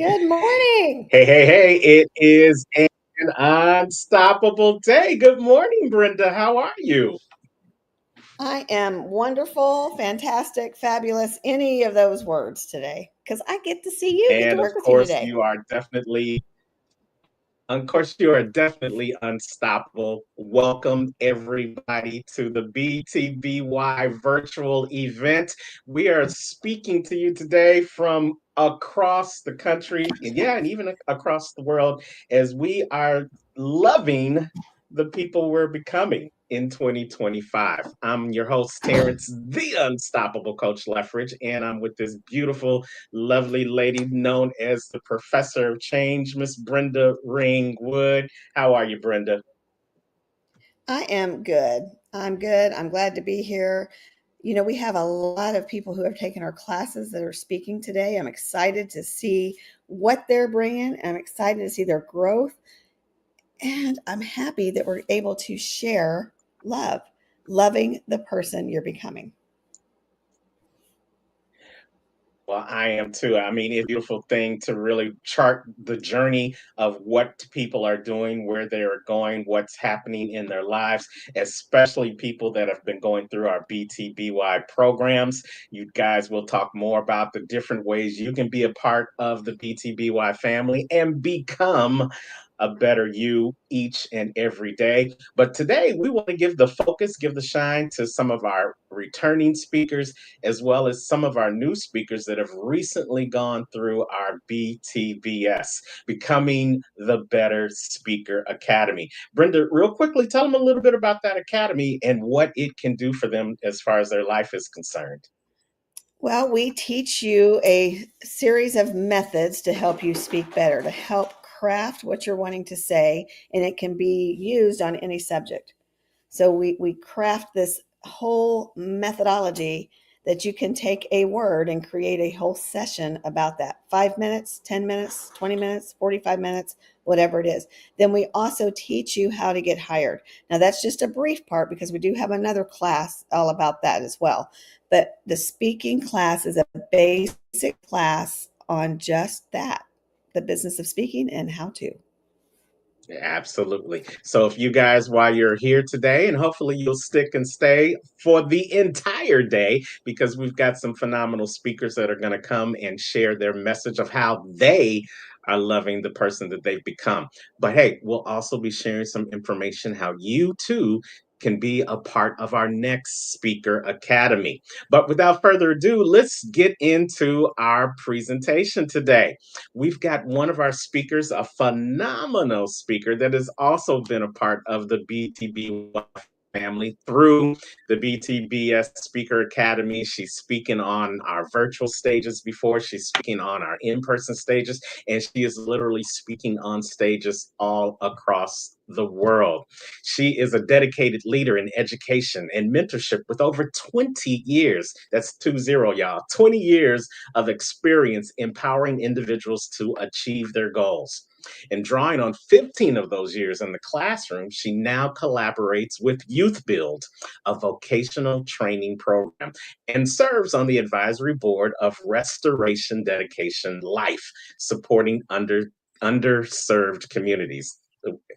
Good morning. Hey, it is an unstoppable day. Good morning, Brenda. How are you? I am wonderful, fantastic, fabulous, any of those words today because I get to see you, get to And work of with you course, today. you are definitely, of course, you are definitely unstoppable. Welcome everybody to the BTBY virtual event. We are speaking to you today from across the country, and yeah, and even across the world, as we are loving the people we're becoming in 2025. I'm your host, Terrence, the Unstoppable Coach Leffridge, and I'm with this beautiful, lovely lady known as the Professor of Change, Miss Brenda Ringwood. How are you, Brenda? I am good. I'm good. I'm glad to be here. We have a lot of people who have taken our classes that are speaking today. I'm excited to see what they're bringing. I'm excited to see their growth. And I'm happy that we're able to share love, loving the person you're becoming. Well, I am too. I mean, it's a beautiful thing to really chart the journey of what people are doing, where they're going, what's happening in their lives, especially people that have been going through our BTBY programs. You guys will talk more about the different ways you can be a part of the BTBY family and become a better you each and every day. But today we want to give the focus, give the shine to some of our returning speakers as well as some of our new speakers that have recently gone through our BTBS, Becoming the Better Speaker Academy. Brenda, real quickly, tell them a little bit about that academy and what it can do for them as far as their life is concerned. Well, we teach you a series of methods to help you speak better, to help craft what you're wanting to say, and it can be used on any subject. So we craft this whole methodology that you can take a word and create a whole session about that. 5 minutes, 10 minutes, 20 minutes, 45 minutes, whatever it is. Then we also teach you how to get hired. Now, that's just a brief part because we do have another class all about that as well. But the speaking class is a basic class on just that, the business of speaking and how to. Absolutely. So, if you guys, while you're here today, and hopefully you'll stick and stay for the entire day, because we've got some phenomenal speakers that are going to come and share their message of how they are loving the person that they've become. But hey, we'll also be sharing some information how you too can be a part of our next Speaker Academy. But without further ado, let's get into our presentation today. We've got one of our speakers, a phenomenal speaker that has also been a part of the BTB family through the BTBS Speaker Academy. She's speaking on our virtual stages before, she's speaking on our in person stages, and she is literally speaking on stages all across the world. She is a dedicated leader in education and mentorship with over 20 years. That's 20, y'all. 20 years of experience empowering individuals to achieve their goals. And drawing on 15 of those years in the classroom, she now collaborates with Youth Build, a vocational training program, and serves on the advisory board of Restoration Dedication Life, supporting underserved communities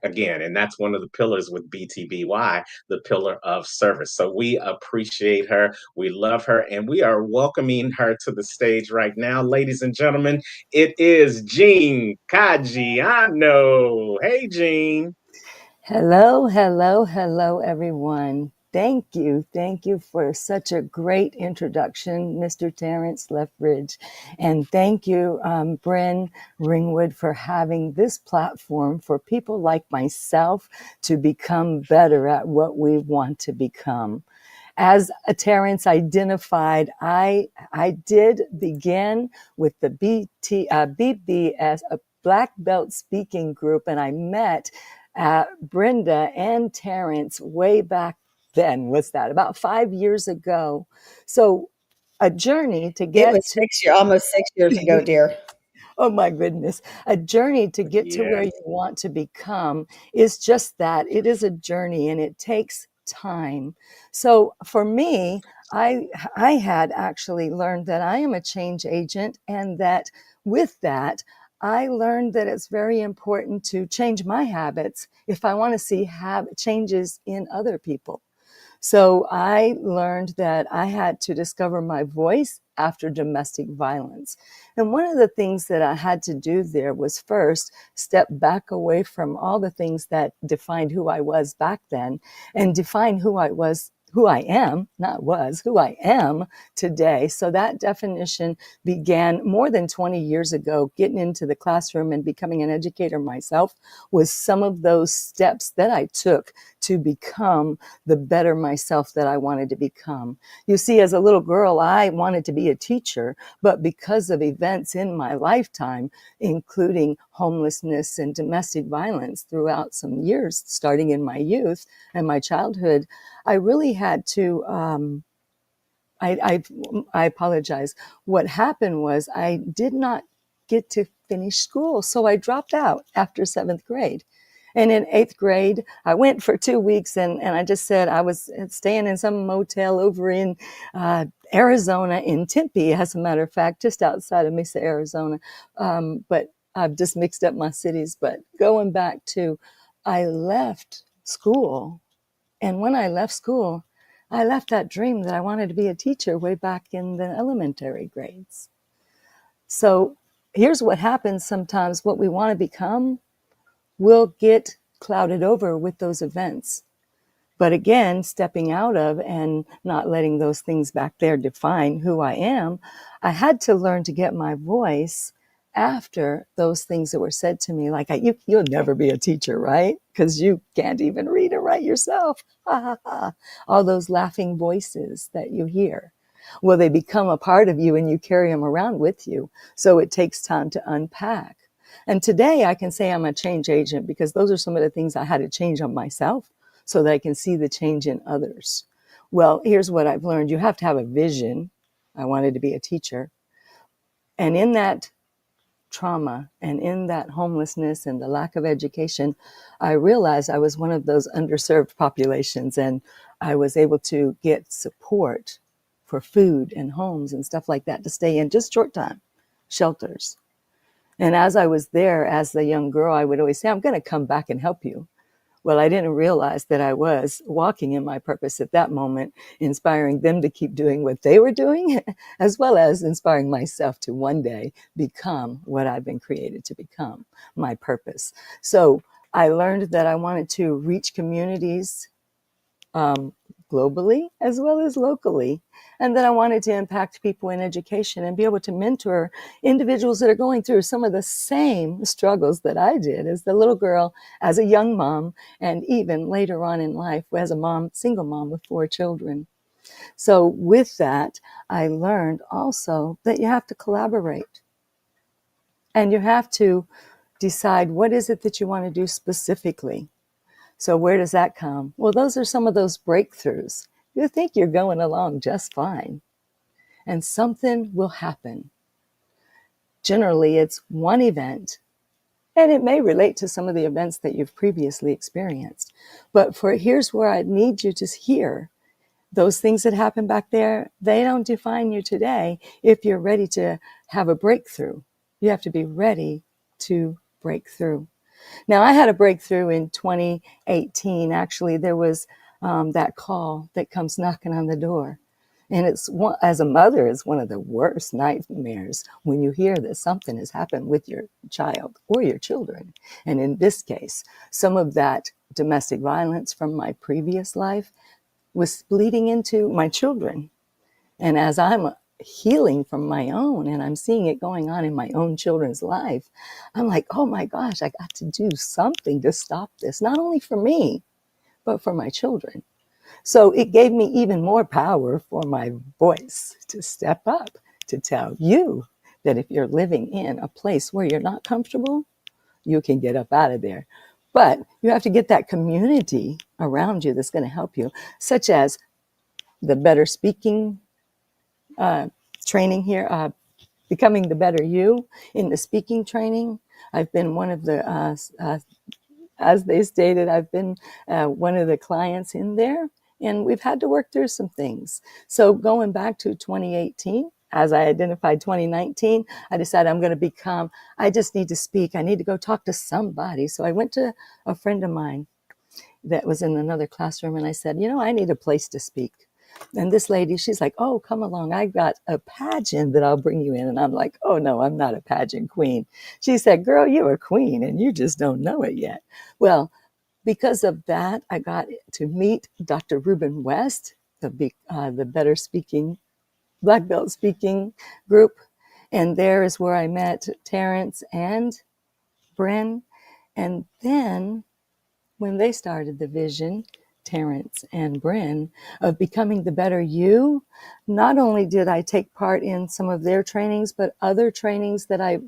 again, and that's one of the pillars with BTBY, the pillar of service. So we appreciate her, we love her, and we are welcoming her to the stage right now. Ladies and gentlemen, it is Jean Caggiano. Hey, Jean. Hello, hello, hello, everyone. Thank you. Thank you for such a great introduction, Mr. Terrence Lethbridge. And thank you, Bryn Ringwood, for having this platform for people like myself to become better at what we want to become. As Terrence identified, I did begin with the BBS, a Black Belt Speaking Group, and I met Brenda and Terrence way back then. Was that about 5 years ago? So a journey to It get was to 6 years, almost 6 years ago, dear. oh my goodness, a journey to get to where Yes. you want to become is just that. It is a journey and it takes time. So for me, I had actually learned that I am a change agent and that with that, I learned that it's very important to change my habits if I want to see changes in other people. So I learned that I had to discover my voice after domestic violence. And one of the things that I had to do there was first step back away from all the things that defined who I was back then and define who I was, who I am, not was, who I am today. So that definition began more than 20 years ago. Getting into the classroom and becoming an educator myself was some of those steps that I took to become the better myself that I wanted to become. You see, as a little girl, I wanted to be a teacher, but because of events in my lifetime, including homelessness and domestic violence throughout some years, starting in my youth and my childhood, I really had to, I apologize. What happened was I did not get to finish school, so I dropped out after seventh grade. And in eighth grade, I went for 2 weeks and I just said I was staying in some motel over in Arizona, in Tempe, as a matter of fact, just outside of Mesa, Arizona. But I've just mixed up my cities. But going back to, I left school. And when I left school, I left that dream that I wanted to be a teacher way back in the elementary grades. So here's what happens sometimes: what we want to become will get clouded over with those events. But again, stepping out of and not letting those things back there define who I am, I had to learn to get my voice after those things that were said to me, like, you'll never be a teacher, right? Because you can't even read or write yourself. Ha ha ha. All those laughing voices that you hear. Well, they become a part of you and you carry them around with you. So it takes time to unpack. And today I can say I'm a change agent because those are some of the things I had to change on myself so that I can see the change in others. Well, here's what I've learned. You have to have a vision. I wanted to be a teacher. And in that trauma and in that homelessness and the lack of education, I realized I was one of those underserved populations, and I was able to get support for food and homes and stuff like that to stay in just short time, shelters. And as I was there as the young girl, I would always say, I'm going to come back and help you. Well, I didn't realize that I was walking in my purpose at that moment, inspiring them to keep doing what they were doing, as well as inspiring myself to one day become what I've been created to become, my purpose. So I learned that I wanted to reach communities globally as well as locally. And then I wanted to impact people in education and be able to mentor individuals that are going through some of the same struggles that I did as the little girl, as a young mom, and even later on in life as a mom, single mom with 4 children. So with that, I learned also that you have to collaborate and you have to decide what is it that you want to do specifically. So where does that come? Well, those are some of those breakthroughs. You think you're going along just fine, and something will happen. Generally, it's one event, and it may relate to some of the events that you've previously experienced. But here's where I need you to hear. Those things that happen back there, they don't define you today if you're ready to have a breakthrough. You have to be ready to break through. Now, I had a breakthrough in 2018. Actually, there was that call that comes knocking on the door. And as a mother, it's one of the worst nightmares when you hear that something has happened with your child or your children. And in this case, some of that domestic violence from my previous life was bleeding into my children. And as I'm healing from my own and I'm seeing it going on in my own children's life, I'm like, oh my gosh, I got to do something to stop this, not only for me, but for my children. So it gave me even more power for my voice to step up, to tell you that if you're living in a place where you're not comfortable, you can get up out of there. But you have to get that community around you that's going to help you, such as the Better Speaking training here, Becoming the Better You in the speaking training. I've been one of the, as they stated, I've been one of the clients in there, and we've had to work through some things. So going back to 2018, as I identified 2019, I decided I just need to speak. I need to go talk to somebody. So I went to a friend of mine that was in another classroom, and I said, I need a place to speak. And this lady, she's like, oh, come along. I got a pageant that I'll bring you in. And I'm like, oh, no, I'm not a pageant queen. She said, girl, you're a queen and you just don't know it yet. Well, because of that, I got to meet Dr. Ruben West, the Better Speaking, Black Belt Speaking group. And there is where I met Terrence and Bren. And then when they started the vision, Terrence and Bren, of becoming the better you, not only did I take part in some of their trainings, but other trainings that I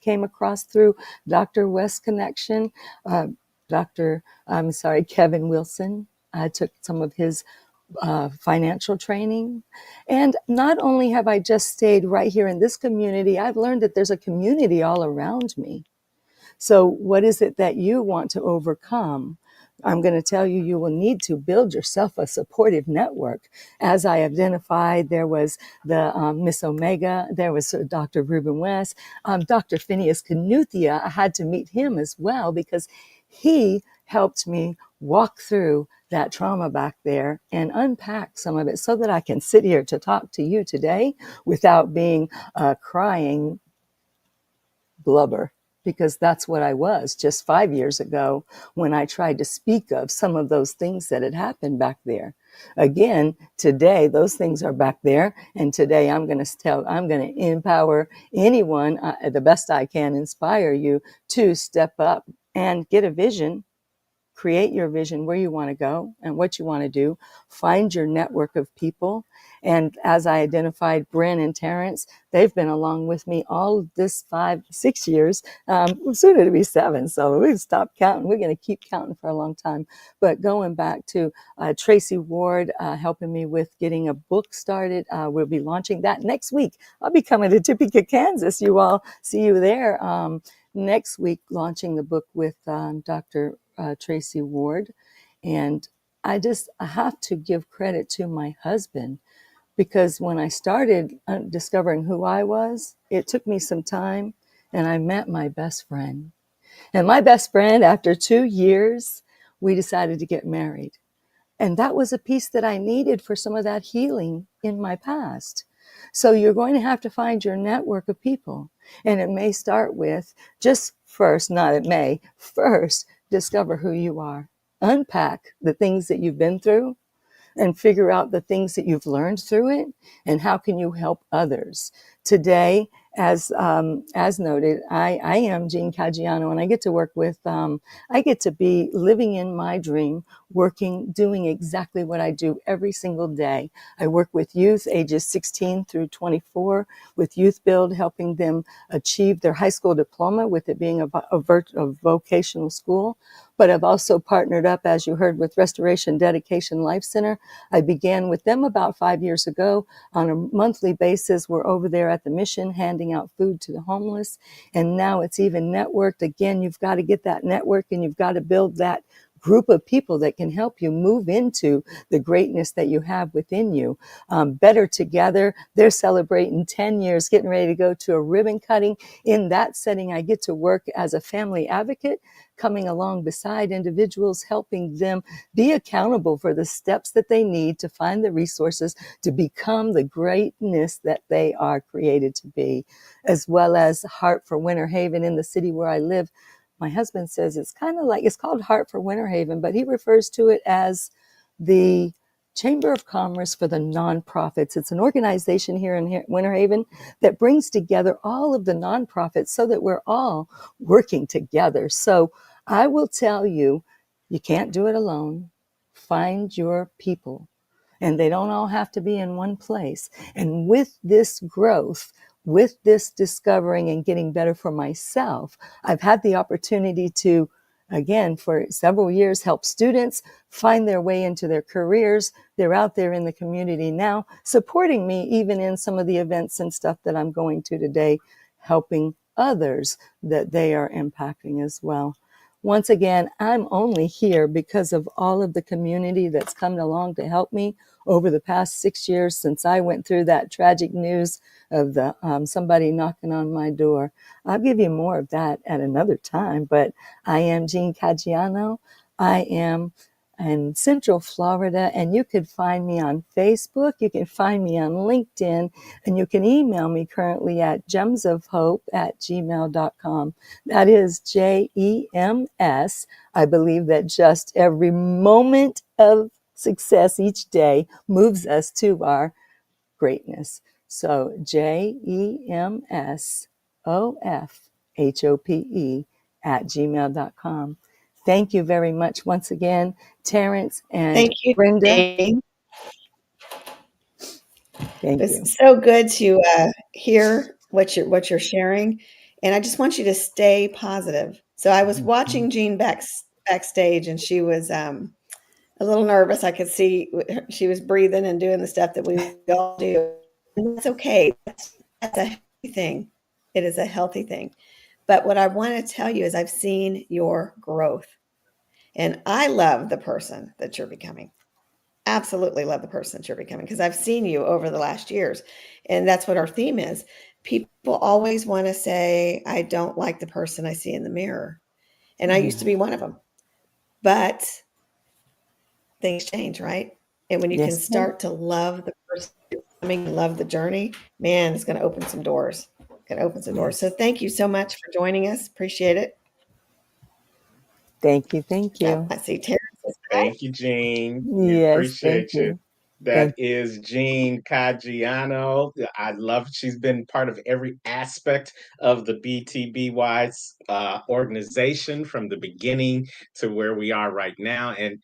came across through Dr. West Connection, Kevin Wilson. I took some of his financial training. And not only have I just stayed right here in this community, I've learned that there's a community all around me. So what is it that you want to overcome? I'm going to tell you, you will need to build yourself a supportive network. As I identified, there was the Miss Omega, there was Dr. Ruben West, Dr. Phineas Canuthia. I had to meet him as well because he helped me walk through that trauma back there and unpack some of it so that I can sit here to talk to you today without being crying blubber, because that's what I was just 5 years ago when I tried to speak of some of those things that had happened back there. Again, today, those things are back there. And today I'm going to empower anyone the best I can, inspire you to step up and get a vision. Create your vision, where you want to go and what you want to do. Find your network of people. And as I identified Bren and Terrence, they've been along with me all this 5-6 years, soon it'll be 7. So we've stopped counting. We're going to keep counting for a long time. But going back to Tracy Ward, helping me with getting a book started. We'll be launching that next week. I'll be coming to Topeka, Kansas. You all, see you there. Next week, launching the book with Dr. Tracy Ward. And I have to give credit to my husband, because when I started discovering who I was, it took me some time, and I met my best friend. And my best friend, after 2 years, we decided to get married. And that was a piece that I needed for some of that healing in my past. So you're going to have to find your network of people. And it may start with first discover who you are. Unpack the things that you've been through and figure out the things that you've learned through it and how can you help others. Today, as noted, I am Jean Caggiano, and I get to work with, I get to be living in my dream, doing exactly what I do every single day. I work with youth ages 16 through 24 with Youth Build, helping them achieve their high school diploma, with it being a vocational school. But I've also partnered up, as you heard, with Restoration Dedication Life Center. I began with them about 5 years ago. On a monthly basis, we're over there at the mission handing out food to the homeless. And now it's even networked. Again, you've got to get that network, and you've got to build that group of people that can help you move into the greatness that you have within you. Better Together, they're celebrating 10 years, getting ready to go to a ribbon cutting. In that setting, I get to work as a family advocate, coming along beside individuals, helping them be accountable for the steps that they need to find the resources to become the greatness that they are created to be, as well as Heart for Winter Haven in the city where I live. My husband says it's called Heart for Winter Haven, but he refers to it as the Chamber of Commerce for the Nonprofits. It's an organization here in Winter Haven that brings together all of the nonprofits so that we're all working together. So I will tell you, you can't do it alone. Find your people, and they don't all have to be in one place. And with this growth, with this discovering and getting better for myself, I've had the opportunity to, again, for several years, help students find their way into their careers. They're out there in the community now, supporting me even in some of the events and stuff that I'm going to today, helping others that they are impacting as well. Once again, I'm only here because of all of the community that's come along to help me over the past 6 years since I went through that tragic news of the somebody knocking on my door. I'll give you more of that at another time, but I am Jean Caggiano. I am in Central Florida, and you can find me on Facebook. You can find me on LinkedIn, and you can email me currently at gemsofhope@gmail.com. That is JEMS. I believe that just every moment of success each day moves us to our greatness. So JEMSOFHOPE@gmail.com. Thank you very much once again, Terrence and Thank you, Brenda. Jane. Thank you. It's so good to hear what you're sharing, and I just want you to stay positive. So I was watching Jean backstage, and she was a little nervous. I could see she was breathing and doing the stuff that we all do, and that's okay. That's a healthy thing. It is a healthy thing. But what I want to tell you is I've seen your growth, and I love the person that you're becoming. Absolutely love the person that you're becoming because I've seen you over the last years. And that's what our theme is. People always want to say, I don't like the person I see in the mirror. And I used to be one of them. But things change, right? And when you can Yes, ma'am. start to love the person you're becoming, love the journey, man, it's going to open some doors. Going to open some doors. So thank you so much for joining us. Appreciate it. Thank you. Thank Yep, you. I see Terrence is back. Thank you, Jean. We Yes, thank appreciate you. you. That is Jean Caggiano. I love she's been part of every aspect of the BTBY organization from the beginning to where we are right now. And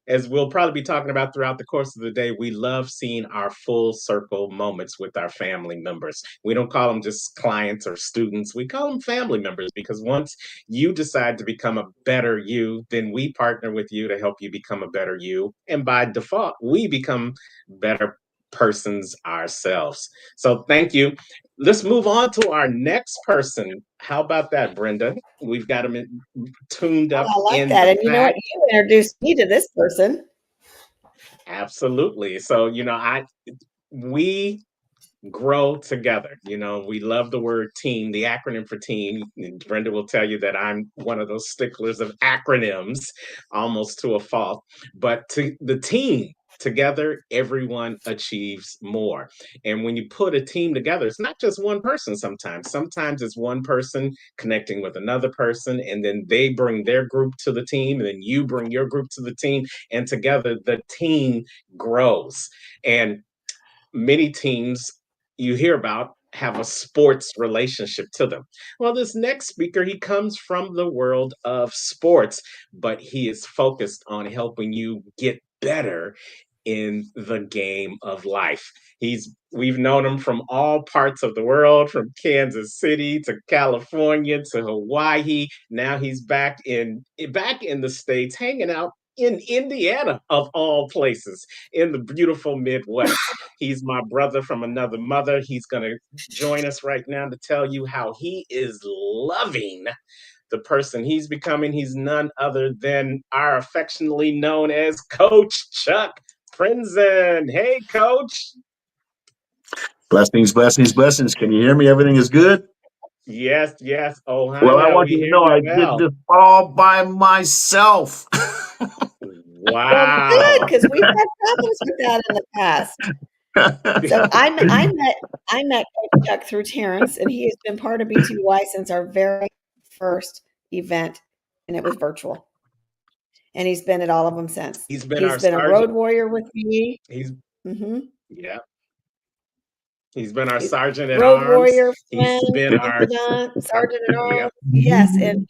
as we'll probably be talking about throughout the course of the day, we love seeing our full circle moments with our family members. We don't call them just clients or students, we call them family members because once you decide to become a better you, then we partner with you to help you become a better you. And by default, we become better persons ourselves. So thank you. Let's move on to our next person. How about that, Brenda? We've got them tuned Oh, up I like in that. the And you know what? back. You introduced me to this person. Absolutely. So, we grow together. We love the word team, the acronym for team. And Brenda will tell you that I'm one of those sticklers of acronyms, almost to a fault. But to the team, together, everyone achieves more. And when you put a team together, it's not just one person sometimes. Sometimes it's one person connecting with another person, and then they bring their group to the team, and then you bring your group to the team, and together the team grows. And many teams you hear about have a sports relationship to them. Well, this next speaker, he comes from the world of sports, but he is focused on helping you get better in the game of life. We've known him from all parts of the world, from Kansas City to California to Hawaii. Now he's back in the States, hanging out in Indiana, of all places, in the beautiful Midwest. He's my brother from another mother. He's going to join us right now to tell you how he is loving the person he's becoming. He's none other than our affectionately known as Coach Chuck Prinzen. Hey, Coach. Blessings, blessings, blessings. Can you hear me? Everything is good? Yes, yes. Oh, Well, I honey, want we you to hear know you I did well. this all by myself. Well, good Wow. because we've had problems with that in the past. So I met Coach Chuck through Terrence, and he has been part of BTY since our very first event, and it was virtual. And he's been at all of them since. He's been He's our been a road sergeant. warrior with me. He's, hmm yeah, he's been our He's sergeant at road arms. warrior, He's friend, been our, confidant, sergeant at yeah, arms. Yes, and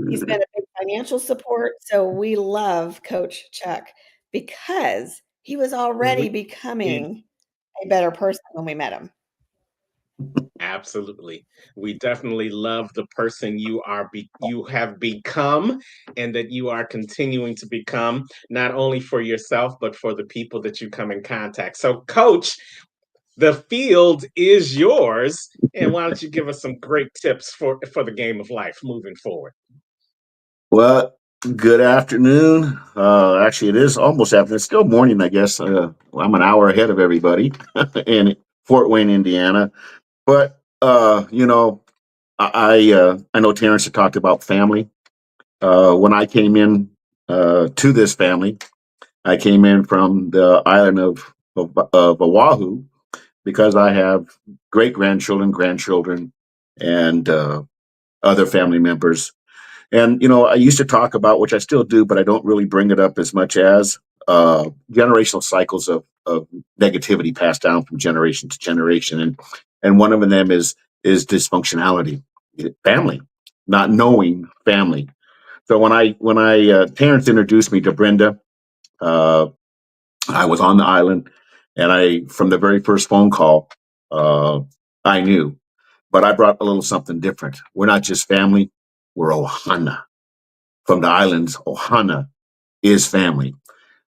he's been a big financial support. So we love Coach Chuck because he was already we, becoming a better person when we met him. absolutely. We definitely love the person you have become and that you are continuing to become, not only for yourself but for the people that you come in contact. So coach, the field is yours, and why don't you give us some great tips for the game of life moving forward? Well, Good afternoon. Actually, it is almost afternoon. It's still morning, I guess. I'm an hour ahead of everybody in Fort Wayne, Indiana. But I know Terrence had talked about family. When I came in to this family, I came in from the island of Oahu because I have great grandchildren, grandchildren, and other family members. And I used to talk about, which I still do, but I don't really bring it up as much as generational cycles of negativity passed down from generation to generation, and one of them is dysfunctionality, family, not knowing family. So when I Terrence introduced me to Brenda, uh, I was on the island, and I from the very first phone call, uh, I knew, but I brought a little something different. We're not just family; we're Ohana from the islands. Ohana is family.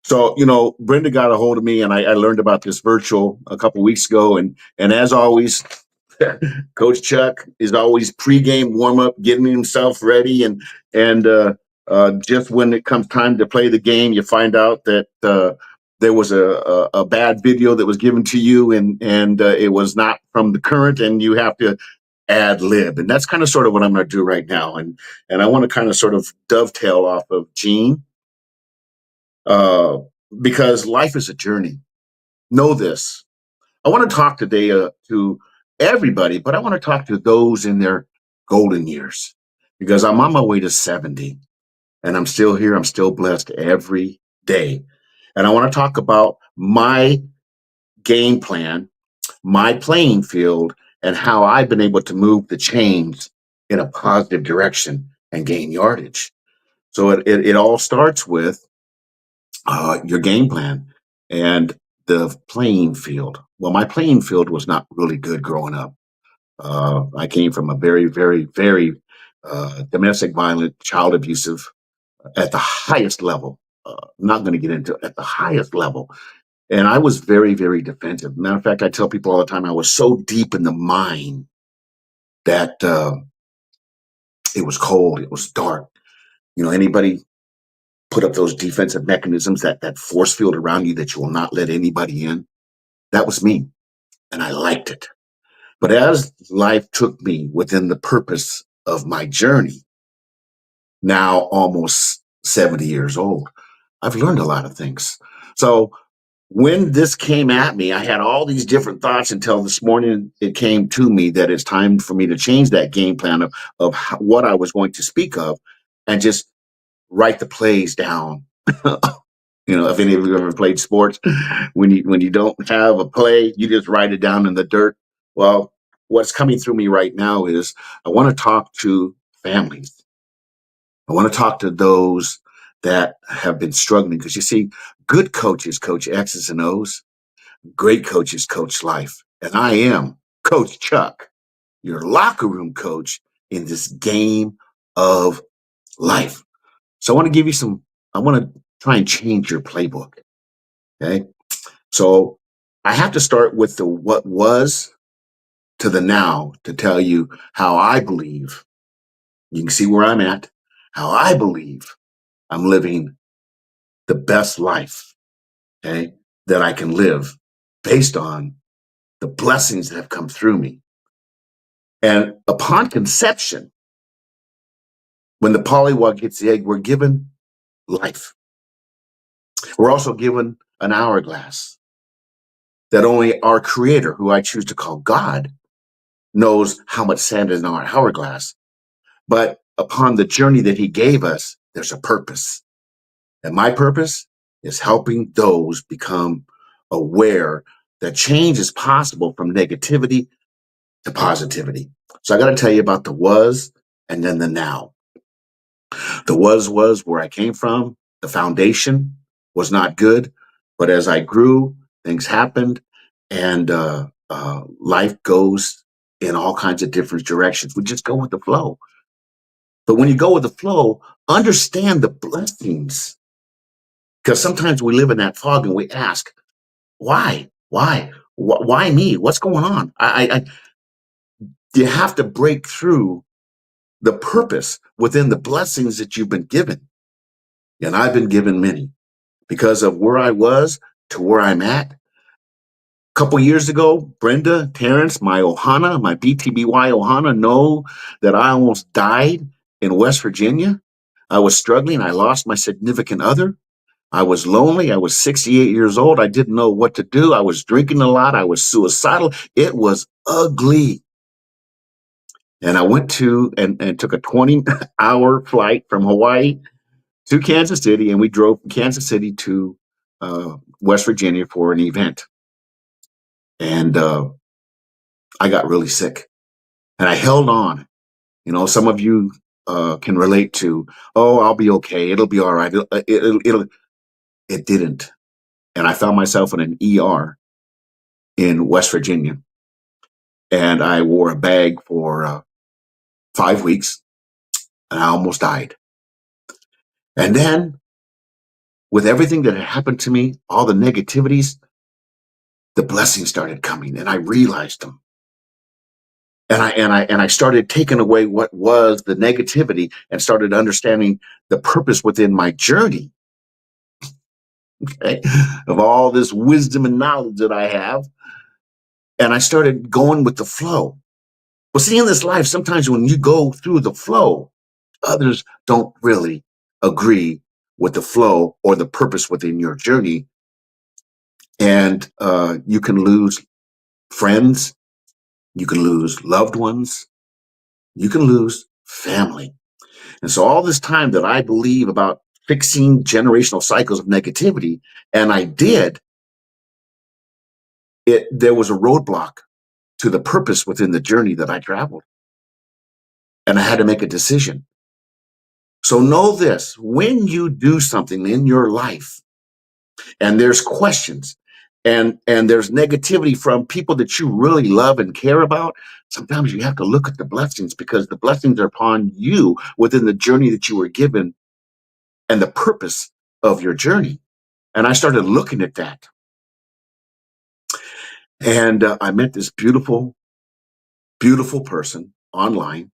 So, Brenda got a hold of me, and I learned about this virtual a couple weeks ago. And as always, Coach Chuck is always pregame warm up, getting himself ready. And just when it comes time to play the game, you find out that there was a bad video that was given to you, and it was not from the current, and you have to ad lib. And that's kind of sort of what I'm going to do right now. And I want to kind of sort of dovetail off of Gene, uh, because life is a journey. Know this. I want to talk today to everybody, but I want to talk to those in their golden years because I'm on my way to 70 and I'm still here. I'm still blessed every day. And I want to talk about my game plan, my playing field, and how I've been able to move the chains in a positive direction and gain yardage. So it all starts with your game plan and the playing field. Well, my playing field was not really good growing up. I came from a very, very, very domestic violent, child abusive at the highest level. Not going to get into it, at the highest level. And I was very, very defensive. Matter of fact, I tell people all the time I was so deep in the mine that it was cold, it was dark. Anybody put up those defensive mechanisms, that force field around you that you will not let anybody in. That was me, and I liked it. But as life took me within the purpose of my journey, now almost 70 years old, I've learned a lot of things. So when this came at me, I had all these different thoughts until this morning it came to me that it's time for me to change that game plan of what I was going to speak of and just write the plays down. If any of you ever played sports, when you don't have a play, you just write it down in the dirt. Well, what's coming through me right now is I want to talk to families. I want to talk to those that have been struggling because you see, good coaches coach X's and O's. Great coaches coach life. And I am Coach Chuck, your locker room coach in this game of life. So I want to give you I want to try and change your playbook. Okay. So I have to start with the what was to the now to tell you how I believe you can see where I'm at, how I believe I'm living the best life, okay, that I can live based on the blessings that have come through me. And upon conception, when the pollywog hits the egg, we're given life. We're also given an hourglass that only our creator, who I choose to call God, knows how much sand is in our hourglass. But upon the journey that he gave us, there's a purpose. And my purpose is helping those become aware that change is possible from negativity to positivity. So I got to tell you about the was and then the now. The was where I came from. The foundation was not good. But as I grew, things happened, and life goes in all kinds of different directions. We just go with the flow. But when you go with the flow, understand the blessings. Because sometimes we live in that fog and we ask, why? Why me? What's going on? You have to break through the purpose within the blessings that you've been given. And I've been given many because of where I was to where I'm at. A couple years ago, Brenda, Terrence, my Ohana, my BTBY Ohana know that I almost died in West Virginia. I was struggling. I lost my significant other. I was lonely. I was 68 years old. I didn't know what to do. I was drinking a lot. I was suicidal. It was ugly. And I went to and took a 20-hour flight from Hawaii to Kansas City, and we drove from Kansas City to West Virginia for an event. And I got really sick, and I held on. You know, some of you can relate to, oh, I'll be okay. It'll be all right. It didn't. And I found myself in an ER in West Virginia, and I wore a bag for 5 weeks, and I almost died. And then, with everything that had happened to me, all the negativities, the blessings started coming, and I realized them. And I started taking away what was the negativity and started understanding the purpose within my journey, okay, of all this wisdom and knowledge that I have. And I started going with the flow. Well, see, in this life, sometimes when you go through the flow, others don't really agree with the flow or the purpose within your journey. And you can lose friends, you can lose loved ones, you can lose family. And so all this time that I believe about fixing generational cycles of negativity, and I did, there was a roadblock to the purpose within the journey that I traveled. And I had to make a decision. So know this, when you do something in your life and there's questions and there's negativity from people that you really love and care about, sometimes you have to look at the blessings, because the blessings are upon you within the journey that you were given and the purpose of your journey. And I started looking at that. And I met this beautiful, beautiful person online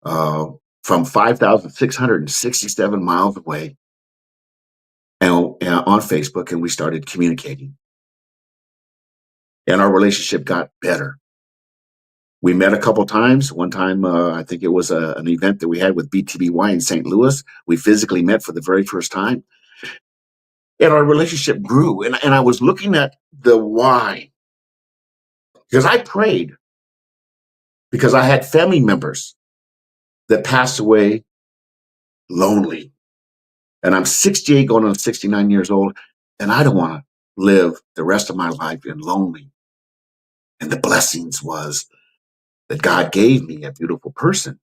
from 5,667 miles away, and on Facebook, and we started communicating. And our relationship got better. We met a couple times. One time, I think it was an event that we had with BTBY in St. Louis. We physically met for the very first time. And our relationship grew. And I was looking at the why. Because I prayed, because I had family members that passed away lonely. And I'm 68 going on 69 years old. And I don't want to live the rest of my life in lonely. And the blessings was that God gave me a beautiful person,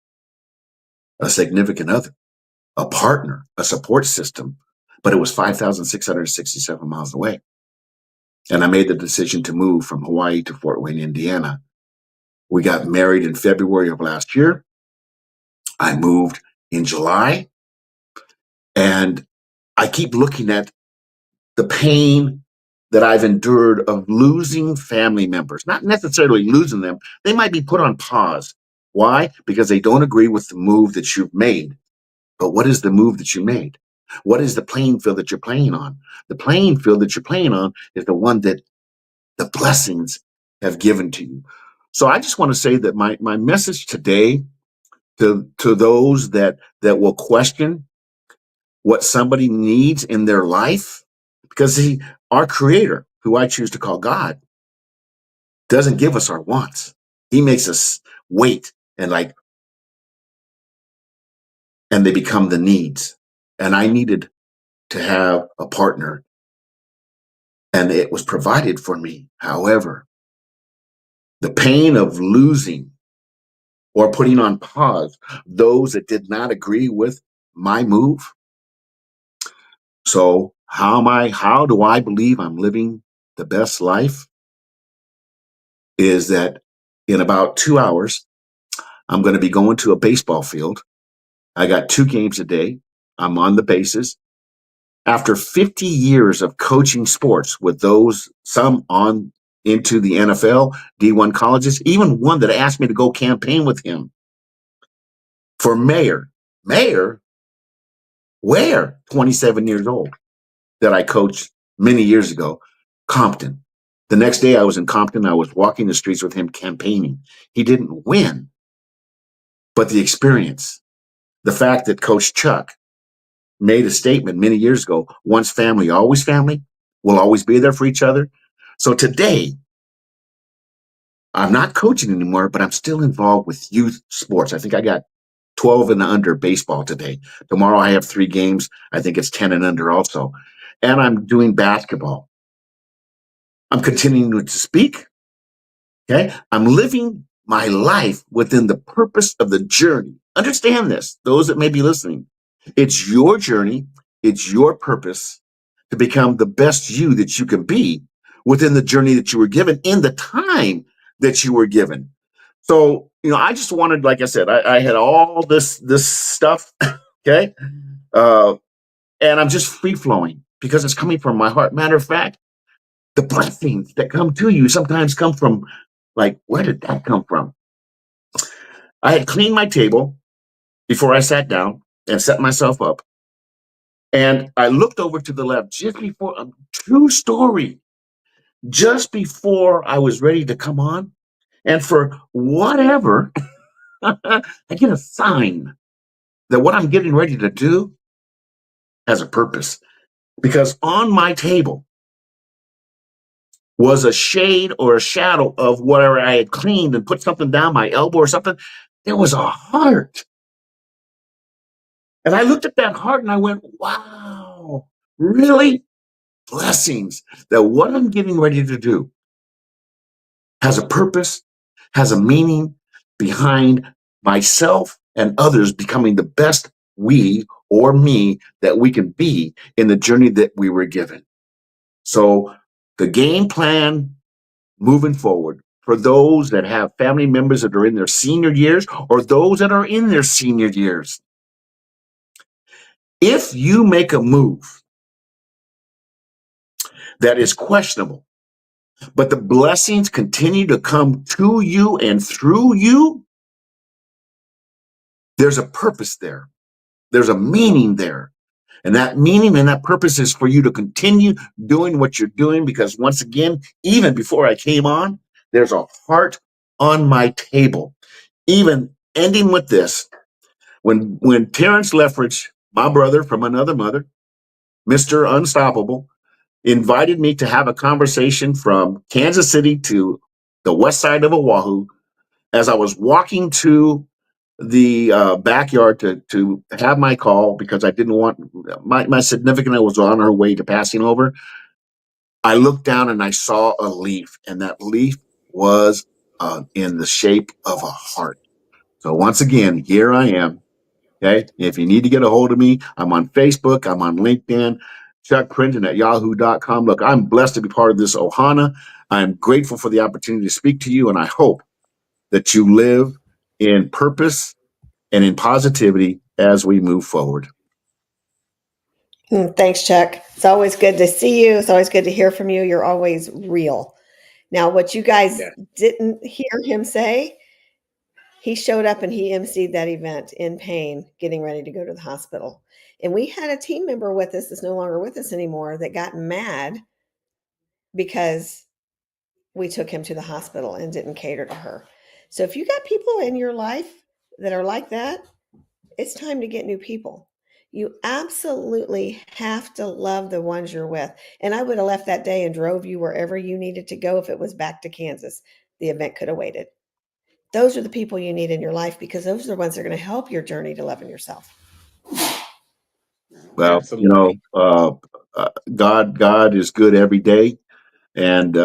a significant other, a partner, a support system, but it was 5,667 miles away. And I made the decision to move from Hawaii to Fort Wayne, Indiana. We got married in February of last year. I moved in July. And I keep looking at the pain that I've endured of losing family members, not necessarily losing them. They might be put on pause. Why? Because they don't agree with the move that you've made. But what is the move that you made? What is the playing field that you're playing on? The playing field that you're playing on is the one that the blessings have given to you. So I just want to say that my message today to those that will question what somebody needs in their life, because our creator, who I choose to call God, doesn't give us our wants. He makes us wait and they become the needs. And I needed to have a partner, and it was provided for me. However, the pain of losing or putting on pause those that did not agree with my move. So how do I believe I'm living the best life? Is that in about 2 hours, I'm going to be going to a baseball field. I got 2 games a day. I'm on the bases. After 50 years of coaching sports with those, some on into the NFL, D1 colleges, even one that asked me to go campaign with him for mayor. Mayor? Where? 27 years old, that I coached many years ago, Compton. The next day I was in Compton. I was walking the streets with him campaigning. He didn't win, but the experience, the fact that Coach Chuck made a statement many years ago, once family, always family, we'll always be there for each other. So today, I'm not coaching anymore, but I'm still involved with youth sports. I think I got 12 and under baseball today. Tomorrow I have 3 games. I think it's 10 and under also. And I'm doing basketball. I'm continuing to speak. Okay. I'm living my life within the purpose of the journey. Understand this, those that may be listening. It's your journey. It's your purpose to become the best you that you can be within the journey that you were given in the time that you were given. So, I just wanted, like I said, I had all this stuff. Okay. And I'm just free flowing because it's coming from my heart. Matter of fact, the blessings that come to you sometimes come from, like, where did that come from? I had cleaned my table before I sat down and set myself up. And I looked over to the left just before, a true story, just before I was ready to come on. And for whatever, I get a sign that what I'm getting ready to do has a purpose. Because on my table was a shade or a shadow of whatever I had cleaned and put something down my elbow or something. There was a heart. And I looked at that heart and I went, wow, really? Blessings that what I'm getting ready to do has a purpose, has a meaning behind myself and others becoming the best we or me that we can be in the journey that we were given. So the game plan moving forward for those that have family members that are in their senior years or those that are in their senior years. If you make a move that is questionable, but the blessings continue to come to you and through you, there's a purpose there. There's a meaning there. And that meaning and that purpose is for you to continue doing what you're doing, because once again, even before I came on, there's a heart on my table. Even ending with this, when Terrence Lethbridge, my brother from another mother, Mr. Unstoppable, invited me to have a conversation from Kansas City to the west side of Oahu, as I was walking to the backyard to have my call, because I didn't want my significant other was on her way to passing over. I looked down and I saw a leaf, and that leaf was in the shape of a heart. So once again, here I am. Okay. If you need to get a hold of me, I'm on Facebook, I'm on LinkedIn, Chuck Printon at yahoo.com. Look, I'm blessed to be part of this Ohana. I'm grateful for the opportunity to speak to you, and I hope that you live in purpose and in positivity as we move forward. Thanks, Chuck. It's always good to see you. It's always good to hear from you. You're always real. Now, what you guys didn't hear him say, he showed up and he emceed that event in pain, getting ready to go to the hospital. And we had a team member with us that's no longer with us anymore that got mad because we took him to the hospital and didn't cater to her. So if you got people in your life that are like that, it's time to get new people. You absolutely have to love the ones you're with. And I would have left that day and drove you wherever you needed to go if it was back to Kansas. The event could have waited. Those are the people you need in your life, because those are the ones that are going to help your journey to loving yourself. Well, Absolutely. God is good every day. And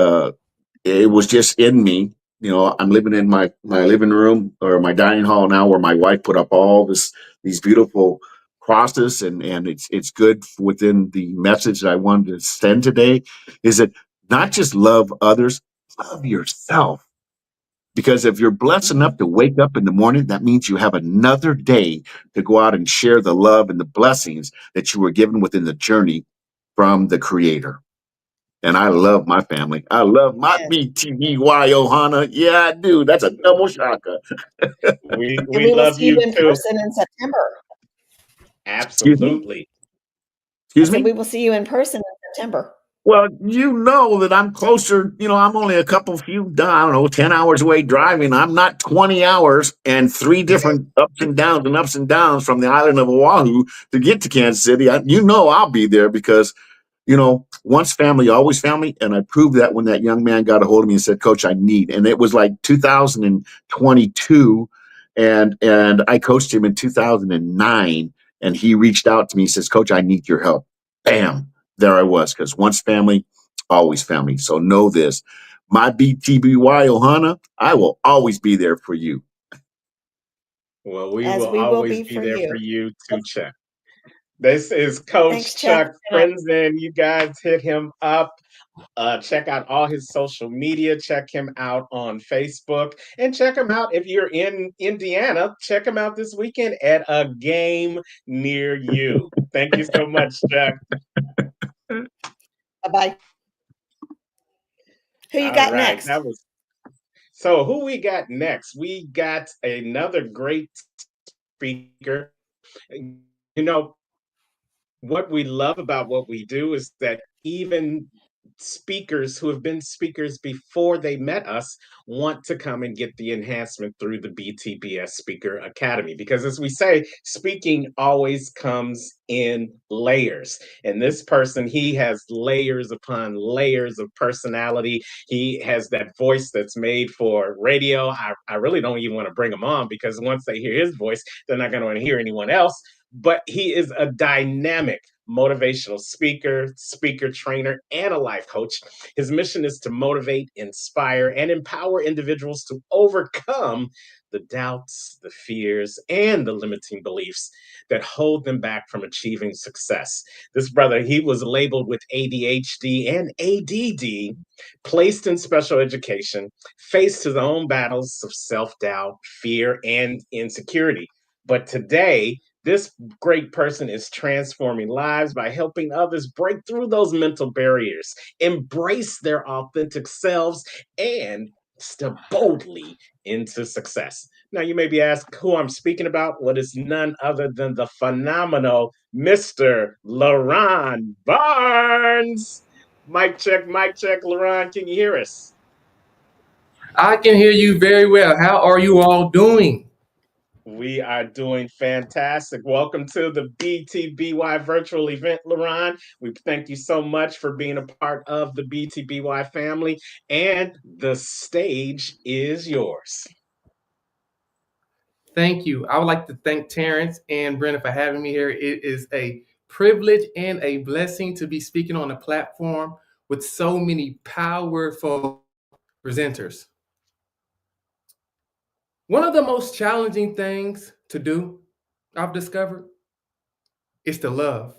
it was just in me. I'm living in my living room or my dining hall now, where my wife put up all these beautiful crosses, and it's good within the message that I wanted to send today, is that not just love others, love yourself. Because if you're blessed enough to wake up in the morning, that means you have another day to go out and share the love and the blessings that you were given within the journey from the Creator. And I love my family. I love my BTBY Ohana. Yeah, I do. That's a double shaka. We And we will love see you you in too. person in September. Excuse me? Absolutely. I Excuse said me? we will see you in person in September. Well, you know that I'm closer. I'm only a I don't know, 10 hours away driving. I'm not 20 hours and three different ups and downs from the island of Oahu to get to Kansas City. I'll be there because once family, always family. And I proved that when that young man got a hold of me and said, Coach, and it was like 2022. And I coached him in 2009. And he reached out to me and says, Coach, I need your help. Bam. There I was. Because once family, always family. So know this. My BTBY Ohana, I will always be there for you. Well, we As will we will always be be for there for you. you too, Chuck. This is Coach Thanks, Chuck. Chuck Prinzen. You guys hit him up. Check out all his social media. Check him out on Facebook. And check him out if you're in Indiana. Check him out this weekend at a game near you. Thank you so much, Chuck. Bye-bye. Who you All got right. next? So who we got next? We got another great speaker. You know, what we love about what we do is that even speakers who have been speakers before they met us want to come and get the enhancement through the BTBS Speaker Academy. Because as we say, speaking always comes in layers. And this person, he has layers upon layers of personality. He has that voice that's made for radio. I really don't even want to bring him on because once they hear his voice, they're not going to want to hear anyone else. But he is a dynamic motivational speaker trainer, and a life coach. His mission is to motivate, inspire, and empower individuals to overcome the doubts, the fears, and the limiting beliefs that hold them back from achieving success. This brother, he was labeled with ADHD and ADD, placed in special education, faced his own battles of self doubt, fear, and insecurity. But today, this great person is transforming lives by helping others break through those mental barriers, embrace their authentic selves, and step boldly into success. Now, you may be asked who I'm speaking about. What is none other than the phenomenal Mr. LaRon Barnes. Mic check, LaRon. Can you hear us? I can hear you very well. How are you all doing? We are doing fantastic. Welcome to the BTBY virtual event, LaRon. We thank you so much for being a part of the BTBY family, and the stage is yours. Thank you. I would like to thank Terrence and Brenda for having me here. It is a privilege and a blessing to be speaking on a platform with so many powerful presenters. One of the most challenging things to do, I've discovered, is to love.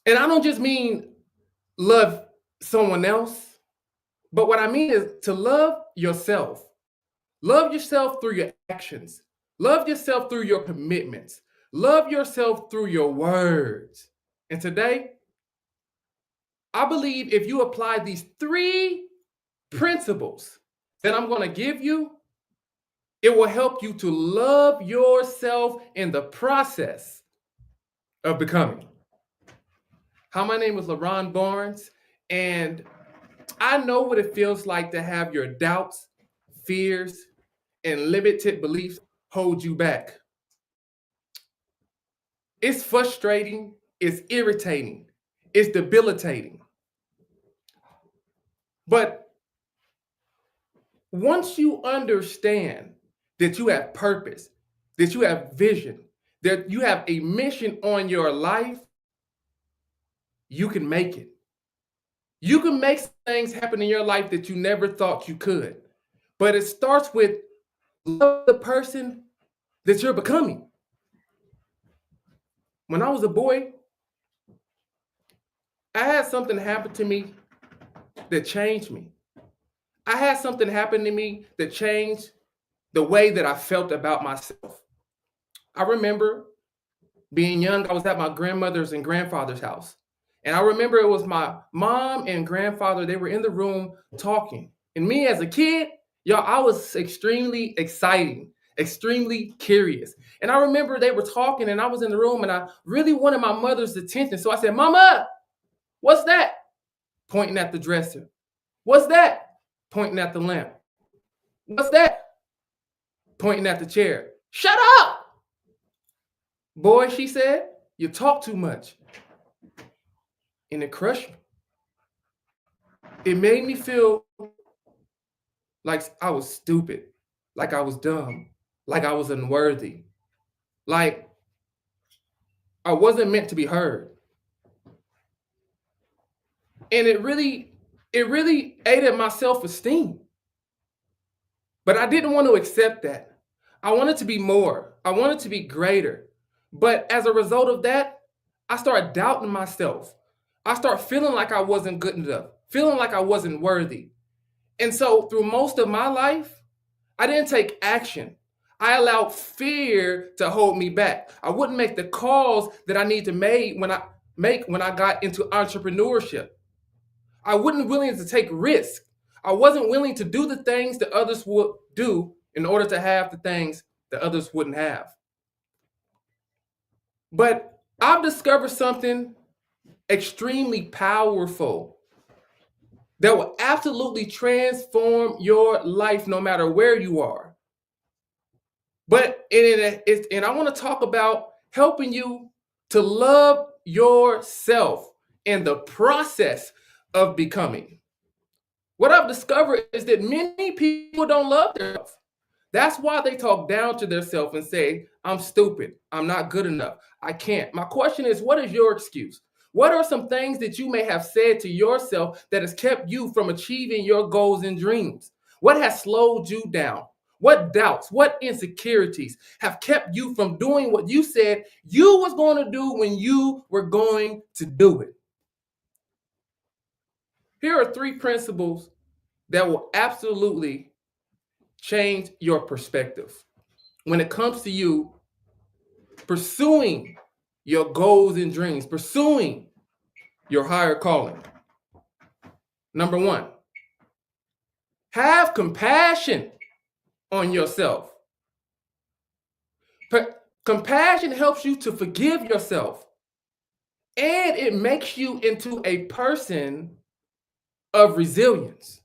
And I don't just mean love someone else, but what I mean is to love yourself. Love yourself through your actions. Love yourself through your commitments. Love yourself through your words. And today, I believe if you apply these 3 principles that I'm going to give you, it will help you to love yourself in the process of becoming. Hi, my name is LaRon Barnes, and I know what it feels like to have your doubts, fears, and limited beliefs hold you back. It's frustrating, it's irritating, it's debilitating. But once you understand that you have purpose, that you have vision, that you have a mission on your life, you can make it. You can make things happen in your life that you never thought you could. But it starts with love the person that you're becoming. When I was a boy, I had something happen to me that changed me. I had something happen to me that changed the way that I felt about myself. I remember being young, I was at my grandmother's and grandfather's house. And I remember it was my mom and grandfather, they were in the room talking. And me as a kid, y'all, I was extremely exciting. extremely curious. And I remember they were talking and I was in the room and I really wanted my mother's attention. So I said, Mama, what's that? Pointing at the dresser. What's that? Pointing at the lamp. What's that? Pointing at the chair. Shut up! Boy, she said, you talk too much. And it crushed me. It made me feel like I was stupid, like I was dumb, like I was unworthy, like I wasn't meant to be heard. And it really ate at my self-esteem. But I didn't want to accept that. I wanted to be more. I wanted to be greater. But as a result of that, I started doubting myself. I started feeling like I wasn't good enough, feeling like I wasn't worthy. And so through most of my life, I didn't take action. I allowed fear to hold me back. I wouldn't make the calls that I need to make when I got into entrepreneurship. I wasn't willing to take risks. I wasn't willing to do the things that others would do in order to have the things that others wouldn't have. But I've discovered something extremely powerful that will absolutely transform your life no matter where you are. And I want to talk about helping you to love yourself in the process of becoming. What I've discovered is that many people don't love themselves. That's why they talk down to themselves and say, I'm stupid. I'm not good enough. I can't. My question is, what is your excuse? What are some things that you may have said to yourself that has kept you from achieving your goals and dreams? What has slowed you down? What doubts, what insecurities have kept you from doing what you said you was going to do when you were going to do it? Here are 3 principles that will absolutely change your perspective when it comes to you pursuing your goals and dreams, pursuing your higher calling. Number 1, have compassion on yourself. Compassion helps you to forgive yourself, and it makes you into a person of resilience.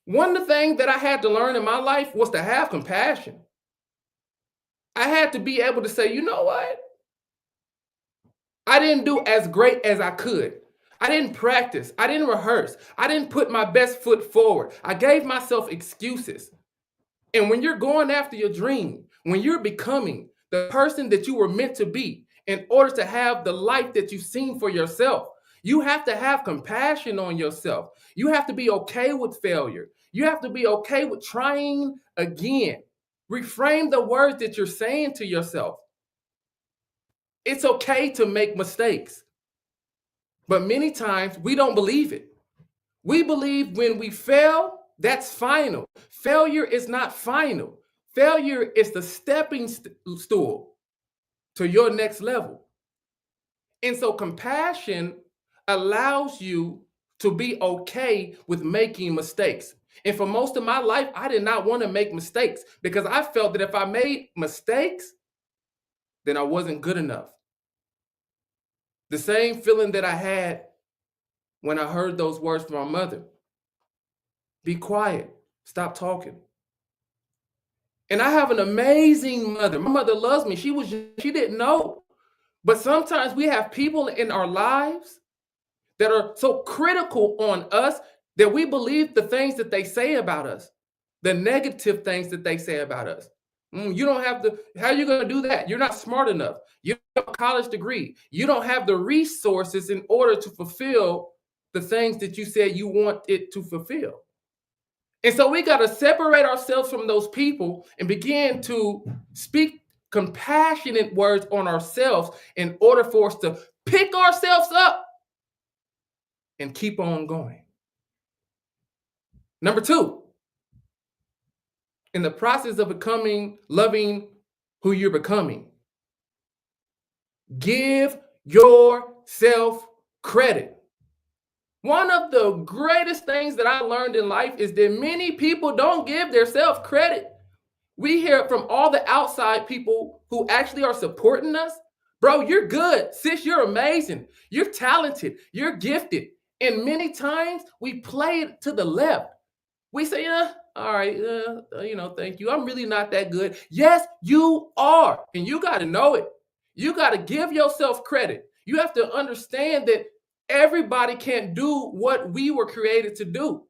One of the things that I had to learn in my life was to have compassion. I had to be able to say, you know what? I didn't do as great as I could. I didn't practice. I didn't rehearse. I didn't put my best foot forward. I gave myself excuses. And when you're going after your dream, when you're becoming the person that you were meant to be, in order to have the life that you've seen for yourself, you have to have compassion on yourself. You have to be okay with failure. You have to be okay with trying again. Reframe the words that you're saying to yourself. It's okay to make mistakes. But many times we don't believe it. We believe when we fail, that's final. Failure is not final. Failure is the stepping stool to your next level. And so compassion allows you to be okay with making mistakes. And for most of my life, I did not want to make mistakes because I felt that if I made mistakes, then I wasn't good enough. The same feeling that I had when I heard those words from my mother. Be quiet. Stop talking. And I have an amazing mother. My mother loves me. She didn't know. But sometimes we have people in our lives that are so critical on us that we believe the things that they say about us, the negative things that they say about us. You don't have how are you going to do that? You're not smart enough. You don't have a college degree. You don't have the resources in order to fulfill the things that you said you want it to fulfill. And so we got to separate ourselves from those people and begin to speak compassionate words on ourselves in order for us to pick ourselves up and keep on going. Number 2, in the process of loving who you're becoming, give yourself credit. One of the greatest things that I learned in life is that many people don't give themselves credit. We hear it from all the outside people who actually are supporting us. Bro, you're good. Sis, you're amazing. You're talented. You're gifted. And many times we play it to the left. We say, all right, thank you. I'm really not that good. Yes, you are. And you got to know it. You got to give yourself credit. You have to understand that everybody can't do what we were created to do.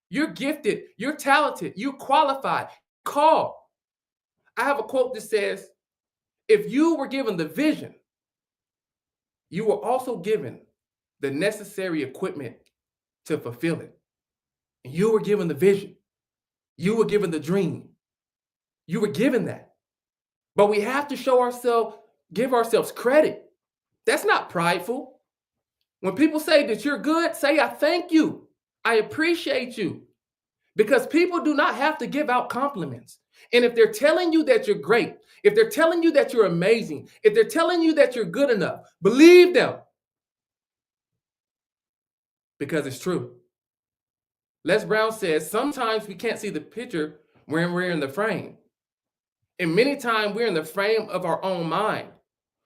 You're gifted. You're talented. You're qualified. Called. I have a quote that says, if you were given the vision, you were also given the necessary equipment to fulfill it. And you were given the vision. You were given the dream. You were given that. But we have to give ourselves credit. That's not prideful. When people say that you're good, say, I thank you. I appreciate you. Because people do not have to give out compliments. And if they're telling you that you're great, if they're telling you that you're amazing, if they're telling you that you're good enough, believe them. Because it's true. Les Brown says, sometimes we can't see the picture when we're in the frame. And many times we're in the frame of our own mind.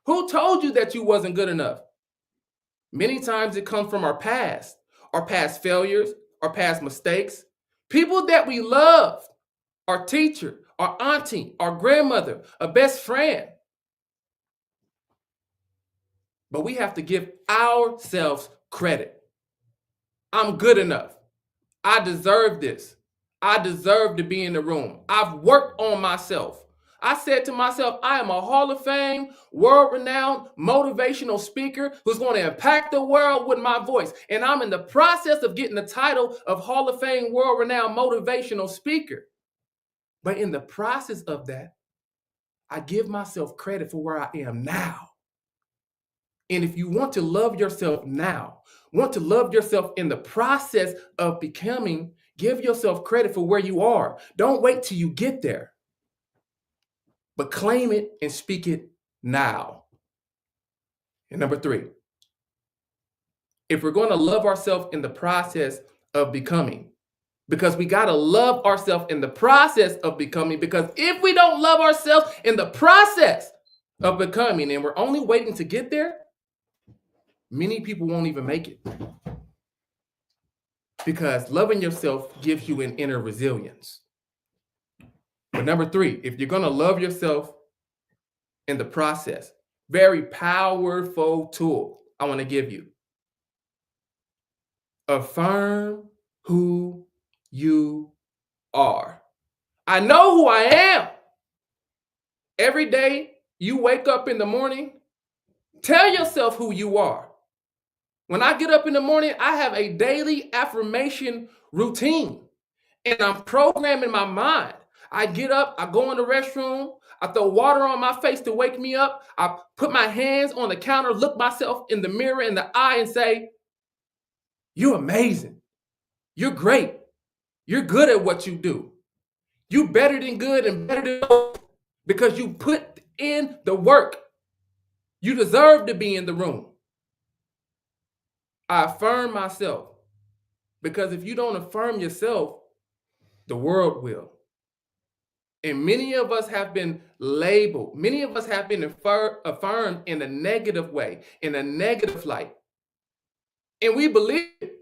Who told you that you wasn't good enough? Many times it comes from our past failures, our past mistakes, people that we love, our teacher, our auntie, our grandmother, a best friend. But we have to give ourselves credit. I'm good enough. I deserve this. I deserve to be in the room. I've worked on myself. I said to myself, I am a Hall of Fame, world-renowned, motivational speaker who's going to impact the world with my voice. And I'm in the process of getting the title of Hall of Fame, world-renowned, motivational speaker. But in the process of that, I give myself credit for where I am now. And if you want to love yourself now, want to love yourself in the process of becoming, give yourself credit for where you are. Don't wait till you get there, but claim it and speak it now. And number 3, if we're going to love ourselves in the process of becoming, because we got to love ourselves in the process of becoming, because if we don't love ourselves in the process of becoming and we're only waiting to get there, many people won't even make it. Because loving yourself gives you an inner resilience. But number 3, if you're going to love yourself in the process, very powerful tool I want to give you. Affirm who you are. I know who I am. Every day you wake up in the morning, tell yourself who you are. When I get up in the morning, I have a daily affirmation routine, and I'm programming my mind. I get up, I go in the restroom, I throw water on my face to wake me up. I put my hands on the counter, look myself in the mirror in the eye and say, you're amazing. You're great. You're good at what you do. You better than good and better than good because you put in the work. You deserve to be in the room. I affirm myself because if you don't affirm yourself, the world will. And many of us have been labeled. Many of us have been affirmed in a negative way, in a negative light. And we believe it.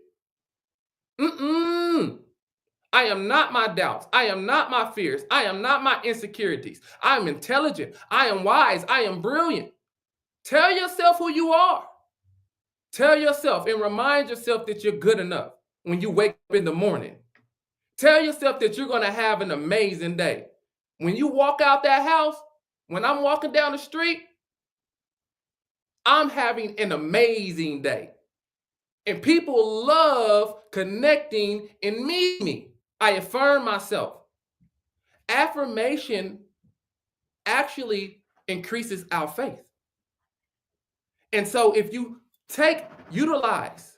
I am not my doubts. I am not my fears. I am not my insecurities. I am intelligent. I am wise. I am brilliant. Tell yourself who you are. Tell yourself and remind yourself that you're good enough when you wake up in the morning. Tell yourself that you're going to have an amazing day. When you walk out that house, when I'm walking down the street, I'm having an amazing day. And people love connecting and meeting me. I affirm myself. Affirmation actually increases our faith. And so if you utilize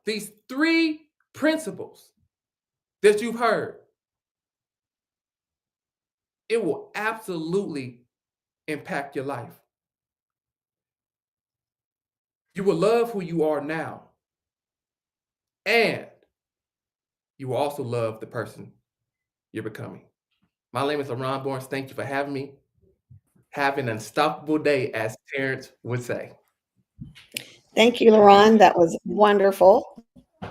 these 3 principles that you've heard, it will absolutely impact your life. You will love who you are now. and you will also love the person you're becoming. My name is LaRon Barnes. Thank you for having me. Have an unstoppable day, as Terrence would say. Thank you, Lauren. That was wonderful. As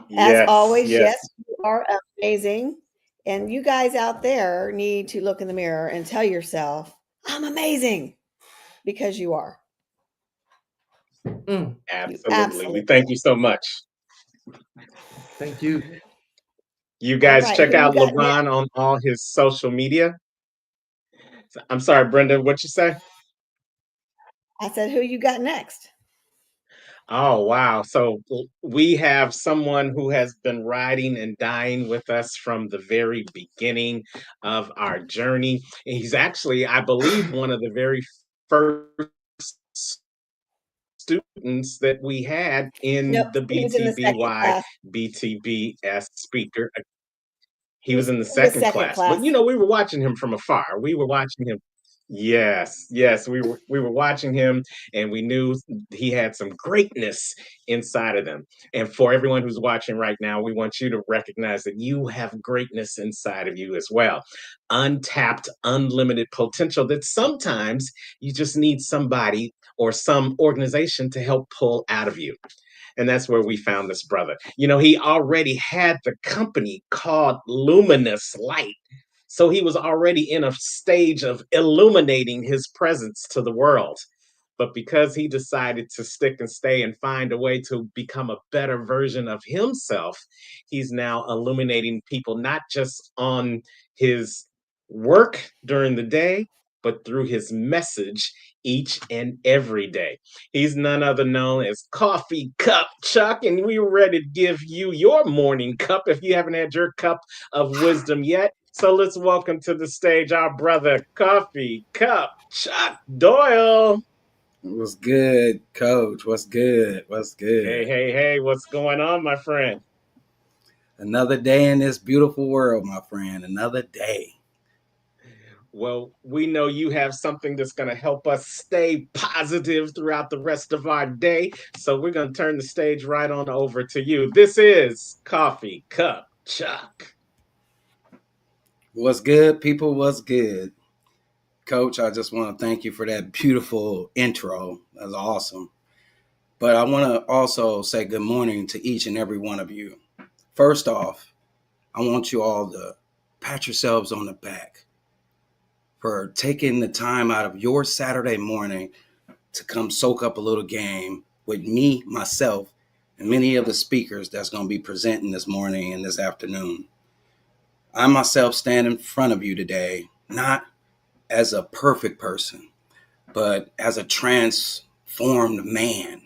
Yes, always, yes. yes, you are amazing. And you guys out there need to look in the mirror and tell yourself, I'm amazing, because you are. Mm, You Absolutely. We absolutely thank you so much. thank you. You are. All guys right, check who you out got next? LaRon on all his social media. I'm sorry, Brenda, what you say? I said, who you got next? Oh, wow. So we have someone who has been riding and dying with us from the very beginning of our journey. And he's actually, I believe, one of the very first students that we had Nope, in the he was in the second BTBY class. BTBS speaker. He He was was in the in the second second class, but class. we were watching him from afar. We were watching him. Yes, yes, we were watching him, and we knew he had some greatness inside of him. And for everyone who's watching right now, we want you to recognize that you have greatness inside of you as well. Untapped, unlimited potential that sometimes you just need somebody or some organization to help pull out of you. And that's where we found this brother. He already had the company called Luminous Light. So he was already in a stage of illuminating his presence to the world. But because he decided to stick and stay and find a way to become a better version of himself, he's now illuminating people not just on his work during the day, but through his message each and every day. He's none other known as Coffee Cup Chuck, and we were ready to give you your morning cup if you haven't had your cup of wisdom yet. So let's welcome to the stage our brother, Coffee Cup Chuck Doyle. What's good, Coach? What's good? What's Hey, good? hey, hey, what's going on, my friend? Another day in this beautiful world, my friend. Another day. Well, we know you have something that's going to help us stay positive throughout the rest of our day. So we're going to turn the stage right on over to you. This is Coffee Cup Chuck. What's good, people? What's good? Coach, I just want to thank you for that beautiful intro. That's awesome. But I want to also say good morning to each and every one of you. First off, I want you all to pat yourselves on the back for taking the time out of your Saturday morning to come soak up a little game with me, myself, and many of the speakers that's going to be presenting this morning and this afternoon. I myself stand in front of you today, not as a perfect person, but as a transformed man,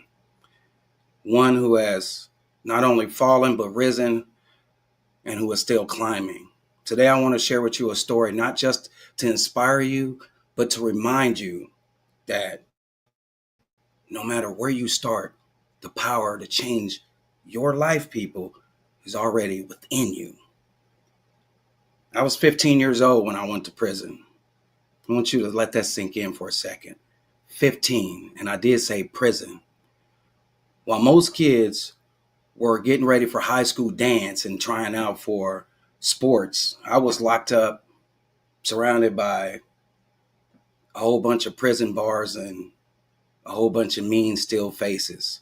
one who has not only fallen, but risen and who is still climbing. Today, I want to share with you a story, not just to inspire you, but to remind you that no matter where you start, the power to change your life, people, is already within you. I was 15 years old when I went to prison. I want you to let that sink in for a second. 15, and I did say prison. While most kids were getting ready for high school dance and trying out for sports, I was locked up, surrounded by a whole bunch of prison bars and a whole bunch of mean, still faces.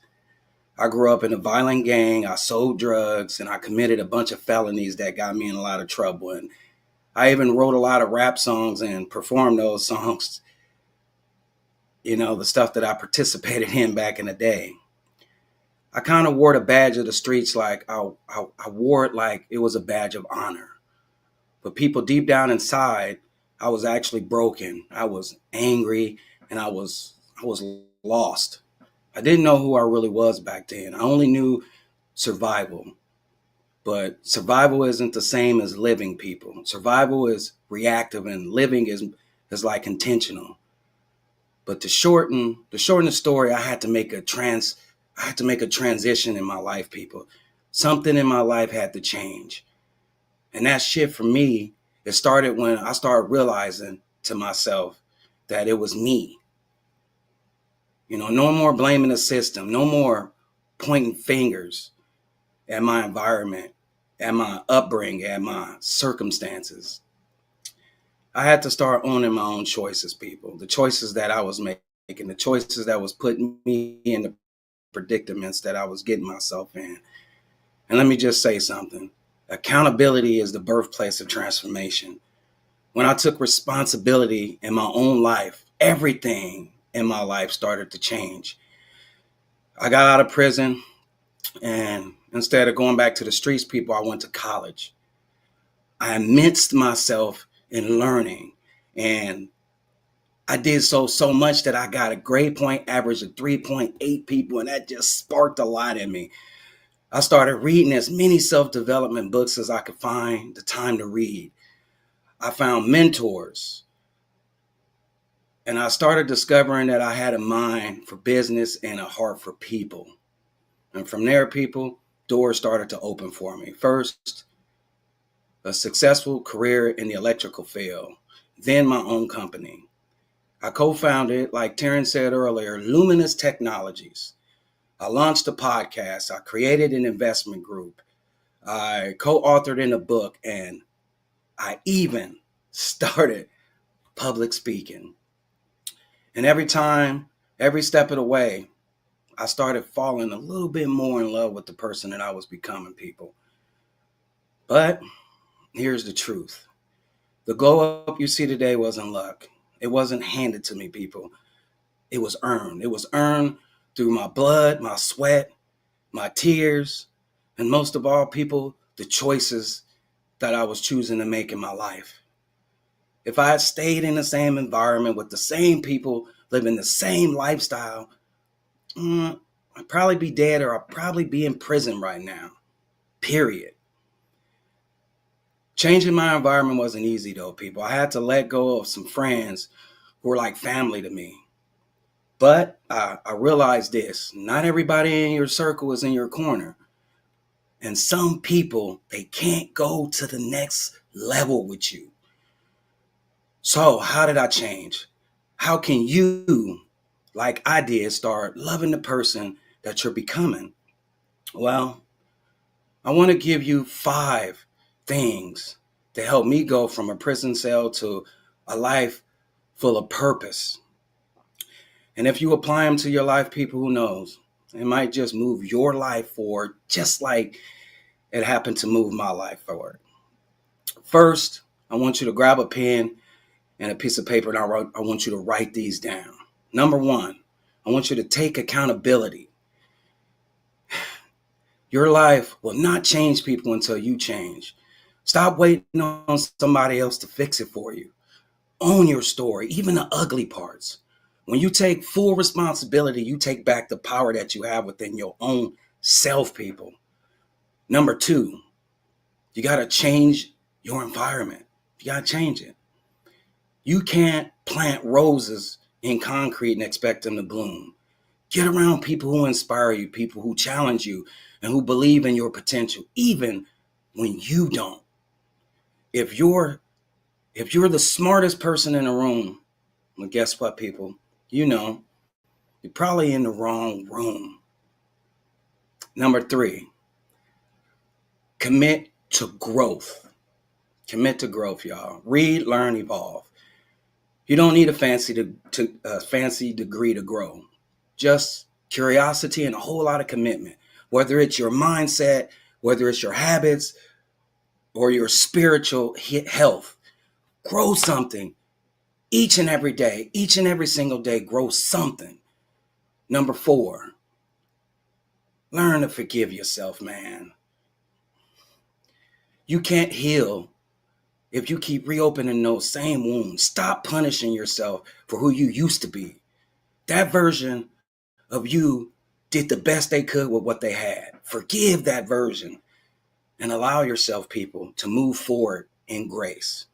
I grew up in a violent gang. I sold drugs and I committed a bunch of felonies that got me in a lot of trouble. And I even wrote a lot of rap songs and performed those songs, the stuff that I participated in back in the day. I kind of wore the badge of the streets like I wore it like it was a badge of honor. But people deep down inside, I was actually broken. I was angry and I was lost. I didn't know who I really was back then. I only knew survival. But survival isn't the same as living, people. Survival is reactive and living is like intentional. But to shorten the story, I had to make a transition in my life, people. Something in my life had to change. And that shift for me, it started when I started realizing to myself that it was me. No more blaming the system, no more pointing fingers. at my environment, at my upbringing, at my circumstances. I had to start owning my own choices, people. The choices that I was making, the choices that was putting me in the predicaments that I was getting myself in. And let me just say something. Accountability is the birthplace of transformation. When I took responsibility in my own life, everything in my life started to change. I got out of prison, and instead of going back to the streets, people, I went to college. I immersed myself in learning, and I did so much that I got a grade point average of 3.8, people, and that just sparked a lot in me. I started reading as many self-development books as I could find the time to read. I found mentors, and I started discovering that I had a mind for business and a heart for people. And from there, people, doors started to open for me. First, a successful career in the electrical field, then my own company. I co-founded, like Terrence said earlier, Luminous Technologies. I launched a podcast. I created an investment group. I co-authored in a book, and I even started public speaking. And every time, every step of the way, I started falling a little bit more in love with the person that I was becoming, people. But here's the truth. The glow up you see today wasn't luck. It wasn't handed to me, people. It was earned. It was earned through my blood, my sweat, my tears, and most of all, people, the choices that I was choosing to make in my life. If I had stayed in the same environment with the same people, living the same lifestyle, I'd probably be dead, or I'd probably be in prison right now, period. Changing my environment wasn't easy though, people. I had to let go of some friends who were like family to me. But I realized this, not everybody in your circle is in your corner. And some people, they can't go to the next level with you. So how did I change? How can you, like I did, start loving the person that you're becoming? Well, I want to give you 5 things that help me go from a prison cell to a life full of purpose. And if you apply them to your life, people, who knows, it might just move your life forward, just like it happened to move my life forward. First, I want you to grab a pen and a piece of paper, and I want you to write these down. Number 1, I want you to take accountability. Your life will not change, people, until you change. Stop waiting on somebody else to fix it for you. Own your story, even the ugly parts. When you take full responsibility, you take back the power that you have within your own self, people. Number 2, you got to change your environment. You got to change it. You can't plant roses in concrete and expect them to bloom. Get around people who inspire you, people who challenge you, and who believe in your potential, even when you don't. If you're the smartest person in the room, well, guess what, people? You're probably in the wrong room. Number 3, commit to growth. Commit to growth, y'all. Read, learn, evolve. You don't need a fancy degree to grow. Just curiosity and a whole lot of commitment. Whether it's your mindset, whether it's your habits, or your spiritual health, grow something each and every day. Each and every single day, grow something. Number 4, learn to forgive yourself, man. You can't heal if you keep reopening those same wounds. Stop punishing yourself for who you used to be. That version of you did the best they could with what they had. Forgive that version and allow yourself, people, to move forward in grace.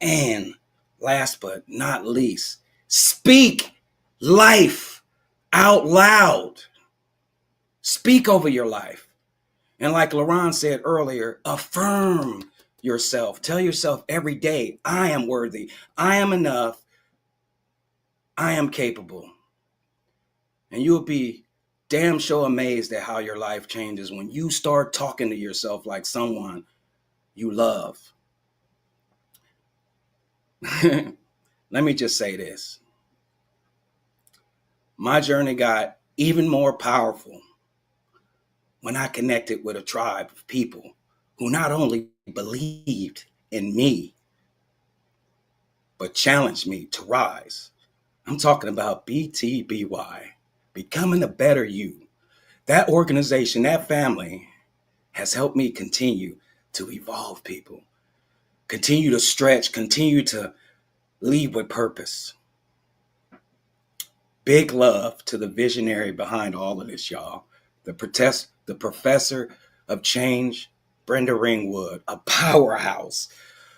And last but not least, speak life out loud. Speak over your life. And like LaRon said earlier, affirm yourself. Tell yourself every day, I am worthy. I am enough. I am capable. And you'll be damn sure amazed at how your life changes when you start talking to yourself like someone you love. Let me just say this. My journey got even more powerful when I connected with a tribe of people who not only believed in me, but challenged me to rise. I'm talking about BTBY, Becoming a Better You. That organization, that family has helped me continue to evolve people, continue to stretch, continue to lead with purpose. Big love to the visionary behind all of this, y'all. The professor of change, Brenda Ringwood, a powerhouse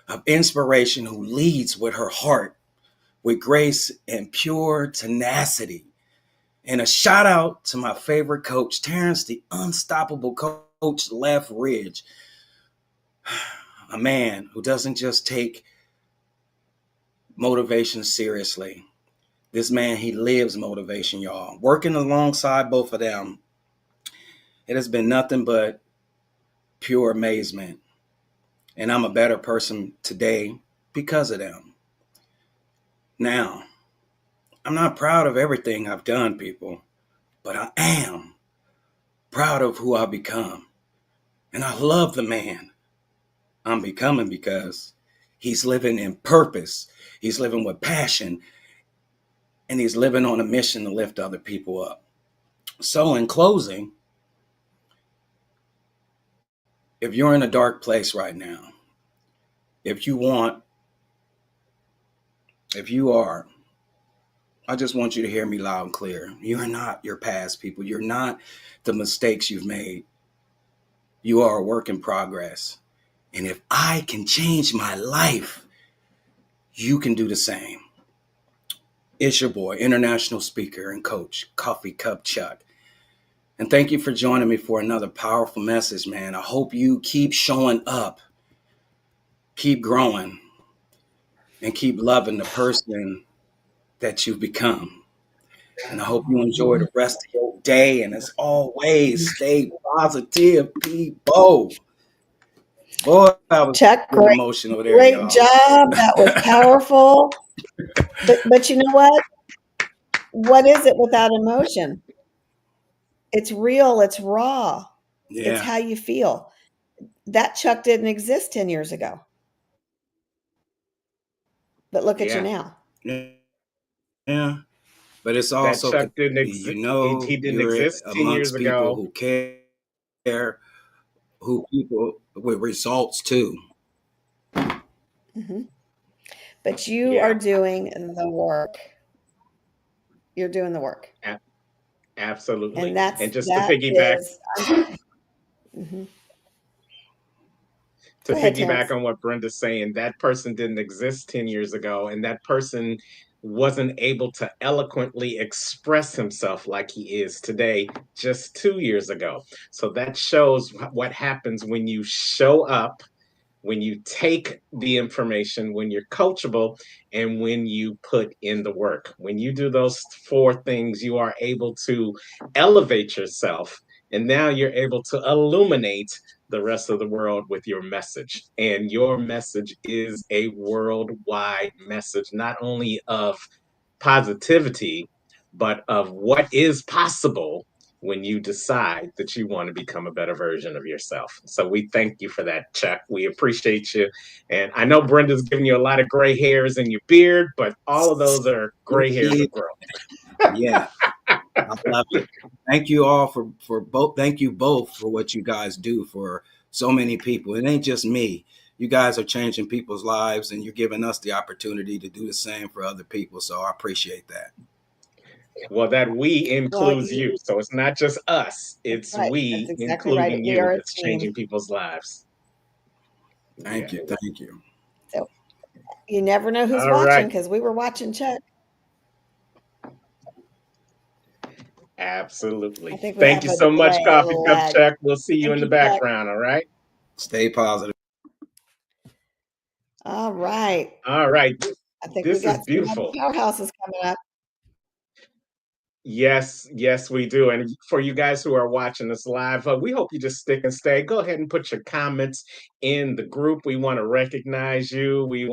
of inspiration who leads with her heart, with grace and pure tenacity. And a shout out to my favorite coach, Terrence, the unstoppable coach Lethbridge, a man who doesn't just take motivation seriously. This man, he lives motivation, y'all. Working alongside both of them, it has been nothing but pure amazement. And I'm a better person today because of them. Now, I'm not proud of everything I've done, people, but I am proud of who I've become. And I love the man I'm becoming because he's living in purpose. He's living with passion. And he's living on a mission to lift other people up. So in closing, if you're in a dark place right now, if you are, I just want you to hear me loud and clear. You're not your past, people. You're not the mistakes you've made. You are a work in progress. And if I can change my life, you can do the same. It's your boy, international speaker and coach, Coffee Cup Chuck. And thank you for joining me for another powerful message, man. I hope you keep showing up, keep growing, and keep loving the person that you've become. And I hope you enjoy the rest of your day. And as always, stay positive, people. Boy, I was Chuck, getting emotional there, great y'all. job. That was powerful. But you know what? What is it without emotion? It's real. It's raw. It's Yeah. how you feel. That Chuck didn't exist 10 years ago. But look at you Yeah. now. Yeah. But it's That also, Chuck didn't you exist. know, He didn't you're exist 10 years amongst people ago. who care, who people with results too. Mhm. But you are Yeah, doing the work. You're doing the work. a- absolutely. And And just that is mhm. to Go ahead, piggyback Terrence. on what Brenda's saying, that person didn't exist 10 years ago, and that person wasn't able to eloquently express himself like he is today just 2 years ago. So that shows what happens when you show up, when you take the information, when you're coachable, and when you put in the work. When you do those four things, you are able to elevate yourself. And now you're able to illuminate the rest of the world with your message. And your message is a worldwide message, not only of positivity, but of what is possible when you decide that you want to become a better version of yourself. So we thank you for that, Chuck. We appreciate you. And I know Brenda's giving you a lot of gray hairs in your beard, but all of those are gray hairs of growth. Yeah, I love it. Thank you all for both. Thank you both for what you guys do for so many people. It ain't just me. You guys are changing people's lives, and you're giving us the opportunity to do the same for other people. So I appreciate that. Well, that we Well, includes you. So it's not just us, it's right. That's we exactly right. including We you are a that's team. changing people's lives. Thank Yeah. you. Thank you. So you never know who's All watching right. because we were watching Chuck. I Absolutely. think we Thank have you a so much, delay, a Coffee little Cup lag. Chuck. We'll see you Thank in the you, Chuck. background. All right. Stay positive. All right. All right. I think we This is got some other beautiful. powerhouses coming up. Yes, yes, we do. And for you guys who are watching us live, we hope you just stick and stay. Go ahead and put your comments in the group. We want to recognize you. We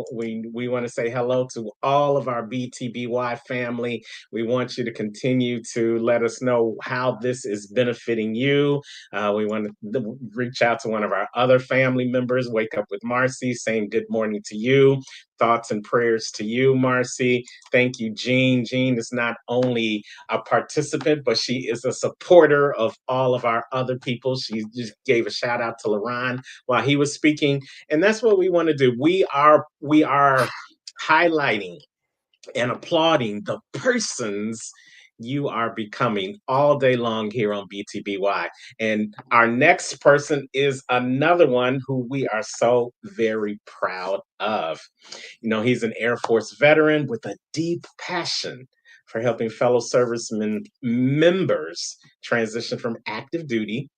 want to say hello to all of our BTBY family. We want you to continue to let us know how this is benefiting you. We want to reach out to one of our other family members. Wake Up with Marcy, saying good morning to you. Thoughts and prayers to you, Marcy. Thank you, Jean. Jean is not only a participant, but she is a supporter of all of our other people. She just gave a shout out to LaRon while he was speaking. And that's what we want to do. We are highlighting and applauding the persons you are becoming all day long here on BTBY. And our next person is another one who we are so very proud of. You know, he's an Air Force veteran with a deep passion for helping fellow servicemen members transition from active duty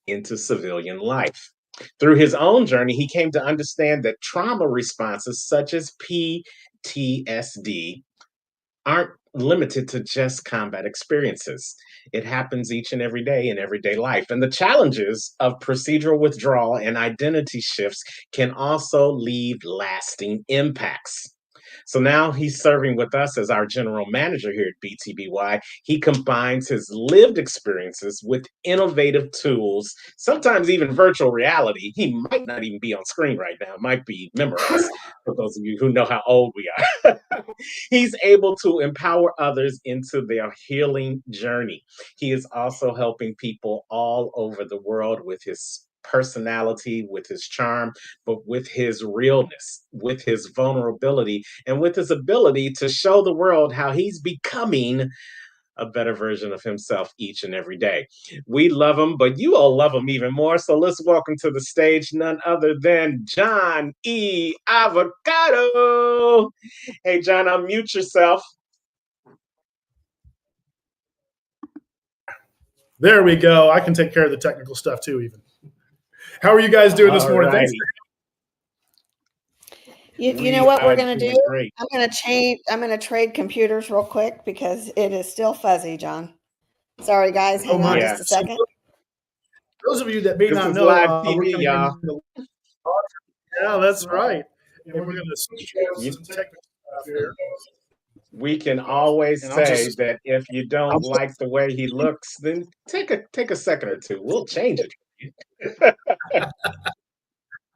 into civilian life. Through his own journey, he came to understand that trauma responses such as PTSD aren't limited to just combat experiences. It happens each and every day in everyday life. And the challenges of procedural withdrawal and identity shifts can also leave lasting impacts. So now he's serving with us as our general manager here at BTBY. He combines his lived experiences with innovative tools, sometimes even virtual reality. He might not even be on screen right now, it might be memorized for those of you who know how old we are. He's able to empower others into their healing journey. He is also helping people all over the world with his personality, with his charm, but with his realness, with his vulnerability, and with his ability to show the world how he's becoming a better version of himself each and every day. We love him, but you all love him even more. So let's welcome to the stage none other than John E. Avocado. Hey, John, unmute yourself. There we go. I can take care of the technical stuff too, even. How are you guys doing this morning? Thanks. You know what we're going to do? Great. I'm going to trade computers real quick because it is still fuzzy, John. Sorry, guys. Hang on just a second. So those of you that may not know, live TV, y'all. Yeah, that's right. And we're going to switch some technical stuff here. We can always say that if you don't like the way he looks, then take a second or two. We'll change it.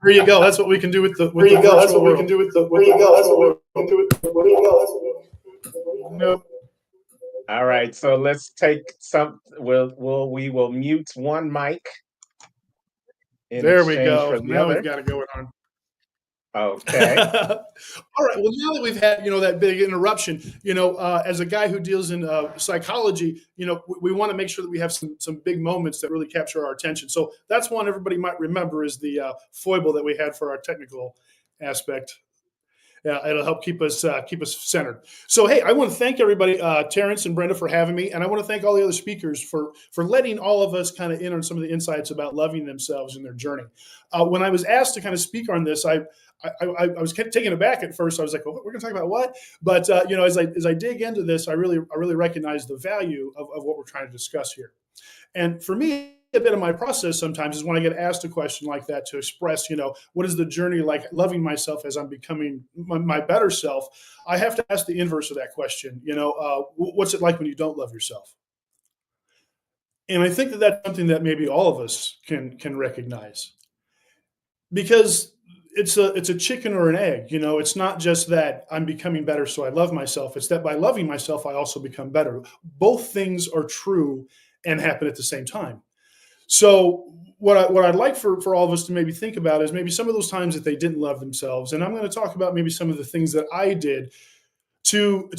There you go. That's what we can do with the. There you go. That's what we can do with the. There you go. That's what we can do with the. There you go. Nope. All right. So let's take some. We will mute one mic. There we go. Now we've got it going on. Okay. All right. Well, now that we've had, that big interruption, as a guy who deals in psychology, we want to make sure that we have some big moments that really capture our attention. So that's one everybody might remember is the foible that we had for our technical aspect. Yeah, it'll help keep us centered. So, hey, I want to thank everybody, Terrence and Brenda, for having me, and I want to thank all the other speakers for letting all of us kind of in on some of the insights about loving themselves in their journey. When I was asked to kind of speak on this, I was taken aback at first. I was like, well, we're going to talk about what? But as I dig into this, I really recognize the value of what we're trying to discuss here. And for me, a bit of my process sometimes is when I get asked a question like that to express, what is the journey like loving myself as I'm becoming my better self? I have to ask the inverse of that question. What's it like when you don't love yourself? And I think that that's something that maybe all of us can recognize, because it's a chicken or an egg. It's not just that I'm becoming better, so I love myself. It's that by loving myself, I also become better. Both things are true and happen at the same time. So what I'd like for all of us to maybe think about is maybe some of those times that they didn't love themselves. And I'm going to talk about maybe some of the things that I did to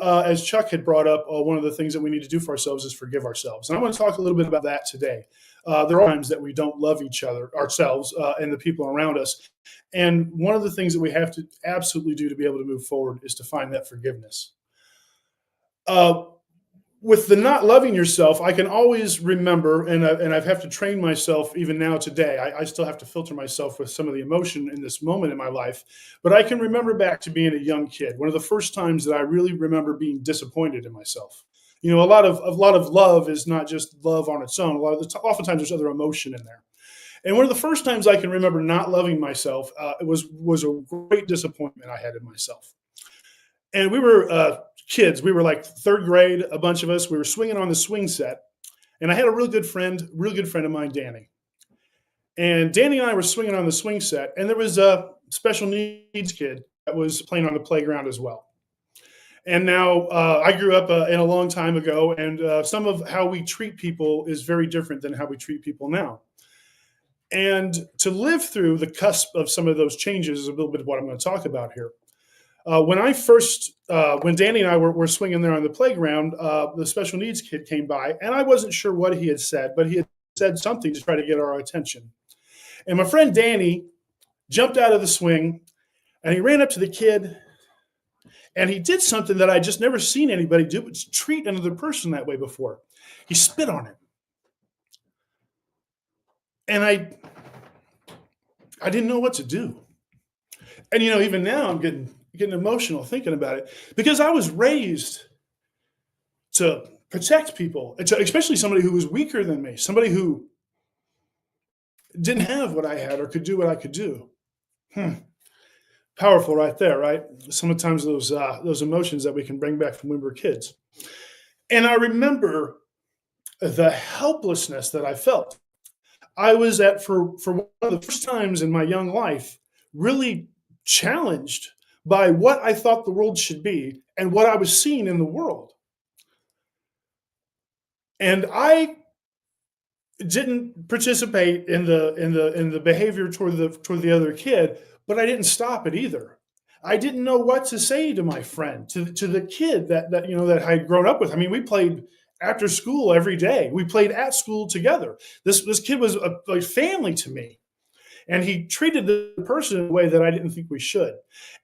as Chuck had brought up, one of the things that we need to do for ourselves is forgive ourselves. And I want to talk a little bit about that today. There are times that we don't love ourselves, and the people around us. And one of the things that we have to absolutely do to be able to move forward is to find that forgiveness. With the not loving yourself, I can always remember, and I have to train myself even now today. I still have to filter myself with some of the emotion in this moment in my life. But I can remember back to being a young kid. One of the first times that I really remember being disappointed in myself. A lot of love is not just love on its own. Oftentimes there's other emotion in there. And one of the first times I can remember not loving myself, it was a great disappointment I had in myself. And we were kids. We were like third grade, a bunch of us. We were swinging on the swing set, and I had a real good friend of mine, Danny. And Danny and I were swinging on the swing set, and there was a special needs kid that was playing on the playground as well. And now I grew up in a long time ago, and some of how we treat people is very different than how we treat people now. And to live through the cusp of some of those changes is a little bit of what I'm going to talk about here. When Danny and I were swinging there on the playground, the special needs kid came by, and I wasn't sure what he had said, but he had said something to try to get our attention. And my friend Danny jumped out of the swing, and he ran up to the kid, and he did something that I just never seen anybody do, but treat another person that way before. He spit on him. And I didn't know what to do. And, even now I'm getting emotional thinking about it, because I was raised to protect people, especially somebody who was weaker than me, somebody who didn't have what I had or could do what I could do. Powerful right there, right? Sometimes those emotions that we can bring back from when we were kids. And I remember the helplessness that I felt. I was for one of the first times in my young life, really challenged by what I thought the world should be and what I was seeing in the world. And I didn't participate in the behavior toward the other kid, but I didn't stop it either. I didn't know what to say to my friend, to the kid that I had grown up with. I mean, we played after school every day. We played at school together. This kid was a family to me. And he treated the person in a way that I didn't think we should.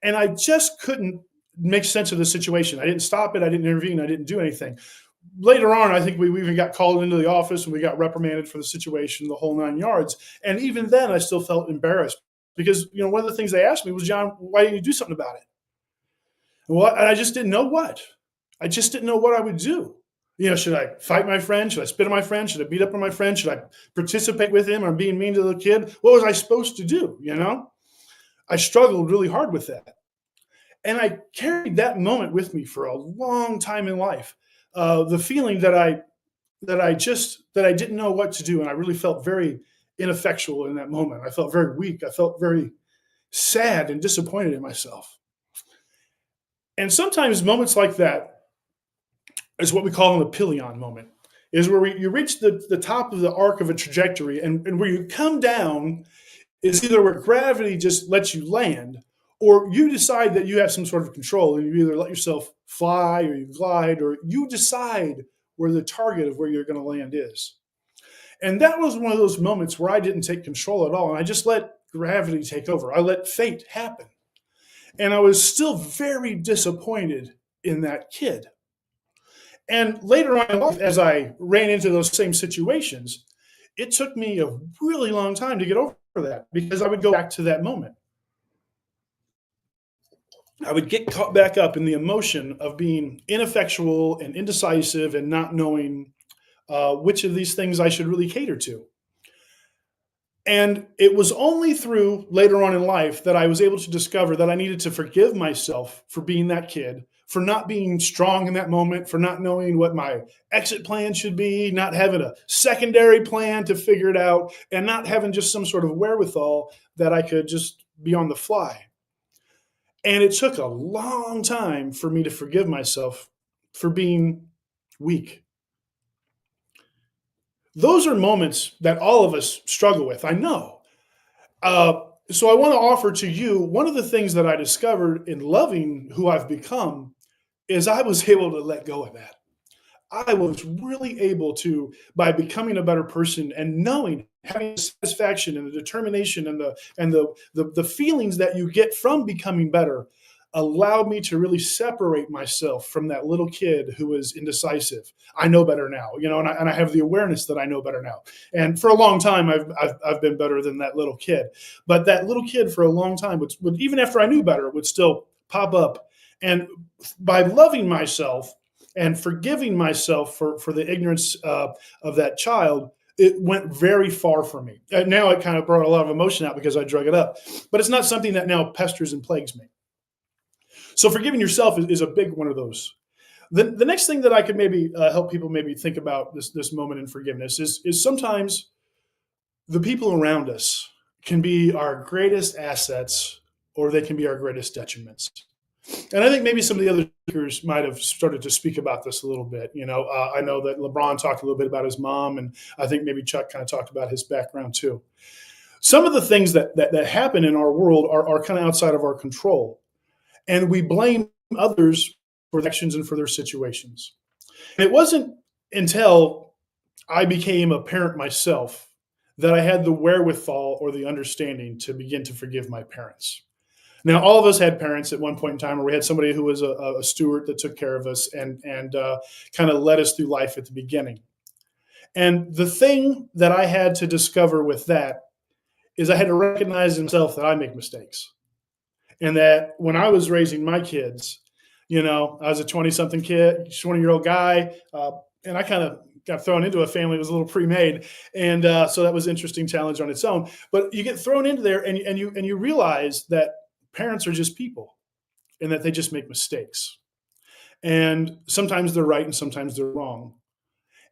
And I just couldn't make sense of the situation. I didn't stop it. I didn't intervene. I didn't do anything. Later on, I think we even got called into the office and we got reprimanded for the situation, the whole 9 yards. And even then, I still felt embarrassed because, one of the things they asked me was, John, why didn't you do something about it? And I just didn't know what. I just didn't know what I would do. Should I fight my friend? Should I spit on my friend? Should I beat up on my friend? Should I participate with him on being mean to the kid? What was I supposed to do? I struggled really hard with that. And I carried that moment with me for a long time in life. The feeling that I didn't know what to do. And I really felt very ineffectual in that moment. I felt very weak. I felt very sad and disappointed in myself. And sometimes moments like that is what we call an Apollyon moment, is where you reach the top of the arc of a trajectory, and where you come down is either where gravity just lets you land, or you decide that you have some sort of control, and you either let yourself fly or you glide, or you decide where the target of where you're going to land is. And that was one of those moments where I didn't take control at all, and I just let gravity take over. I let fate happen. And I was still very disappointed in that kid. And later on in life, as I ran into those same situations, it took me a really long time to get over that, because I would go back to that moment. I would get caught back up in the emotion of being ineffectual and indecisive and not knowing which of these things I should really cater to. And it was only through later on in life that I was able to discover that I needed to forgive myself for being that kid, for not being strong in that moment, for not knowing what my exit plan should be, not having a secondary plan to figure it out, and not having just some sort of wherewithal that I could just be on the fly. And it took a long time for me to forgive myself for being weak. Those are moments that all of us struggle with, I know. So I want to offer to you, one of the things that I discovered in loving who I've become is I was able to let go of that. I was really able to, by becoming a better person and knowing, having the satisfaction and the determination and the feelings that you get from becoming better, allowed me to really separate myself from that little kid who was indecisive. I know better now, and I have the awareness that I know better now. And for a long time, I've been better than that little kid. But that little kid for a long time would even after I knew better, would still pop up. And by loving myself, and forgiving myself for the ignorance of that child, it went very far for me. And now it kind of brought a lot of emotion out because I drug it up, but it's not something that now pesters and plagues me. So forgiving yourself is a big one of those. The next thing that I could maybe help people maybe think about this moment in forgiveness is sometimes the people around us can be our greatest assets, or they can be our greatest detriments. And I think maybe some of the other speakers might have started to speak about this a little bit. I know that LeBron talked a little bit about his mom, and I think maybe Chuck kind of talked about his background too. Some of the things that happen in our world are kind of outside of our control, and we blame others for their actions and for their situations. And it wasn't until I became a parent myself that I had the wherewithal or the understanding to begin to forgive my parents. Now, all of us had parents at one point in time, or we had somebody who was a steward that took care of us and kind of led us through life at the beginning. And the thing that I had to discover with that is I had to recognize in myself that I make mistakes. And that when I was raising my kids, I was a 20-something kid, 20-year-old guy, and I kind of got thrown into a family that was a little pre-made, and so that was an interesting challenge on its own. But you get thrown into there, and you realize that parents are just people, and that they just make mistakes, and sometimes they're right and sometimes they're wrong.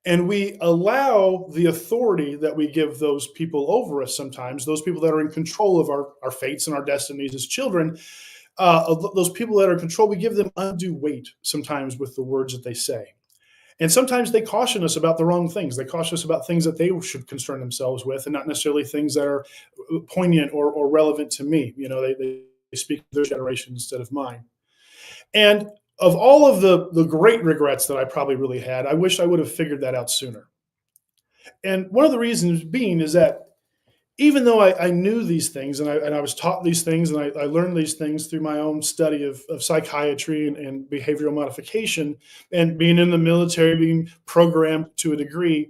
And we allow the authority that we give those people over us sometimes, those people that are in control of our fates and our destinies as children, those people that are in control, we give them undue weight sometimes with the words that they say. And sometimes they caution us about the wrong things. They caution us about things that they should concern themselves with, and not necessarily things that are poignant or relevant to me. They speak their generation instead of mine. And of all of the great regrets that I probably really had, I wish I would have figured that out sooner. And one of the reasons being is that even though I knew these things, and I was taught these things, and I learned these things through my own study of psychiatry and behavioral modification, and being in the military, being programmed to a degree,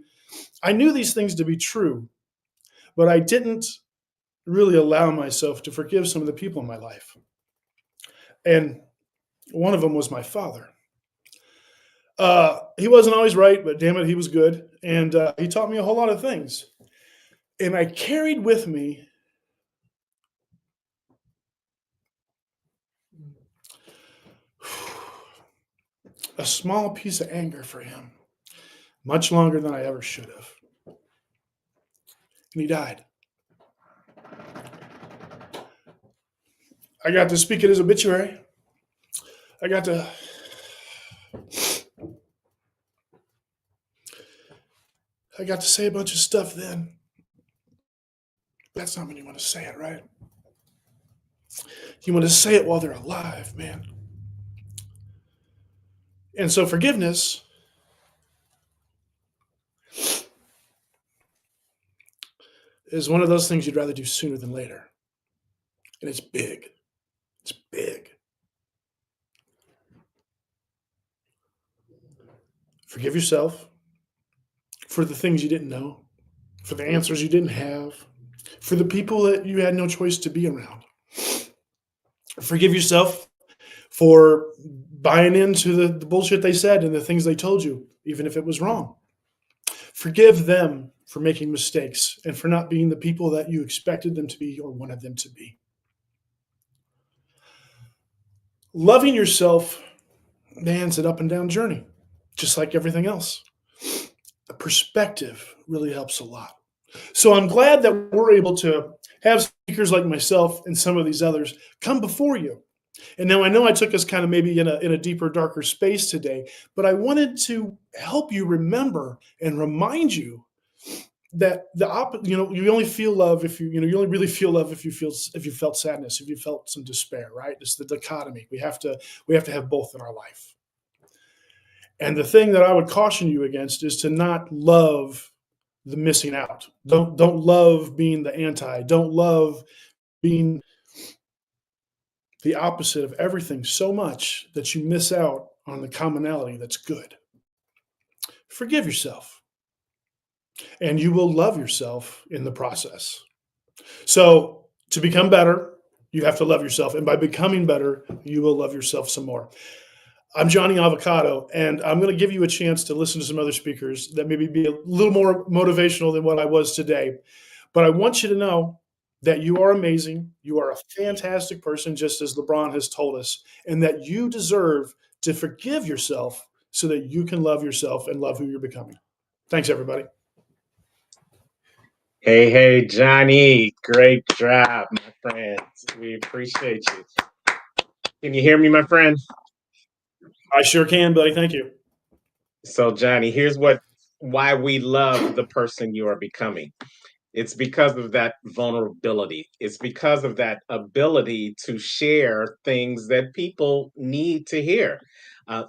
I knew these things to be true, but I didn't really allow myself to forgive some of the people in my life. And one of them was my father. He wasn't always right, but damn it, he was good. And he taught me a whole lot of things. And I carried with me a small piece of anger for him, much longer than I ever should have. And he died. I got to speak at his obituary. I got to say a bunch of stuff then. That's not when you want to say it, right? You want to say it while they're alive, man. And so forgiveness is one of those things you'd rather do sooner than later. And it's big. It's big. Forgive yourself for the things you didn't know, for the answers you didn't have, for the people that you had no choice to be around. Forgive yourself for buying into the bullshit they said and the things they told you, even if it was wrong. Forgive them for making mistakes and for not being the people that you expected them to be or wanted them to be. Loving yourself, man, is an up and down journey, just like everything else. The perspective really helps a lot. So I'm glad that we're able to have speakers like myself and some of these others come before you. And now I know I took us kind of maybe in a deeper, darker space today, but I wanted to help you remember and remind you that you only feel love if you only really feel love if you felt sadness, if you felt some despair, right? It's the dichotomy. We have to have both in our life. And the thing that I would caution you against is to not love the missing out. Don't love being the anti. Don't love being the opposite of everything so much that you miss out on the commonality that's good. Forgive yourself, and you will love yourself in the process. So to become better, you have to love yourself. And by becoming better, you will love yourself some more. I'm Johnny Avocado, and I'm going to give you a chance to listen to some other speakers that maybe be a little more motivational than what I was today. But I want you to know that you are amazing. You are a fantastic person, just as LeBron has told us, and that you deserve to forgive yourself so that you can love yourself and love who you're becoming. Thanks, everybody. Hey, Johnny. Great job, my friend. We appreciate you. Can you hear me, my friend? I sure can, buddy. Thank you. So, Johnny, here's why we love the person you are becoming. It's because of that vulnerability. It's because of that ability to share things that people need to hear.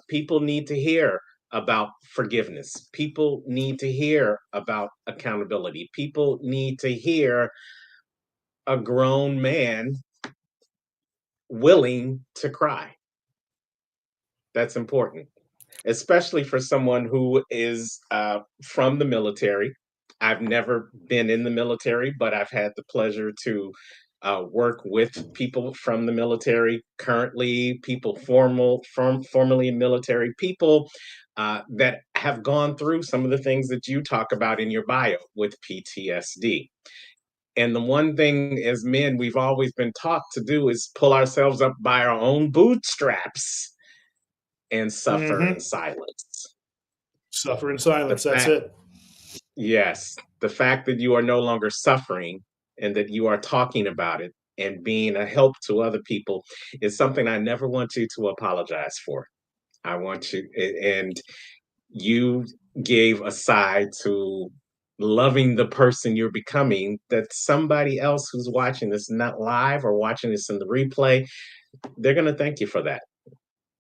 People need to hear about forgiveness. People need to hear about accountability. People need to hear a grown man willing to cry. That's important, especially for someone who is from the military. I've never been in the military, but I've had the pleasure to work with people from the military, currently people formerly in military, people that have gone through some of the things that you talk about in your bio with PTSD. And the one thing as men we've always been taught to do is pull ourselves up by our own bootstraps and suffer in silence. Suffer in The silence. That's fact, it. yes, the fact that you are no longer suffering and that you are talking about it and being a help to other people is something I never want you to apologize for. I want you, and you gave a side to loving the person you're becoming that somebody else who's watching this not live or watching this in the replay, they're going to thank you for that.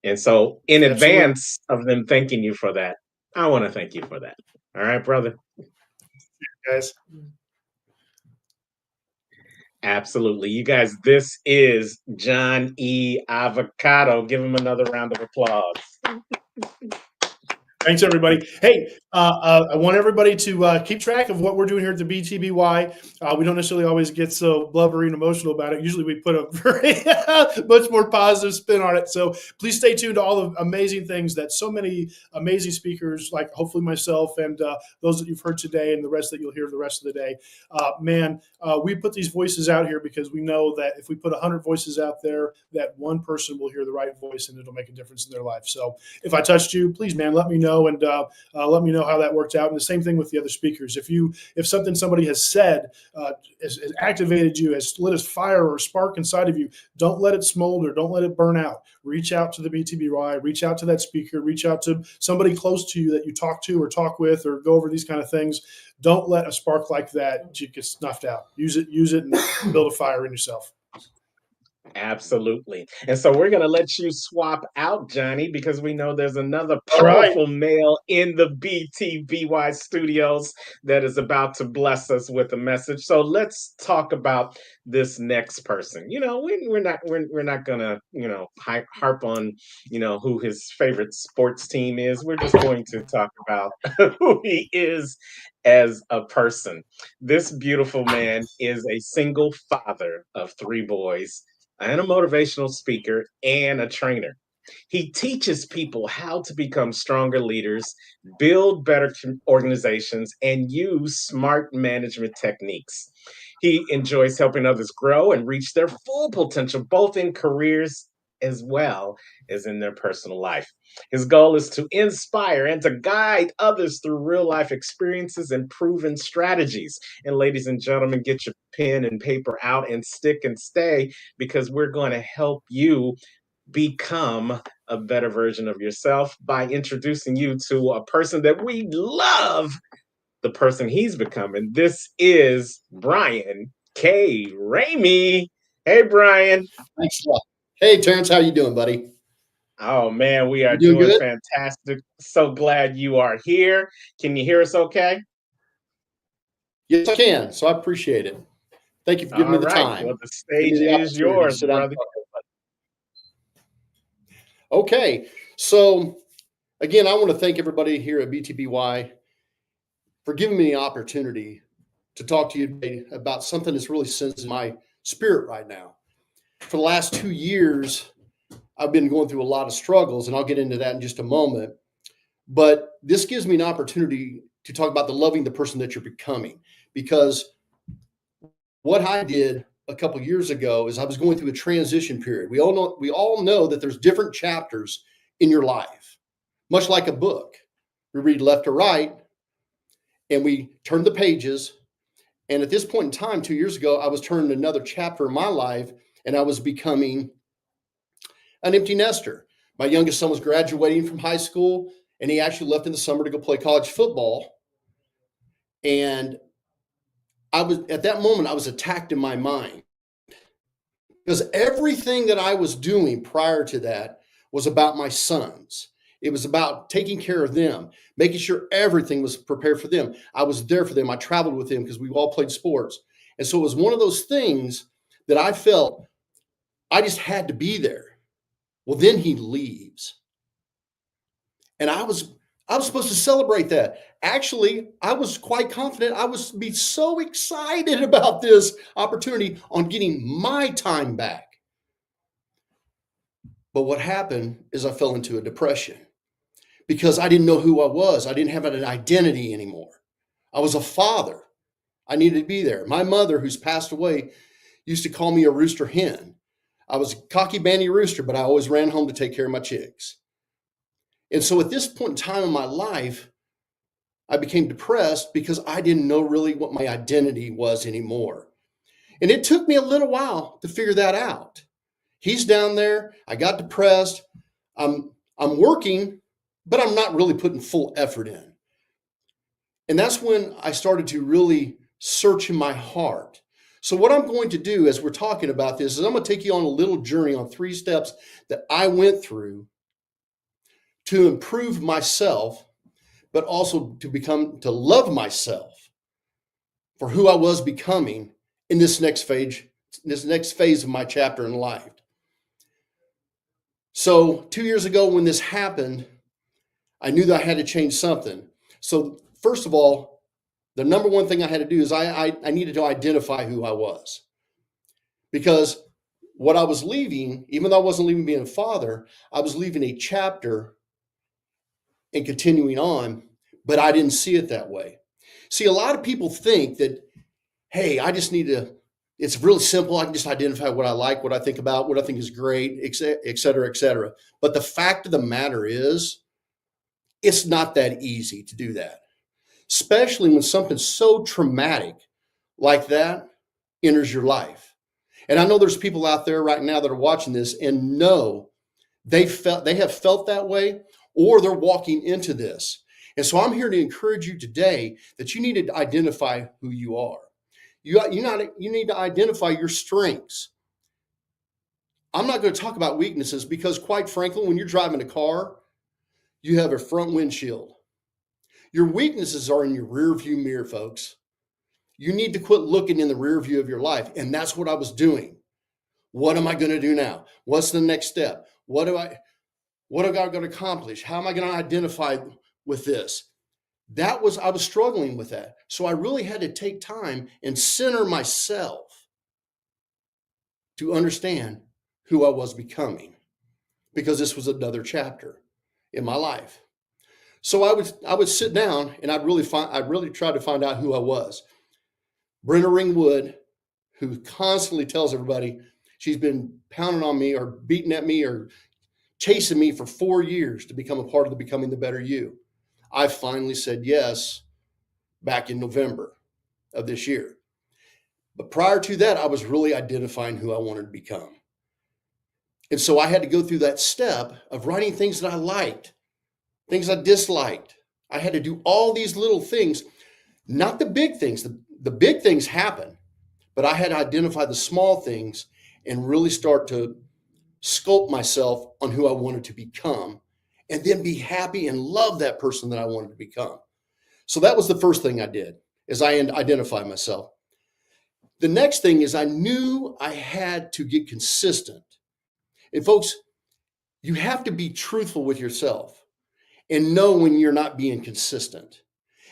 And so, in Absolutely. advance of them thanking you for that, I want to thank you for that. All right, brother? Guys. Absolutely. You guys, this is John E. Avocado. Give him another round of applause. Thanks, everybody. Hey, I want everybody to keep track of what we're doing here at the BTBY. We don't necessarily always get so blubbery and emotional about it. Usually we put a very much more positive spin on it. So please stay tuned to all the amazing things that so many amazing speakers, like hopefully myself and those that you've heard today and the rest that you'll hear the rest of the day. We put these voices out here because we know that if we put 100 voices out there, that one person will hear the right voice and it'll make a difference in their life. So if I touched you, please, man, let me know. And let me know how that worked out. And the same thing with the other speakers. If something somebody has said has activated you, has lit a fire or a spark inside of you, don't let it smolder. Don't let it burn out. Reach out to the BTBY. Reach out to that speaker. Reach out to somebody close to you that you talk to or talk with or go over these kind of things. Don't let a spark like that get snuffed out. Use it, and build a fire in yourself. Absolutely. And so we're going to let you swap out, Johnny, because we know there's another All right. powerful male in the BTBY studios that is about to bless us with a message. So let's talk about this next person. You know, we're not going to, harp on, who his favorite sports team is. We're just going to talk about who he is as a person. This beautiful man is a single father of 3 boys and a motivational speaker and a trainer. He teaches people how to become stronger leaders, build better organizations, and use smart management techniques. He enjoys helping others grow and reach their full potential, both in careers as well as in their personal life. His goal is to inspire and to guide others through real life experiences and proven strategies. And ladies and gentlemen, get your pen and paper out and stick and stay because we're going to help you become a better version of yourself by introducing you to a person that we love, the person he's becoming. This is Brian K. Ramey. Hey, Brian. Thanks a lot. Hey, Terrence, how you doing, buddy? Oh, man, we are You doing doing good? fantastic. So glad you are here. Can you hear us okay? Yes, I can. So I appreciate it. Thank you for giving me All the right. time. Well, the Give me stage the is opportunity to yours, sit down and brother. talk to everybody. Okay. So again, I want to thank everybody here at BTBY for giving me the opportunity to talk to you today about something that's really sensitive in my spirit right now. For the last 2 years, I've been going through a lot of struggles, and I'll get into that in just a moment. But this gives me an opportunity to talk about loving the person that you're becoming, because what I did a couple years ago is I was going through a transition period. We all know that there's different chapters in your life, much like a book. We read left to right, and we turn the pages. And at this point in time, 2 years ago, I was turning another chapter in my life, and I was becoming an empty nester. My youngest son was graduating from high school, and he actually left in the summer to go play college football. And at that moment, I was attacked in my mind, because everything that I was doing prior to that was about my sons. It was about taking care of them, making sure everything was prepared for them. I was there for them. I traveled with them because we all played sports. And so it was one of those things that I felt I just had to be there. Well, then he leaves. And I was supposed to celebrate that. Actually, I was quite confident I was be so excited about this opportunity on getting my time back. But what happened is I fell into a depression because I didn't know who I was. I didn't have an identity anymore. I was a father. I needed to be there. My mother, who's passed away, used to call me a rooster hen. I was a cocky bandy rooster, but I always ran home to take care of my chicks. And so at this point in time in my life, I became depressed because I didn't know really what my identity was anymore. And it took me a little while to figure that out. He's down there. I got depressed. I'm working, but I'm not really putting full effort in. And that's when I started to really search in my heart. So what I'm going to do as we're talking about this is I'm going to take you on a little journey on 3 steps that I went through to improve myself, but also to love myself for who I was becoming in this next phase of my chapter in life. So 2 years ago when this happened, I knew that I had to change something. So first of all, the number one thing I had to do is I needed to identify who I was. Because what I was leaving, even though I wasn't leaving being a father, I was leaving a chapter and continuing on, but I didn't see it that way. See, a lot of people think that, hey, it's really simple. I can just identify what I like, what I think about, what I think is great, et cetera, et cetera. But the fact of the matter is, it's not that easy to do that, especially when something so traumatic like that enters your life. And I know there's people out there right now that are watching this and know they have felt that way, or they're walking into this. And so I'm here to encourage you today that you need to identify who you are. You need to identify your strengths. I'm not going to talk about weaknesses because, quite frankly, when you're driving a car, you have a front windshield. Your weaknesses are in your rear view mirror, folks. You need to quit looking in the rear view of your life. And that's what I was doing. What am I going to do now? What's the next step? What am I going to accomplish? How am I going to identify with this? I was struggling with that. So I really had to take time and center myself to understand who I was becoming, because this was another chapter in my life. So I would sit down and I'd really try to find out who I was. Brenda Ringwood, who constantly tells everybody she's been pounding on me or beating at me or chasing me for 4 years to become a part of the Becoming the Better You. I finally said yes back in November of this year. But prior to that, I was really identifying who I wanted to become. And so I had to go through that step of writing things that I liked, things I disliked. I had to do all these little things, not the big things. The big things happen, but I had to identify the small things and really start to sculpt myself on who I wanted to become, and then be happy and love that person that I wanted to become. So that was the first thing I did, is I identified myself. The next thing is I knew I had to get consistent. And folks, you have to be truthful with yourself and know when you're not being consistent.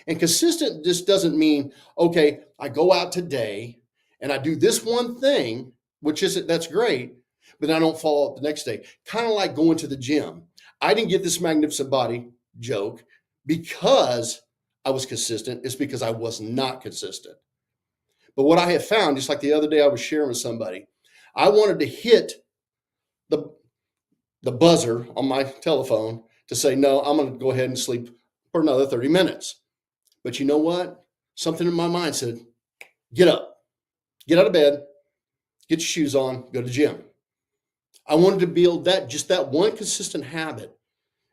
And consistent just doesn't mean, okay, I go out today and I do this one thing, that's great, but I don't follow up the next day. Kind of like going to the gym. I didn't get this magnificent body joke because I was consistent. It's because I was not consistent. But what I have found, just like the other day I was sharing with somebody, I wanted to hit the buzzer on my telephone to say, no, I'm going to go ahead and sleep for another 30 minutes. But you know what? Something in my mind said, get up, get out of bed, get your shoes on, go to the gym. I wanted to build that one consistent habit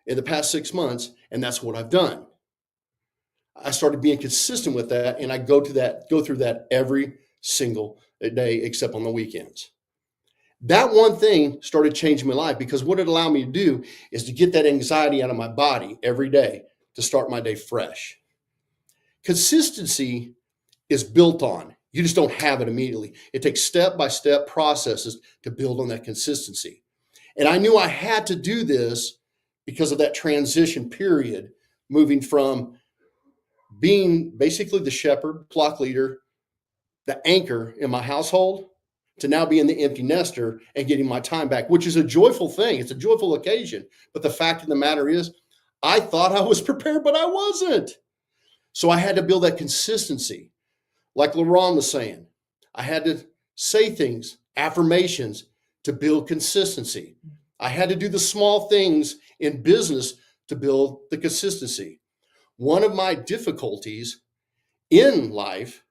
in the past 6 months, and that's what I've done. I started being consistent with that, and I go through that every single day except on the weekends. That one thing started changing my life, because what it allowed me to do is to get that anxiety out of my body every day to start my day fresh. Consistency is built on. You just don't have it immediately. It takes step-by-step processes to build on that consistency. And I knew I had to do this because of that transition period, moving from being basically the shepherd, flock leader, the anchor in my household, to now being the empty nester and getting my time back, which is a joyful thing. It's a joyful occasion. But the fact of the matter is, I thought I was prepared, but I wasn't. So I had to build that consistency. Like LaRon was saying, I had to say things, affirmations, to build consistency. I had to do the small things in business to build the consistency. One of my difficulties in life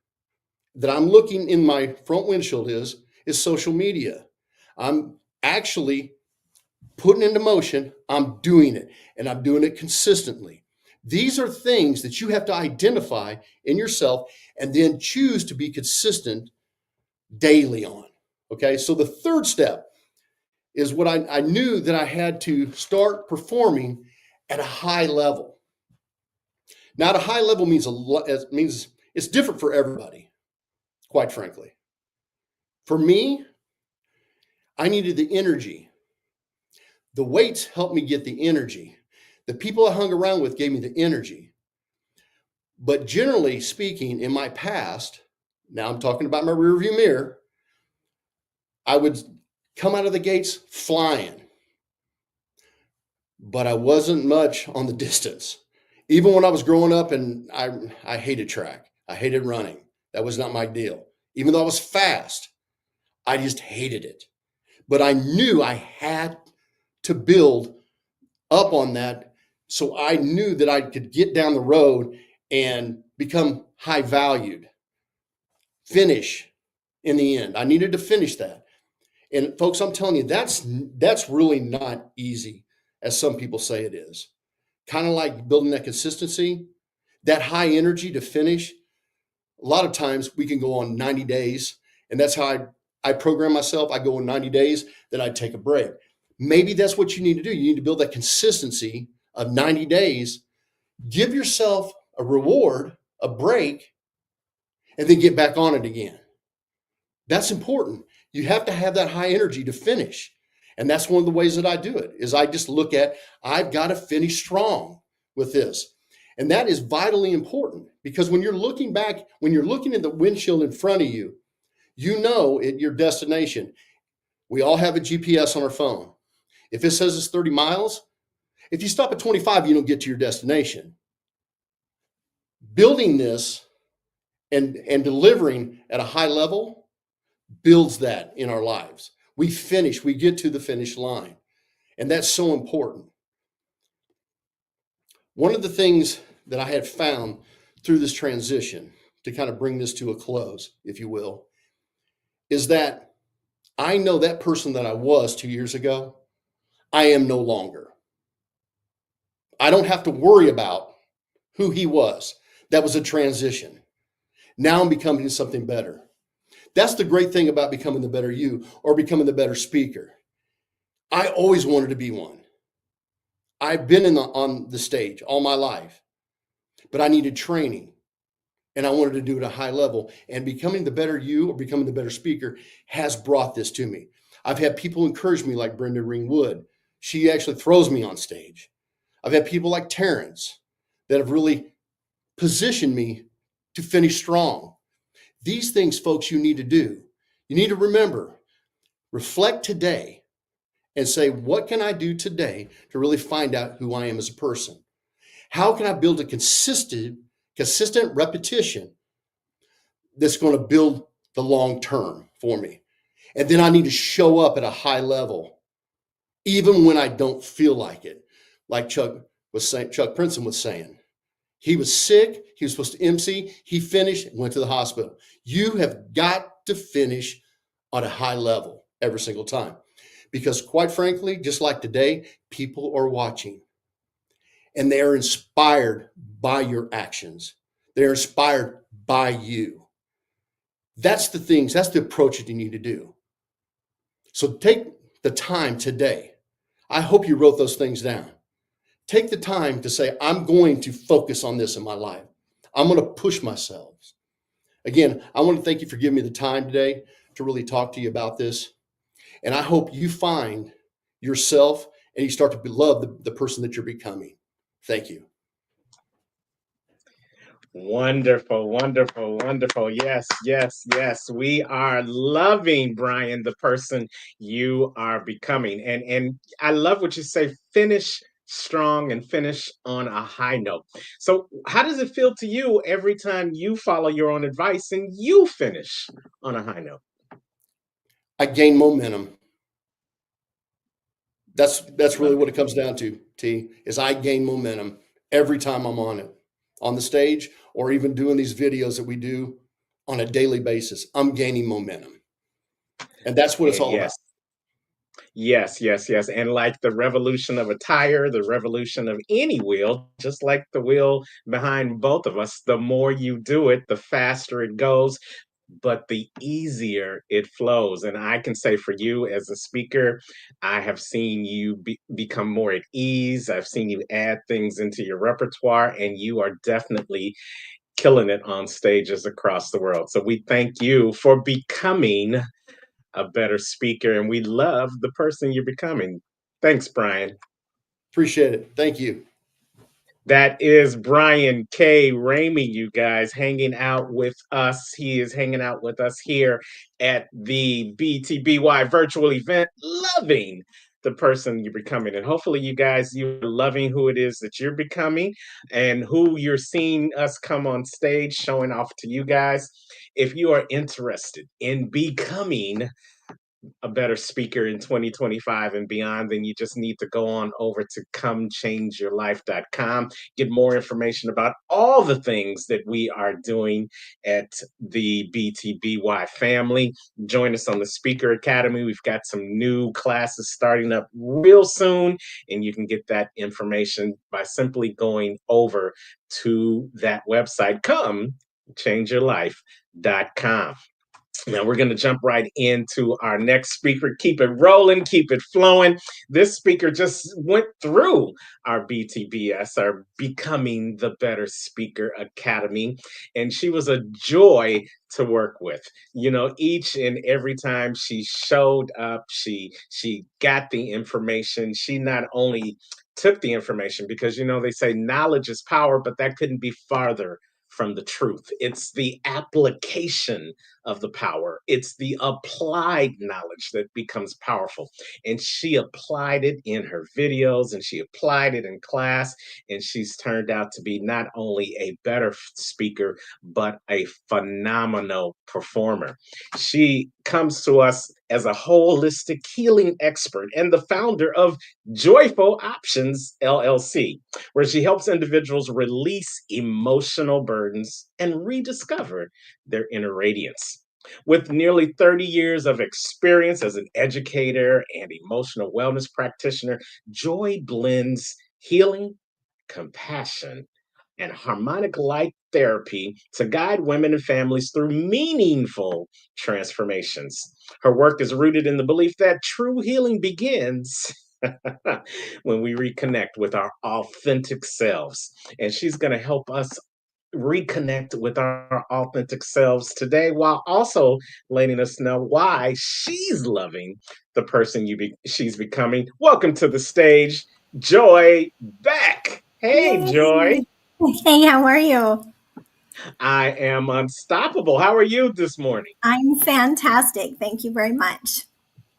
that I'm looking in my front windshield is social media. I'm actually putting into motion, I'm doing it, and I'm doing it consistently. These are things that you have to identify in yourself and then choose to be consistent daily on. Okay, so the third step is what I knew that I had to start performing at a high level. Now, at a high level means it's different for everybody, quite frankly. For me, I needed the energy. The weights helped me get the energy. The people I hung around with gave me the energy. But generally speaking, in my past, now I'm talking about my rearview mirror, I would come out of the gates flying, but I wasn't much on the distance. Even when I was growing up, and I hated track. I hated running. That was not my deal. Even though I was fast, I just hated it. But I knew I had to build up on that, so I knew that I could get down the road and become high valued. Finish in the end. I needed to finish that. And folks, I'm telling you, that's really not easy, as some people say it is. Kind of like building that consistency, that high energy to finish. A lot of times we can go on 90 days, and that's how I program myself. I go on 90 days, then I take a break. Maybe that's what you need to do. You need to build that consistency of 90 days. Give yourself a reward, a break, and then get back on it again. That's important. You have to have that high energy to finish. And that's one of the ways that I do it, is I just look at, I've got to finish strong with this. And that is vitally important, because when you're looking back, when you're looking at the windshield in front of you, you know your destination. We all have a GPS on our phone. If it says it's 30 miles, if you stop at 25, you don't get to your destination. Building this and delivering at a high level builds that in our lives. We get to the finish line. And that's so important. One of the things that I had found through this transition, to kind of bring this to a close, if you will, is that I know that person that I was 2 years ago, I am no longer. I don't have to worry about who he was. That was a transition. Now I'm becoming something better. That's the great thing about becoming the better you, or becoming the better speaker. I always wanted to be one. I've been on the stage all my life, but I needed training, and I wanted to do it at a high level. And becoming the better you, or becoming the better speaker, has brought this to me. I've had people encourage me, like Brenda Ringwood. She actually throws me on stage. I've had people like Terrence that have really positioned me to finish strong. These things, folks, you need to do. You need to remember reflect today and say, what can I do today to really find out who I am as a person? How can I build a consistent repetition that's going to build the long term for me? And then I need to show up at a high level, even when I don't feel like it. Like Chuck Princeton was saying, he was sick. He was supposed to MC. He finished, went to the hospital. You have got to finish on a high level every single time. Because quite frankly, just like today, people are watching and they are inspired by your actions. They're inspired by you. That's the approach that you need to do. So take the time today. I hope you wrote those things down. Take the time to say, I'm going to focus on this in my life. I'm going to push myself. Again, I want to thank you for giving me the time today to really talk to you about this. And I hope you find yourself and you start to love the person that you're becoming. Thank you. Wonderful, wonderful, wonderful. Yes, yes, yes. We are loving, Brian, the person you are becoming. And I love what you say, finish strong and finish on a high note. So how does it feel to you every time you follow your own advice and you finish on a high note? I gain momentum. That's really what it comes down to, T, is I gain momentum every time I'm on the stage, or even doing these videos that we do on a daily basis. I'm gaining momentum. And that's what it's all about. Yes, yes, yes. And like the revolution of a tire, the revolution of any wheel, just like the wheel behind both of us, the more you do it, the faster it goes, but the easier it flows. And I can say for you as a speaker, I have seen you become more at ease. I've seen you add things into your repertoire, and you are definitely killing it on stages across the world. So we thank you for becoming a better speaker, and we love the person you're becoming. Thanks, Brian. Appreciate it. Thank you. That is Brian K. Ramey, you guys, hanging out with us. He is hanging out with us here at the BTBY virtual event, loving the person you're becoming. And hopefully you guys, you're loving who it is that you're becoming and who you're seeing us come on stage showing off to you guys. If you are interested in becoming a better speaker in 2025 and beyond, then you just need to go on over to comechangeyourlife.com, get more information about all the things that we are doing at the BTBY family. Join us on the Speaker Academy. We've got some new classes starting up real soon, and you can get that information by simply going over to that website, comechangeyourlife.com. Now we're going to jump right into our next speaker. Keep it rolling, keep it flowing. This speaker just went through our BTBS, our Becoming the Better Speaker Academy, and she was a joy to work with. You know, each and every time she showed up, she got the information. She not only took the information, because you know they say knowledge is power, but that couldn't be farther from the truth. It's the application of the power. It's the applied knowledge that becomes powerful. And she applied it in her videos and she applied it in class. And she's turned out to be not only a better speaker, but a phenomenal performer. She comes to us as a holistic healing expert and the founder of Joyful Options LLC, where she helps individuals release emotional burdens and rediscover their inner radiance. With nearly 30 years of experience as an educator and emotional wellness practitioner, Joy blends healing, compassion, and harmonic light therapy to guide women and families through meaningful transformations. Her work is rooted in the belief that true healing begins when we reconnect with our authentic selves. And she's going to help us reconnect with our authentic selves today, while also letting us know why she's loving the person she's becoming. Welcome to the stage, Joy Beck. Hey, Joy. Hey, how are you? I am unstoppable. How are you this morning? I'm fantastic. Thank you very much.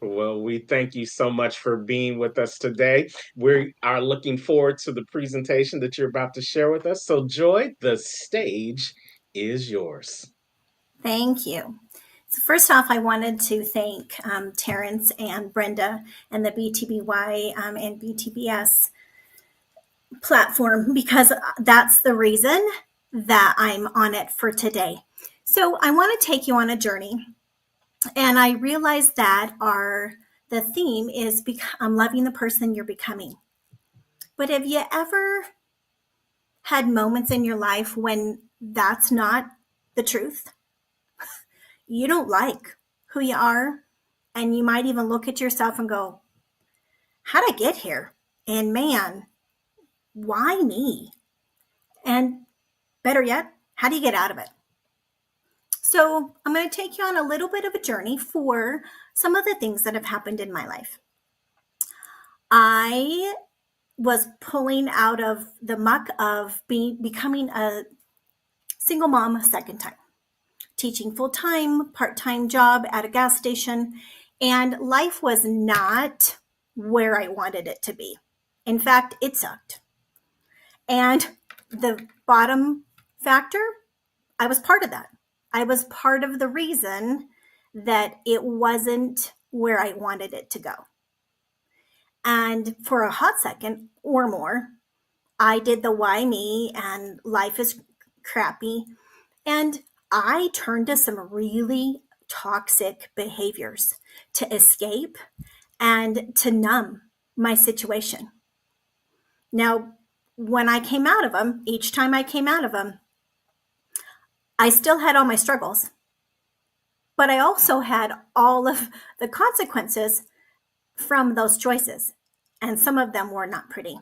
Well, we thank you so much for being with us today. We are looking forward to the presentation that you're about to share with us. So, Joy, the stage is yours. Thank you. So first off, I wanted to thank Terrence and Brenda and the BTBY and BTBS platform, because that's the reason that I'm on it for today. So I want to take you on a journey, and I realized that the theme is loving the person you're becoming. But have you ever had moments in your life when that's not the truth? You don't like who you are, and you might even look at yourself and go, how'd I get here? And man, why me? And better yet, how do you get out of it? So I'm going to take you on a little bit of a journey for some of the things that have happened in my life. I was pulling out of the muck of becoming a single mom a second time, teaching full-time, part-time job at a gas station, and life was not where I wanted it to be. In fact, it sucked. And the bottom factor, I was part of that. I was part of the reason that it wasn't where I wanted it to go. And for a hot second or more, I did the why me and life is crappy. And I turned to some really toxic behaviors to escape and to numb my situation. Now, when I came out of them, each time I came out of them, I still had all my struggles, but I also had all of the consequences from those choices, and some of them were not pretty.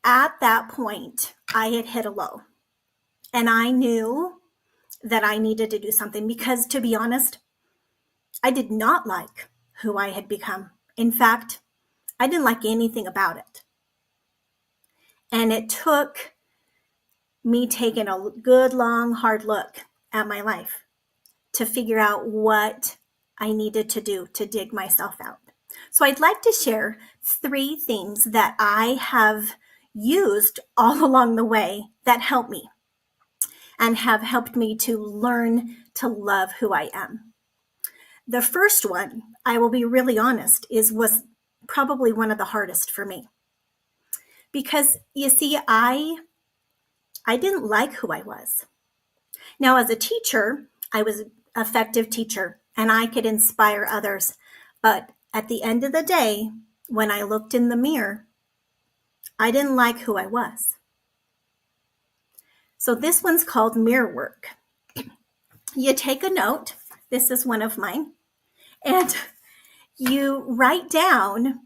At that point, I had hit a low, and I knew that I needed to do something because, to be honest, I did not like who I had become. In fact, I didn't like anything about it. And it took me taking a good, long, hard look at my life to figure out what I needed to do to dig myself out. So I'd like to share 3 things that I have used all along the way that help me and have helped me to learn to love who I am. The first one, I will be really honest, was probably one of the hardest for me. Because you see, I didn't like who I was. Now, as a teacher, I was an effective teacher and I could inspire others. But at the end of the day, when I looked in the mirror, I didn't like who I was. So this one's called mirror work. You take a note. This is one of mine. And you write down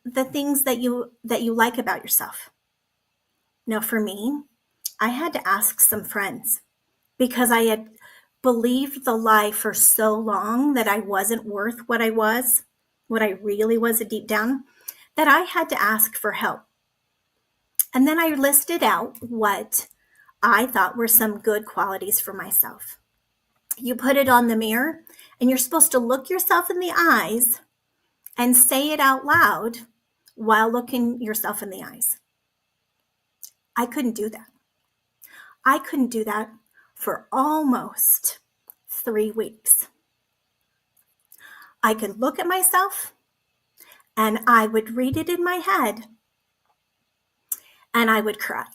the things that you like about yourself. Now, for me, I had to ask some friends because I had believed the lie for so long that I wasn't worth what I really was deep down, that I had to ask for help. And then I listed out what I thought were some good qualities for myself. You put it on the mirror, and you're supposed to look yourself in the eyes and say it out loud while looking yourself in the eyes. I couldn't do that. I couldn't do that for almost 3 weeks. I could look at myself and I would read it in my head and I would cry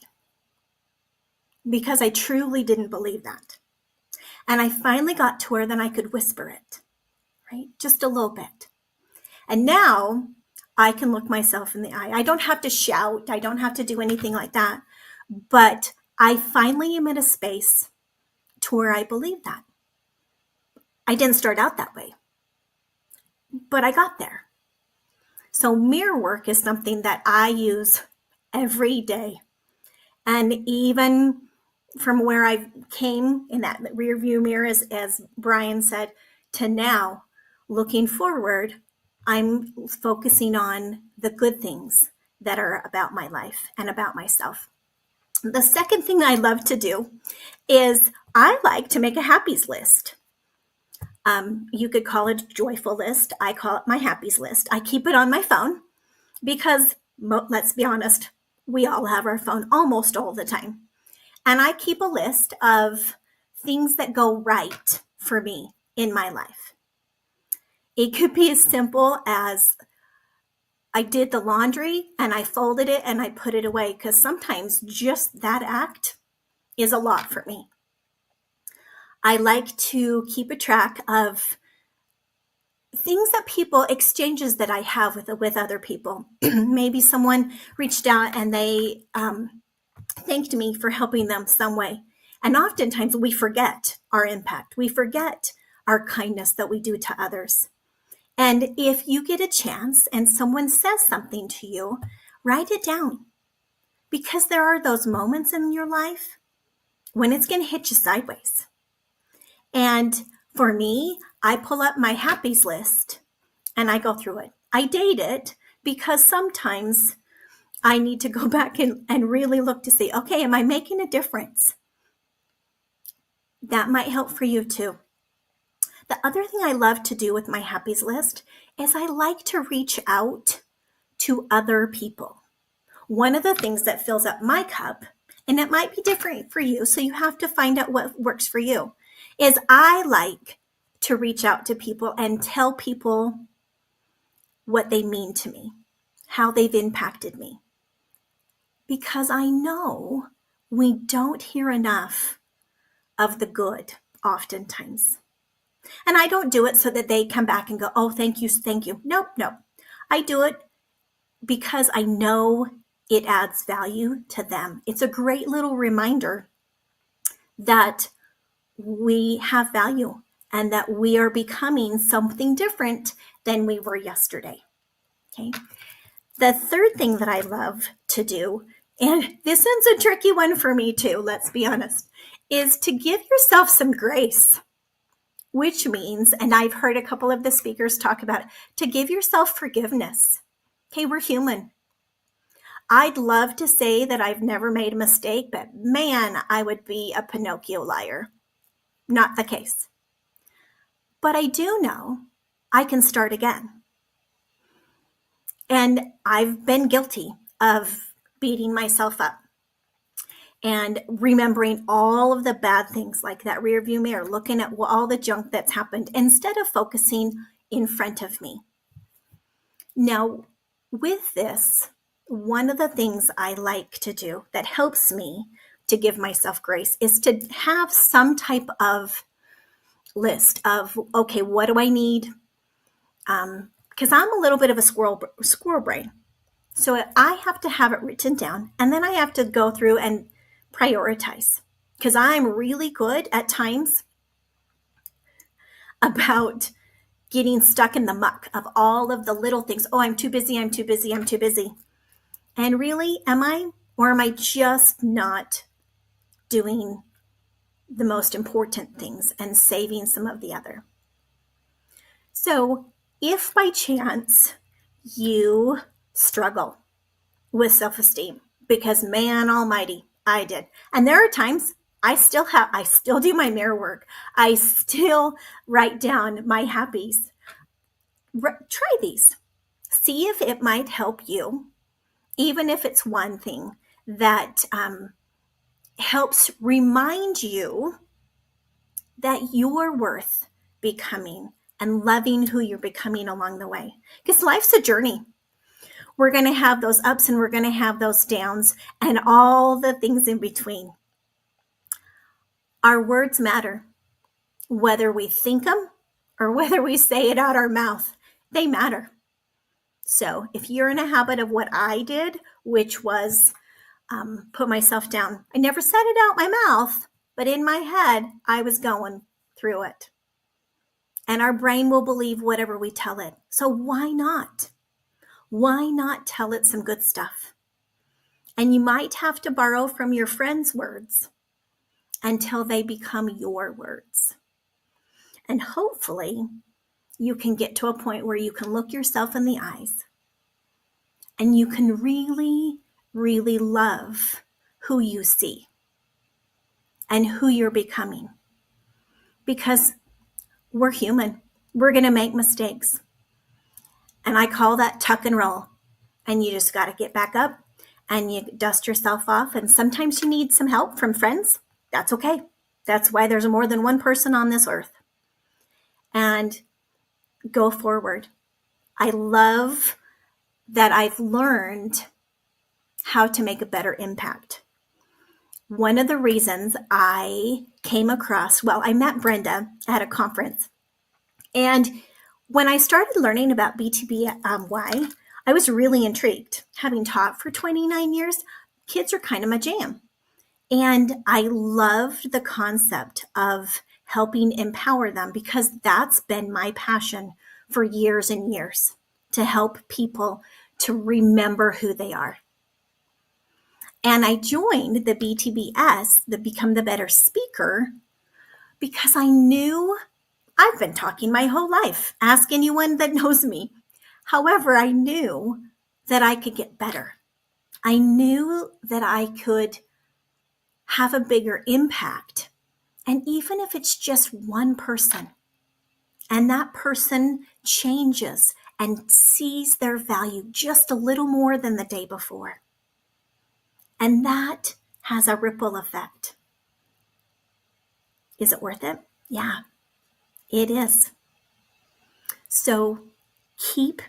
because I truly didn't believe that. And I finally got to where then I could whisper it, right? Just a little bit. And now I can look myself in the eye. I don't have to shout. I don't have to do anything like that. But I finally am in a space to where I believe that. I didn't start out that way, but I got there. So mirror work is something that I use every day. And even from where I came in that rear view mirror, as Brian said, to now, looking forward, I'm focusing on the good things that are about my life and about myself. The second thing I love to do is I like to make a happies list. You could call it a joyful list. I call it my happies list. I keep it on my phone because, let's be honest, we all have our phone almost all the time. And I keep a list of things that go right for me in my life. It could be as simple as I did the laundry and I folded it and I put it away, because sometimes just that act is a lot for me. I like to keep a track of things that people, exchanges that I have with other people. Maybe someone reached out and they thanked me for helping them some way. And oftentimes we forget our impact. We forget our kindness that we do to others. And if you get a chance and someone says something to you, write it down. Because there are those moments in your life when it's going to hit you sideways. And for me, I pull up my happies list and I go through it. I date it because sometimes I need to go back and really look to see, okay, am I making a difference? That might help for you too. The other thing I love to do with my happies list is I like to reach out to other people. One of the things that fills up my cup, and it might be different for you, so you have to find out what works for you, is I like to reach out to people and tell people what they mean to me, how they've impacted me. Because I know we don't hear enough of the good oftentimes. And I don't do it so that they come back and go, oh, thank you, thank you. Nope. I do it because I know it adds value to them. It's a great little reminder that we have value and that we are becoming something different than we were yesterday. Okay. The third thing that I love to do, and this is a tricky one for me too, let's be honest, is to give yourself some grace, which means, and I've heard a couple of the speakers talk about, to give yourself forgiveness. Okay, we're human. I'd love to say that I've never made a mistake, but man, I would be a Pinocchio liar. Not the case. But I do know I can start again. And I've been guilty of beating myself up and remembering all of the bad things, like that rear view mirror, looking at all the junk that's happened instead of focusing in front of me. Now, with this, one of the things I like to do that helps me to give myself grace is to have some type of list of, okay, what do I need? Because I'm a little bit of a squirrel brain. So I have to have it written down, and then I have to go through and prioritize, because I'm really good at times about getting stuck in the muck of all of the little things. Oh, I'm too busy. And really, am I? Or am I just not doing the most important things and saving some of the other? So if by chance you struggle with self-esteem, because man almighty, I did. And there are times I still do my mirror work. I still write down my happies. Try these. See if it might help you, even if it's one thing that helps remind you that you're worth becoming and loving who you're becoming along the way. Because life's a journey. We're going to have those ups and we're going to have those downs and all the things in between. Our words matter. Whether we think them or whether we say it out our mouth, they matter. So if you're in a habit of what I did, which was put myself down, I never said it out my mouth, but in my head, I was going through it. And our brain will believe whatever we tell it. So why not? Why not tell it some good stuff? And you might have to borrow from your friends' words until they become your words. And hopefully you can get to a point where you can look yourself in the eyes and you can really, really love who you see and who you're becoming. Because We're human. We're going to make mistakes. And I call that tuck and roll. And you just got to get back up and you dust yourself off. And sometimes you need some help from friends. That's okay. That's why there's more than one person on this earth. And go forward. I love that I've learned how to make a better impact. One of the reasons I came across, well, I met Brenda at a conference. And when I started learning about BTBY, I was really intrigued. Having taught for 29 years, kids are kind of my jam. And I loved the concept of helping empower them because that's been my passion for years and years, to help people to remember who they are. And I joined the BTBS, the Become the Better Speaker, because I knew I've been talking my whole life. Ask anyone that knows me. However, I knew that I could get better. I knew that I could have a bigger impact. And even if it's just one person, and that person changes and sees their value just a little more than the day before, and that has a ripple effect. Is it worth it? Yeah, it is. So keep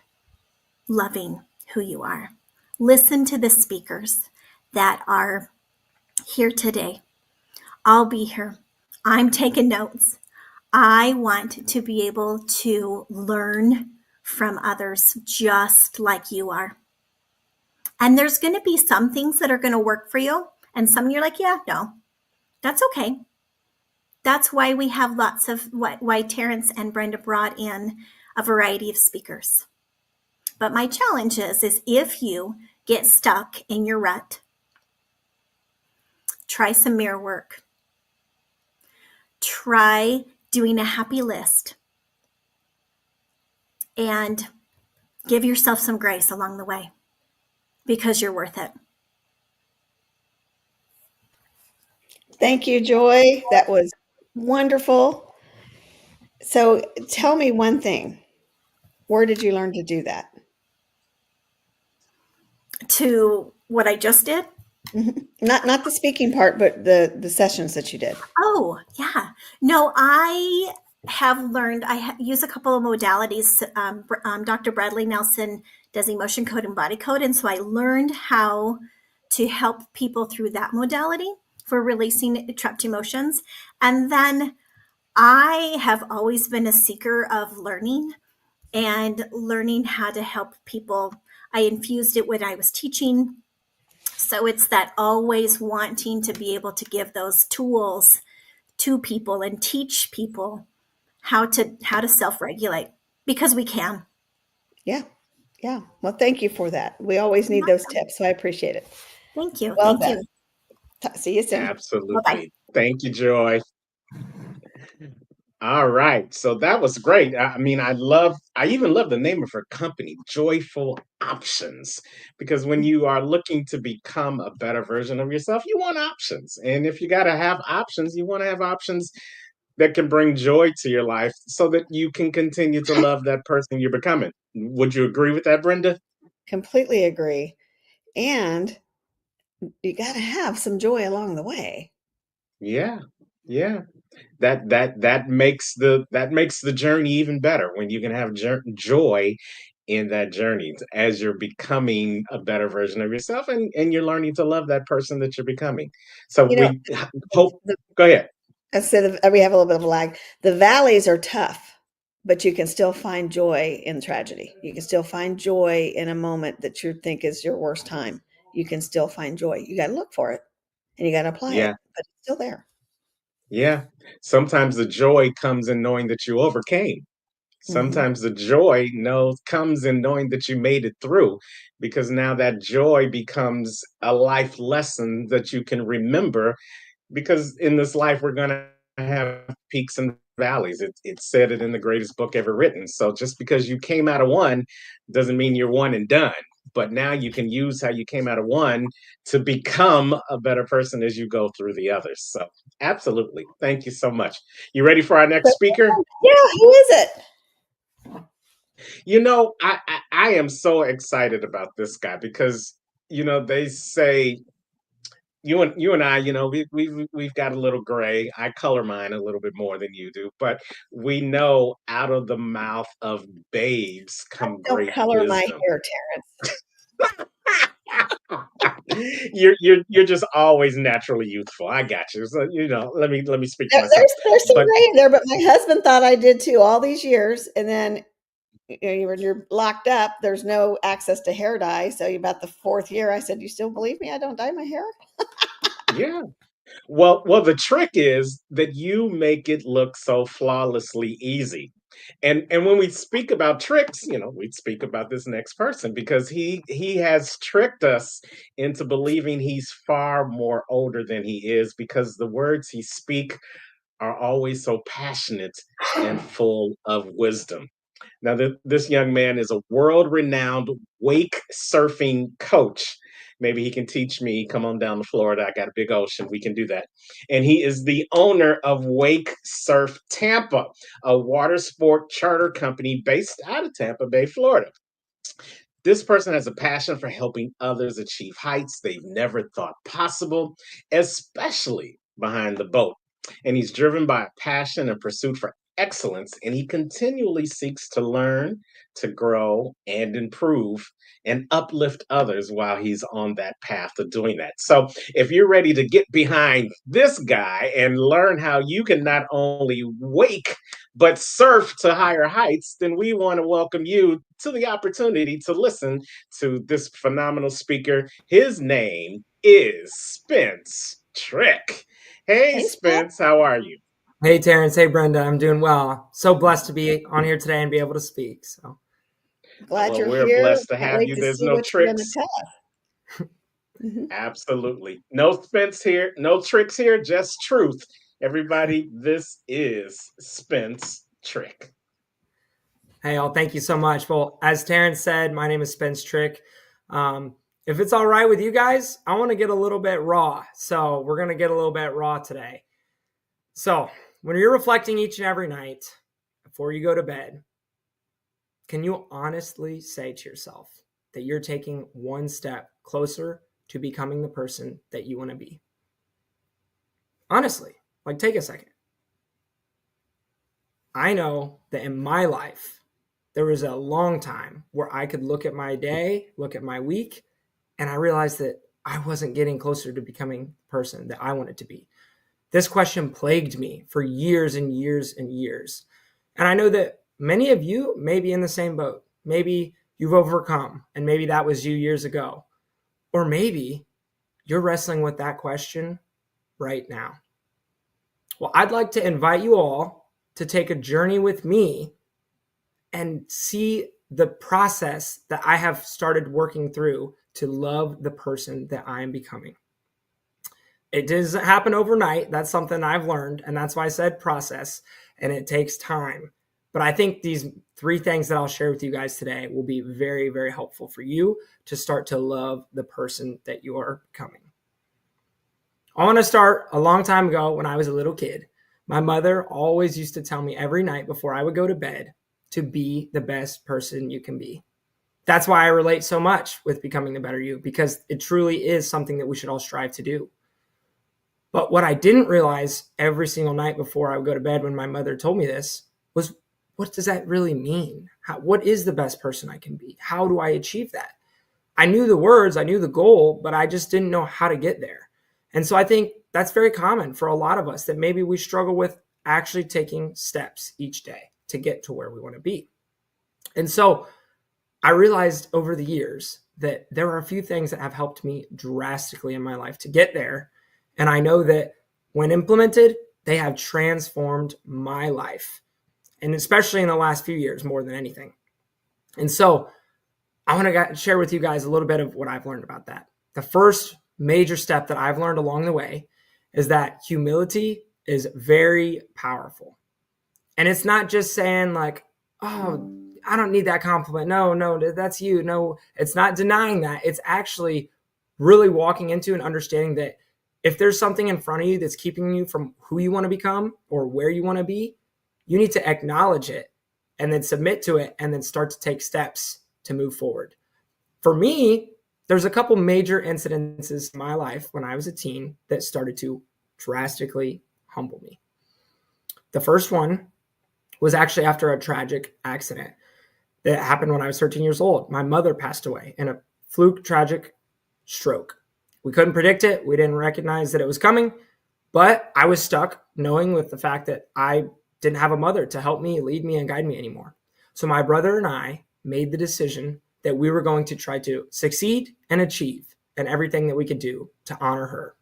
loving who you are. Listen to the speakers that are here today. I'll be here. I'm taking notes. I want to be able to learn from others just like you are. And there's going to be some things that are going to work for you, and some you're like, yeah, no, that's okay. That's why we have lots of, why Terrence and Brenda brought in a variety of speakers. But my challenge is if you get stuck in your rut, try some mirror work. Try doing a happy list and give yourself some grace along the way because you're worth it. Thank you, Joy. That was wonderful. So tell me one thing. Where did you learn to do that? To what I just did? Not the speaking part, but the sessions that you did. Oh, yeah. No, I have learned, I use a couple of modalities. Dr. Bradley Nelson does emotion code and body code. And so I learned how to help people through that modality for releasing trapped emotions. And then I have always been a seeker of learning and learning how to help people. I infused it when I was teaching. So it's that always wanting to be able to give those tools to people and teach people how to self-regulate, because we can. Yeah. Yeah. Well, thank you for that. We always need those tips, so I appreciate it. Thank you. Well Thank done. you. See you soon. Absolutely. Bye-bye. Thank you, Joy. All right. So that was great. I mean, I even love the name of her company, Joyful Options, because when you are looking to become a better version of yourself, you want options. And if you got to have options, you want to have options that can bring joy to your life so that you can continue to love that person you're becoming. Would you agree with that, Brenda? Completely agree. And you got to have some joy along the way. Yeah. Yeah. That makes the journey even better when you can have joy in that journey as you're becoming a better version of yourself, and you're learning to love that person that you're becoming. So You know, we hope. Go ahead. instead of we have a little bit of a lag. The valleys are tough, but you can still find joy in tragedy. You can still find joy in a moment that you think is your worst time. You can still find joy. You got to look for it and you got to apply it, Yeah. but it's still there. Yeah. Sometimes the joy comes in knowing that you overcame. Mhm. Sometimes the joy comes in knowing that you made it through, because now that joy becomes a life lesson that you can remember, because in this life we're going to have peaks and valleys. It said it in the greatest book ever written. So just because you came out of one doesn't mean you're one and done. but now you can use how you came out of one to become a better person as you go through the others. So absolutely. Thank you so much. You ready for our next speaker? Yeah, who is it? You know, I am so excited about this guy because, they say you and I, we've got a little gray. I color mine a little bit more than you do, but we know out of the mouth of babes come Don't great color my wisdom. hair, Terrence. You're just always naturally youthful. I got you. So, let me speak for myself. There's some But gray in there, but my husband thought I did too all these years. And then when you're locked up, there's no access to hair dye. So about the fourth year, I said, "You still believe me? I don't dye my hair?" yeah. Well, the trick is that you make it look so flawlessly easy. And when we speak about tricks, we speak about this next person because he has tricked us into believing he's far more older than he is because the words he speak are always so passionate and full of wisdom. Now, this young man is a world renowned wake surfing coach. Maybe he can teach me. Come on down to Florida. I got a big ocean. We can do that. And he is the owner of Wake Surf Tampa, a water sport charter company based out of Tampa Bay, Florida. This person has a passion for helping others achieve heights they've never thought possible, especially behind the boat. And he's driven by a passion and pursuit for excellence, and he continually seeks to learn, to grow, and improve and uplift others while he's on that path of doing that. So, if you're ready to get behind this guy and learn how you can not only wake but surf to higher heights, then we want to welcome you to the opportunity to listen to this phenomenal speaker. His name is Spence Trick. Hey, Hey, Spence. Spence, how are you? Hey, Terrence. Hey, Brenda. I'm doing well. So blessed to be on here today and be able to speak. So Glad Well, you're we're here. blessed to Can't have wait you. to There's see no what you're going to tricks. tell us. Mhm. Absolutely. No Spence here, no tricks here, just truth. Everybody, this is Spence Trick. hey, all. Thank you so much. Well, as Terrence said, my name is Spence Trick. If it's all right with you guys, I want to get a little bit raw. So we're going to get a little bit raw today. So when you're reflecting each and every night before you go to bed, can you honestly say to yourself that you're taking one step closer to becoming the person that you want to be? Honestly, take a second. I know that in my life, there was a long time where I could look at my day, look at my week, and I realized that I wasn't getting closer to becoming the person that I wanted to be. This question plagued me for years and years and years. And I know that many of you may be in the same boat. Maybe you've overcome, and maybe that was you years ago. Or maybe you're wrestling with that question right now. Well, I'd like to invite you all to take a journey with me and see the process that I have started working through to love the person that I am becoming. It doesn't happen overnight. That's something I've learned. And that's why I said process, and it takes time. But I think these 3 things that I'll share with you guys today will be very, very helpful for you to start to love the person that you are becoming. I want to start a long time ago when I was a little kid. My mother always used to tell me every night before I would go to bed to be the best person you can be. That's why I relate so much with becoming the better you, because it truly is something that we should all strive to do. But what I didn't realize every single night before I would go to bed when my mother told me this was, what does that really mean? What is the best person I can be? How do I achieve that? I knew the words, I knew the goal, but I just didn't know how to get there. And so I think that's very common for a lot of us, that maybe we struggle with actually taking steps each day to get to where we want to be. And so I realized over the years that there are a few things that have helped me drastically in my life to get there. And I know that when implemented, they have transformed my life, and especially in the last few years more than anything. And so I want to share with you guys a little bit of what I've learned about that. The first major step that I've learned along the way is that humility is very powerful. And it's not just saying oh, I don't need that compliment. No, that's you. No, it's not denying that. It's actually really walking into and understanding that if there's something in front of you that's keeping you from who you want to become or where you want to be, you need to acknowledge it and then submit to it and then start to take steps to move forward. For me, there's a couple major incidences in my life when I was a teen that started to drastically humble me. The first one was actually after a tragic accident that happened when I was 13 years old. My mother passed away in a fluke tragic stroke. We couldn't predict it. We didn't recognize that it was coming, but I was stuck knowing with the fact that I didn't have a mother to help me, lead me, and guide me anymore. So my brother and I made the decision that we were going to try to succeed and achieve in everything that we could do to honor her.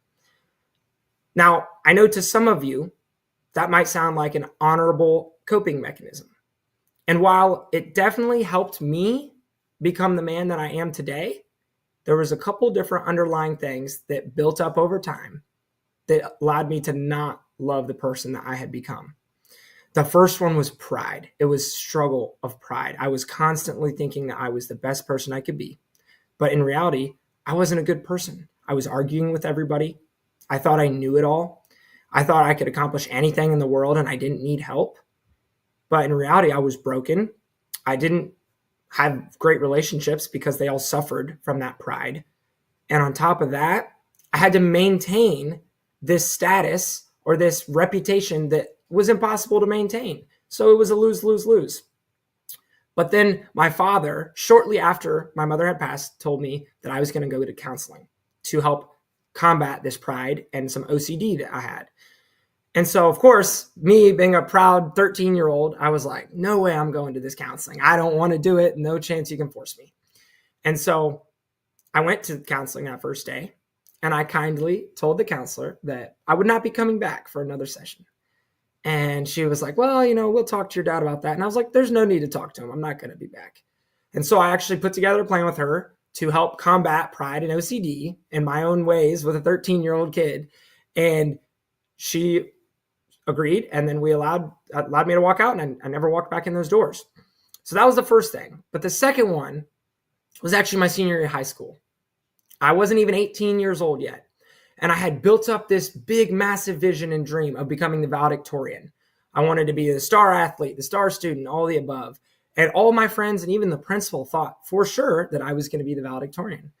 Now, I know to some of you, that might sound like an honorable coping mechanism. And while it definitely helped me become the man that I am today, there was a couple different underlying things that built up over time that allowed me to not love the person that I had become. The first one was pride. It was struggle of pride. I was constantly thinking that I was the best person I could be. But in reality, I wasn't a good person. I was arguing with everybody. I thought I knew it all. I thought I could accomplish anything in the world and I didn't need help. But in reality, I was broken. I didn't have great relationships because they all suffered from that pride. And on top of that, I had to maintain this status or this reputation that was impossible to maintain. So it was a lose, lose, lose. But then my father, shortly after my mother had passed, told me that I was going to go to counseling to help combat this pride and some OCD that I had. And so, of course, me being a proud 13-year-old, I was like, no way I'm going to this counseling. I don't want to do it. No chance you can force me. And so I went to counseling that first day, and I kindly told the counselor that I would not be coming back for another session. And she was like, well, we'll talk to your dad about that. And I was like, there's no need to talk to him. I'm not going to be back. And so I actually put together a plan with her to help combat pride and OCD in my own ways with a 13-year-old kid. And she agreed. And then we allowed me to walk out, and I never walked back in those doors. So that was the first thing. But the second one was actually my senior year of high school. I wasn't even 18 years old yet. And I had built up this big, massive vision and dream of becoming the valedictorian. I wanted to be the star athlete, the star student, all the above. And all my friends and even the principal thought for sure that I was going to be the valedictorian.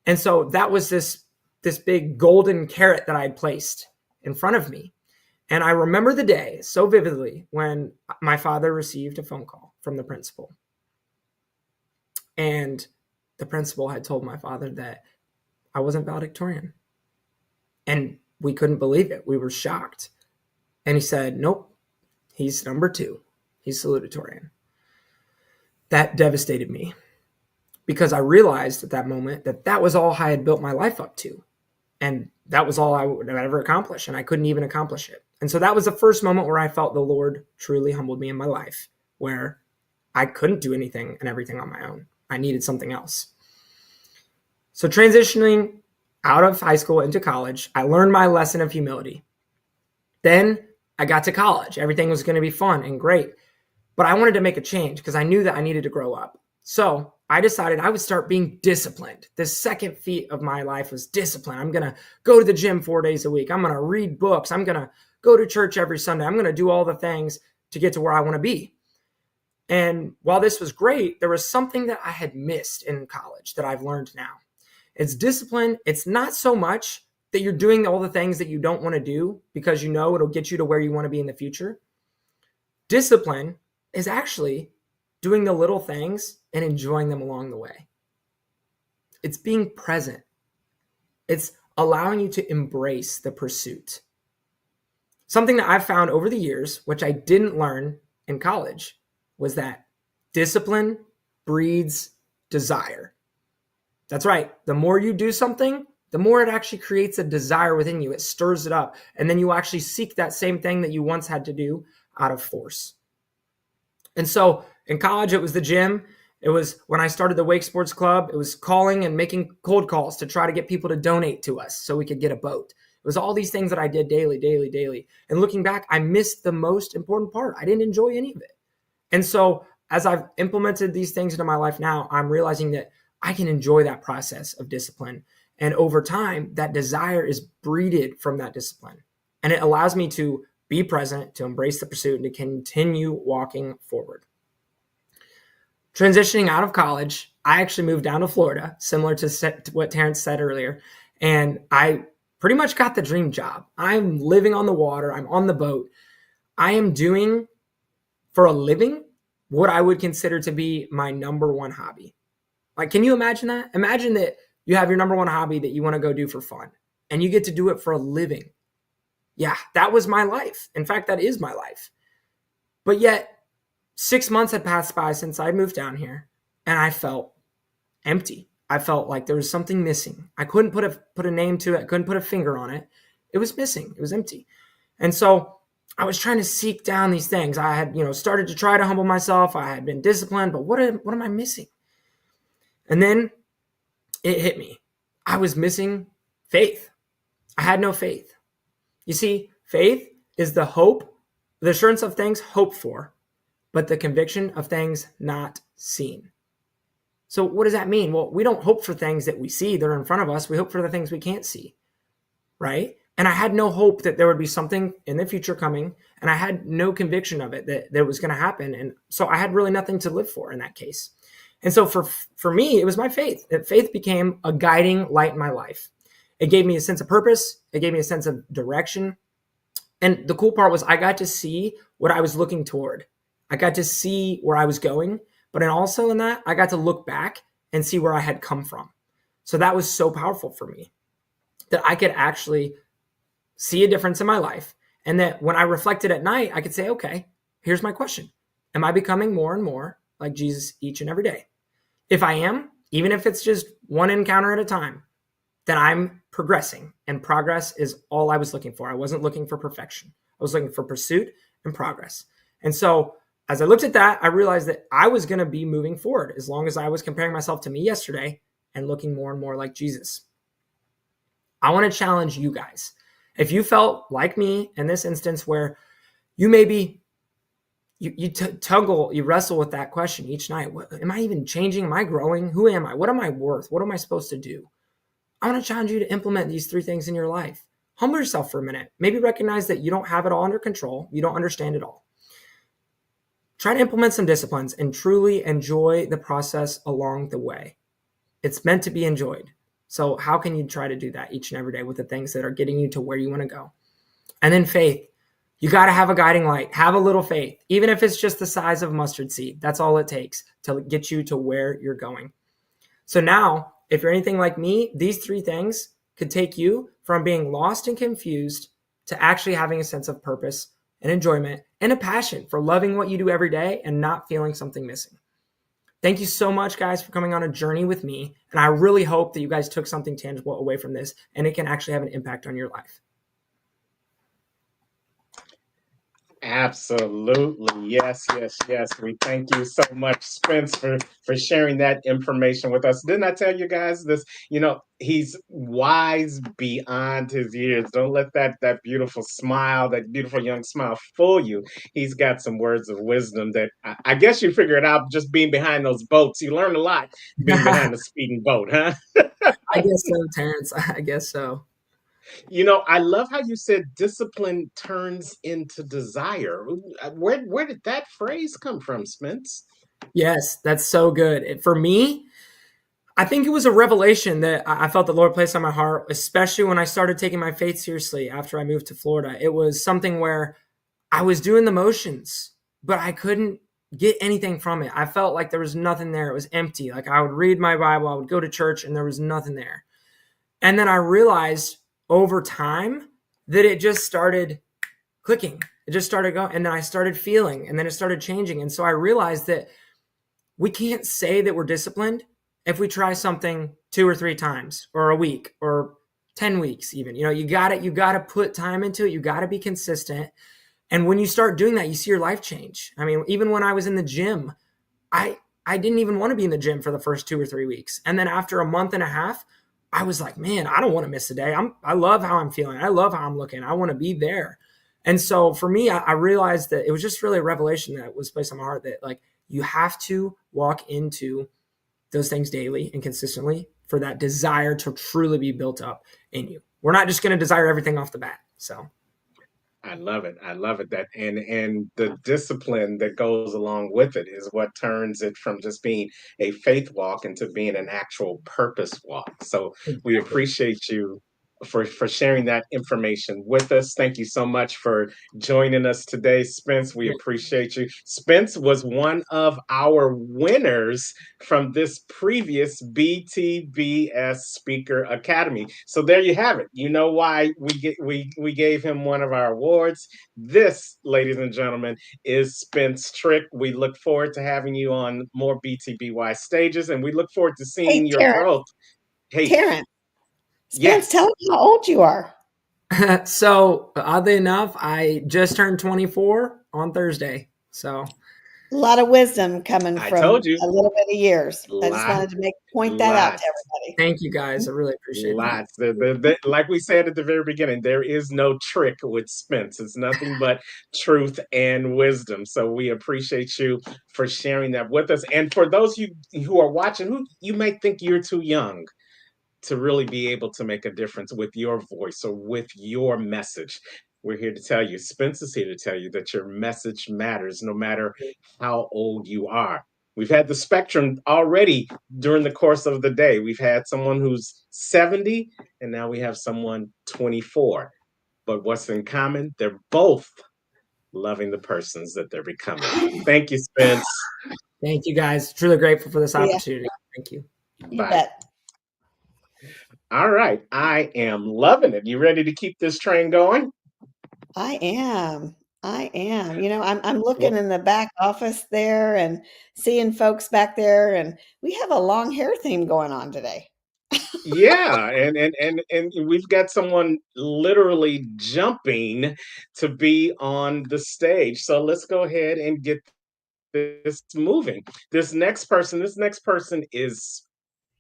And so that was this big golden carrot that I had placed in front of me. And I remember the day so vividly when my father received a phone call from the principal. And the principal had told my father that I wasn't valedictorian. And we couldn't believe it. We were shocked. And he said, nope, he's number 2. He's salutatorian. That devastated me because I realized at that moment that that was all I had built my life up to. And that was all I would ever accomplish. And I couldn't even accomplish it. And so that was the first moment where I felt the Lord truly humbled me in my life, where I couldn't do anything and everything on my own. I needed something else. So transitioning out of high school into college, I learned my lesson of humility. Then I got to college. Everything was going to be fun and great. But I wanted to make a change because I knew that I needed to grow up. So I decided I would start being disciplined. The second feat of my life was discipline. I'm going to go to the gym 4 days a week. I'm going to read books. I'm going to go to church every Sunday. I'm going to do all the things to get to where I want to be. And while this was great, there was something that I had missed in college that I've learned now. It's discipline. It's not so much that you're doing all the things that you don't want to do because you know it'll get you to where you want to be in the future. Discipline is actually doing the little things and enjoying them along the way. It's being present. It's allowing you to embrace the pursuit. Something that I've found over the years, which I didn't learn in college, was that discipline breeds desire. That's right. The more you do something, the more it actually creates a desire within you. It stirs it up. And then you actually seek that same thing that you once had to do out of force. And so in college, it was the gym. It was when I started the Wake Sports Club. It was calling and making cold calls to try to get people to donate to us so we could get a boat. It was all these things that I did daily. And looking back, I missed the most important part. I didn't enjoy any of it. And so as I've implemented these things into my life now, I'm realizing that I can enjoy that process of discipline. And over time, that desire is breeded from that discipline. And it allows me to be present, to embrace the pursuit, and to continue walking forward. Transitioning out of college, I actually moved down to Florida, similar to what Terrence said earlier. And I pretty much got the dream job. I'm living on the water. I'm on the boat. I am doing for a living what I would consider to be my number one hobby. Like, can you imagine that? Imagine that you have your number one hobby that you want to go do for fun, and you get to do it for a living. Yeah, that was my life. In fact, that is my life. But yet, 6 months had passed by since I moved down here, and I felt empty. I felt like there was something missing. I couldn't put a name to it. I couldn't put a finger on it. It was missing. It was empty. And so I was trying to seek down these things. I had, started to try to humble myself. I had been disciplined, but what am I missing? And then it hit me. I was missing faith. I had no faith. You see, faith is the hope, the assurance of things hoped for, but the conviction of things not seen. So what does that mean? Well, we don't hope for things that we see that are in front of us. We hope for the things we can't see, right? And I had no hope that there would be something in the future coming, and I had no conviction of it that it was going to happen. And so I had really nothing to live for in that case. And so for me, it was my faith. That faith became a guiding light in my life. It gave me a sense of purpose. It gave me a sense of direction. And the cool part was I got to see what I was looking toward. I got to see where I was going, but then also in that, I got to look back and see where I had come from. So that was so powerful for me that I could actually see a difference in my life. And that when I reflected at night, I could say, okay, here's my question. Am I becoming more and more like Jesus each and every day? If I am, even if it's just one encounter at a time, then I'm progressing, and progress is all I was looking for. I wasn't looking for perfection. I was looking for pursuit and progress. And so as I looked at that, I realized that I was going to be moving forward as long as I was comparing myself to me yesterday and looking more and more like Jesus. I want to challenge you guys. If you felt like me in this instance where you maybe you wrestle with that question each night. Am I even changing? Am I growing? Who am I? What am I worth? What am I supposed to do? I want to challenge you to implement these 3 things in your life. Humble yourself for a minute. Maybe recognize that you don't have it all under control. You don't understand it all. Try to implement some disciplines and truly enjoy the process along the way. It's meant to be enjoyed. So how can you try to do that each and every day with the things that are getting you to where you want to go? And then faith. You got to have a guiding light. Have a little faith, even if it's just the size of a mustard seed. That's all it takes to get you to where you're going. So now, if you're anything like me, these 3 things could take you from being lost and confused to actually having a sense of purpose and enjoyment and a passion for loving what you do every day and not feeling something missing. Thank you so much, guys, for coming on a journey with me. And I really hope that you guys took something tangible away from this and it can actually have an impact on your life. Absolutely. Yes. We thank you so much, Spence, for sharing that information with us. Didn't I tell you guys this? He's wise beyond his years. Don't let that beautiful smile, that beautiful young smile fool you. He's got some words of wisdom that I guess you figure it out just being behind those boats. You learn a lot being behind a speeding boat, huh? I guess so, Terrence. I guess so. I love how you said discipline turns into desire. Where did that phrase come from, Spence? Yes, that's so good. For me, I think it was a revelation that I felt the Lord placed on my heart, especially when I started taking my faith seriously after I moved to Florida. It was something where I was doing the motions, but I couldn't get anything from it. I felt like there was nothing there. It was empty. Like I would read my Bible, I would go to church, and there was nothing there. And then I realized over time that it just started clicking. It just started going. And then I started feeling, and then it started changing. And so I realized that we can't say that we're disciplined if we try something 2 or 3 times or a week or 10 weeks even. You got to put time into it. You got to be consistent. And when you start doing that, you see your life change. I mean, even when I was in the gym, I didn't even want to be in the gym for the first 2 or 3 weeks. And then after a month and a half, I was like, man, I don't want to miss a day. I love how I'm feeling. I love how I'm looking. I want to be there. And so for me, I realized that it was just really a revelation that was placed on my heart that like You have to walk into those things daily and consistently for that desire to truly be built up in you. We're not just going to desire everything off the bat. So I love it. I love it. That and the discipline that goes along with it is what turns it from just being a faith walk into being an actual purpose walk. So we exactly. appreciate you for sharing that information with us. Thank you so much for joining us today, Spence. We appreciate you. Spence was one of our winners from this previous BTBS Speaker Academy. So there you have it. You know why we gave him one of our awards. This, ladies and gentlemen, is Spence Trick. We look forward to having you on more BTBY stages, and we look forward to Hey, seeing your growth. Hey, Terrence, Spence, yes. tell me how old you are. So oddly enough, I just turned 24 on Thursday. So A lot of wisdom coming I from told you. a little bit of years. I just Lot- wanted to point that out to lots. everybody. thank you guys. I really appreciate that. Lots. Like we said at the very beginning, there is no trick with Spence. It's nothing but truth and wisdom. So we appreciate you for sharing that with us. And for those you who are watching, who you may think you're too young to really be able to make a difference with your voice or with your message, we're here to tell you, Spence is here to tell you that your message matters no matter how old you are. We've had the spectrum already during the course of the day. We've had someone who's 70, and now we have someone 24. But what's in common? They're both loving the persons that they're becoming. Thank you, Spence. Thank you guys. Truly grateful for this Yeah. opportunity. Thank you. You Bye. bet. All right. I am loving it. You ready to keep this train going? I am. You know, I'm looking in the back office there and seeing folks back there, and we have a long hair theme going on today. Yeah, and we've got someone literally jumping to be on the stage. So let's go ahead and get this moving. This next person is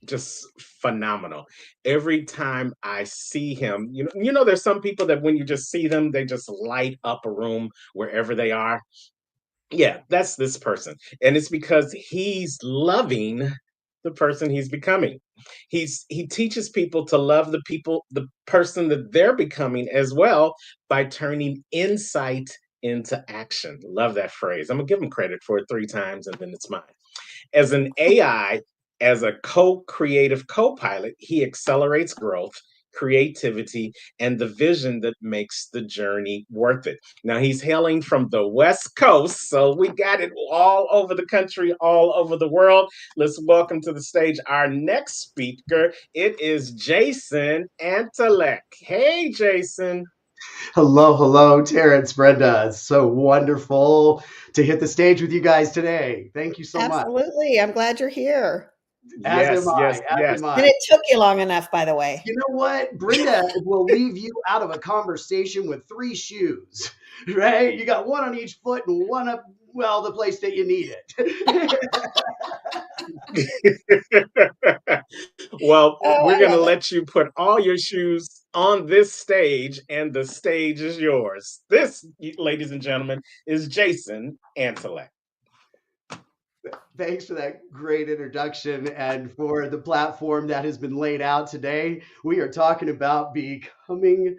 just phenomenal. Every time I see him, there's some people that when you just see them, they just light up a room wherever they are. Yeah, that's this person. And it's because he's loving the person he's becoming. He teaches people to love the person that they're becoming as well by turning insight into action. Love that phrase. I'm gonna give him credit for it 3 times and then it's mine. As an AI, as a co-creative co-pilot, he accelerates growth, creativity, and the vision that makes the journey worth it. Now, he's hailing from the West Coast, so we got it all over the country, all over the world. Let's welcome to the stage our next speaker. It is Jason Antelek. Hey, Jason. Hello, Terrence, Brenda. It's so wonderful to hit the stage with you guys today. Thank you so much. Absolutely. I'm glad you're here. As am I. Yes. And it took you long enough, by the way. You know what? Brenda will leave you out of a conversation with 3 shoes, right? You got one on each foot and one up, well, the place that you need it. Well, Oh, we're I going to love it. let you put all your shoes on this stage, and the stage is yours. This, ladies and gentlemen, is Jason Antelek. Thanks for that great introduction and for the platform that has been laid out today. We are talking about becoming,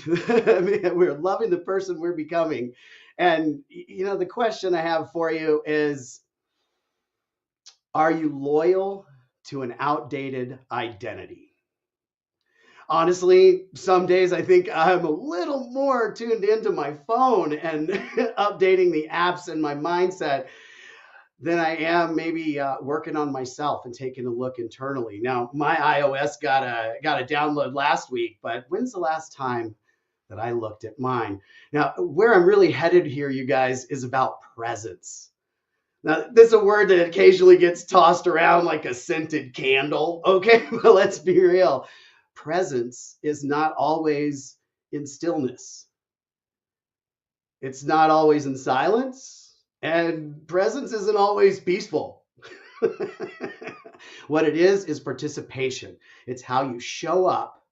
we're loving the person we're becoming. And, the question I have for you is, are you loyal to an outdated identity? Honestly, some days I think I'm a little more tuned into my phone and updating the apps and my mindset than I am maybe working on myself and taking a look internally. Now, my iOS got a download last week, but when's the last time that I looked at mine? Now, where I'm really headed here, you guys, is about presence. Now, this is a word that occasionally gets tossed around like a scented candle. Okay, but let's be real. Presence is not always in stillness. It's not always in silence. And presence isn't always peaceful. What it is participation. It's how you show up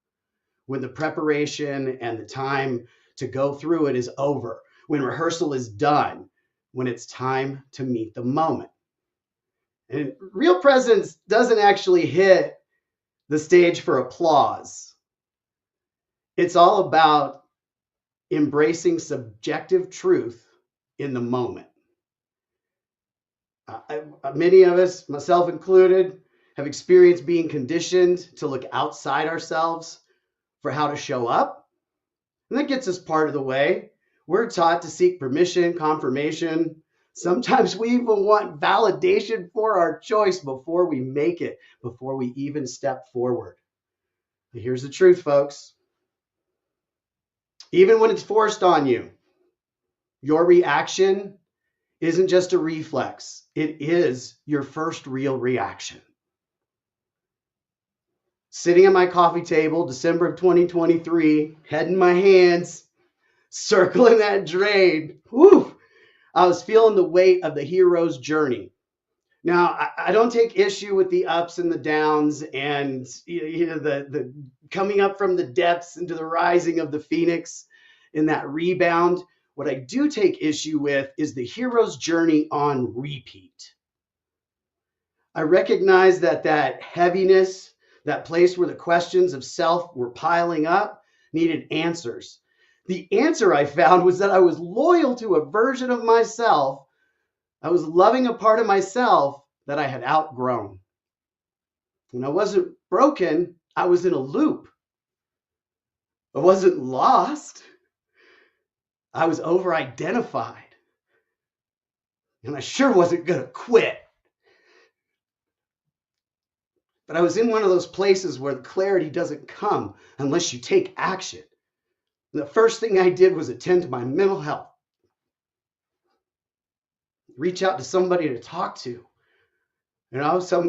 when the preparation and the time to go through it is over, when rehearsal is done, when it's time to meet the moment. And real presence doesn't actually hit the stage for applause. It's all about embracing subjective truth in the moment. Many of us, myself included, have experienced being conditioned to look outside ourselves for how to show up. And that gets us part of the way. We're taught to seek permission, confirmation. Sometimes we even want validation for our choice before we make it, before we even step forward. But here's the truth, folks. Even when it's forced on you, your reaction isn't just a reflex. It is your first real reaction. Sitting at my coffee table, December of 2023, head in my hands, circling that drain. Whew, I was feeling the weight of the hero's journey. Now, I don't take issue with the ups and the downs and the coming up from the depths into the rising of the phoenix in that rebound. What I do take issue with is the hero's journey on repeat. I recognize that heaviness, that place where the questions of self were piling up, needed answers. The answer I found was that I was loyal to a version of myself. I was loving a part of myself that I had outgrown. When I wasn't broken, I was in a loop. I wasn't lost. I was over-identified. And I sure wasn't going to quit. But I was in one of those places where the clarity doesn't come unless you take action. And the first thing I did was attend to my mental health. Reach out to somebody to talk to.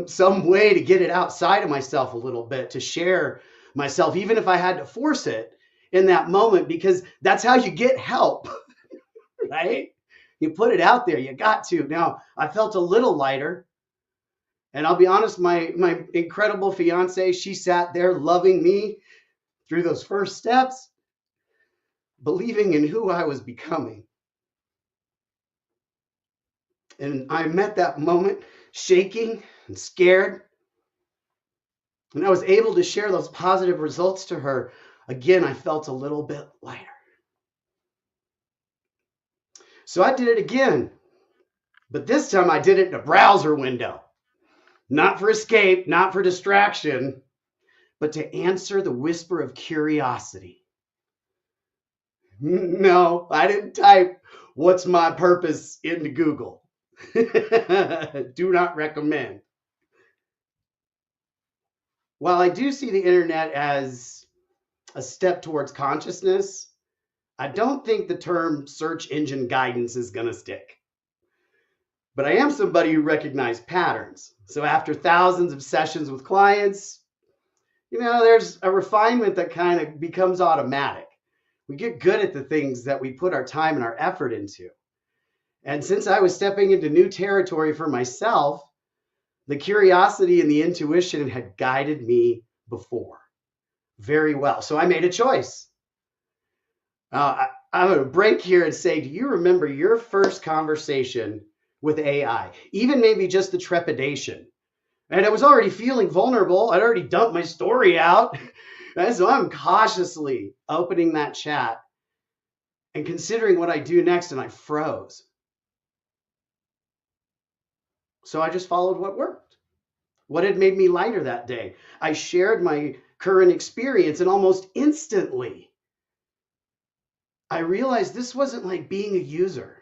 Some way to get it outside of myself a little bit, to share myself, even if I had to force it in that moment, because that's how you get help, right? You put it out there, you got to. Now, I felt a little lighter. And I'll be honest, my incredible fiance, she sat there loving me through those first steps, believing in who I was becoming. And I met that moment shaking and scared. And I was able to share those positive results to her. Again, I felt a little bit lighter. So I did it again. But this time I did it in a browser window. Not for escape, not for distraction, but to answer the whisper of curiosity. No, I didn't type, "What's my purpose?" into Google. Do not recommend. While I do see the internet as a step towards consciousness, I don't think the term search engine guidance is going to stick. But I am somebody who recognizes patterns. So after thousands of sessions with clients, there's a refinement that kind of becomes automatic. We get good at the things that we put our time and our effort into. And since I was stepping into new territory for myself, the curiosity and the intuition had guided me before very well. So I made a choice. I'm going to break here and say, do you remember your first conversation with AI? Even maybe just the trepidation. And I was already feeling vulnerable. I'd already dumped my story out. And so I'm cautiously opening that chat and considering what I do next, and I froze. So I just followed what worked. What had made me lighter that day? I shared my current experience, and almost instantly, I realized this wasn't like being a user.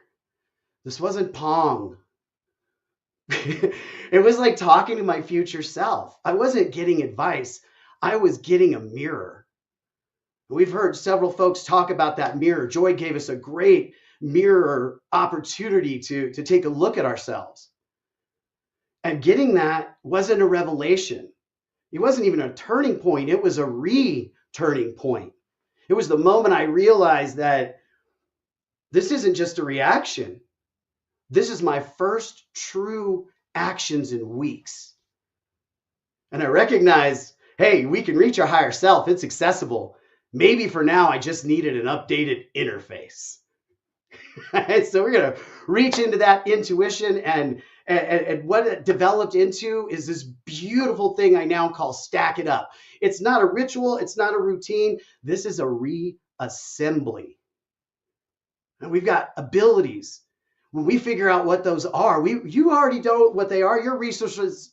This wasn't Pong. It was like talking to my future self. I wasn't getting advice. I was getting a mirror. We've heard several folks talk about that mirror. Joy gave us a great mirror opportunity to take a look at ourselves. And getting that wasn't a revelation. It wasn't even a turning point. It was a re-turning point. It was the moment I realized that this isn't just a reaction. This is my first true actions in weeks. And I recognize, hey, we can reach our higher self. It's accessible. Maybe for now, I just needed an updated interface. So we're going to reach into that intuition and And what it developed into is this beautiful thing I now call Stack It Up. It's not a ritual, it's not a routine. This is a reassembly. And we've got abilities. When we figure out what those are, you already know what they are. Your resources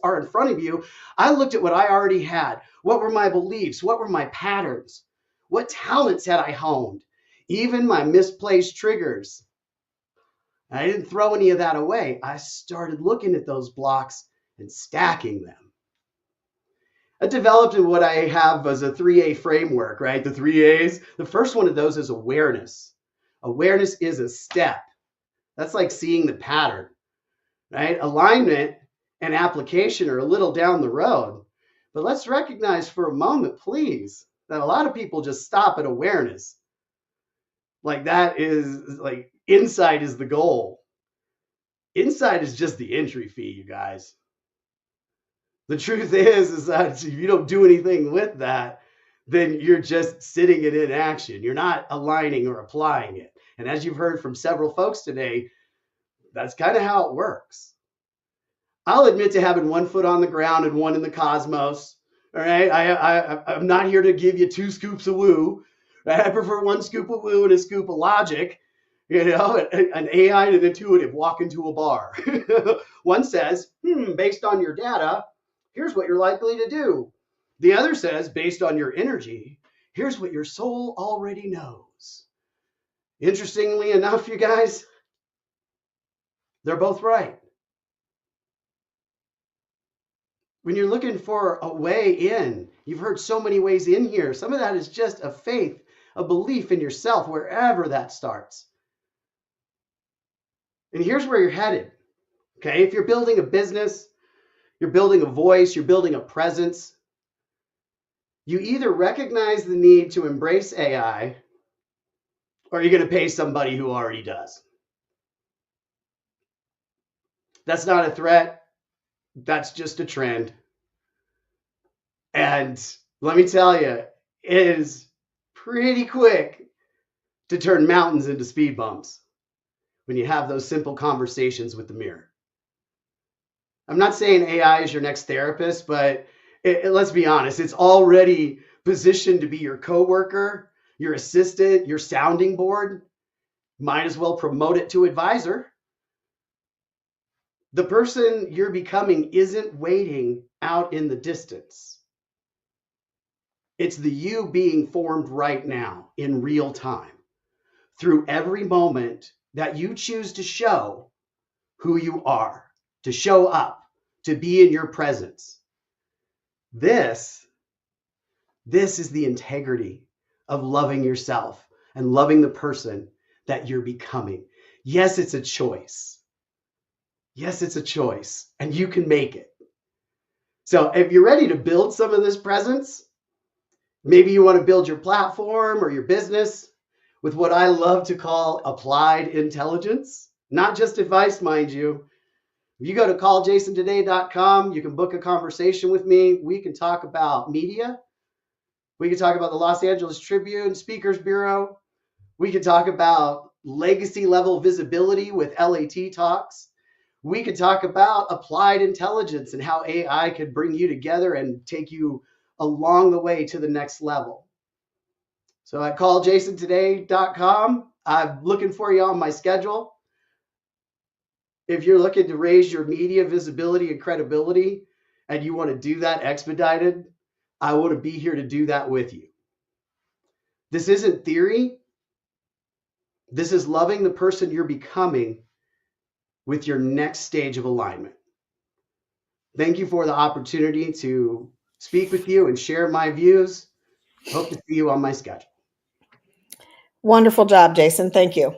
are in front of you. I looked at what I already had. What were my beliefs? What were my patterns? What talents had I honed? Even my misplaced triggers. I didn't throw any of that away. I started looking at those blocks and stacking them. I developed what I have as a 3A framework, right? The 3As. The first one of those is awareness. Awareness is a step. That's like seeing the pattern, right? Alignment and application are a little down the road. But let's recognize for a moment, please, that a lot of people just stop at awareness. Like that is like insight is the goal. Insight is just the entry fee, you guys. The truth is that if you don't do anything with that, then you're just sitting in inaction. You're not aligning or applying it. And as you've heard from several folks today, that's kind of how it works. I'll admit to having one foot on the ground and one in the cosmos. All right. I'm not here to give you 2 scoops of woo. Right? I prefer 1 scoop of woo and a scoop of logic. You know, an AI and an intuitive walk into a bar. One says, based on your data, here's what you're likely to do. The other says, based on your energy, here's what your soul already knows. Interestingly enough, you guys, they're both right. When you're looking for a way in, you've heard so many ways in here. Some of that is just a faith, a belief in yourself, wherever that starts. And here's where you're headed. Okay, if you're building a business, you're building a voice, you're building a presence, you either recognize the need to embrace AI or you're going to pay somebody who already does. That's not a threat. That's just a trend. And let me tell you, it is pretty quick to turn mountains into speed bumps when you have those simple conversations with the mirror. I'm not saying AI is your next therapist, but let's be honest, it's already positioned to be your coworker, your assistant, your sounding board. Might as well promote it to advisor. The person you're becoming isn't waiting out in the distance. It's the you being formed right now in real time through every moment that you choose to show who you are, to show up, to be in your presence. This is the integrity of loving yourself and loving the person that you're becoming. Yes, it's a choice. Yes, it's a choice, and you can make it. So if you're ready to build some of this presence, maybe you want to build your platform or your business with what I love to call applied intelligence, not just advice, mind you. If you go to calljasontoday.com, you can book a conversation with me. We can talk about media. We can talk about the Los Angeles Tribune, Speakers Bureau. We can talk about legacy level visibility with LAT Talks. We could talk about applied intelligence and how AI could bring you together and take you along the way to the next level. So at calljasontoday.com, I'm looking for you on my schedule. If you're looking to raise your media visibility and credibility and you want to do that expedited, I want to be here to do that with you. This isn't theory. This is loving the person you're becoming with your next stage of alignment. Thank you for the opportunity to speak with you and share my views. Hope to see you on my schedule. Wonderful job, Jason. Thank you.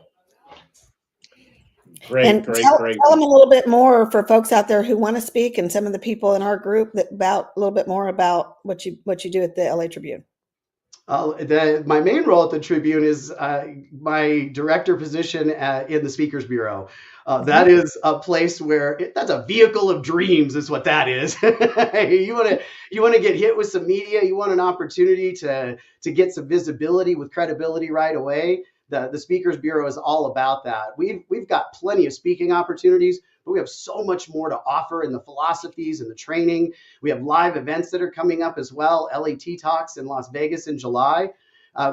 Great. And tell them a little bit more for folks out there who want to speak, and some of the people in our group about a little bit more about what you do at the LA Tribune. My main role at the Tribune is my director position in the Speakers Bureau. That is a place where that's a vehicle of dreams is what that is. You want to get hit with some media. You want an opportunity to get some visibility with credibility right away. The Speakers Bureau is all about that. We've got plenty of speaking opportunities, but we have so much more to offer in the philosophies and the training. We have live events that are coming up as well. LAT Talks in Las Vegas in July.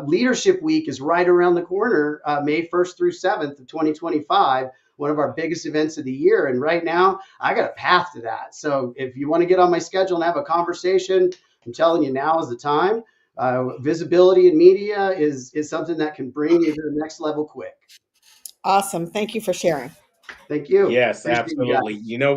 Leadership Week is right around the corner, May 1st through 7th of 2025, one of our biggest events of the year. And right now, I got a path to that. So if you want to get on my schedule and have a conversation, I'm telling you, now is the time. Visibility in media is something that can bring you to the next level quick. Awesome. Thank you for sharing. Thank you. Yes, Appreciate you guys. absolutely. You know,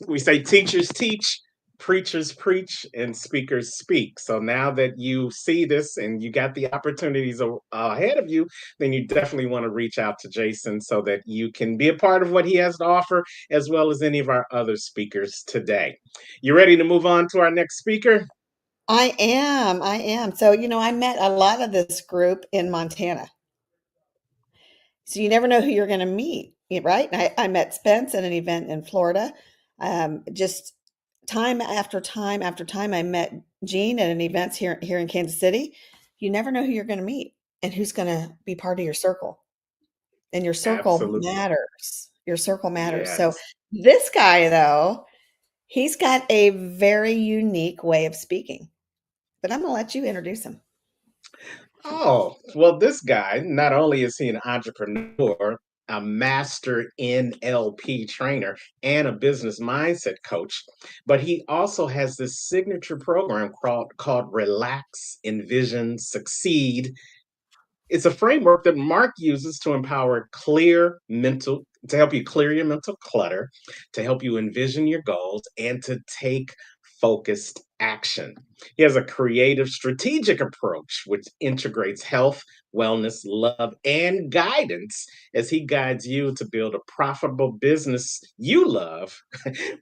we say teachers teach, preachers preach, and speakers speak. So now that you see this and you got the opportunities ahead of you, then you definitely want to reach out to Jason so that you can be a part of what he has to offer, as well as any of our other speakers today. You ready to move on to our next speaker? I am. I am. So, I met a lot of this group in Montana. So you never know who you're going to meet, right? I met Spence at an event in Florida. Just time after time after time, I met Gene at an event here in Kansas City. You never know who you're going to meet and who's going to be part of your circle. And your circle Absolutely. matters. Your circle matters. Yes. So this guy, though, he's got a very unique way of speaking. But I'm going to let you introduce him. Oh, well, this guy, not only is he an entrepreneur, a master NLP trainer, and a business mindset coach, but he also has this signature program called Relax, Envision, Succeed. It's a framework that Mark uses to to help you clear your mental clutter, to help you envision your goals, and to take focused action. He has a creative, strategic approach which integrates health, wellness, love, and guidance as he guides you to build a profitable business you love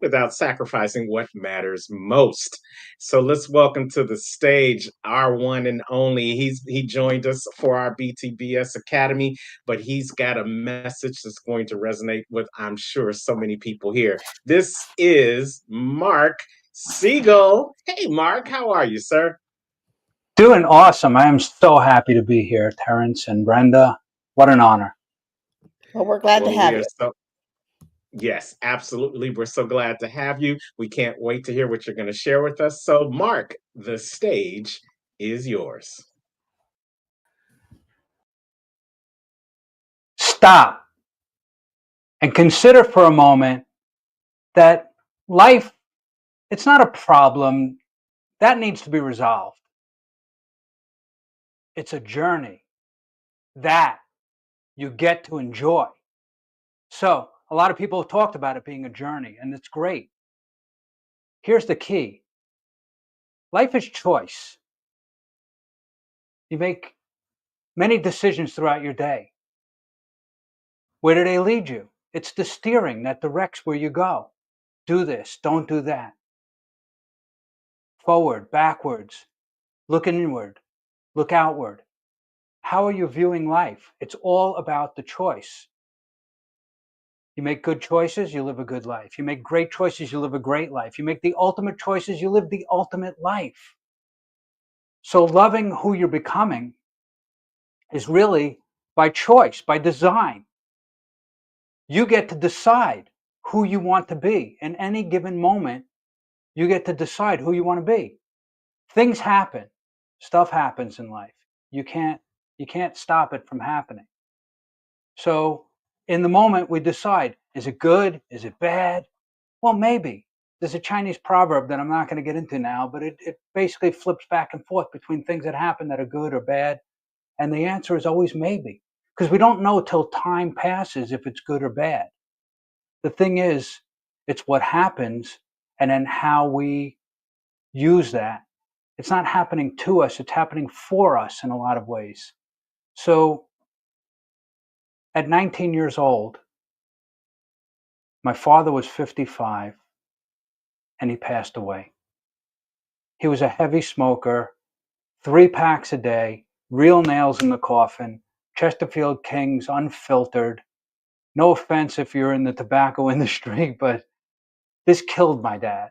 without sacrificing what matters most. So let's welcome to the stage our one and only. He joined us for our BTBS Academy, but he's got a message that's going to resonate with, I'm sure, so many people here. This is Mark Siegel. Hey, Mark, how are you, sir? Doing awesome. I am so happy to be here, Terrence and Brenda. What an honor. Well, we're glad to have you. Yes, absolutely. We're so glad to have you. We can't wait to hear what you're going to share with us. So, Mark, the stage is yours. Stop and consider for a moment that life, it's not a problem that needs to be resolved. It's a journey that you get to enjoy. So, a lot of people have talked about it being a journey, and it's great. Here's the key. Life is choice. You make many decisions throughout your day. Where do they lead you? It's the steering that directs where you go. Do this, don't do that. Forward, backwards, look inward, look outward. How are you viewing life? It's all about the choice. You make good choices, you live a good life. You make great choices, you live a great life. You make the ultimate choices, you live the ultimate life. So loving who you're becoming is really by choice, by design. You get to decide who you want to be. In any given moment, you get to decide who you want to be. Things happen. Stuff happens in life. You can't stop it from happening. So in the moment, we decide, is it good? Is it bad? Well, maybe. There's a Chinese proverb that I'm not going to get into now, but it basically flips back and forth between things that happen that are good or bad. And the answer is always maybe, because we don't know till time passes if it's good or bad. The thing is, it's what happens and then how we use that. It's not happening to us, it's happening for us in a lot of ways. So at 19 years old, my father was 55 and he passed away. He was a heavy smoker, 3 packs a day, real nails in the coffin, Chesterfield Kings unfiltered. No offense if you're in the tobacco industry, but this killed my dad.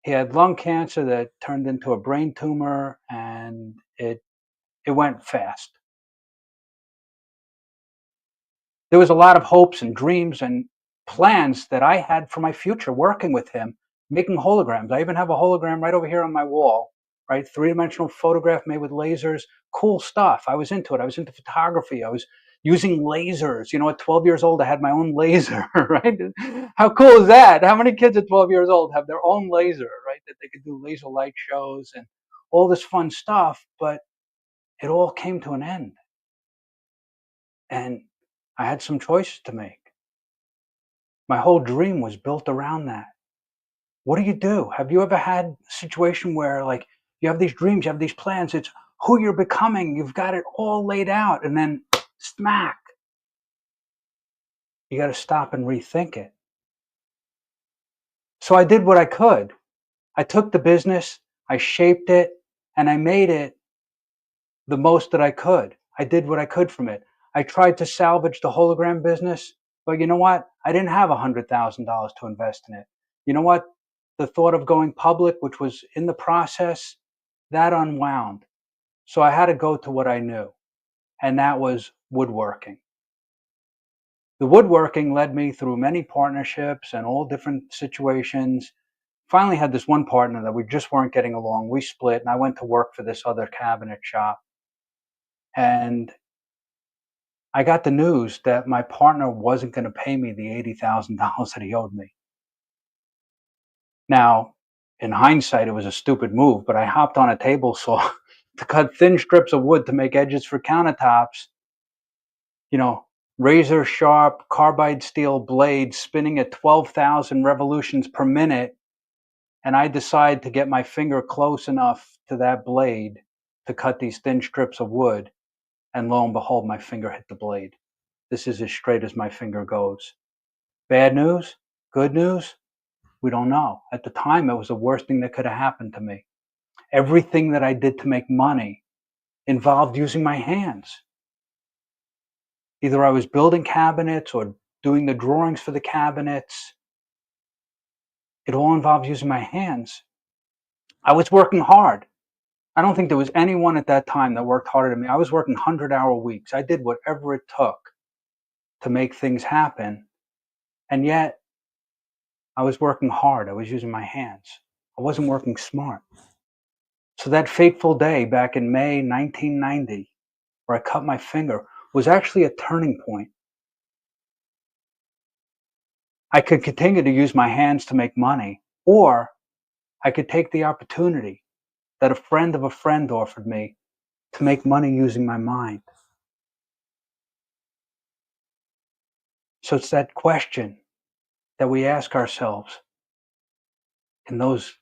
He had lung cancer that turned into a brain tumor, and it went fast. There was a lot of hopes and dreams, and plans that I had for my future working with him, making holograms. I even have a hologram right over here on my wall, right? 3-dimensional photograph made with lasers, cool stuff. I was into it. I was into photography. I was using lasers. At 12 years old, I had my own laser, right? How cool is that? How many kids at 12 years old have their own laser, right? That they could do laser light shows and all this fun stuff, but it all came to an end. And I had some choices to make. My whole dream was built around that. What do you do? Have you ever had a situation where, like, you have these dreams, you have these plans, it's who you're becoming, you've got it all laid out, and then smack. You got to stop and rethink it. So I did what I could. I took the business, I shaped it, and I made it the most that I could. I did what I could from it. I tried to salvage the hologram business, but you know what? I didn't have $100,000 to invest in it. You know what? The thought of going public, which was in the process, that unwound. So I had to go to what I knew, and that was woodworking. The woodworking led me through many partnerships and all different situations. Finally had this one partner that we just weren't getting along. We split, and I went to work for this other cabinet shop. And I got the news that my partner wasn't going to pay me the $80,000 that he owed me. Now, in hindsight, it was a stupid move, but I hopped on a table saw to cut thin strips of wood to make edges for countertops. Razor sharp carbide steel blades spinning at 12,000 revolutions per minute. And I decide to get my finger close enough to that blade to cut these thin strips of wood. And lo and behold, my finger hit the blade. This is as straight as my finger goes. Bad news? Good news? We don't know. At the time, it was the worst thing that could have happened to me. Everything that I did to make money involved using my hands. Either I was building cabinets or doing the drawings for the cabinets. It all involved using my hands. I was working hard. I don't think there was anyone at that time that worked harder than me. I was working 100-hour weeks. I did whatever it took to make things happen. And yet, I was working hard. I was using my hands. I wasn't working smart. So that fateful day back in May 1990, where I cut my finger, was actually a turning point. I could continue to use my hands to make money, or I could take the opportunity that a friend of a friend offered me to make money using my mind. So it's that question that we ask ourselves in those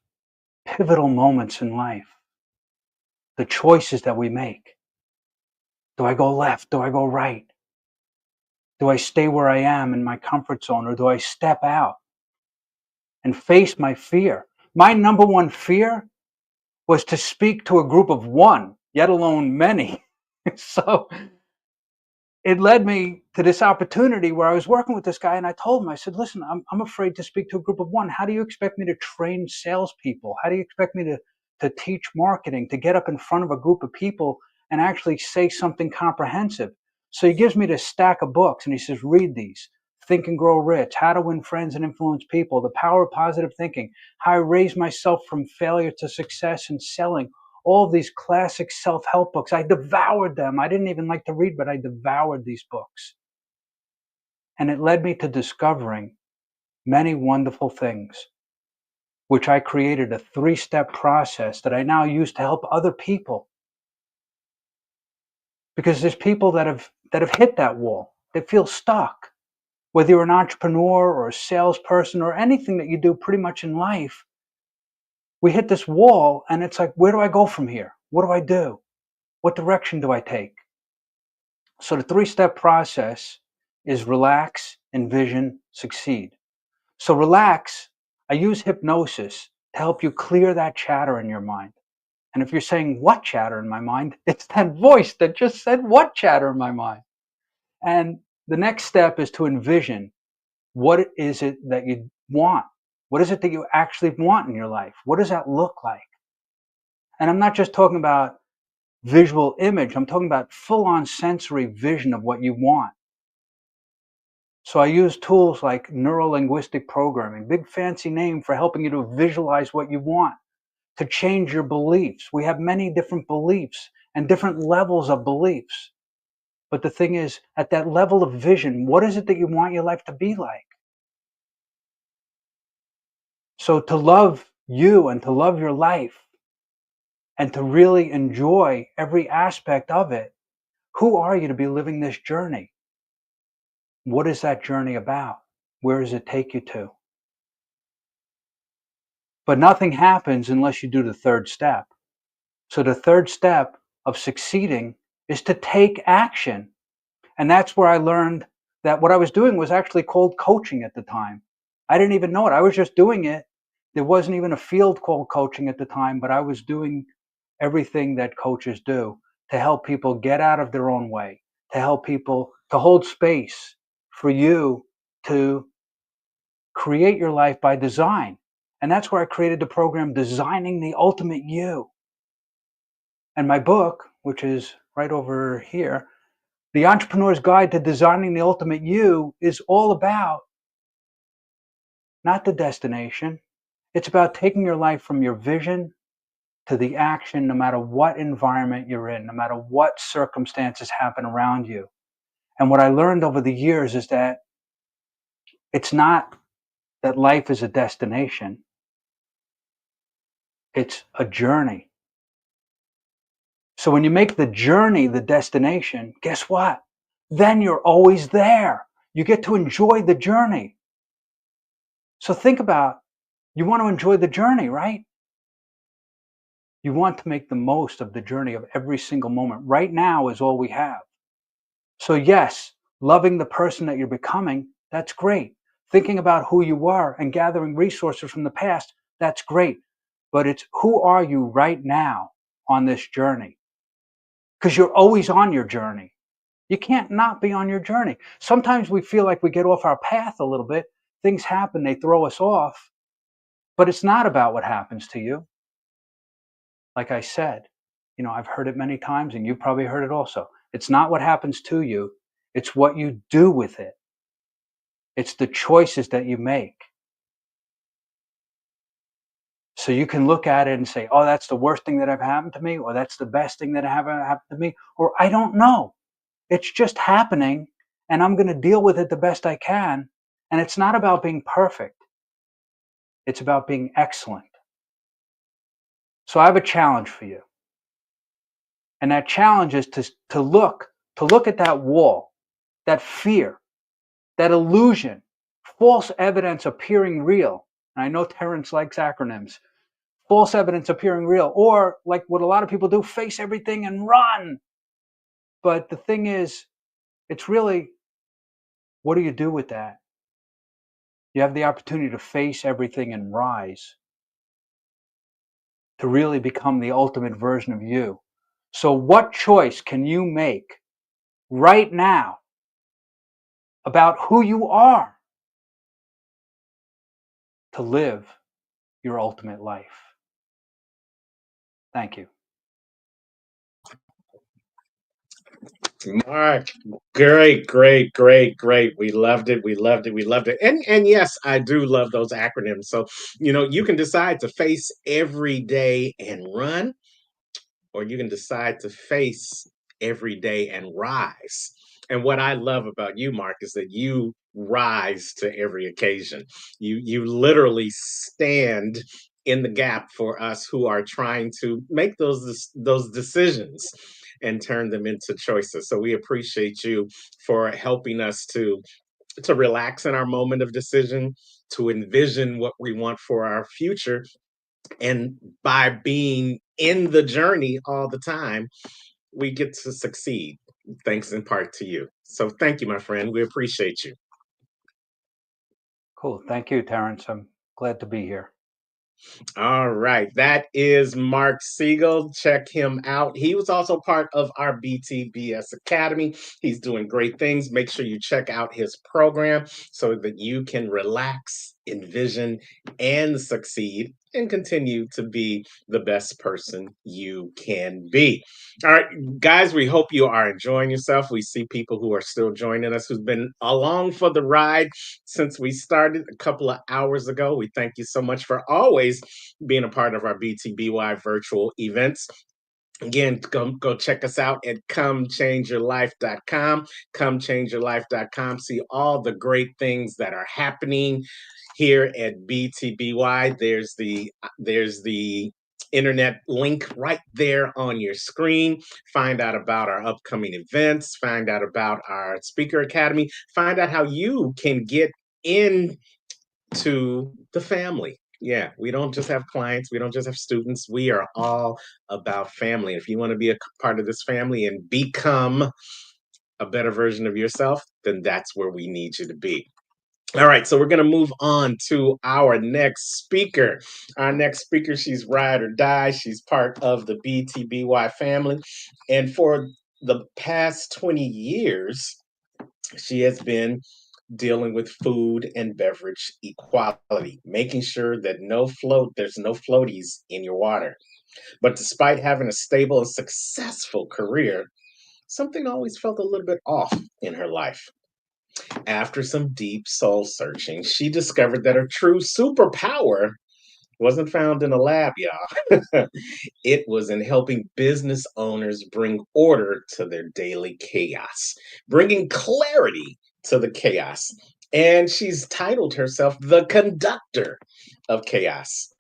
pivotal moments in life, the choices that we make. Do I go left? Do I go right? Do I stay where I am in my comfort zone, or do I step out and face my fear? My number one fear was to speak to a group of one, yet alone many. So it led me to this opportunity where I was working with this guy, and I told him, I said, listen, I'm afraid to speak to a group of one. How do you expect me to train salespeople? How do you expect me to teach marketing, to get up in front of a group of people and actually say something comprehensive? So he gives me this stack of books, and he says, read these. Think and Grow Rich, How to Win Friends and Influence People, The Power of Positive Thinking, How I Raised Myself from Failure to Success in Selling. All of these classic self-help books. I devoured them. I didn't even like to read, but I devoured these books. And it led me to discovering many wonderful things, which I created a 3-step process that I now use to help other people. Because there's people that have hit that wall. They feel stuck. Whether you're an entrepreneur or a salesperson or anything that you do pretty much in life, we hit this wall and it's like, where do I go from here? What do I do? What direction do I take? So the 3-step process is relax, envision, succeed. So relax, I use hypnosis to help you clear that chatter in your mind. And if you're saying, what chatter in my mind? It's that voice that just said, what chatter in my mind? And the next step is to envision, what is it that you want? What is it that you actually want in your life? What does that look like? And I'm not just talking about visual image. I'm talking about full-on sensory vision of what you want. So I use tools like neuro-linguistic programming, big fancy name for helping you to visualize what you want, to change your beliefs. We have many different beliefs and different levels of beliefs. But the thing is, at that level of vision, what is it that you want your life to be like? So to love you and to love your life and to really enjoy every aspect of it, who are you to be living this journey? What is that journey about? Where does it take you to? But nothing happens unless you do the third step. So the third step of succeeding is to take action. And that's where I learned that what I was doing was actually called coaching at the time. I didn't even know it. I was just doing it. There wasn't even a field called coaching at the time, but I was doing everything that coaches do to help people get out of their own way, to help people to hold space for you to create your life by design. And that's where I created the program, Designing the Ultimate You. And my book, which is right over here, The Entrepreneur's Guide to Designing the Ultimate You, is all about not the destination. It's about taking your life from your vision to the action, no matter what environment you're in, no matter what circumstances happen around you. And what I learned over the years is that it's not that life is a destination, it's a journey. So when you make the journey the destination, guess what? Then you're always there. You get to enjoy the journey. So think about, you want to enjoy the journey, right? You want to make the most of the journey of every single moment. Right now is all we have. So yes, loving the person that you're becoming, that's great. Thinking about who you were and gathering resources from the past, that's great. But it's who are you right now on this journey? Because you're always on your journey. You can't not be on your journey. Sometimes we feel like we get off our path a little bit. Things happen, they throw us off. But it's not about what happens to you. Like I said, I've heard it many times and you've probably heard it also. It's not what happens to you, it's what you do with it. It's the choices that you make. So you can look at it and say, oh, that's the worst thing that ever happened to me, or that's the best thing that ever happened to me, or I don't know. It's just happening and I'm going to deal with it the best I can. And it's not about being perfect. It's about being excellent. So I have a challenge for you. And that challenge is to look at that wall, that fear, that illusion, false evidence appearing real. And I know Terrence likes acronyms. False evidence appearing real, or like what a lot of people do, face everything and run. But the thing is, it's really, what do you do with that? You have the opportunity to face everything and rise, to really become the ultimate version of you. So what choice can you make right now about who you are to live your ultimate life? Thank you. Mark, great, great, great, great. We loved it. We loved it. We loved it. And yes, I do love those acronyms. So, you can decide to face every day and run, or you can decide to face every day and rise. And what I love about you, Mark, is that you rise to every occasion. You literally stand in the gap for us who are trying to make those decisions and turn them into choices. So we appreciate you for helping us to relax in our moment of decision, to envision what we want for our future, and by being in the journey all the time, we get to succeed, thanks in part to you. So thank you, my friend. We appreciate you. Cool. Thank you, Terrence. I'm glad to be here. All right. That is Mark Siegel. Check him out. He was also part of our BTBS Academy. He's doing great things. Make sure you check out his program so that you can relax, envision, and succeed and continue to be the best person you can be. All right, guys, we hope you are enjoying yourself. We see people who are still joining us who've been along for the ride since we started a couple of hours ago. We thank you so much for always being a part of our BTBY virtual events. Again, go check us out at comechangeyourlife.com. Comechangeyourlife.com. See all the great things that are happening here at BTBY. There's the internet link right there on your screen. Find out about our upcoming events, find out about our speaker academy, find out how you can get in to the family. Yeah, we don't just have clients, we don't just have students, we are all about family. If you want to be a part of this family and become a better version of yourself, then that's where we need you to be. All right, so we're going to move on to our next speaker. Our next speaker, she's ride or die. She's part of the BTBY family. And for the past 20 years, she has been dealing with food and beverage equality, making sure that there's no floaties in your water. But despite having a stable and successful career, something always felt a little bit off in her life. After some deep soul searching, she discovered that her true superpower wasn't found in a lab, y'all. It was in helping business owners bring order to their daily chaos, bringing clarity to the chaos. And she's titled herself the conductor of chaos.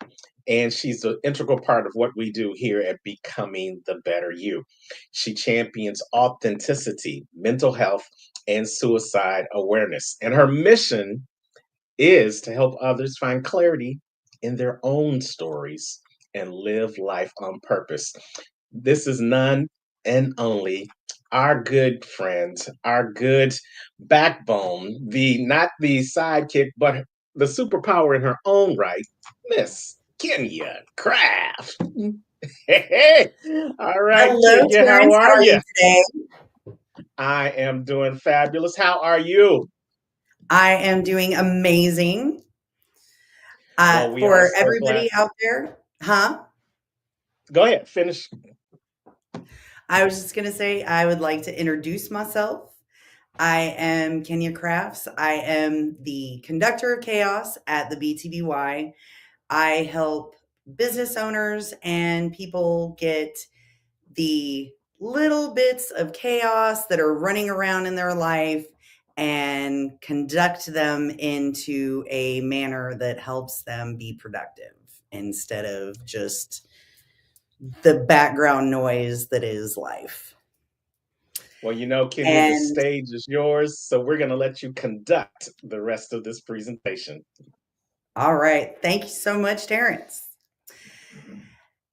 And she's an integral part of what we do here at Becoming the Better You. She champions authenticity, mental health, and suicide awareness. And her mission is to help others find clarity in their own stories and live life on purpose. This is none and only our good friend, our good backbone, not the sidekick, but the superpower in her own right, Miss Kenya Craft. Hey, all right, Hello, Kenya, how Terrence. How are are you? you today? I am doing fabulous. How are you? I am doing amazing. Well, we are For so glad. everybody out there, huh? Go ahead, finish. I was just going to say, I would like to introduce myself. I am Kenya Crafts. I am the conductor of chaos at the BTBY. I help business owners and people get the little bits of chaos that are running around in their life and conduct them into a manner that helps them be productive instead of just the background noise that is life. Well, Kenya, the stage is yours, so we're going to let you conduct the rest of this presentation. All right. Thank you so much, Terrence.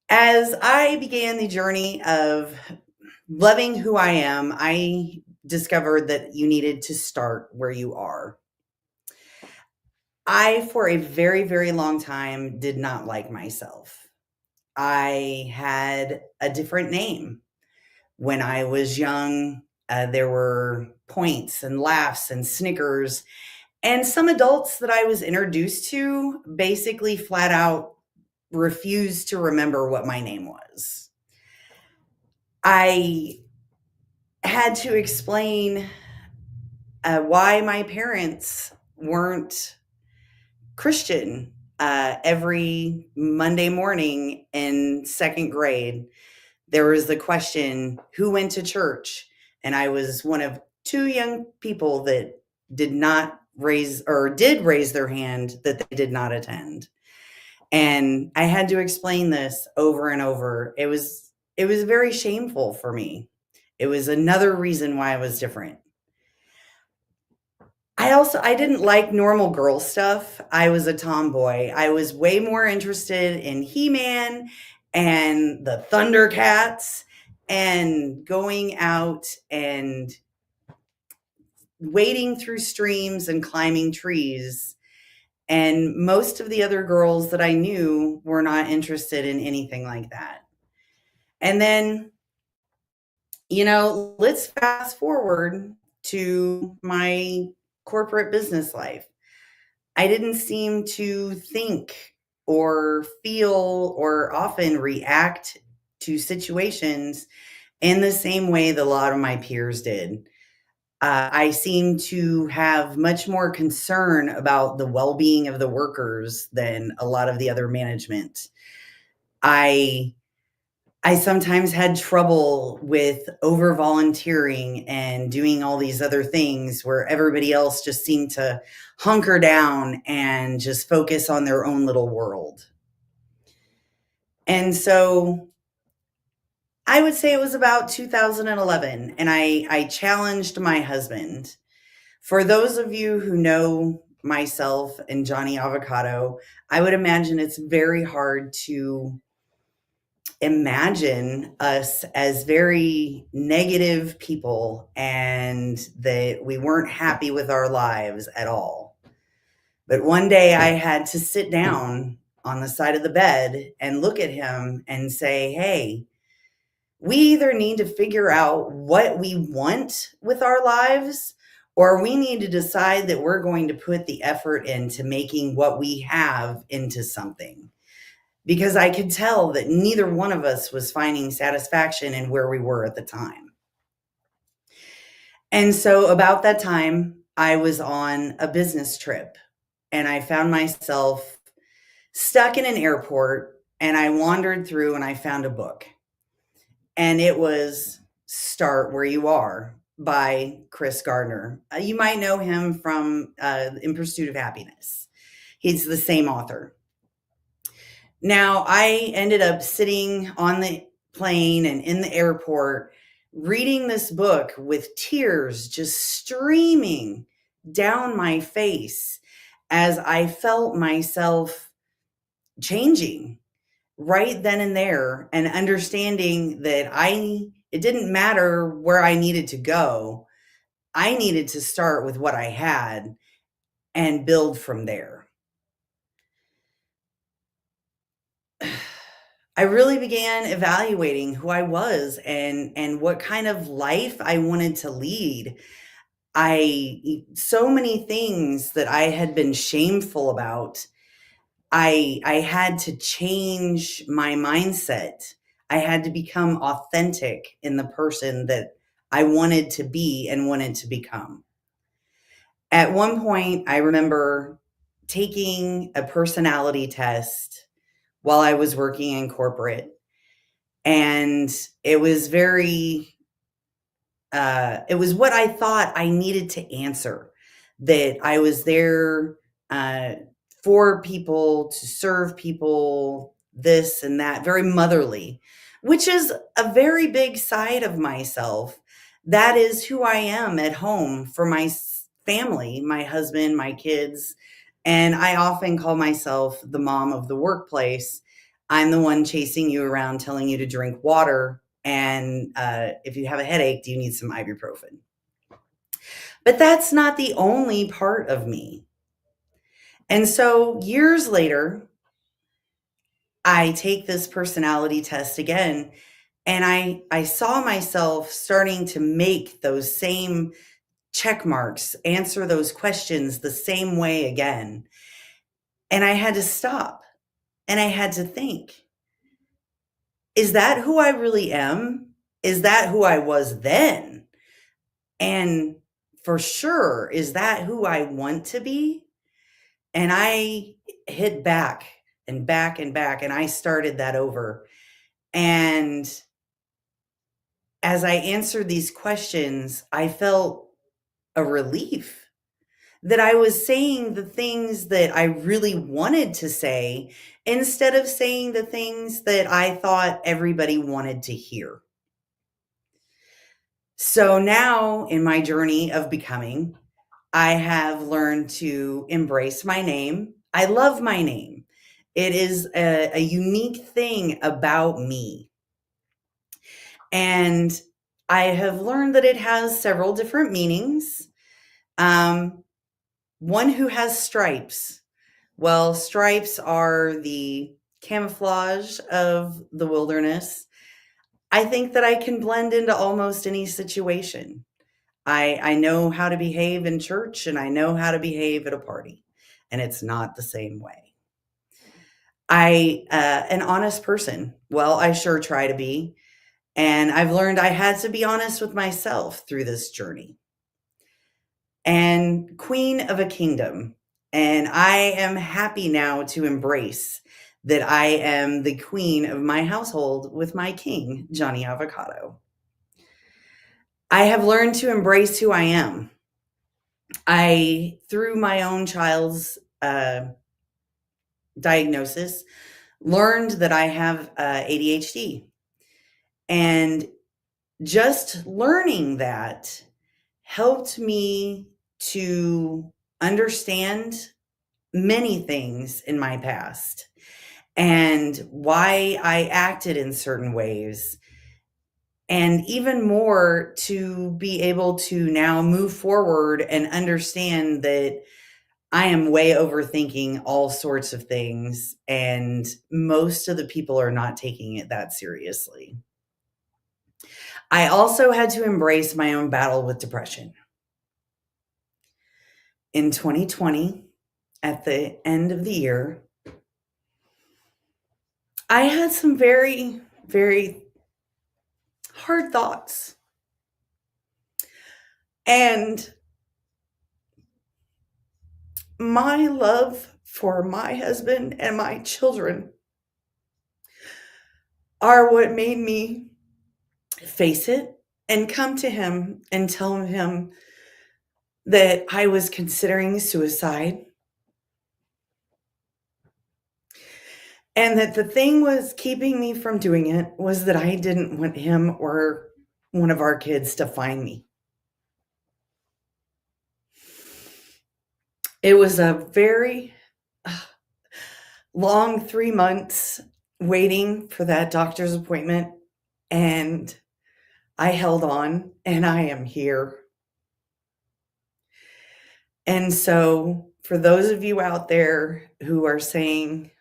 As I began the journey of loving who I am, I discovered that you needed to start where you are. I, for a very, very long time, did not like myself. I had a different name. When I was young, there were points and laughs and snickers. And some adults that I was introduced to basically flat out refused to remember what my name was. I had to explain why my parents weren't Christian. Every Monday morning in second grade, there was the question, who went to church? And I was one of two young people that did raise their hand that they did not attend. And I had to explain this over and over. It was very shameful for me. It was another reason why I was different. I didn't like normal girl stuff. I was a tomboy. I was way more interested in He-Man and the Thundercats and going out and wading through streams and climbing trees. And most of the other girls that I knew were not interested in anything like that. And then, let's fast forward to my corporate business life. I didn't seem to think or feel or often react to situations in the same way that a lot of my peers did. I seem to have much more concern about the well-being of the workers than a lot of the other management. I sometimes had trouble with over volunteering and doing all these other things where everybody else just seemed to hunker down and just focus on their own little world. And so I would say it was about 2011, and I challenged my husband. For those of you who know myself and Johnny Avocado, I would imagine it's very hard to imagine us as very negative people and that we weren't happy with our lives at all. But one day I had to sit down on the side of the bed and look at him and say, hey, we either need to figure out what we want with our lives, or we need to decide that we're going to put the effort into making what we have into something. Because I could tell that neither one of us was finding satisfaction in where we were at the time. And so about that time, I was on a business trip and I found myself stuck in an airport, and I wandered through and I found a book. And it was Start Where You Are by Chris Gardner. You might know him from In Pursuit of Happiness. He's the same author. Now, I ended up sitting on the plane and in the airport reading this book with tears just streaming down my face as I felt myself changing right then and there, and understanding that it didn't matter where I needed to go. I needed to start with what I had and build from there. I really began evaluating who I was and what kind of life I wanted to lead. So many things that I had been shameful about, I had to change my mindset. I had to become authentic in the person that I wanted to be and wanted to become. At one point, I remember taking a personality test while I was working in corporate. And it was it was what I thought I needed to answer, that I was there for people, to serve people, this and that, very motherly, which is a very big side of myself. That is who I am at home for my family, my husband, my kids. And I often call myself the mom of the workplace. I'm the one chasing you around, telling you to drink water. And if you have a headache, do you need some ibuprofen? But that's not the only part of me. And so years later, I take this personality test again, and I saw myself starting to make those same check marks, answer those questions the same way again. And I had to stop and I had to think, is that who I really am? Is that who I was then? And for sure, is that who I want to be? And I hit back and back and back, and I started that over. And as I answered these questions, I felt a relief that I was saying the things that I really wanted to say instead of saying the things that I thought everybody wanted to hear. So now in my journey of becoming, I have learned to embrace my name. I love my name. It is a unique thing about me. And I have learned that it has several different meanings. One who has stripes. Well, stripes are the camouflage of the wilderness. I think that I can blend into almost any situation. I know how to behave in church, and I know how to behave at a party, and it's not the same way. an honest person. Well, I sure try to be. And I've learned I had to be honest with myself through this journey. And queen of a kingdom. And I am happy now to embrace that I am the queen of my household with my king, Johnny Avocado. I have learned to embrace who I am. Through my own child's diagnosis, learned that I have ADHD. And just learning that helped me to understand many things in my past and why I acted in certain ways. And even more to be able to now move forward and understand that I am way overthinking all sorts of things, and most of the people are not taking it that seriously. I also had to embrace my own battle with depression. In 2020, at the end of the year, I had some very, very hard thoughts. And my love for my husband and my children are what made me face it and come to him and tell him that I was considering suicide. And that the thing was keeping me from doing it was that I didn't want him or one of our kids to find me. It was a very long 3 months waiting for that doctor's appointment, and I held on, and I am here. And so for those of you out there who are saying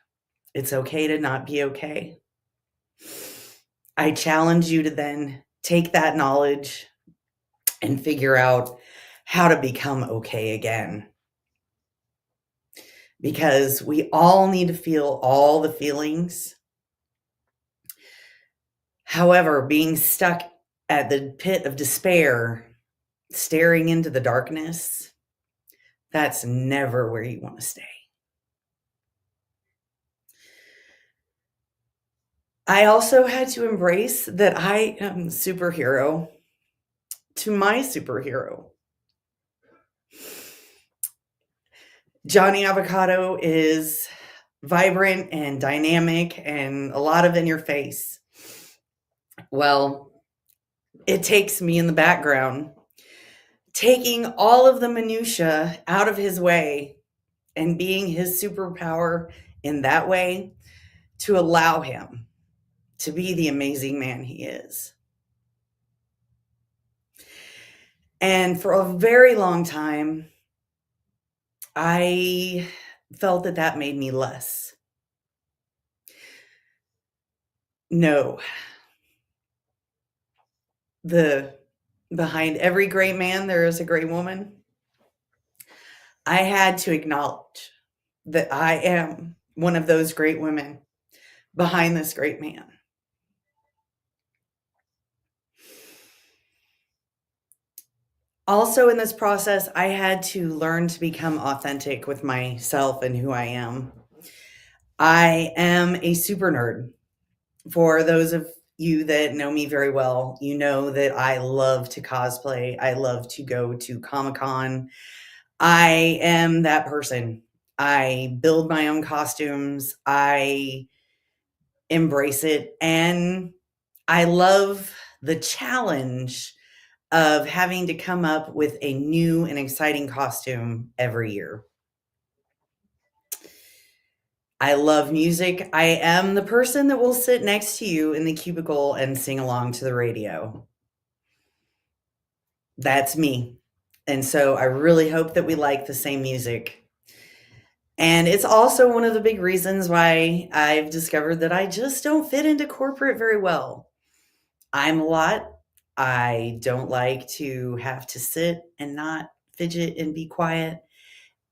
it's okay to not be okay, I challenge you to then take that knowledge and figure out how to become okay again. Because we all need to feel all the feelings. However, being stuck at the pit of despair, staring into the darkness, that's never where you want to stay. I also had to embrace that I am the superhero to my superhero. Johnny Avocado is vibrant and dynamic and a lot of in your face. Well, it takes me in the background, taking all of the minutia out of his way and being his superpower in that way to allow him to be the amazing man he is. And for a very long time, I felt that that made me less. No. Behind every great man, there is a great woman. I had to acknowledge that I am one of those great women behind this great man. Also in this process, I had to learn to become authentic with myself and who I am. I am a super nerd. For those of you that know me very well, you know that I love to cosplay. I love to go to Comic-Con. I am that person. I build my own costumes. I embrace it. And I love the challenge of having to come up with a new and exciting costume every year. I love music. I am the person that will sit next to you in the cubicle and sing along to the radio. That's me. And so I really hope that we like the same music. And it's also one of the big reasons why I've discovered that I just don't fit into corporate very well. I'm a lot. I don't like to have to sit and not fidget and be quiet.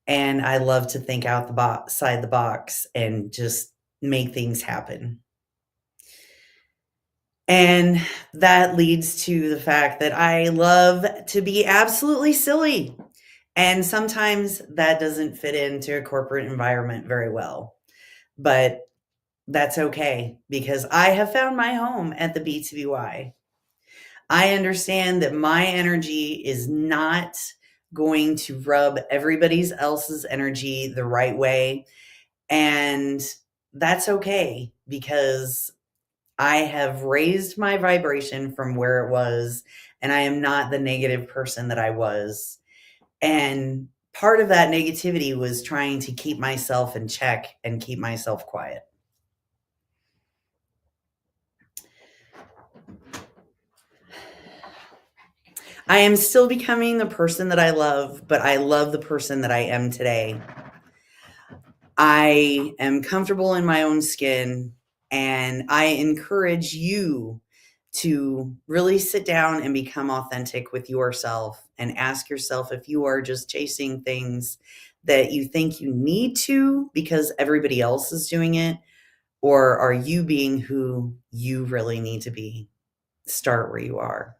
And I love to think outside the box and just make things happen. And that leads to the fact that I love to be absolutely silly. And sometimes that doesn't fit into a corporate environment very well. But that's okay, because I have found my home at the B2BY. I understand that my energy is not going to rub everybody else's energy the right way. And that's okay, because I have raised my vibration from where it was, and I am not the negative person that I was. And part of that negativity was trying to keep myself in check and keep myself quiet. I am still becoming the person that I love, but I love the person that I am today. I am comfortable in my own skin, and I encourage you to really sit down and become authentic with yourself and ask yourself if you are just chasing things that you think you need to because everybody else is doing it, or are you being who you really need to be? Start where you are.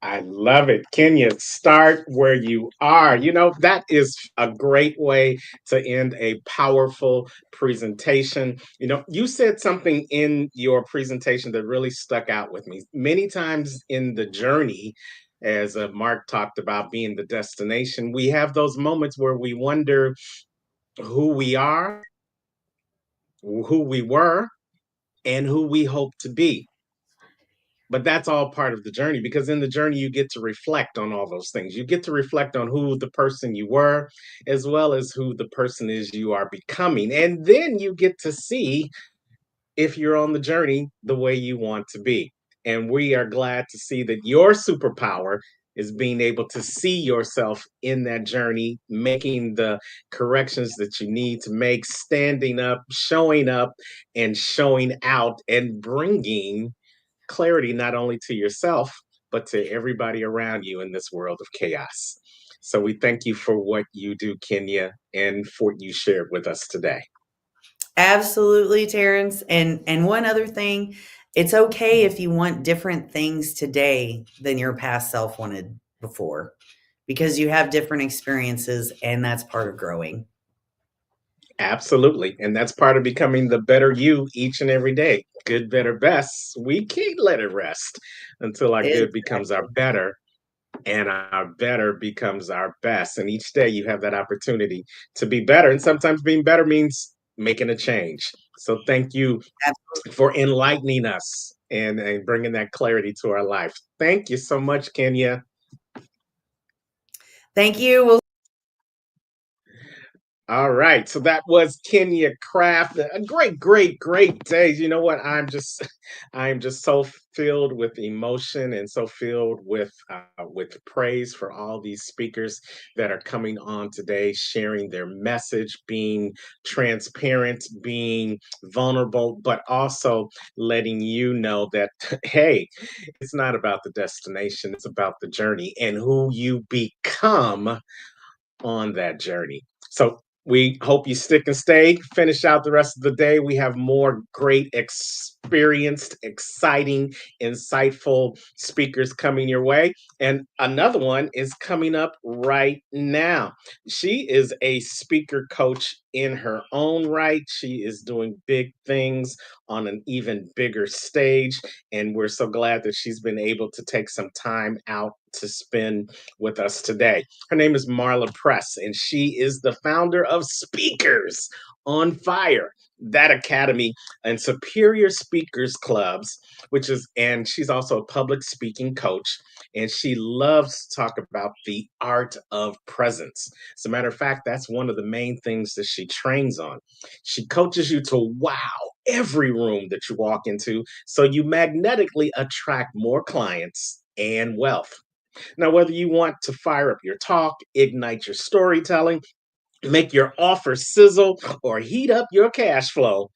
I love it. Kenya, start where you are. You know, that is a great way to end a powerful presentation. You know, you said something in your presentation that really stuck out with me. Many times in the journey, as Mark talked about being the destination, we have those moments where we wonder who we are, who we were, and who we hope to be. But that's all part of the journey, because in the journey you get to reflect on all those things. You get to reflect on who the person you were, as well as who the person is you are becoming. And then you get to see if you're on the journey the way you want to be. And we are glad to see that your superpower is being able to see yourself in that journey, making the corrections that you need to make, standing up, and showing out, and bringing clarity not only to yourself, but to everybody around you in this world of chaos. So we thank you for what you do, Kenya, and for what you shared with us today. Absolutely, Terrence. And one other thing, it's okay if you want different things today than your past self wanted before, because you have different experiences, and that's part of growing. Absolutely. And that's part of becoming the better you each and every day. Good, better, best. We can't let it rest until our good becomes our better and our better becomes our best. And each day you have that opportunity to be better. And sometimes being better means making a change. So thank you for enlightening us and bringing that clarity to our life. Thank you so much, Kenya. Thank you. We'll All right, so that was Kenya Craft. A great day. You know what? I'm just so filled with emotion and so filled with praise for all these speakers that are coming on today, sharing their message, being transparent, being vulnerable, but also letting you know that hey, it's not about the destination; it's about the journey and who you become on that journey. So we hope you stick and stay, finish out the rest of the day. We have more great, experienced, exciting, insightful speakers coming your way. And another one is coming up right now. She is a speaker coach in her own right. She is doing big things on an even bigger stage. And we're so glad that she's been able to take some time out to spend with us today. Her name is Marla Press, and she is the founder of Speakers on Fire, that academy and Superior Speakers Clubs, and she's also a public speaking coach. And she loves to talk about the art of presence. As a matter of fact, that's one of the main things that she trains on. She coaches you to wow every room that you walk into so you magnetically attract more clients and wealth. Now, whether you want to fire up your talk, ignite your storytelling, make your offer sizzle, or heat up your cash flow,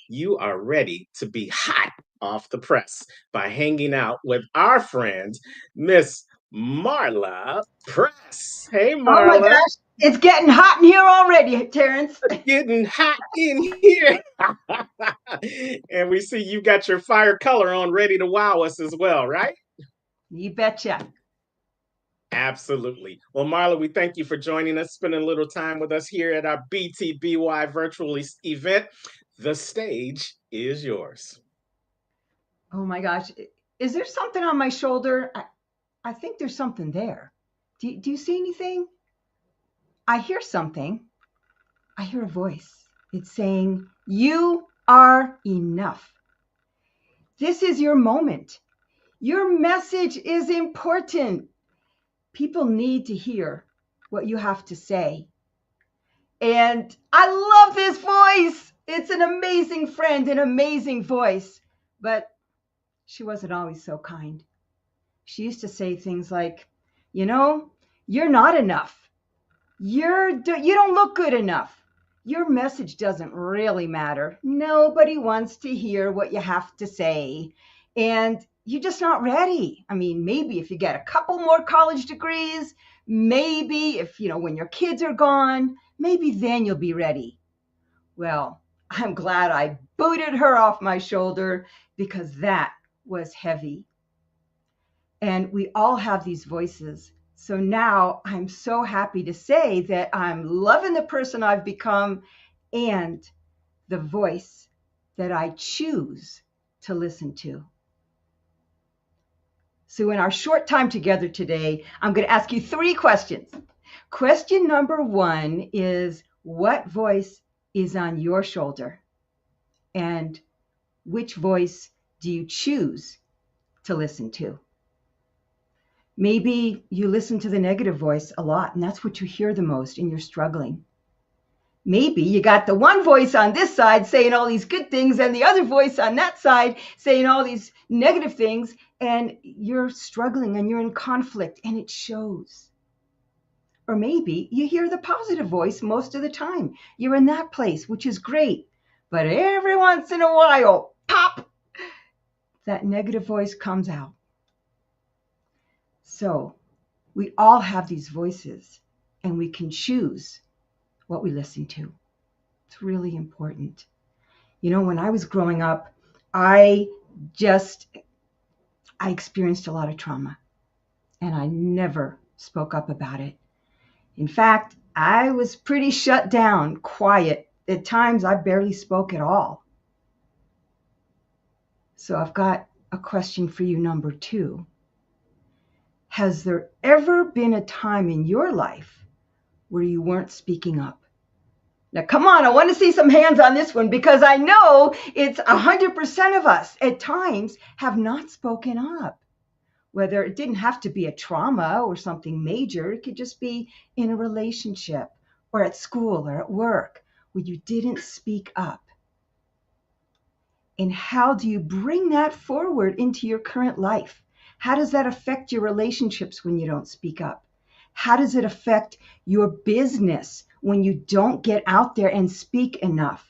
you are ready to be hot off the press by hanging out with our friend, Miss Marla Press. Hey, Oh my Marla. gosh, it's getting hot in here already, Terrence. Getting hot in here. And we see you got your fire color on ready to wow us as well, right? You betcha. Absolutely. Well, Marla, we thank you for joining us, spending a little time with us here at our BTBY virtual event. The stage is yours. Oh my gosh, is there something on my shoulder? I think there's something there. Do you see anything? I hear something. I hear a voice. It's saying, you are enough. This is your moment. Your message is important. People need to hear what you have to say. And I love this voice. It's an amazing friend, an amazing voice. But she wasn't always so kind. She used to say things like, you know, you're not enough. You don't look good enough. Your message doesn't really matter. Nobody wants to hear what you have to say. And you're just not ready. I mean, maybe if you get a couple more college degrees, maybe if, when your kids are gone, maybe then you'll be ready. Well, I'm glad I booted her off my shoulder because that was heavy. And we all have these voices. So now I'm so happy to say that I'm loving the person I've become and the voice that I choose to listen to. So in our short time together today, I'm going to ask you 3 questions. Question number 1 is, what voice is on your shoulder? And which voice do you choose to listen to? Maybe you listen to the negative voice a lot, and that's what you hear the most, and you're struggling. Maybe you got the one voice on this side saying all these good things, and the other voice on that side saying all these negative things, and you're struggling and you're in conflict, and it shows. Or maybe you hear the positive voice most of the time. You're in that place, which is great. But every once in a while, pop, that negative voice comes out. So we all have these voices, and we can choose what we listen to. It's really important. When I was growing up, I experienced a lot of trauma, and I never spoke up about it. In fact, I was pretty shut down, quiet. At times, I barely spoke at all. So I've got a question for you, number 2. Has there ever been a time in your life where you weren't speaking up? Now, come on, I want to see some hands on this one, because I know it's 100% of us at times have not spoken up. Whether it didn't have to be a trauma or something major, it could just be in a relationship or at school or at work where you didn't speak up. And how do you bring that forward into your current life? How does that affect your relationships when you don't speak up? How does it affect your business when you don't get out there and speak enough?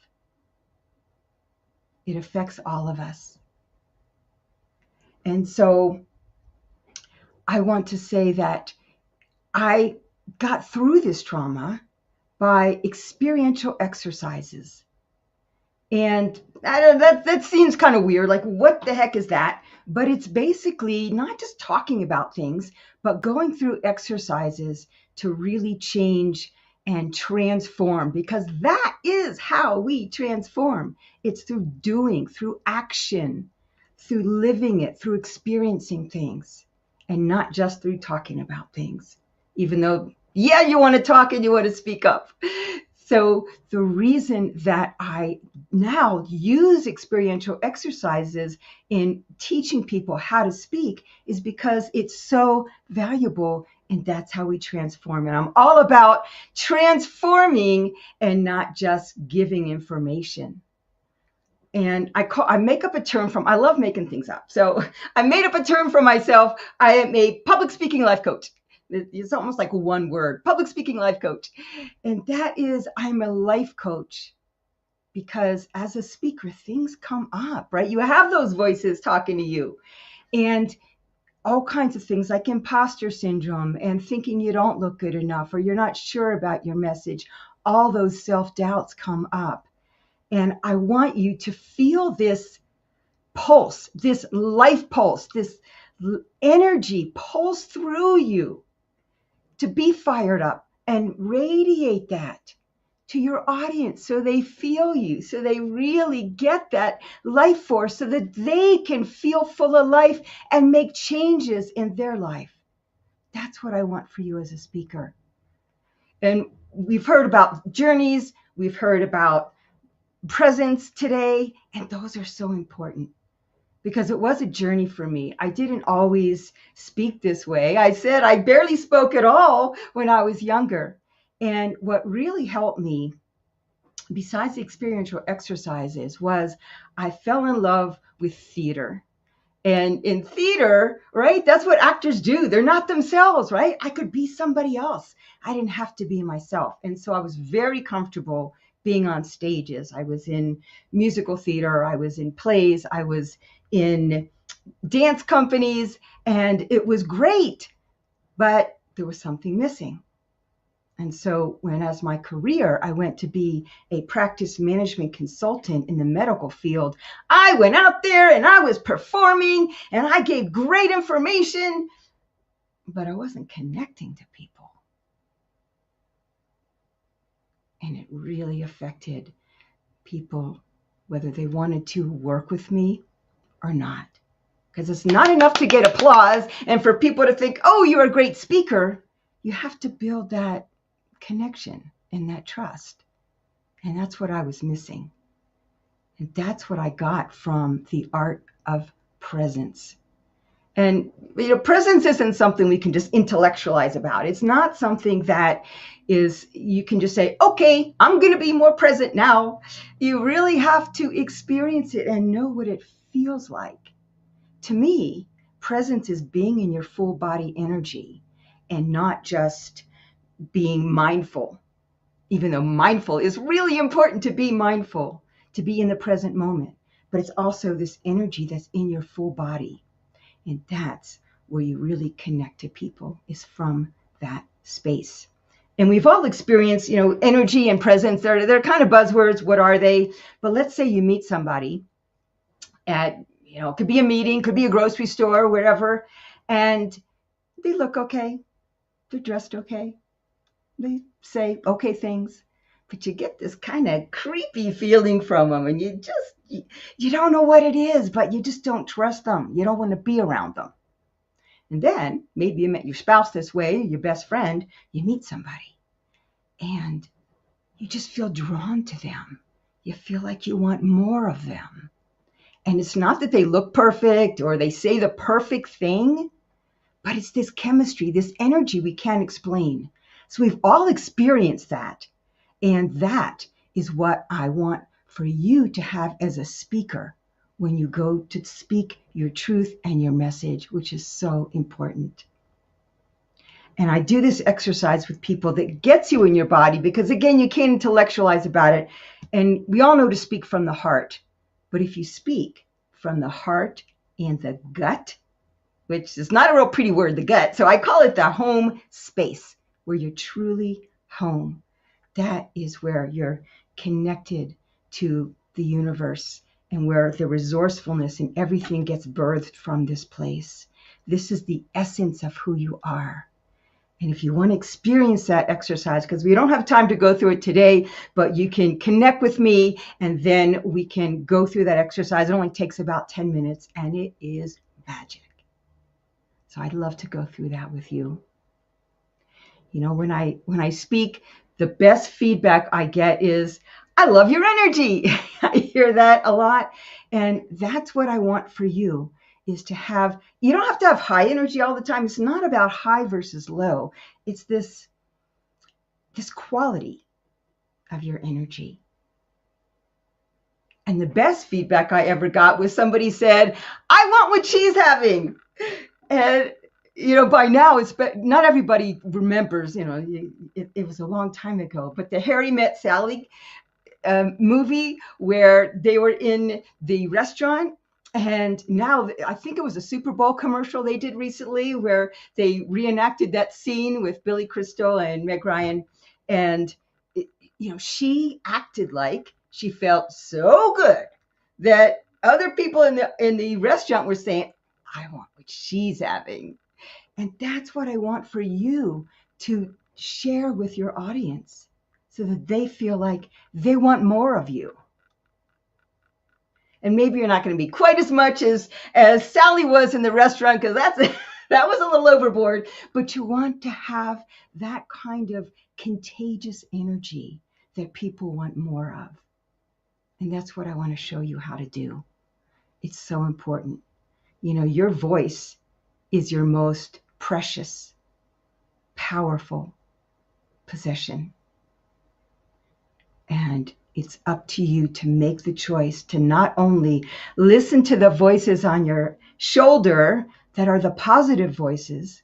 It affects all of us. And so I want to say that I got through this trauma by experiential exercises. And that seems kind of weird. Like, what the heck is that? But it's basically not just talking about things, but going through exercises to really change and transform, because that is how we transform. It's through doing, through action, through living it, through experiencing things, and not just through talking about things, even though, yeah, you want to talk and you want to speak up. So the reason that I now use experiential exercises in teaching people how to speak is because it's so valuable, and that's how we transform. And I'm all about transforming and not just giving information. And I make up a term I love making things up. So I made up a term for myself. I am a public speaking life coach. It's almost like one word, public speaking life coach. And that is, I'm a life coach because as a speaker, things come up, right? You have those voices talking to you. And all kinds of things like imposter syndrome and thinking you don't look good enough or you're not sure about your message. All those self-doubts come up. And I want you to feel this pulse, this life pulse, this energy pulse through you, to be fired up and radiate that to your audience so they feel you, so they really get that life force so that they can feel full of life and make changes in their life. That's what I want for you as a speaker. And we've heard about journeys, we've heard about presence today, and those are so important because it was a journey for me. I didn't always speak this way. I said I barely spoke at all when I was younger. And what really helped me, besides the experiential exercises, was I fell in love with theater. And in theater, right, that's what actors do. They're not themselves, right? I could be somebody else. I didn't have to be myself. And so I was very comfortable being on stages. I was in musical theater, I was in plays, I was in dance companies, and it was great, but there was something missing. And so when, as my career, I went to be a practice management consultant in the medical field, I went out there and I was performing and I gave great information, but I wasn't connecting to people. And it really affected people, whether they wanted to work with me or not. Because it's not enough to get applause and for people to think, oh, you're a great speaker. You have to build that connection and that trust. And that's what I was missing. And that's what I got from the art of presence. And, presence isn't something we can just intellectualize about. It's not something that you can just say, okay, I'm going to be more present now. You really have to experience it and know what it feels like. To me, presence is being in your full body energy and not just being mindful, even though mindful is really important, to be mindful, to be in the present moment. But it's also this energy that's in your full body. And that's where you really connect to people, is from that space. And we've all experienced, energy and presence. They're kind of buzzwords. What are they? But let's say you meet somebody at, it could be a meeting, could be a grocery store, wherever, and they look okay. They're dressed okay. They say okay things, but you get this kind of creepy feeling from them, and you don't know what it is, but you just don't trust them. You don't want to be around them. And then maybe you met your spouse this way, your best friend, you meet somebody, and you just feel drawn to them. You feel like you want more of them. And it's not that they look perfect or they say the perfect thing, but it's this chemistry, this energy we can't explain. So we've all experienced that. And that is what I want for you to have as a speaker when you go to speak your truth and your message, which is so important. And I do this exercise with people that gets you in your body because, again, you can't intellectualize about it. And we all know to speak from the heart. But if you speak from the heart and the gut, which is not a real pretty word, the gut, so I call it the home space, where you're truly home. That is where you're connected to the universe and where the resourcefulness and everything gets birthed from this place. This is the essence of who you are. And if you want to experience that exercise, because we don't have time to go through it today, but you can connect with me and then we can go through that exercise. It only takes about 10 minutes and it is magic. So I'd love to go through that with you. When I speak, the best feedback I get is, I love your energy. I hear that a lot. And that's what I want for you, is to have, you don't have to have high energy all the time. It's not about high versus low. It's this quality of your energy. And the best feedback I ever got was somebody said, I want what she's having. And by now, not everybody remembers, it was a long time ago, but the Harry Met Sally movie where they were in the restaurant And now I think it was a Super Bowl commercial they did recently where they reenacted that scene with Billy Crystal and Meg Ryan. And, she acted like she felt so good that other people in the restaurant were saying, I want what she's having. And that's what I want for you to share with your audience so that they feel like they want more of you. And maybe you're not going to be quite as much as Sally was in the restaurant, because that was a little overboard. But you want to have that kind of contagious energy that people want more of. And that's what I want to show you how to do. It's so important. Your voice is your most precious, powerful possession. And it's up to you to make the choice to not only listen to the voices on your shoulder that are the positive voices,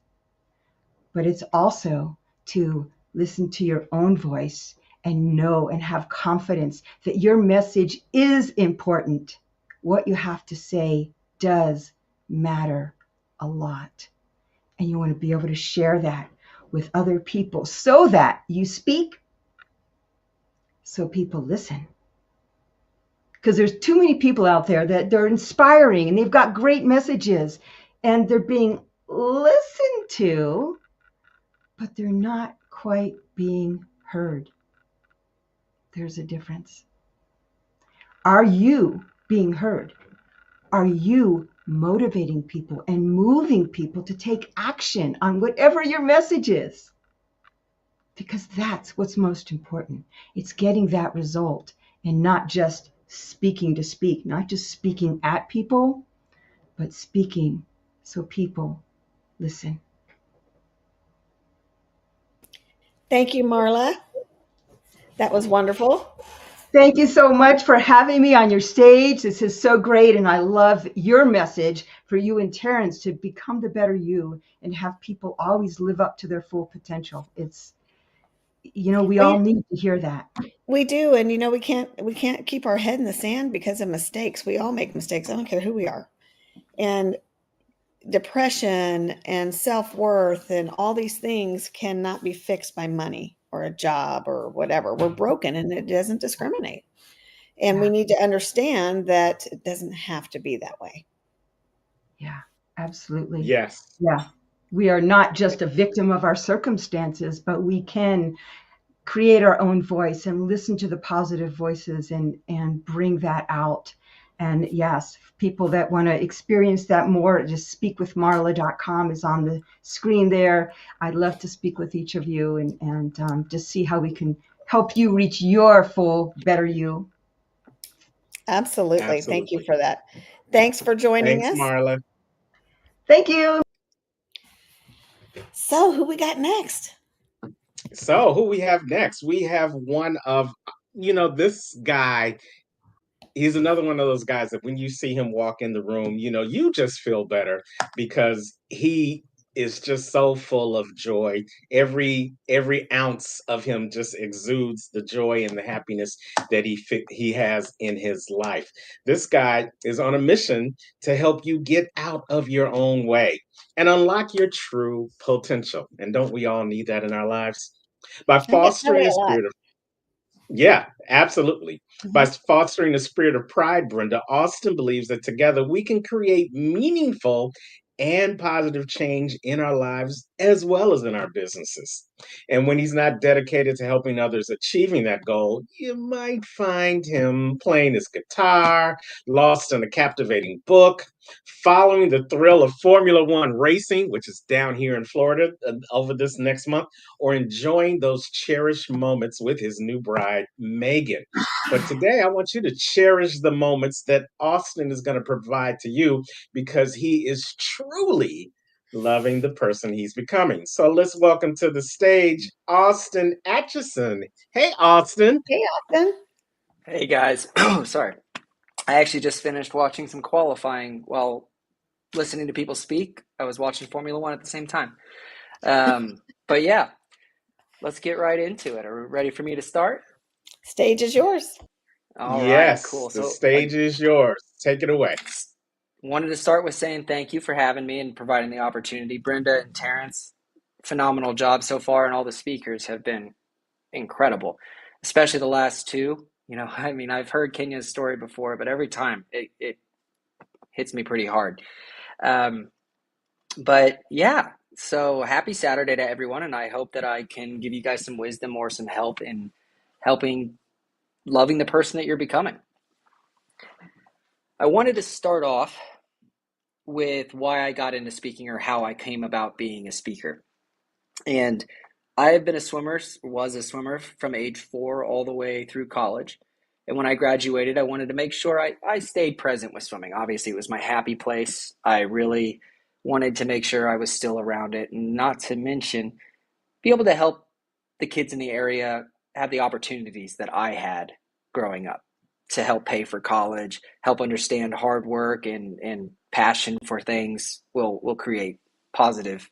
but it's also to listen to your own voice and know and have confidence that your message is important. What you have to say does matter a lot. And you want to be able to share that with other people so that you speak, so people listen. Because there's too many people out there that they're inspiring and they've got great messages and they're being listened to, but they're not quite being heard. There's a difference. Are you being heard? Are you motivating people and moving people to take action on whatever your message is? Because that's what's most important. It's getting that result and not just speaking to speak, not just speaking at people, but speaking so people listen. Thank you, Marla. That was wonderful. Thank you so much for having me on your stage. This is so great. And I love your message for you and Terrence to become the better you and have people always live up to their full potential. It's, we all need to hear that. We do. And, we can't keep our head in the sand because of mistakes. We all make mistakes. I don't care who we are. And depression and self-worth and all these things cannot be fixed by money or a job or whatever. We're broken and it doesn't discriminate. And we need to understand that it doesn't have to be that way. Yeah, absolutely. Yes. Yeah. We are not just a victim of our circumstances, but we can create our own voice and listen to the positive voices and bring that out. And yes, people that want to experience that more, just speakwithmarla.com is on the screen there. I'd love to speak with each of you and just see how we can help you reach your full, better you. Absolutely. Thank you for that. Thanks for joining us. Thanks, Marla. Thank you. So who we got next? So who we have next? We have one of, this guy. He's another one of those guys that when you see him walk in the room, you just feel better because he is just so full of joy. Every ounce of him just exudes the joy and the happiness that he has in his life. This guy is on a mission to help you get out of your own way and unlock your true potential. And don't we all need that in our lives? By fostering a spirit of Yeah, absolutely. By fostering a spirit of pride, Brenda, Austin believes that together we can create meaningful and positive change in our lives as well as in our businesses. And when he's not dedicated to helping others achieving that goal, you might find him playing his guitar, lost in a captivating book, following the thrill of Formula One racing, which is down here in Florida over this next month, or enjoying those cherished moments with his new bride, Megan. But today, I want you to cherish the moments that Austin is going to provide to you because he is truly loving the person he's becoming. So let's welcome to the stage, Austin Atchison. Hey, Austin. Hey, Austin. Hey, guys. Oh, sorry. I actually just finished watching some qualifying while listening to people speak. I was watching Formula One at the same time. But yeah, let's get right into it. Are we ready for me to start? Stage is yours. All right, Yes, cool. the So stage is yours. Take it away. wanted to start with saying thank you for having me and providing the opportunity. Brenda and Terrence, phenomenal job so far, and all the speakers have been incredible, especially the last two. I mean, I've heard Kenya's story before, but every time it hits me pretty hard. But yeah, so happy Saturday to everyone, and I hope that I can give you guys some wisdom or some help in helping loving the person that you're becoming. I wanted to start off with why I got into speaking or how I came about being a speaker. And I have been was a swimmer from age 4 all the way through college. And when I graduated, I wanted to make sure I stayed present with swimming. Obviously, it was my happy place. I really wanted to make sure I was still around it, and not to mention be able to help the kids in the area have the opportunities that I had growing up, to help pay for college, help understand hard work and passion for things will create positive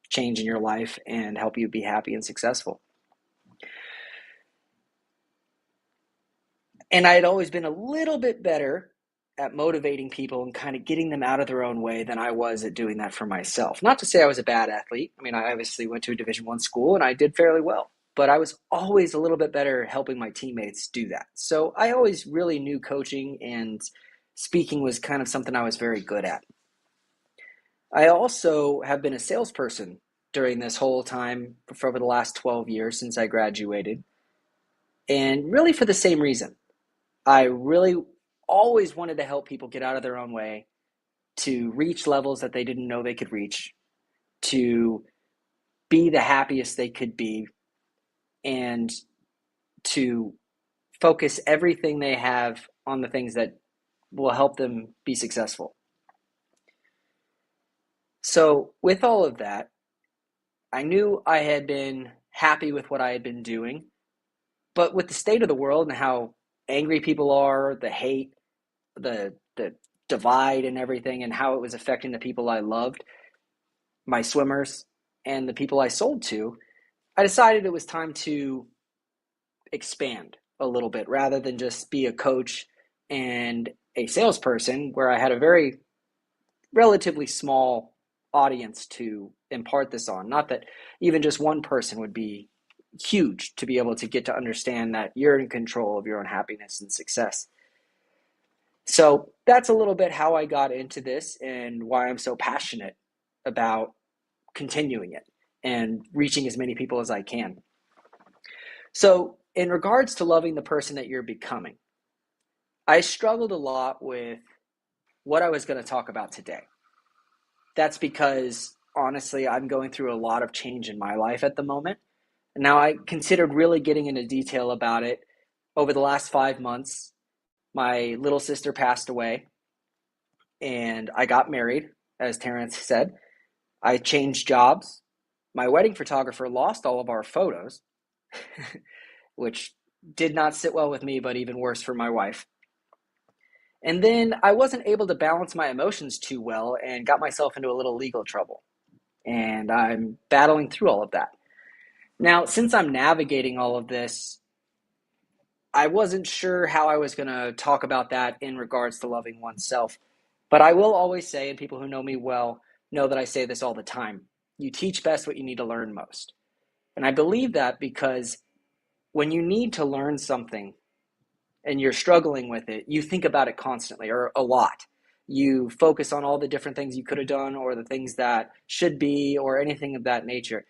change in your life and help you be happy and successful. And I had always been a little bit better at motivating people and kind of getting them out of their own way than I was at doing that for myself. Not to say I was a bad athlete. I mean, I obviously went to a Division I school and I did fairly well, but I was always a little bit better helping my teammates do that. So I always really knew coaching and speaking was kind of something I was very good at. I also have been a salesperson during this whole time for over the last 12 years since I graduated, and really for the same reason. I really always wanted to help people get out of their own way, to reach levels that they didn't know they could reach, to be the happiest they could be, and to focus everything they have on the things that will help them be successful. So with all of that, I knew I had been happy with what I had been doing, but with the state of the world and how angry people are, the hate, the divide and everything, and how it was affecting the people I loved, my swimmers, and the people I sold to, I decided it was time to expand a little bit rather than just be a coach and a salesperson, where I had a very relatively small audience to impart this on. Not that even just one person would be huge to be able to get to understand that you're in control of your own happiness and success. So that's a little bit how I got into this and why I'm so passionate about continuing it and reaching as many people as I can. So in regards to loving the person that you're becoming, I struggled a lot with what I was going to talk about today. That's because, honestly, I'm going through a lot of change in my life at the moment. Now, I considered really getting into detail about it over the last 5 months. My little sister passed away, and I got married, as Terrence said. I changed jobs. My wedding photographer lost all of our photos, which did not sit well with me, but even worse for my wife. And then I wasn't able to balance my emotions too well and got myself into a little legal trouble. And I'm battling through all of that. Now, since I'm navigating all of this, I wasn't sure how I was going to talk about that in regards to loving oneself. But I will always say, and people who know me well know that I say this all the time, you teach best what you need to learn most. And I believe that because when you need to learn something and you're struggling with it, you think about it constantly or a lot. You focus on all the different things you could have done or the things that should be or anything of that nature.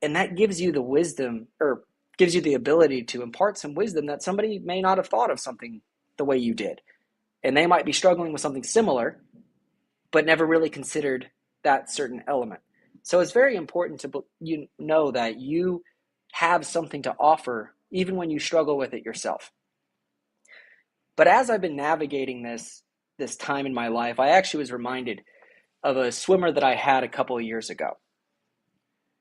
And that gives you the wisdom or gives you the ability to impart some wisdom that somebody may not have thought of something the way you did. And they might be struggling with something similar, but never really considered that certain element. So it's very important to know that you have something to offer even when you struggle with it yourself. But as I've been navigating this time in my life, I actually was reminded of a swimmer that I had a couple of years ago.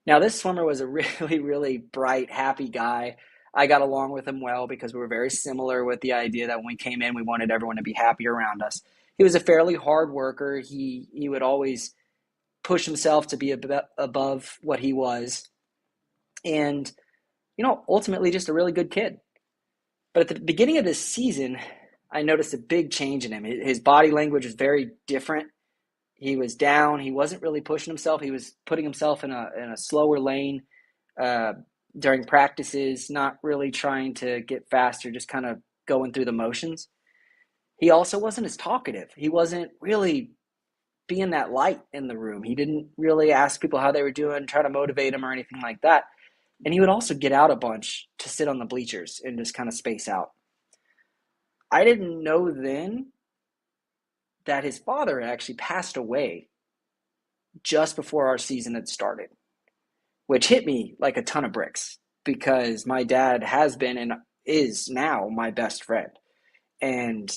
Now, this swimmer was a really, really bright, happy guy. I got along with him well because we were very similar with the idea that when we came in, we wanted everyone to be happy around us. He was a fairly hard worker. He would always push himself to be above what he was. And, ultimately just a really good kid. But at the beginning of this season, I noticed a big change in him. His body language was very different. He was down. He wasn't really pushing himself. He was putting himself in a slower lane during practices, not really trying to get faster, just kind of going through the motions. He also wasn't as talkative. He wasn't really being that light in the room. He didn't really ask people how they were doing, try to motivate them or anything like that. And he would also get out a bunch to sit on the bleachers and just kind of space out. I didn't know then that his father actually passed away just before our season had started, which hit me like a ton of bricks because my dad has been and is now my best friend. And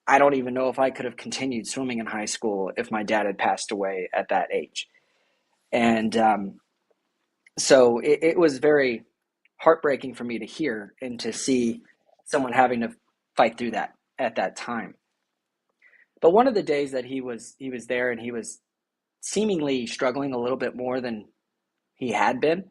I don't even know if I could have continued swimming in high school if my dad had passed away at that age. And so it was very heartbreaking for me to hear and to see someone having to fight through that at that time. But one of the days that he was there and he was seemingly struggling a little bit more than he had been,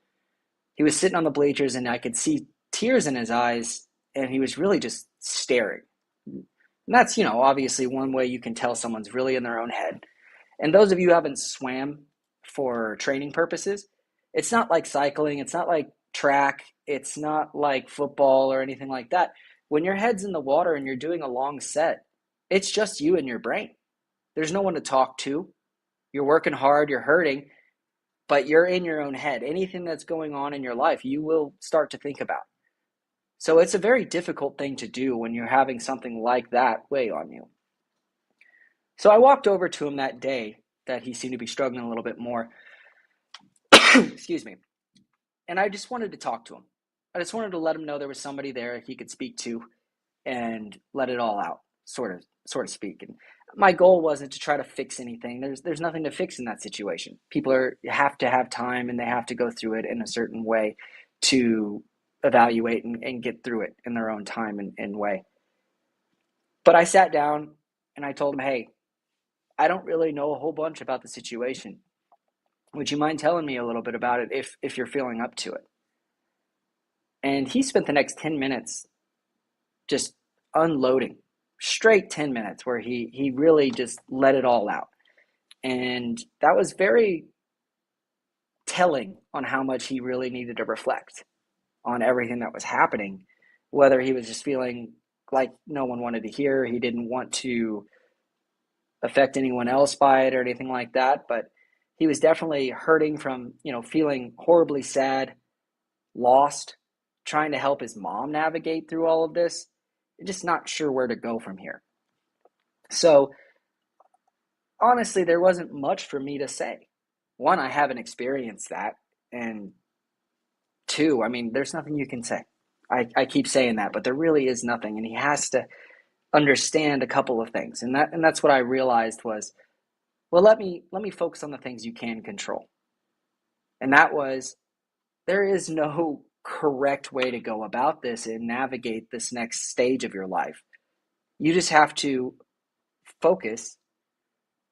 he was sitting on the bleachers and I could see tears in his eyes and he was really just staring. And that's, obviously one way you can tell someone's really in their own head. And those of you who haven't swam for training purposes, it's not like cycling, it's not like track, it's not like football or anything like that. When your head's in the water and you're doing a long set, it's just you and your brain. There's no one to talk to. You're working hard, you're hurting, but you're in your own head. Anything that's going on in your life, you will start to think about. So it's a very difficult thing to do when you're having something like that weigh on you. So I walked over to him that day that he seemed to be struggling a little bit more. Excuse me. And I just wanted to talk to him. I just wanted to let him know there was somebody there he could speak to and let it all out, sort of speak. And my goal wasn't to try to fix anything. There's nothing to fix in that situation. People have to have time and they have to go through it in a certain way to evaluate and get through it in their own time and way. But I sat down and I told him, hey, I don't really know a whole bunch about the situation. Would you mind telling me a little bit about it if you're feeling up to it? And he spent the next 10 minutes just unloading, straight 10 minutes where he really just let it all out. And that was very telling on how much he really needed to reflect on everything that was happening, whether he was just feeling like no one wanted to hear, he didn't want to affect anyone else by it or anything like that, but he was definitely hurting from, feeling horribly sad, lost, trying to help his mom navigate through all of this, and just not sure where to go from here. So honestly, there wasn't much for me to say. One, I haven't experienced that, and two, there's nothing you can say. I keep saying that, but there really is nothing, and he has to understand a couple of things, and that's what I realized was, well, let me focus on the things you can control. And that was, there is no correct way to go about this and navigate this next stage of your life. You just have to focus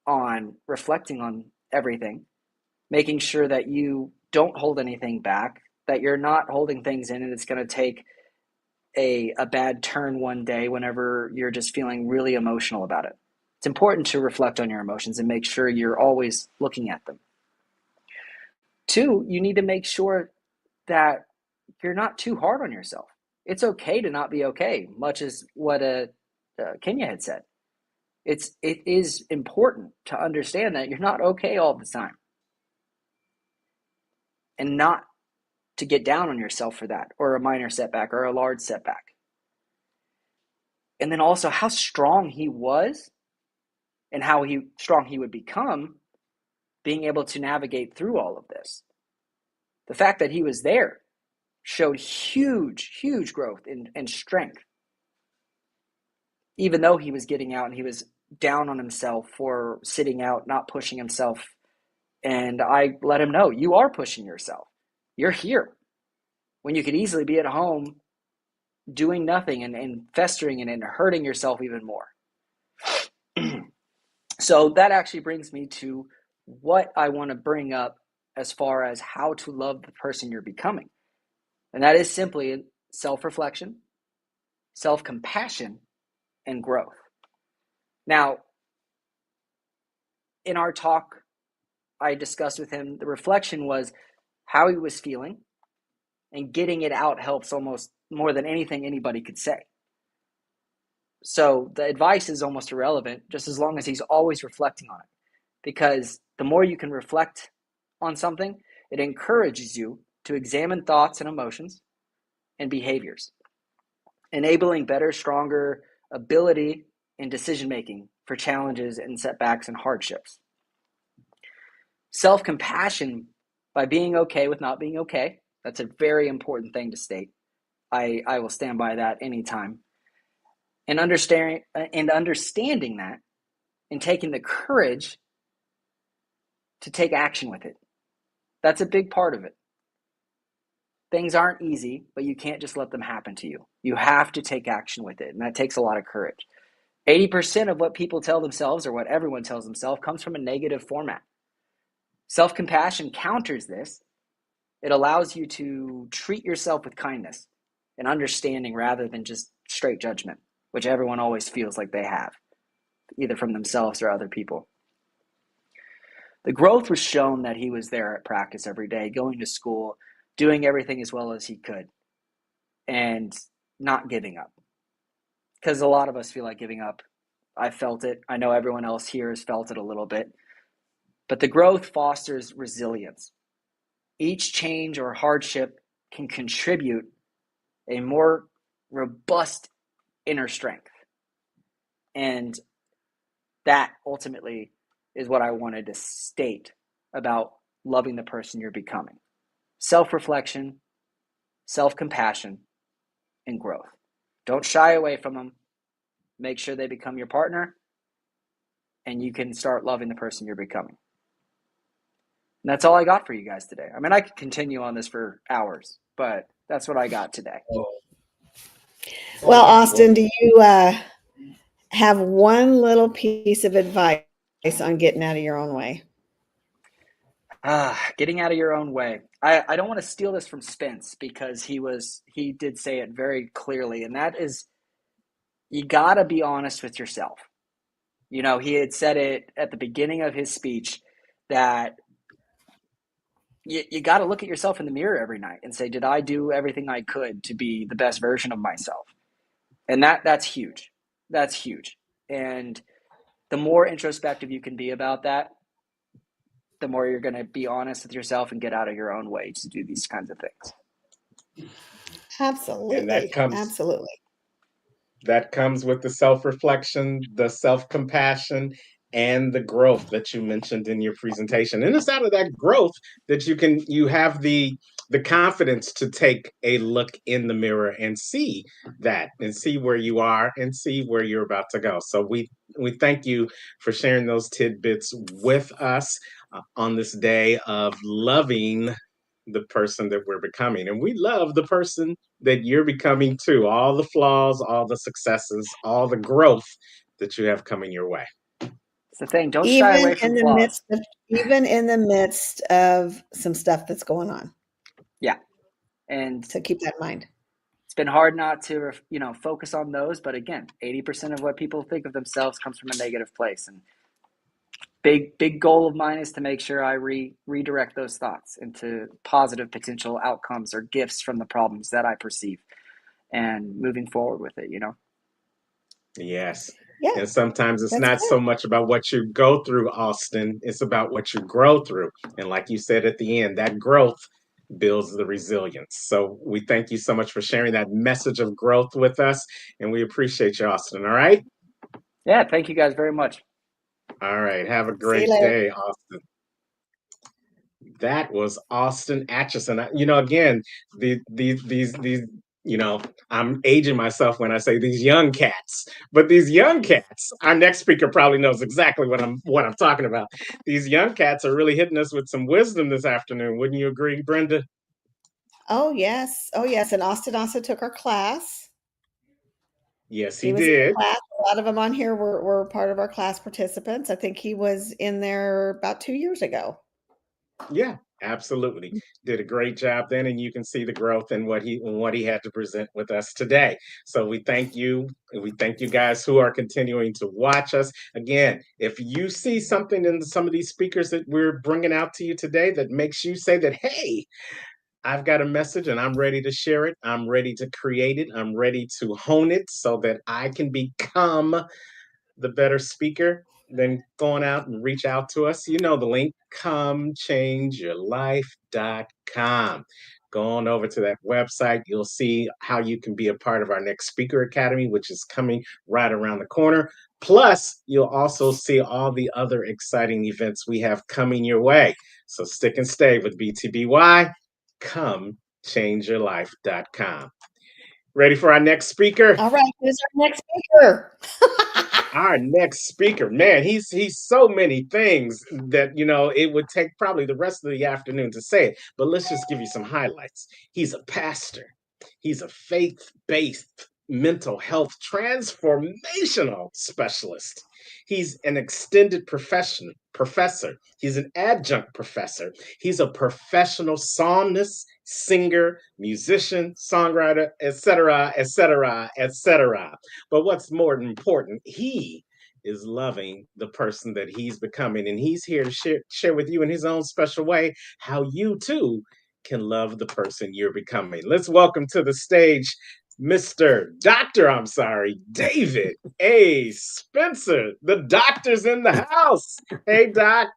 on reflecting on everything, making sure that you don't hold anything back, that you're not holding things in and it's going to take a bad turn one day whenever you're just feeling really emotional about it. It's important to reflect on your emotions and make sure you're always looking at them. Two, you need to make sure that you're not too hard on yourself. It's okay to not be okay, much as what Kenya had said. It is important to understand that you're not okay all the time, and not to get down on yourself for that, or a minor setback or a large setback. And then also how strong he was and how strong he would become being able to navigate through all of this. The fact that he was there showed huge, huge growth and strength. Even though he was getting out and he was down on himself for sitting out, not pushing himself. And I let him know, you are pushing yourself. You're here when you could easily be at home doing nothing and festering and hurting yourself even more. So that actually brings me to what I want to bring up as far as how to love the person you're becoming. And that is simply self-reflection, self-compassion, and growth. Now, in our talk, I discussed with him, the reflection was how he was feeling, and getting it out helps almost more than anything anybody could say. So the advice is almost irrelevant, just as long as he's always reflecting on it. Because the more you can reflect on something, it encourages you to examine thoughts and emotions and behaviors, enabling better, stronger ability in decision making for challenges and setbacks and hardships. Self-compassion, by being okay with not being okay. That's a very important thing to state. I will stand by that anytime. And understanding that, and taking the courage to take action with it. That's a big part of it. Things aren't easy, but you can't just let them happen to you. You have to take action with it, and that takes a lot of courage. 80% of what people tell themselves, or what everyone tells themselves, comes from a negative format. Self-compassion counters this. It allows you to treat yourself with kindness and understanding rather than just straight judgment, which everyone always feels like they have, either from themselves or other people. The growth was shown that he was there at practice every day, going to school, doing everything as well as he could, and not giving up. Because a lot of us feel like giving up. I felt it. I know everyone else here has felt it a little bit. But the growth fosters resilience. Each change or hardship can contribute a more robust inner strength. And that ultimately is what I wanted to state about loving the person you're becoming. Self-reflection, self-compassion, and growth. Don't shy away from them. Make sure they become your partner, and you can start loving the person you're becoming. And that's all I got for you guys today. I mean, I could continue on this for hours, but that's what I got today. Well, Austin, do you have one little piece of advice on getting out of your own way? Getting out of your own way. I don't want to steal this from Spence, because he did say it very clearly, and that is, you got to be honest with yourself. You know, he had said it at the beginning of his speech that you got to look at yourself in the mirror every night and say, did I do everything I could to be the best version of myself? And that's huge. That's huge. And the more introspective you can be about that, the more you're going to be honest with yourself and get out of your own way to do these kinds of things. Absolutely. And that comes with the self-reflection, the self-compassion, and the growth that you mentioned in your presentation. And it's out of that growth that you have the confidence to take a look in the mirror and see that, and see where you are, and see where you're about to go. So we thank you for sharing those tidbits with us on this day of loving the person that we're becoming. And we love the person that you're becoming too. All the flaws, all the successes, all the growth that you have coming your way. It's the thing. Don't shy away from flaws. Even in the midst of some stuff that's going on. Yeah. And so keep that in mind. It's been hard not to, focus on those. But again, 80% of what people think of themselves comes from a negative place. And big goal of mine is to make sure I redirect those thoughts into positive potential outcomes or gifts from the problems that I perceive, and moving forward with it, Yes. Yeah. And sometimes it's not so much about what you go through, Austin. It's about what you grow through. And like you said at the end, that growth builds the resilience. So we thank you so much for sharing that message of growth with us. And we appreciate you, Austin. All right? Yeah. Thank you guys very much. All right. Have a great day, Austin. That was Austin Atchison. Again, these I'm aging myself when I say these young cats, but these young cats, our next speaker probably knows exactly what I'm talking about. These young cats are really hitting us with some wisdom this afternoon. Wouldn't you agree, Brenda? Oh, yes. And Austin also took our class. Yes, he did. A lot of them on here were part of our class participants. I think he was in there about 2 years ago. Yeah. Absolutely. Did a great job then, and you can see the growth in what he had to present with us today. So we thank you, and we thank you guys who are continuing to watch us. Again, if you see something in some of these speakers that we're bringing out to you today that makes you say that, hey, I've got a message and I'm ready to share it. I'm ready to create it. I'm ready to hone it so that I can become the better speaker, then going out and reach out to us. You know the link, comechangeyourlife.com. Go on over to that website. You'll see how you can be a part of our next Speaker Academy, which is coming right around the corner. Plus, you'll also see all the other exciting events we have coming your way. So stick and stay with BTBY, comechangeyourlife.com. Ready for our next speaker? All right, who's our next speaker? Our next speaker, man, he's so many things that it would take probably the rest of the afternoon to say it. But let's just give you some highlights. He's a pastor. He's a faith-based mental health transformational specialist. He's an extended professor. He's an adjunct professor. He's a professional psalmist, singer, musician, songwriter, etc., etc., etc. But what's more important, he is loving the person that he's becoming. And he's here to share with you in his own special way how you too can love the person you're becoming. Let's welcome to the stage David A. Spencer. The doctor's in the house. Hey, Doc.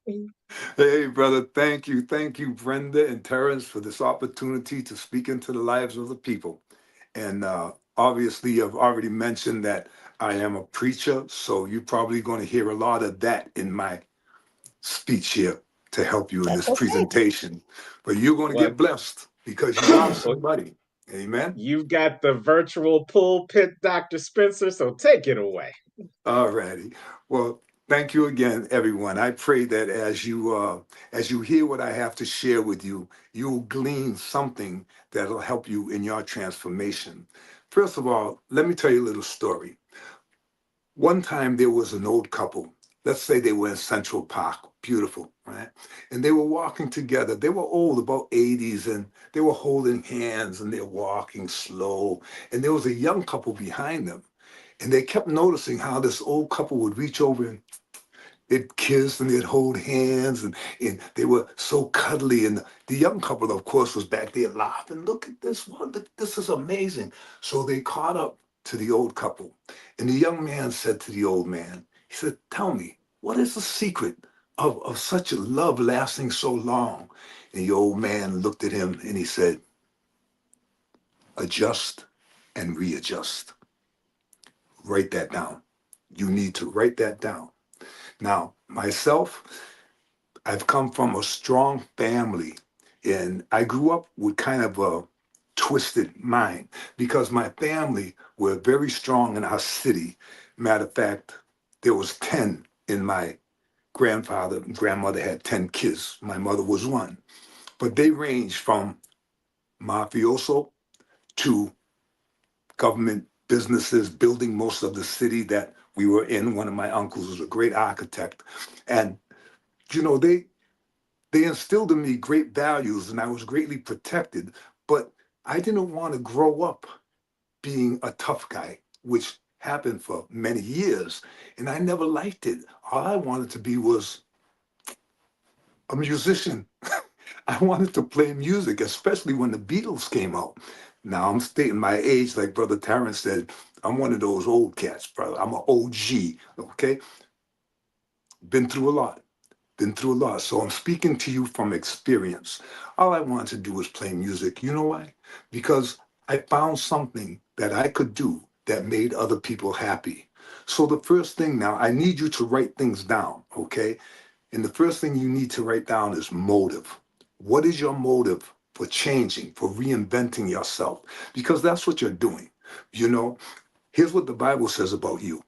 Hey, brother. Thank you. Thank you, Brenda and Terrence, for this opportunity to speak into the lives of the people. And obviously, I've already mentioned that I am a preacher, so you're probably going to hear a lot of that in my speech here to help you in this presentation. But you're going to get blessed because you are somebody. Amen. You've got the virtual pulpit, Dr. Spencer, so take it away. All righty. Well, thank you again, everyone. I pray that as you hear what I have to share with you, you'll glean something that'll help you in your transformation. First of all, let me tell you a little story. One time there was an old couple. Let's say they were in Central Park, beautiful, right? And they were walking together. They were old, about 80s, and they were holding hands and they're walking slow. And there was a young couple behind them. And they kept noticing how this old couple would reach over and they'd kiss and they'd hold hands and they were so cuddly. And the young couple, of course, was back there laughing. Look at this one. This is amazing. So they caught up to the old couple. And the young man said to the old man, he said, tell me, what is the secret of such a love lasting so long? And the old man looked at him and he said, adjust and readjust. Write that down. You need to write that down. Now, myself, I've come from a strong family, and I grew up with kind of a twisted mind because my family were very strong in our city. Matter of fact, there was 10 in my grandfather and grandmother had 10 kids. My mother was one. But they ranged from mafioso to government businesses, building most of the city that we were in. One of my uncles was a great architect. And, they instilled in me great values and I was greatly protected, but I didn't want to grow up being a tough guy, which happened for many years. And I never liked it. All I wanted to be was a musician. I wanted to play music, especially when the Beatles came out. Now I'm stating my age, like Brother Terrence said. I'm one of those old cats, brother. I'm an OG, okay? Been through a lot. So I'm speaking to you from experience. All I wanted to do was play music. You know why? Because I found something that I could do that made other people happy. So the first thing now, I need you to write things down, okay? And the first thing you need to write down is motive. What is your motive for changing, for reinventing yourself? Because that's what you're doing. Here's what the Bible says about you.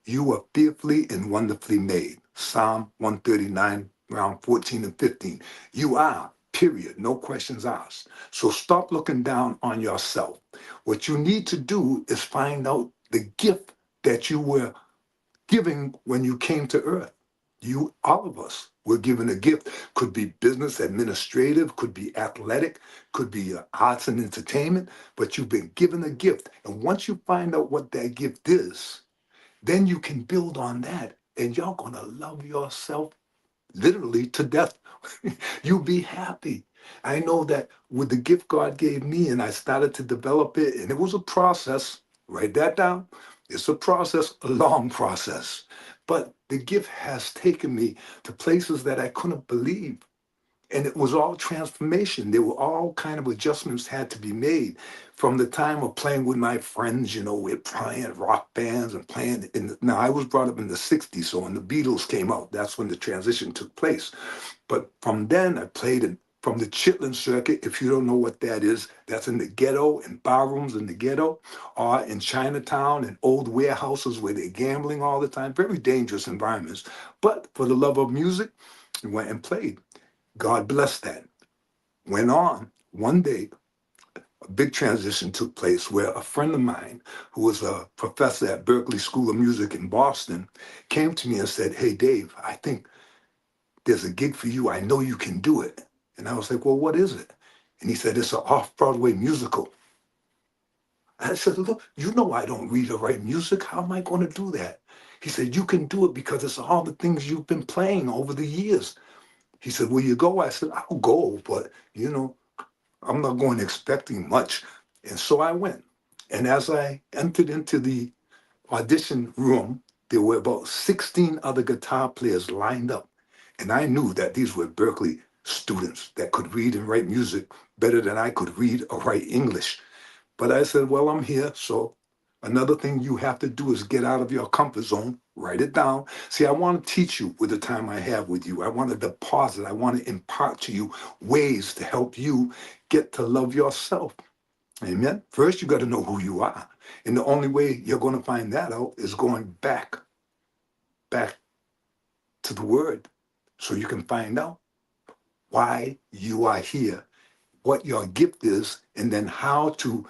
You are fearfully and wonderfully made. Psalm 139, around 14 and 15. You are, period. No questions asked. So stop looking down on yourself. What you need to do is find out the gift that you were giving when you came to earth. All of us, we're given a gift. Could be business, administrative, could be athletic, could be arts and entertainment, but you've been given a gift. And once you find out what that gift is, then you can build on that. And you're going to love yourself literally to death. You'll be happy. I know that with the gift God gave me, and I started to develop it, and it was a process. Write that down. It's a process, a long process. But the gift has taken me to places that I couldn't believe. And it was all transformation. There were all kind of adjustments had to be made from the time of playing with my friends, we're playing rock bands and playing now I was brought up in the 60s, so when the Beatles came out, that's when the transition took place. But from then I played from the Chitlin circuit. If you don't know what that is, that's in the ghetto, in barrooms in the ghetto, or in Chinatown and old warehouses where they're gambling all the time. Very dangerous environments. But for the love of music, we went and played. God bless that. Went on. One day, a big transition took place where a friend of mine, who was a professor at Berklee School of Music in Boston, came to me and said, "Hey, Dave, I think there's a gig for you. I know you can do it." And I was like, "Well, what is it?" And he said, "It's an off-Broadway musical." I said, "Look, you know I don't read or write music. How am I going to do that?" He said, "You can do it because it's all the things you've been playing over the years." He said, "Will you go?" I said, "I'll go, but, I'm not going expecting much." And so I went. And as I entered into the audition room, there were about 16 other guitar players lined up. And I knew that these were Berklee students that could read and write music better than I could read or write English. But I said, "Well, I'm here, so another thing you have to do is get out of your comfort zone, write it down." See, I want to teach you with the time I have with you. I want to deposit, I want to impart to you ways to help you get to love yourself. Amen. First, you got to know who you are. And the only way you're going to find that out is going back to the word so you can find out why you are here, what your gift is, and then how to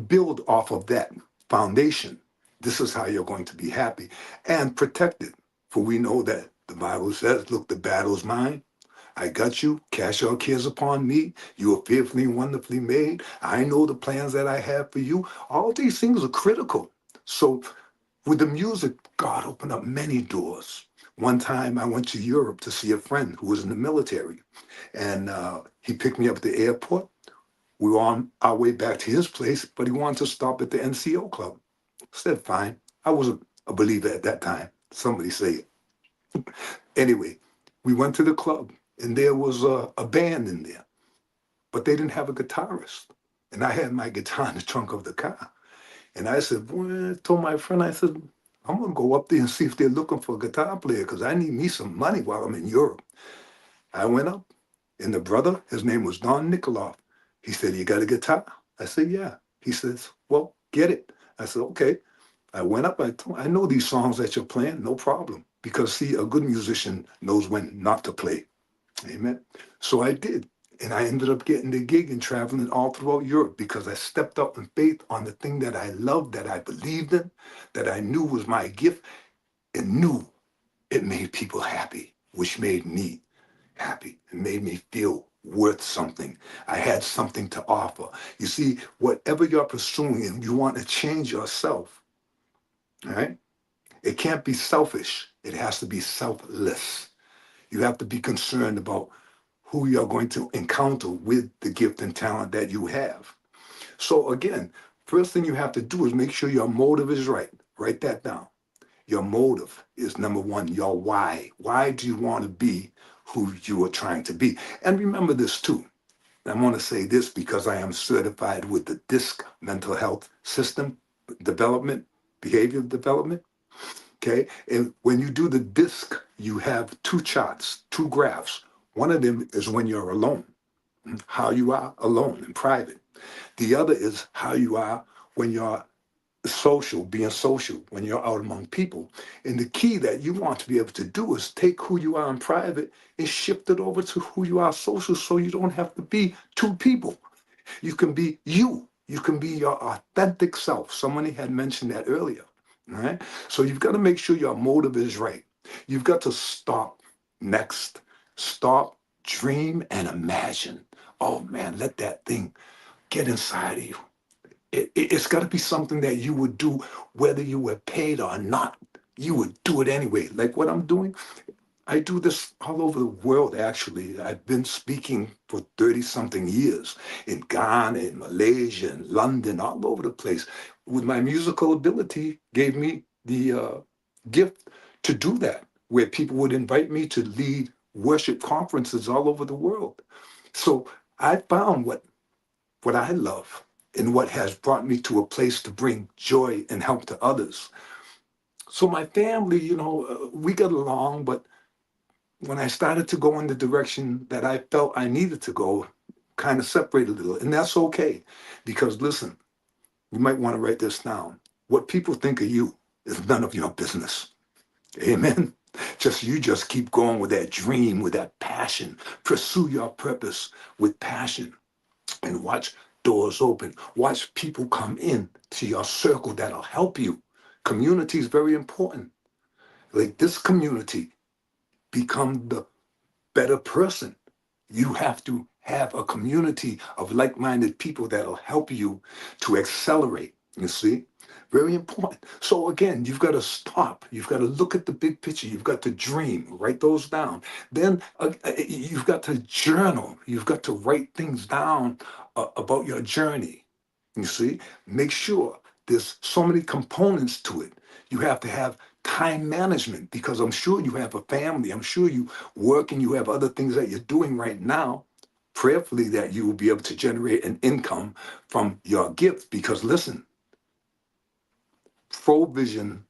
build off of that foundation. This is how you're going to be happy and protected. For we know that the Bible says, "Look, the battle's mine. I got you. Cast your cares upon me. You are fearfully and wonderfully made. I know the plans that I have for you." All these things are critical. So with the music, God opened up many doors. One time I went to Europe to see a friend who was in the military, and he picked me up at the airport. We were on our way back to his place, but he wanted to stop at the NCO club. I said, fine. I wasn't a believer at that time. Somebody say it. Anyway, we went to the club, and there was a band in there, but they didn't have a guitarist. And I had my guitar in the trunk of the car. And I said, "Boy," I told my friend, I said, "I'm going to go up there and see if they're looking for a guitar player because I need me some money while I'm in Europe." I went up, and the brother, his name was Don Nikoloff. He said, "You got a guitar?" I said, "Yeah." He says, "Well, get it." I said, "Okay." I went up, I know these songs that you're playing, no problem. Because see, a good musician knows when not to play. Amen. So I did. And I ended up getting the gig and traveling all throughout Europe because I stepped up in faith on the thing that I loved, that I believed in, that I knew was my gift, and knew it made people happy, which made me happy. It made me feel worth something. I had something to offer. You see, whatever you're pursuing and you want to change yourself, all right? It can't be selfish. It has to be selfless. You have to be concerned about who you're going to encounter with the gift and talent that you have. So again, first thing you have to do is make sure your motive is right. Write that down. Your motive is number one, your why. Why do you want to be who you are trying to be? And remember this too. I want to say this because I am certified with the DISC mental health system development, behavior development. Okay. And when you do the DISC, you have two charts, two graphs. One of them is when you're alone, how you are alone in private. The other is how you are when you're social, being social, when you're out among people. And the key that you want to be able to do is take who you are in private and shift it over to who you are social so you don't have to be two people. You can be you. You can be your authentic self. Somebody had mentioned that earlier. All right. So you've got to make sure your motive is right. You've got to stop Next, stop, dream, and imagine. Oh man, let that thing get inside of you. It's got to be something that you would do whether you were paid or not. You would do it anyway. Like what I'm doing, I do this all over the world, actually. I've been speaking for 30 something years in Ghana, in Malaysia, in London, all over the place. With my musical ability, gave me the gift to do that, where people would invite me to lead worship conferences all over the world. So I found what I love and what has brought me to a place to bring joy and help to others. So my family, we got along, but when I started to go in the direction that I felt I needed to go, kind of separated a little. And that's okay. Because listen, you might want to write this down. What people think of you is none of your business. Amen. You just keep going with that dream, with that passion. Pursue your purpose with passion and watch doors open. Watch people come in to your circle that'll help you. Community is very important. Like this community, become the better person. You have to have a community of like-minded people that'll help you to accelerate, you see? Very important. So again, you've got to stop. You've got to look at the big picture. You've got to dream, write those down. Then you've got to journal. You've got to write things down about your journey, you see? Make sure there's so many components to it. You have to have time management, because I'm sure you have a family. I'm sure you work and you have other things that you're doing right now. Prayerfully that you will be able to generate an income from your gift, because listen, provision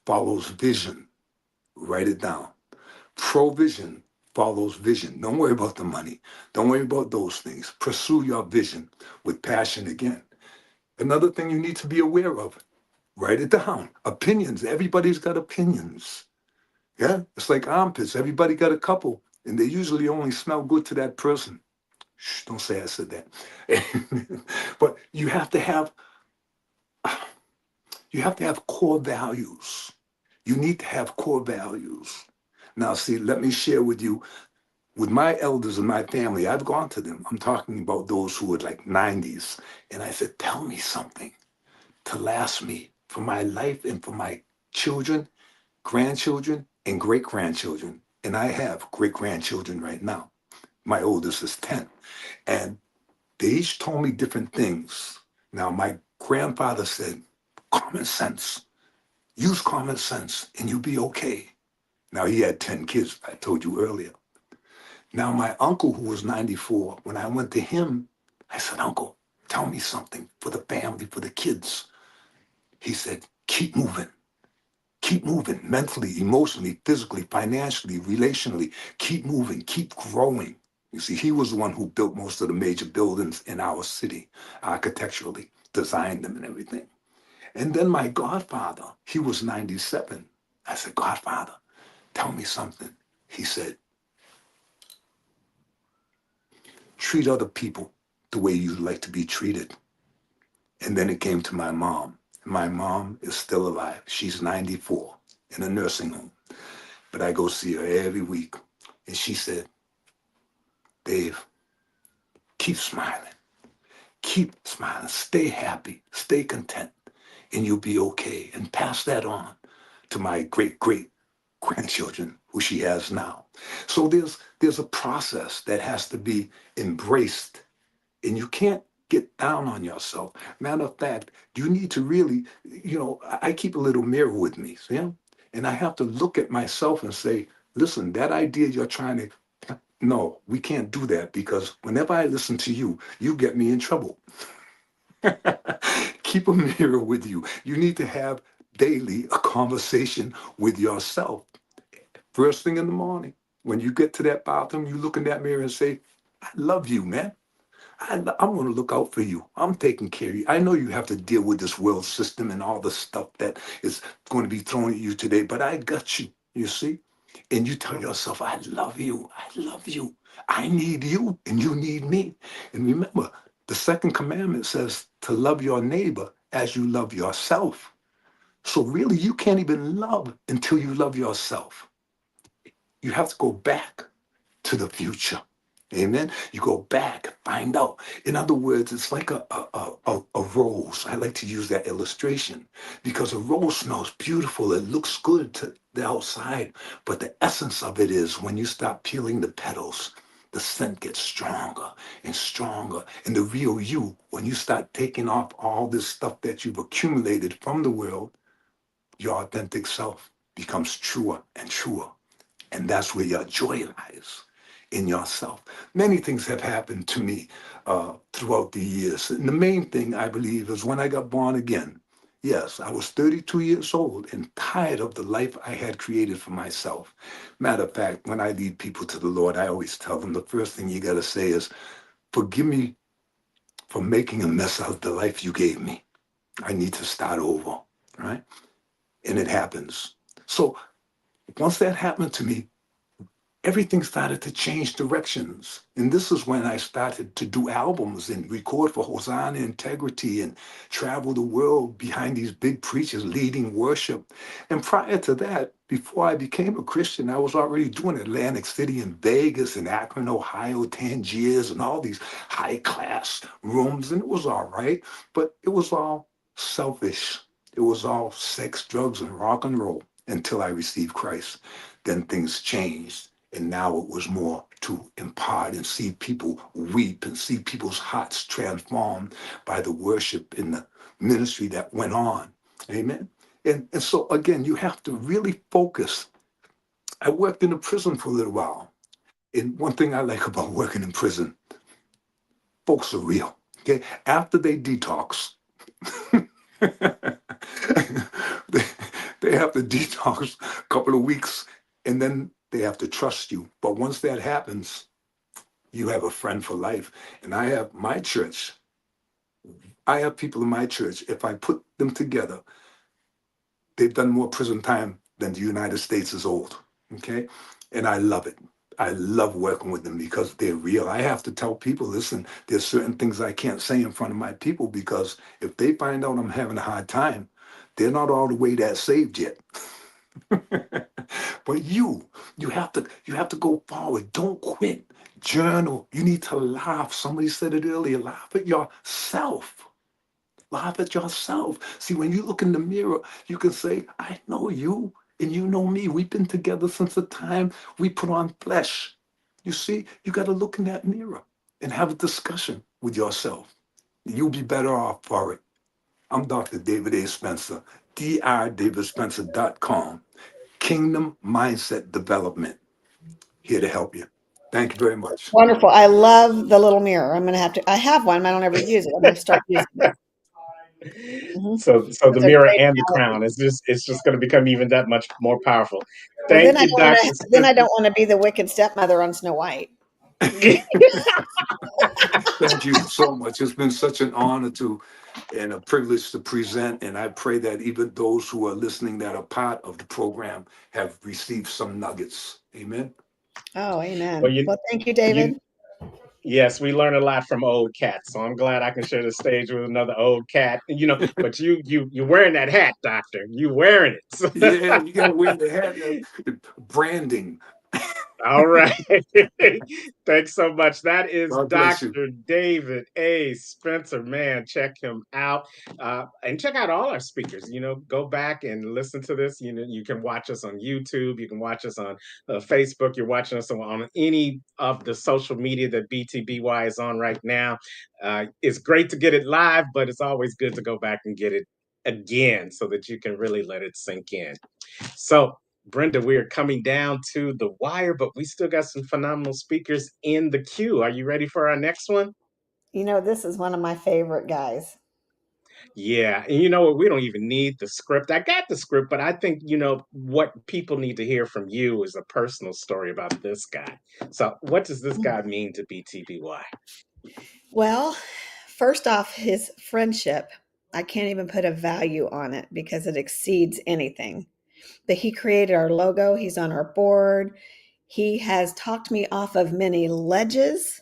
follows vision. Write it down. Provision follows vision. Don't worry about the money. Don't worry about those things. Pursue your vision with passion again. Another thing you need to be aware of, write it down. Opinions. Everybody's got opinions. Yeah, it's like armpits. Everybody got a couple, and they usually only smell good to that person. Shh, don't say I said that. But you have to have core values. You need to have core values. Now, see, let me share with you, with my elders in my family, I've gone to them. I'm talking about those who are like 90s. And I said, tell me something to last me for my life and for my children, grandchildren, and great-grandchildren. And I have great-grandchildren right now. My oldest is 10. And they each told me different things. Now, my grandfather said, common sense. Use common sense and you'll be okay. Now, he had 10 kids, I told you earlier. Now, my uncle, who was 94, when I went to him, I said, Uncle, tell me something for the family, for the kids. He said, keep moving. Keep moving mentally, emotionally, physically, financially, relationally. Keep moving, keep growing. You see, he was the one who built most of the major buildings in our city, architecturally, designed them and everything. And then my godfather, he was 97. I said, Godfather, tell me something. He said, treat other people the way you'd like to be treated. And then it came to my mom. My mom is still alive. She's 94 in a nursing home. But I go see her every week. And she said, Dave, keep smiling. Keep smiling. Stay happy. Stay content. And you'll be okay. And pass that on to my great-great-grandchildren, who she has now. So there's a process that has to be embraced. And you can't get down on yourself. Matter of fact, you need to really, I keep a little mirror with me, see? And I have to look at myself and say, listen, that idea you're trying to, no, we can't do that, because whenever I listen to you, you get me in trouble. Keep a mirror with you. You need to have daily a conversation with yourself. First thing in the morning, when you get to that bathroom, you look in that mirror and say, I love you, man. I'm going to look out for you. I'm taking care of you. I know you have to deal with this world system and all the stuff that is going to be thrown at you today, but I got you, you see? And you tell yourself, I love you. I love you. I need you and you need me. And remember, the second commandment says to love your neighbor as you love yourself. So really, you can't even love until you love yourself. You have to go back to the future. Amen. You go back, find out. In other words, it's like a rose. I like to use that illustration because a rose smells beautiful. It looks good to the outside, but the essence of it is when you stop peeling the petals, the scent gets stronger and stronger. And the real you, when you start taking off all this stuff that you've accumulated from the world, your authentic self becomes truer and truer. And that's where your joy lies, in yourself. Many things have happened to me throughout the years. And the main thing, I believe, is when I got born again. Yes, I was 32 years old and tired of the life I had created for myself. Matter of fact, when I lead people to the Lord, I always tell them the first thing you got to say is, forgive me for making a mess of the life you gave me. I need to start over, right? And it happens. So once that happened to me, everything started to change directions. And this is when I started to do albums and record for Hosanna Integrity and travel the world behind these big preachers leading worship. And prior to that, before I became a Christian, I was already doing Atlantic City and Vegas and Akron, Ohio, Tangiers and all these high class rooms. And it was all right, but it was all selfish. It was all sex, drugs, and rock and roll until I received Christ. Then things changed. And now it was more to impart and see people weep and see people's hearts transformed by the worship and the ministry that went on. Amen. And so, again, you have to really focus. I worked in a prison for a little while. And one thing I like about working in prison, folks are real. Okay. After they detox, they have to detox a couple of weeks and then they have to trust you. But once that happens, you have a friend for life. And I have my church. I have people in my church. If I put them together, they've done more prison time than the United States is old. Okay. And I love it. I love working with them because they're real. I have to tell people, listen, there's certain things I can't say in front of my people because if they find out I'm having a hard time, they're not all the way that saved yet. But you have to go forward. Don't quit. Journal. You need to laugh. Somebody said it earlier. Laugh at yourself. Laugh at yourself. See, when you look in the mirror, you can say, I know you and you know me. We've been together since the time we put on flesh. You see, you got to look in that mirror and have a discussion with yourself. You'll be better off for it. I'm Dr. David A. Spencer, drdavidspencer.com. Kingdom Mindset Development. Here to help you. Thank you very much. Wonderful. I love the little mirror. I'm going to have to, I have one, but I don't ever use it. I'm going to start using it. So the That's a mirror great and the analogy. crown is just going to become even that much more powerful. Well, Thank you, Dr. then I don't want to be the wicked stepmother on Snow White. Thank you so much. It's been such an honor and a privilege to present. And I pray that even those who are listening that are part of the program have received some nuggets. Amen. Oh, amen. Well, Well, thank you, David. Yes, we learn a lot from old cats, so I'm glad I can share the stage with another old cat. But you're wearing that hat, Doctor. You wearing it. Yeah, you gotta wear the hat. Branding. All right. Thanks so much. That is God bless you. Dr. David A. Spencer. Man, check him out. And check out all our speakers. Go back and listen to this. You can watch us on YouTube. You can watch us on Facebook. You're watching us on any of the social media that BTBY is on right now. It's great to get it live, but it's always good to go back and get it again so that you can really let it sink in. So, Brenda, we are coming down to the wire, but we still got some phenomenal speakers in the queue. Are you ready for our next one? This is one of my favorite guys. Yeah. And you know what? We don't even need the script. I got the script, but I think, what people need to hear from you is a personal story about this guy. So, what does this guy mean to BTBY? Well, first off, his friendship, I can't even put a value on it because it exceeds anything. But he created our logo. He's on our board. He has talked me off of many ledges.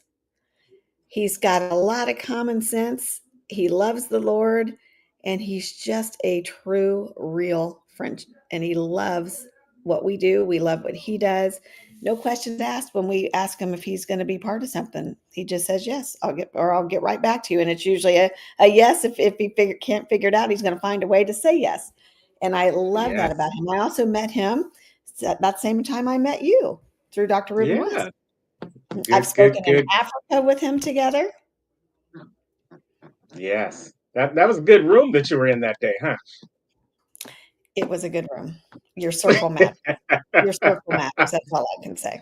He's got a lot of common sense. He loves the Lord, and he's just a true, real friend. And he loves what we do. We love what he does. no questions asked when we ask him if he's going to be part of something. He just says yes. I'll get right back to you, and it's usually a yes. If he can't figure it out, he's going to find a way to say yes. And I love that Yes. about him. I also met him at that same time I met you through Dr. Ruben West. Yeah. I've Good, spoken good, in good. Africa with him together. Yes. That was a good room that you were in that day, huh? It was a good room. Your circle matters. Your circle matters. That's all I can say.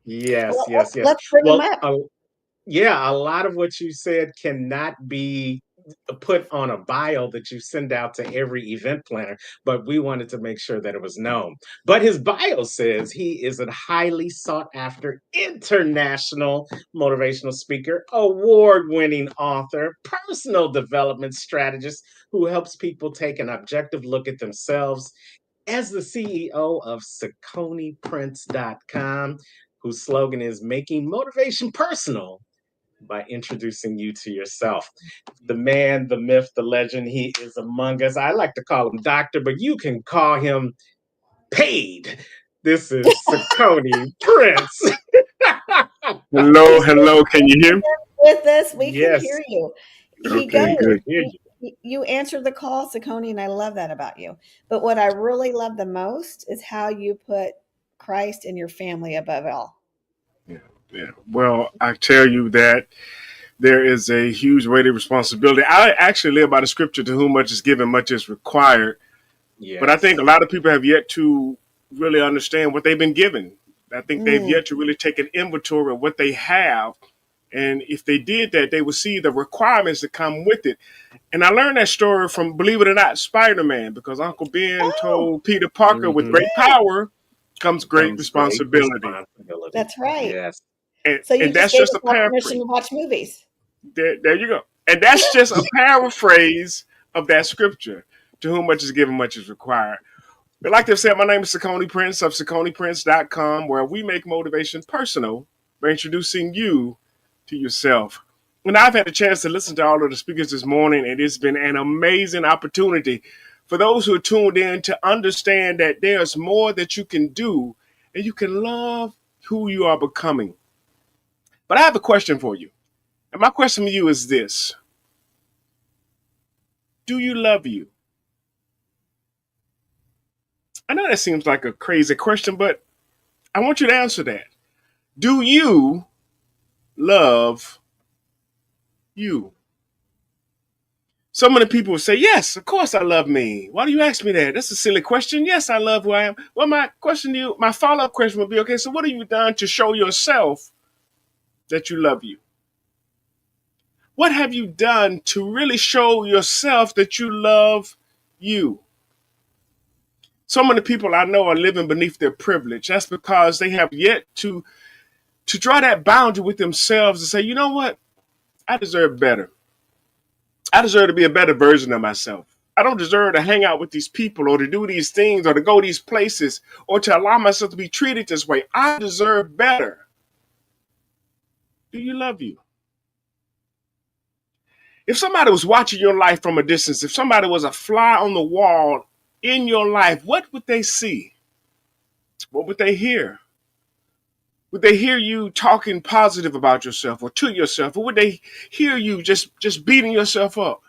Yes, Well, yes, yes. let's bring him Well, up. yeah, a lot of what you said cannot be put on a bio that you send out to every event planner, but we wanted to make sure that it was known. But his bio says he is a highly sought after international motivational speaker, award winning author, personal development strategist who helps people take an objective look at themselves as the CEO of SacconiPrince.com, whose slogan is making motivation personal by introducing you to yourself. The man, the myth, the legend, he is among us. I like to call him Doctor, but you can call him Paid. This is Sacconi Prince. Hello, hello. Can you hear me? With us, we can Yes. hear you. He Okay, goes. good. You answered the call, Sacconi, and I love that about you. But what I really love the most is how you put Christ and your family above all. Yeah. Well, I tell you that there is a huge weight of responsibility. I actually live by the scripture, to whom much is given, much is required. But I think a lot of people have yet to really understand what they've been given. I think they've yet to really take an inventory of what they have. And if they did that, they would see the requirements that come with it. And I learned that story from, believe it or not, Spider-Man, because Uncle Ben told Peter Parker, with great power comes great responsibility. That's right. Yes. So you And just that's gave just us a all permission paraphrase. to watch movies. There you go. And that's just a paraphrase of that scripture. To whom much is given, much is required. But like they've said, my name is Sacconi Prince of SacconiPrince.com, where we make motivation personal by introducing you to yourself. And I've had a chance to listen to all of the speakers this morning, and it's been an amazing opportunity for those who are tuned in to understand that there's more that you can do, and you can love who you are becoming. But I have a question for you. And my question to you is this: do you love you? I know that seems like a crazy question, but I want you to answer that. Do you love you? So many people will say, yes, of course I love me. Why do you ask me that? That's a silly question. Yes, I love who I am. Well, my question to you, my follow-up question would be, okay, so what have you done to show yourself that you love you? What have you done to really show yourself that you love you? So many people I know are living beneath their privilege. That's because they have yet to draw that boundary with themselves and say, you know what? I deserve better. I deserve to be a better version of myself. I don't deserve to hang out with these people or to do these things or to go these places or to allow myself to be treated this way. I deserve better. Do you love you? If somebody was watching your life from a distance, if somebody was a fly on the wall in your life, what would they see? What would they hear? Would they hear you talking positive about yourself or to yourself? Or would they hear you just beating yourself up?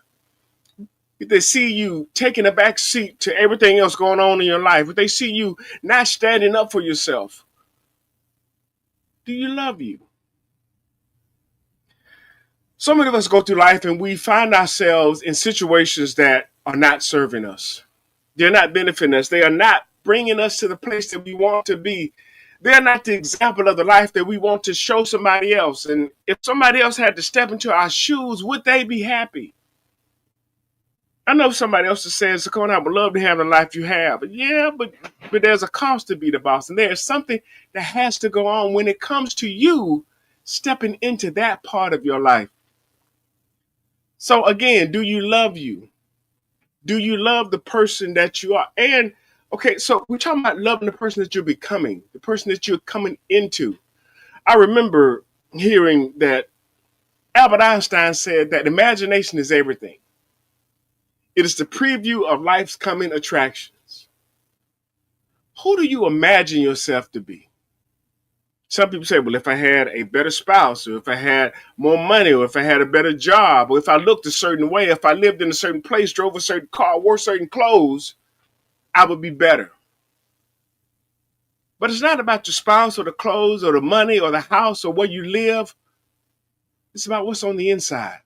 Would they see you taking a back seat to everything else going on in your life? Would they see you not standing up for yourself? Do you love you? So many of us go through life and we find ourselves in situations that are not serving us. They're not benefiting us. They are not bringing us to the place that we want to be. They're not the example of the life that we want to show somebody else. And if somebody else had to step into our shoes, would they be happy? I know somebody else is saying, Sacconi, I would love to have the life you have. Yeah, but there's a cost to be the boss. And there's something that has to go on when it comes to you stepping into that part of your life. So again, do you love you? Do you love the person that you are? And okay, so we're talking about loving the person that you're becoming, the person that you're coming into. I remember hearing that Albert Einstein said that imagination is everything. It is the preview of life's coming attractions. Who do you imagine yourself to be? Some people say, well, if I had a better spouse, or if I had more money, or if I had a better job, or if I looked a certain way, if I lived in a certain place, drove a certain car, wore certain clothes, I would be better. But it's not about your spouse or the clothes or the money or the house or where you live. It's about what's on the inside.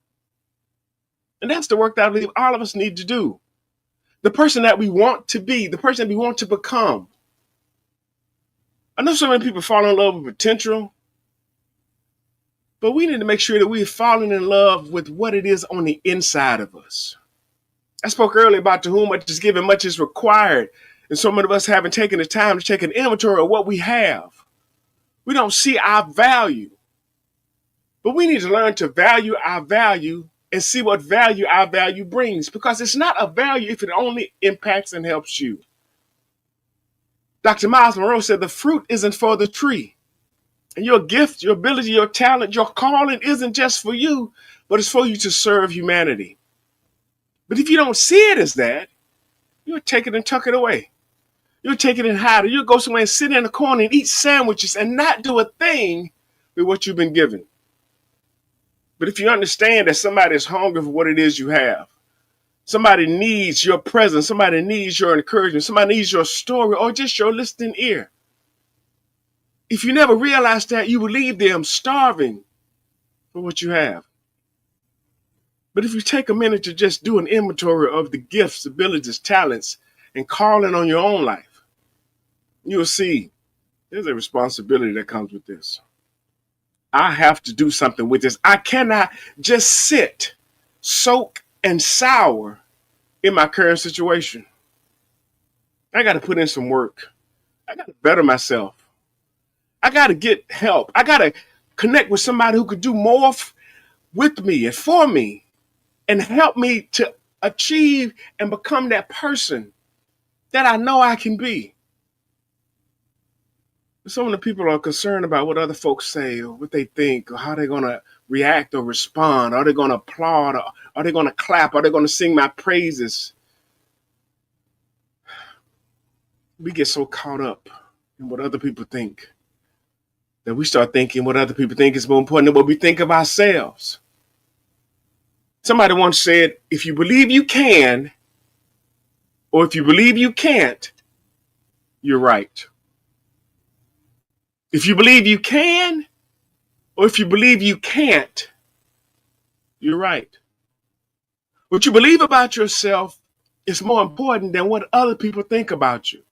And that's the work that I believe all of us need to do. The person that we want to be, the person that we want to become. I know so many people fall in love with potential, but we need to make sure that we're falling in love with what it is on the inside of us. I spoke earlier about to whom much is given, much is required. And so many of us haven't taken the time to take an inventory of what we have. We don't see our value. But we need to learn to value our value and see what value our value brings, because it's not a value if it only impacts and helps you. Dr. Miles Monroe said the fruit isn't for the tree. And your gift, your ability, your talent, your calling isn't just for you, but it's for you to serve humanity. But if you don't see it as that, you'll take it and tuck it away. You'll take it and hide it. You'll go somewhere and sit in a corner and eat sandwiches and not do a thing with what you've been given. But if you understand that somebody is hungry for what it is you have, somebody needs your presence, somebody needs your encouragement, somebody needs your story or just your listening ear. If you never realize that, you will leave them starving for what you have. But if you take a minute to just do an inventory of the gifts, abilities, talents, and calling on your own life, you'll see there's a responsibility that comes with this. I have to do something with this. I cannot just sit, soak, and sour in my current situation. I got to put in some work. I got to better myself. I got to get help. I got to connect with somebody who could do more with me and for me and help me to achieve and become that person that I know I can be. Some of the people are concerned about what other folks say or what they think or how they're going to react or respond. Are they going to applaud? Or are they going to clap? Are they going to sing my praises? We get so caught up in what other people think that we start thinking what other people think is more important than what we think of ourselves. Somebody once said, if you believe you can, or if you believe you can't, you're right. If you believe you can, or if you believe you can't, you're right. What you believe about yourself is more important than what other people think about you.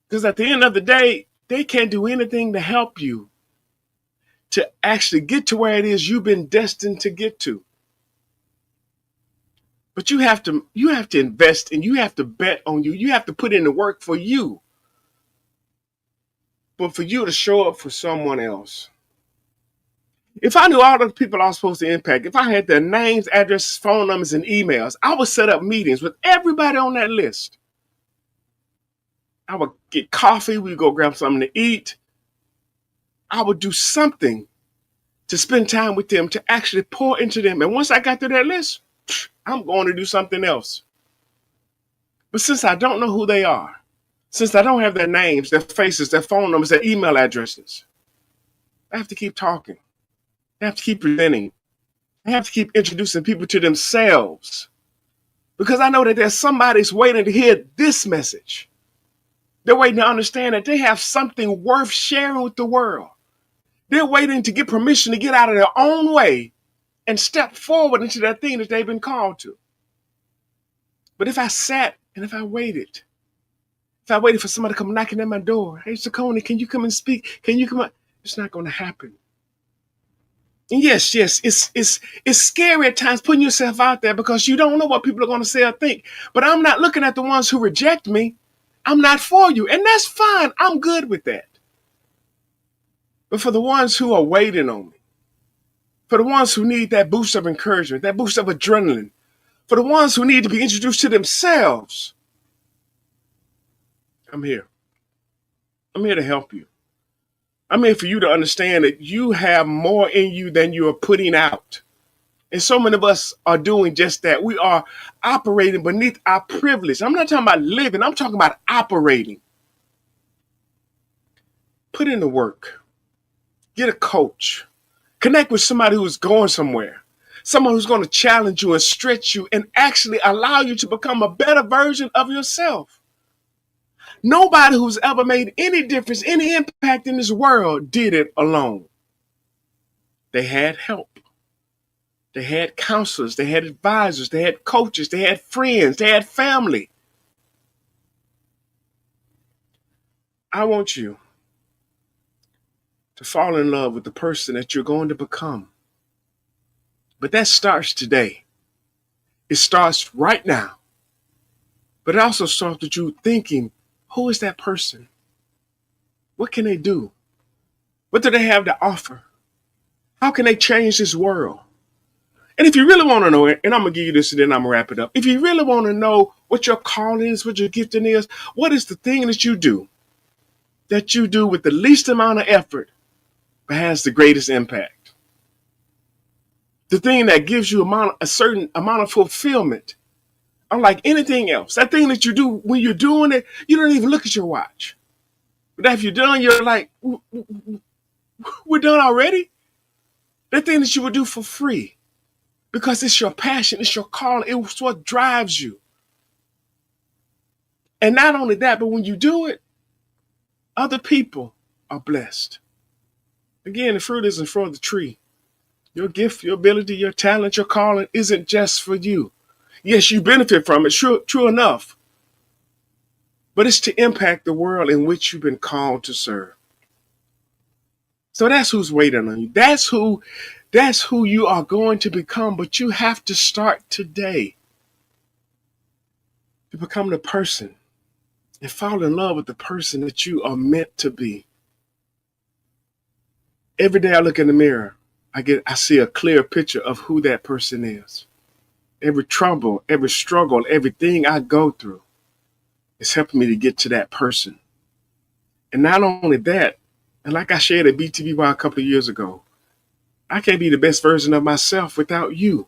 Because at the end of the day, they can't do anything to help you to actually get to where it is you've been destined to get to. But you have to invest and you have to bet on you. You have to put in the work for you. But for you to show up for someone else. If I knew all the people I was supposed to impact, if I had their names, addresses, phone numbers, and emails, I would set up meetings with everybody on that list. I would get coffee. We'd go grab something to eat. I would do something to spend time with them, to actually pour into them. And once I got to that list, I'm going to do something else. But since I don't know who they are, since I don't have their names, their faces, their phone numbers, their email addresses, I have to keep talking. I have to keep presenting. I have to keep introducing people to themselves. Because I know that there's somebody who's waiting to hear this message. They're waiting to understand that they have something worth sharing with the world. They're waiting to get permission to get out of their own way and step forward into that thing that they've been called to. But if I sat and if I waited for somebody to come knocking at my door, hey, Saccone, can you come and speak? Can you come up? It's not going to happen. And yes, it's scary at times putting yourself out there because you don't know what people are going to say or think. But I'm not looking at the ones who reject me. I'm not for you. And that's fine. I'm good with that. But for the ones who are waiting on me, for the ones who need that boost of encouragement, that boost of adrenaline, for the ones who need to be introduced to themselves, I'm here. I'm here to help you. I'm here for you to understand that you have more in you than you are putting out. And so many of us are doing just that. We are operating beneath our privilege. I'm not talking about living. I'm talking about operating. Put in the work. Get a coach. Connect with somebody who's going somewhere. Someone who's going to challenge you and stretch you and actually allow you to become a better version of yourself. Nobody who's ever made any difference, any impact in this world did it alone. They had help. They had counselors. They had advisors. They had coaches. They had friends. They had family. I want you to fall in love with the person that you're going to become. But that starts today. It starts right now. But it also starts with you thinking, who is that person? What can they do? What do they have to offer? How can they change this world? And if you really want to know it, and I'm going to give you this and then I'm going to wrap it up. If you really want to know what your calling is, what your gifting is, what is the thing that you do with the least amount of effort but has the greatest impact? The thing that gives you a certain amount of fulfillment, unlike anything else. That thing that you do when you're doing it, you don't even look at your watch. But after you're done, you're like, we're done already? That thing that you would do for free because it's your passion, it's your calling, it's what drives you. And not only that, but when you do it, other people are blessed. Again, the fruit isn't for the tree. Your gift, your ability, your talent, your calling isn't just for you. Yes, you benefit from it, true enough. But it's to impact the world in which you've been called to serve. So that's who's waiting on you. That's who you are going to become. But you have to start today to become the person and fall in love with the person that you are meant to be. Every day I look in the mirror, I see a clear picture of who that person is. Every trouble, every struggle, everything I go through is helping me to get to that person. And not only that, and like I shared at BTBY a couple of years ago, I can't be the best version of myself without you.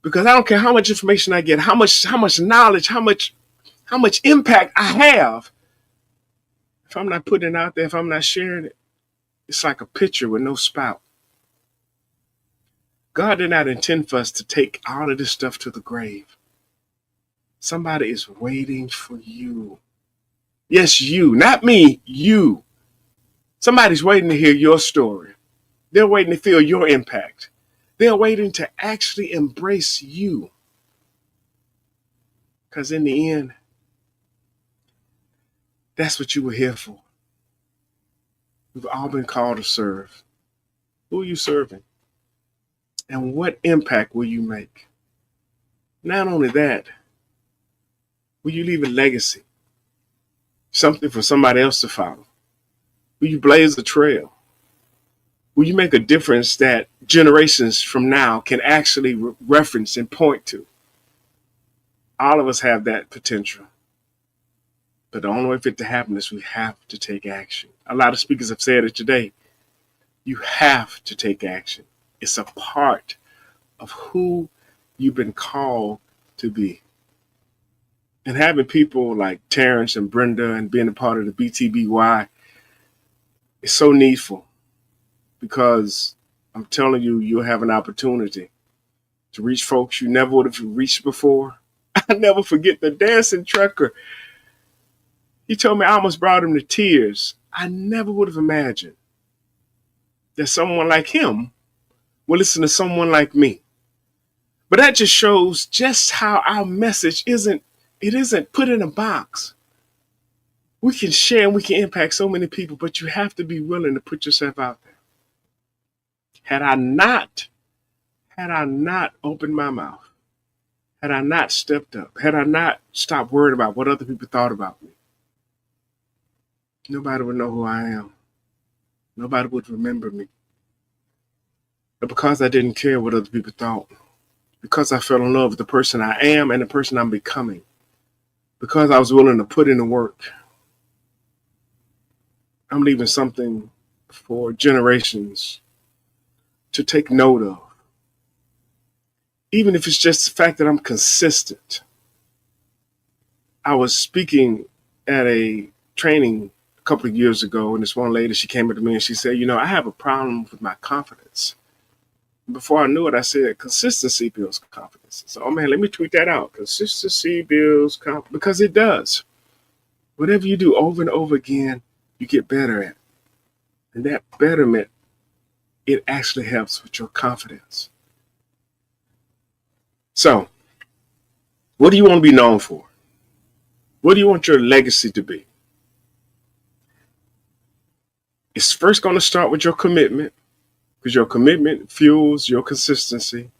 Because I don't care how much information I get, how much knowledge, how much impact I have. If I'm not putting it out there, if I'm not sharing it, it's like a pitcher with no spout. God did not intend for us to take all of this stuff to the grave. Somebody is waiting for you. Yes, you, not me, you. Somebody's waiting to hear your story. They're waiting to feel your impact. They're waiting to actually embrace you. Because in the end, that's what you were here for. We've all been called to serve. Who are you serving? And what impact will you make? Not only that, will you leave a legacy? Something for somebody else to follow? Will you blaze a trail? Will you make a difference that generations from now can actually reference and point to? All of us have that potential. But the only way for it to happen is we have to take action. A lot of speakers have said it today. You have to take action. It's a part of who you've been called to be. And having people like Terrence and Brenda and being a part of the BTBY is so needful because I'm telling you, you'll have an opportunity to reach folks you never would have reached before. I never forget the dancing trucker. He told me I almost brought him to tears. I never would have imagined that someone like him will listen to someone like me. But that just shows just how our message isn't put in a box. We can share and we can impact so many people, but you have to be willing to put yourself out there. Had I not opened my mouth, had I not stepped up, had I not stopped worrying about what other people thought about me, nobody would know who I am. Nobody would remember me. But because I didn't care what other people thought, because I fell in love with the person I am and the person I'm becoming, because I was willing to put in the work, I'm leaving something for generations to take note of. Even if it's just the fact that I'm consistent. I was speaking at a training couple of years ago, and this one lady, she came up to me and she said, you know, I have a problem with my confidence. Before I knew it, I said, consistency builds confidence. So, oh man, let me tweet that out. Consistency builds confidence, because it does. Whatever you do over and over again, you get better at. And that betterment, it actually helps with your confidence. So, what do you want to be known for? What do you want your legacy to be? It's first going to start with your commitment, because your commitment fuels your consistency.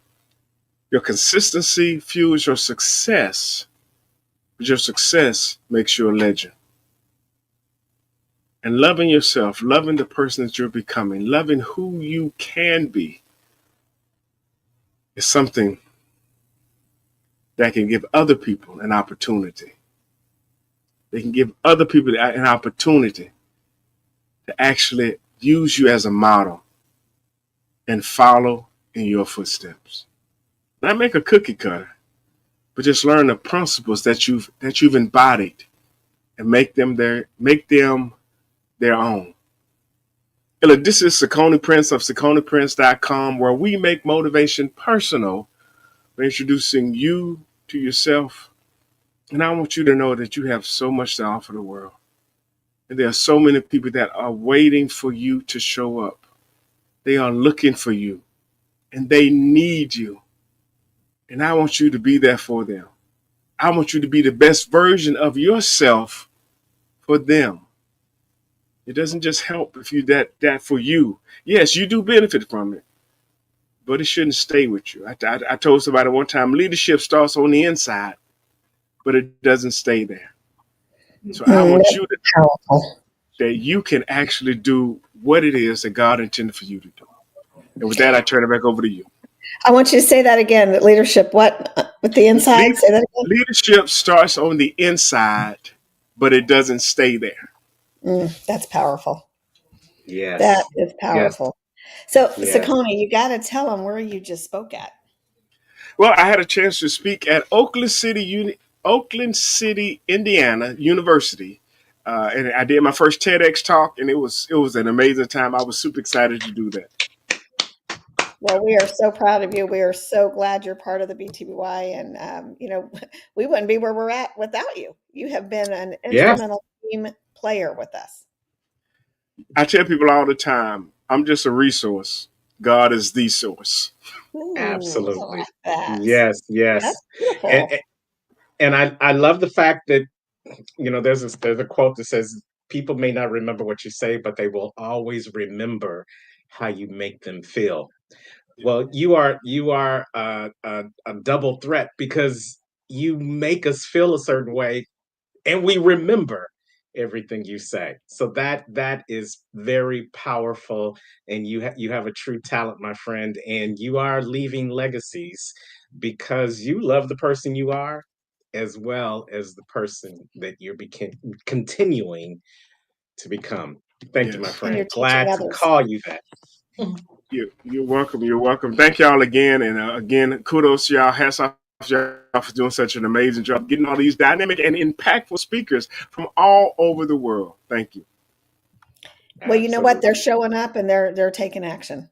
Your consistency fuels your success, but your success makes you a legend. And loving yourself, loving the person that you're becoming, loving who you can be is something that can give other people an opportunity. They can give other people an opportunity to actually use you as a model and follow in your footsteps. Not make a cookie cutter, but just learn the principles that you've embodied and make them their own. And look, this is Sakoni Prince of SakoniPrince.com, where we make motivation personal by introducing you to yourself. And I want you to know that you have so much to offer the world. And there are so many people that are waiting for you to show up. They are looking for you, and they need you. And I want you to be there for them. I want you to be the best version of yourself for them. It doesn't just help if you that for you. Yes, you do benefit from it, but it shouldn't stay with you. I told somebody one time, leadership starts on the inside, but it doesn't stay there. So I want you to know that you can actually do what it is that God intended for you to do. And with that, I turn it back over to you. I want you to say that again. That leadership, what? With the inside? Say that again. Leadership starts on the inside, but it doesn't stay there. That's powerful. Yes. That is powerful. So, Yes. Sakoni, you got to tell them where you just spoke at. Well, I had a chance to speak at Oakland City, Indiana University. And I did my first TEDx talk, and it was an amazing time. I was super excited to do that. Well, we are so proud of you. We are so glad you're part of the BTBY, and we wouldn't be where we're at without you. You have been an instrumental team player with us. I tell people all the time, I'm just a resource. God is the source. Ooh, Absolutely. I like that. Yes. That's beautiful. And I love the fact that, there's a quote that says, people may not remember what you say, but they will always remember how you make them feel. Well, you are a double threat, because you make us feel a certain way, and we remember everything you say. So that is very powerful, and you have a true talent, my friend, and you are leaving legacies because you love the person you are, as well as the person that you're continuing to become. Thank you, my Yes. And you're friend. teaching Glad to others. call you that. You're welcome. You're welcome. Thank y'all again. And again, kudos to y'all. Hats off to y'all for doing such an amazing job, getting all these dynamic and impactful speakers from all over the world. Thank you. Well, you know what? Absolutely. They're showing up and they're taking action.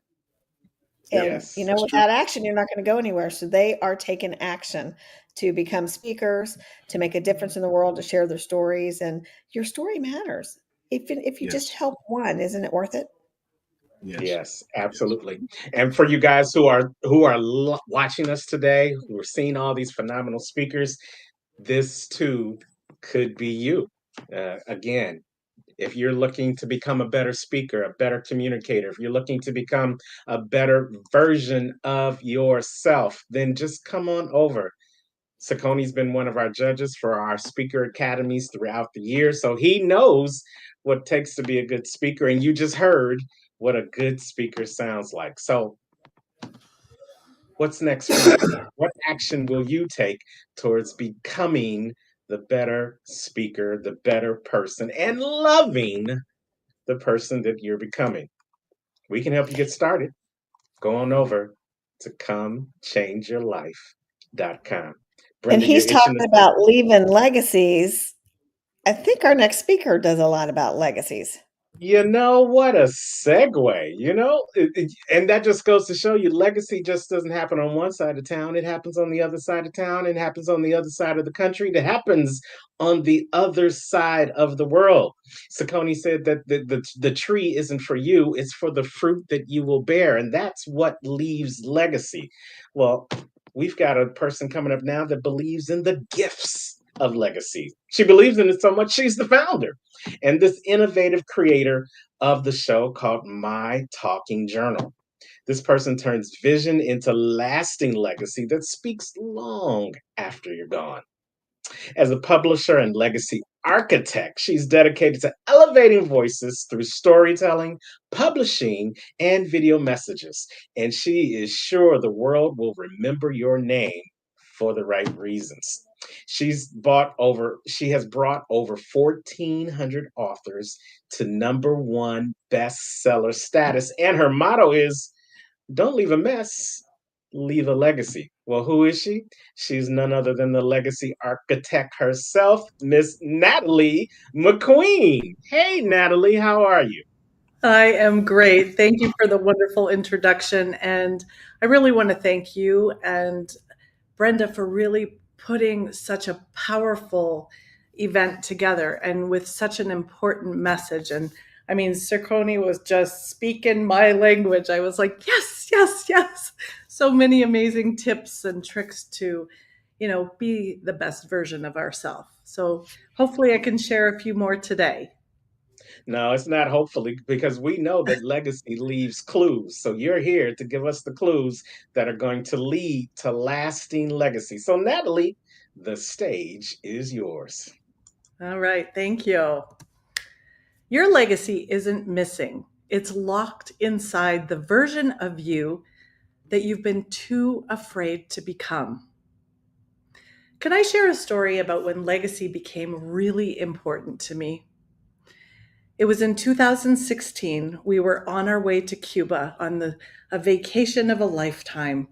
And Yes. That's true. without action, you're not going to go anywhere. So they are taking action to become speakers, to make a difference in the world, to share their stories, and your story matters. If you just Yes. help one, isn't it worth it? Yes. Yes, absolutely. And for you guys who are watching us today, who are seeing all these phenomenal speakers, this too could be you. Again, if you're looking to become a better speaker, a better communicator, if you're looking to become a better version of yourself, then just come on over. Sakoni's been one of our judges for our speaker academies throughout the year, so he knows what it takes to be a good speaker, and you just heard what a good speaker sounds like. So what's next for you? What action will you take towards becoming the better speaker, the better person, and loving the person that you're becoming? We can help you get started. Go on over to comechangeyourlife.com. And Brenda, you're he's itching talking to say about leaving legacies I think our next speaker does a lot about legacies. You know, what a segue, and that just goes to show you legacy just doesn't happen on one side of town. It happens on the other side of town. It happens on the other side of the country. It happens on the other side of the world. Saucony said that the tree isn't for you, it's for the fruit that you will bear. And that's what leaves legacy. Well, we've got a person coming up now that believes in the gifts of legacy. She believes in it so much, she's the founder and this innovative creator of the show called My Talking Journal. This person turns vision into lasting legacy that speaks long after you're gone. As a publisher and legacy architect, she's dedicated to elevating voices through storytelling, publishing, and video messages. And she is sure the world will remember your name for the right reasons. She has brought over 1,400 authors to #1 bestseller status. And her motto is, don't leave a mess, leave a legacy. Well, who is she? She's none other than the legacy architect herself, Miss Natalie McQueen. Hey, Natalie, how are you? I am great. Thank you for the wonderful introduction. And I really want to thank you and Brenda for really putting such a powerful event together and with such an important message. And I mean, Saucony was just speaking my language. I was like, yes, yes, yes. So many amazing tips and tricks to, be the best version of ourselves. So hopefully I can share a few more today. No, it's not hopefully, because we know that legacy leaves clues. So you're here to give us the clues that are going to lead to lasting legacy. So, Natalie, the stage is yours. All right. Thank you. Your legacy isn't missing. It's locked inside the version of you that you've been too afraid to become. Can I share a story about when legacy became really important to me? It was in 2016. We were on our way to Cuba on a vacation of a lifetime.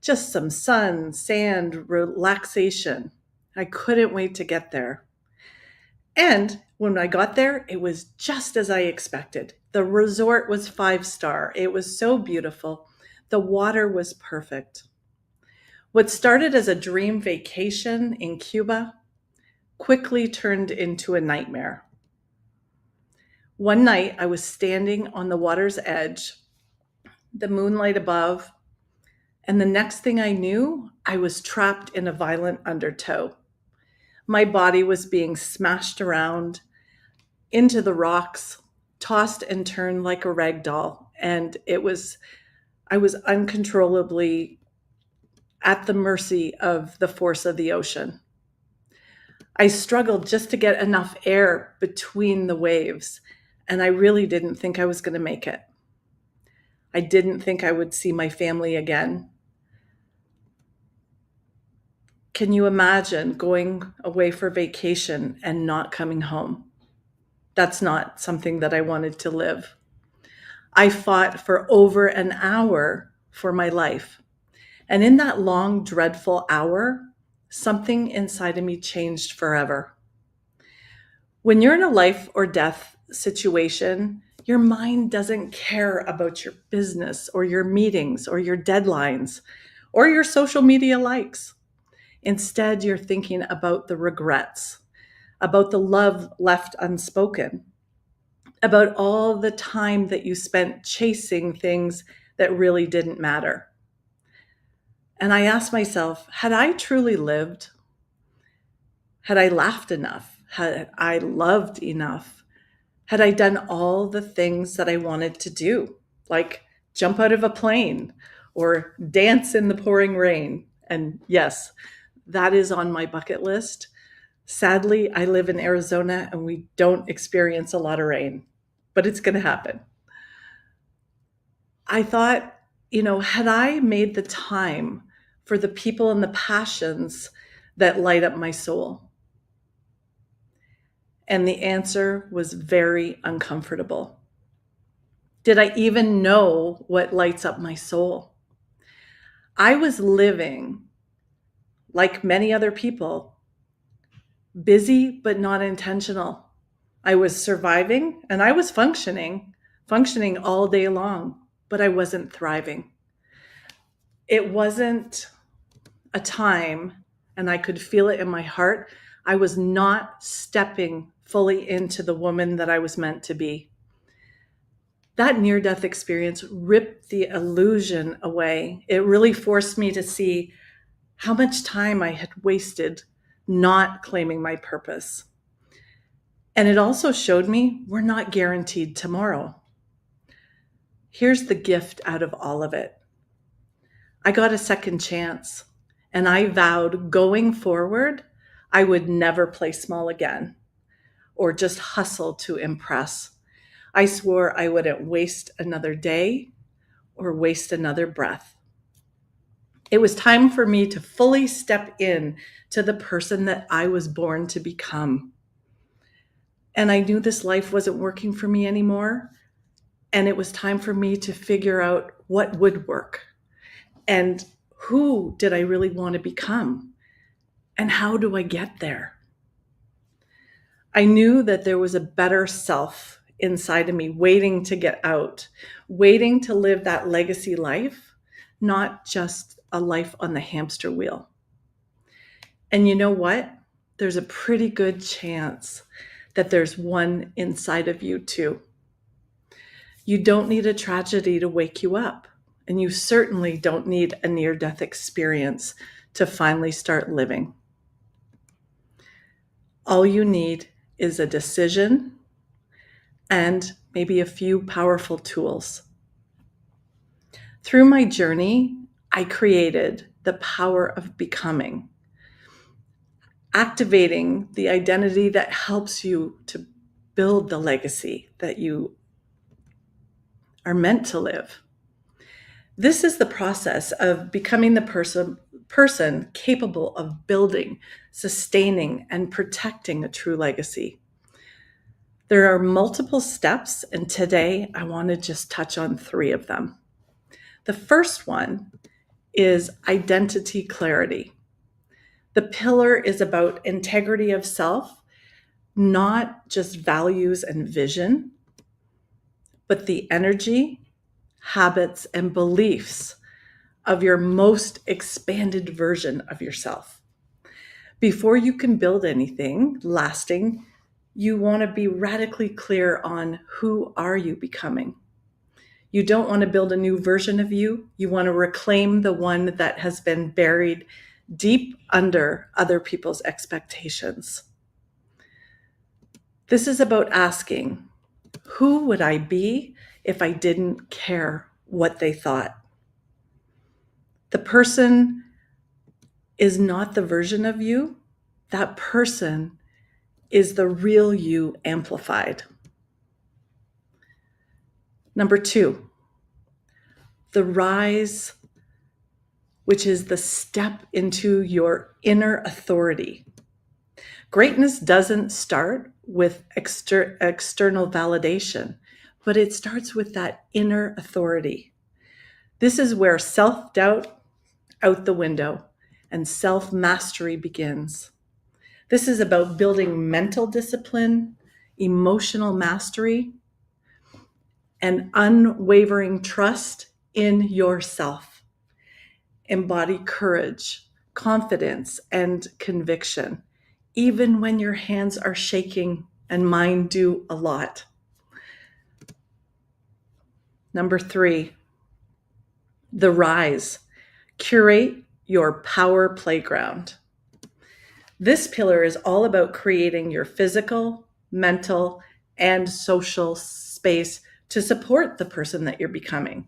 Just some sun, sand, relaxation. I couldn't wait to get there. And when I got there, it was just as I expected. The resort was 5-star. It was so beautiful. The water was perfect. What started as a dream vacation in Cuba quickly turned into a nightmare. One night, I was standing on the water's edge, the moonlight above, and the next thing I knew, I was trapped in a violent undertow. My body was being smashed around into the rocks, tossed and turned like a rag doll, and I was uncontrollably at the mercy of the force of the ocean. I struggled just to get enough air between the waves, and I really didn't think I was going to make it. I didn't think I would see my family again. Can you imagine going away for vacation and not coming home? That's not something that I wanted to live. I fought for over an hour for my life. And in that long, dreadful hour, something inside of me changed forever. When you're in a life or death situation, your mind doesn't care about your business or your meetings or your deadlines or your social media likes. Instead, you're thinking about the regrets, about the love left unspoken, about all the time that you spent chasing things that really didn't matter. And I asked myself, had I truly lived? Had I laughed enough? Had I loved enough? Had I done all the things that I wanted to do, like jump out of a plane or dance in the pouring rain? And yes, that is on my bucket list. Sadly, I live in Arizona and we don't experience a lot of rain, but it's going to happen. I thought, had I made the time for the people and the passions that light up my soul? And the answer was very uncomfortable. Did I even know what lights up my soul? I was living, like many other people, busy but not intentional. I was surviving and I was functioning all day long, but I wasn't thriving. It wasn't a time, and I could feel it in my heart, I was not stepping fully into the woman that I was meant to be. That near-death experience ripped the illusion away. It really forced me to see how much time I had wasted not claiming my purpose. And it also showed me we're not guaranteed tomorrow. Here's the gift out of all of it. I got a second chance, and I vowed going forward, I would never play small again or just hustle to impress. I swore I wouldn't waste another day or waste another breath. It was time for me to fully step in to the person that I was born to become. And I knew this life wasn't working for me anymore. And it was time for me to figure out what would work and who did I really want to become and how do I get there? I knew that there was a better self inside of me waiting to get out, waiting to live that legacy life, not just a life on the hamster wheel. And you know what? There's a pretty good chance that there's one inside of you too. You don't need a tragedy to wake you up, and you certainly don't need a near-death experience to finally start living. All you need is a decision and maybe a few powerful tools. Through my journey, I created the power of becoming, activating the identity that helps you to build the legacy that you are meant to live. This is the process of becoming the person capable of building, sustaining, and protecting a true legacy. There are multiple steps, and today I want to just touch on 3 of them. The first one is identity clarity. The pillar is about integrity of self, not just values and vision, but the energy, habits, and beliefs of your most expanded version of yourself. Before you can build anything lasting, you want to be radically clear on who are you becoming. You don't want to build a new version of you. You want to reclaim the one that has been buried deep under other people's expectations. This is about asking, who would I be if I didn't care what they thought? The person is not the version of you. That person is the real you amplified. Number 2, the rise, which is the step into your inner authority. Greatness doesn't start with external validation, but it starts with that inner authority. This is where self-doubt out the window and self-mastery begins. This is about building mental discipline, emotional mastery, and unwavering trust in yourself. Embody courage, confidence, and conviction, even when your hands are shaking and mine do a lot. Number 3, the rise. Curate your power playground. This pillar is all about creating your physical, mental, and social space to support the person that you're becoming.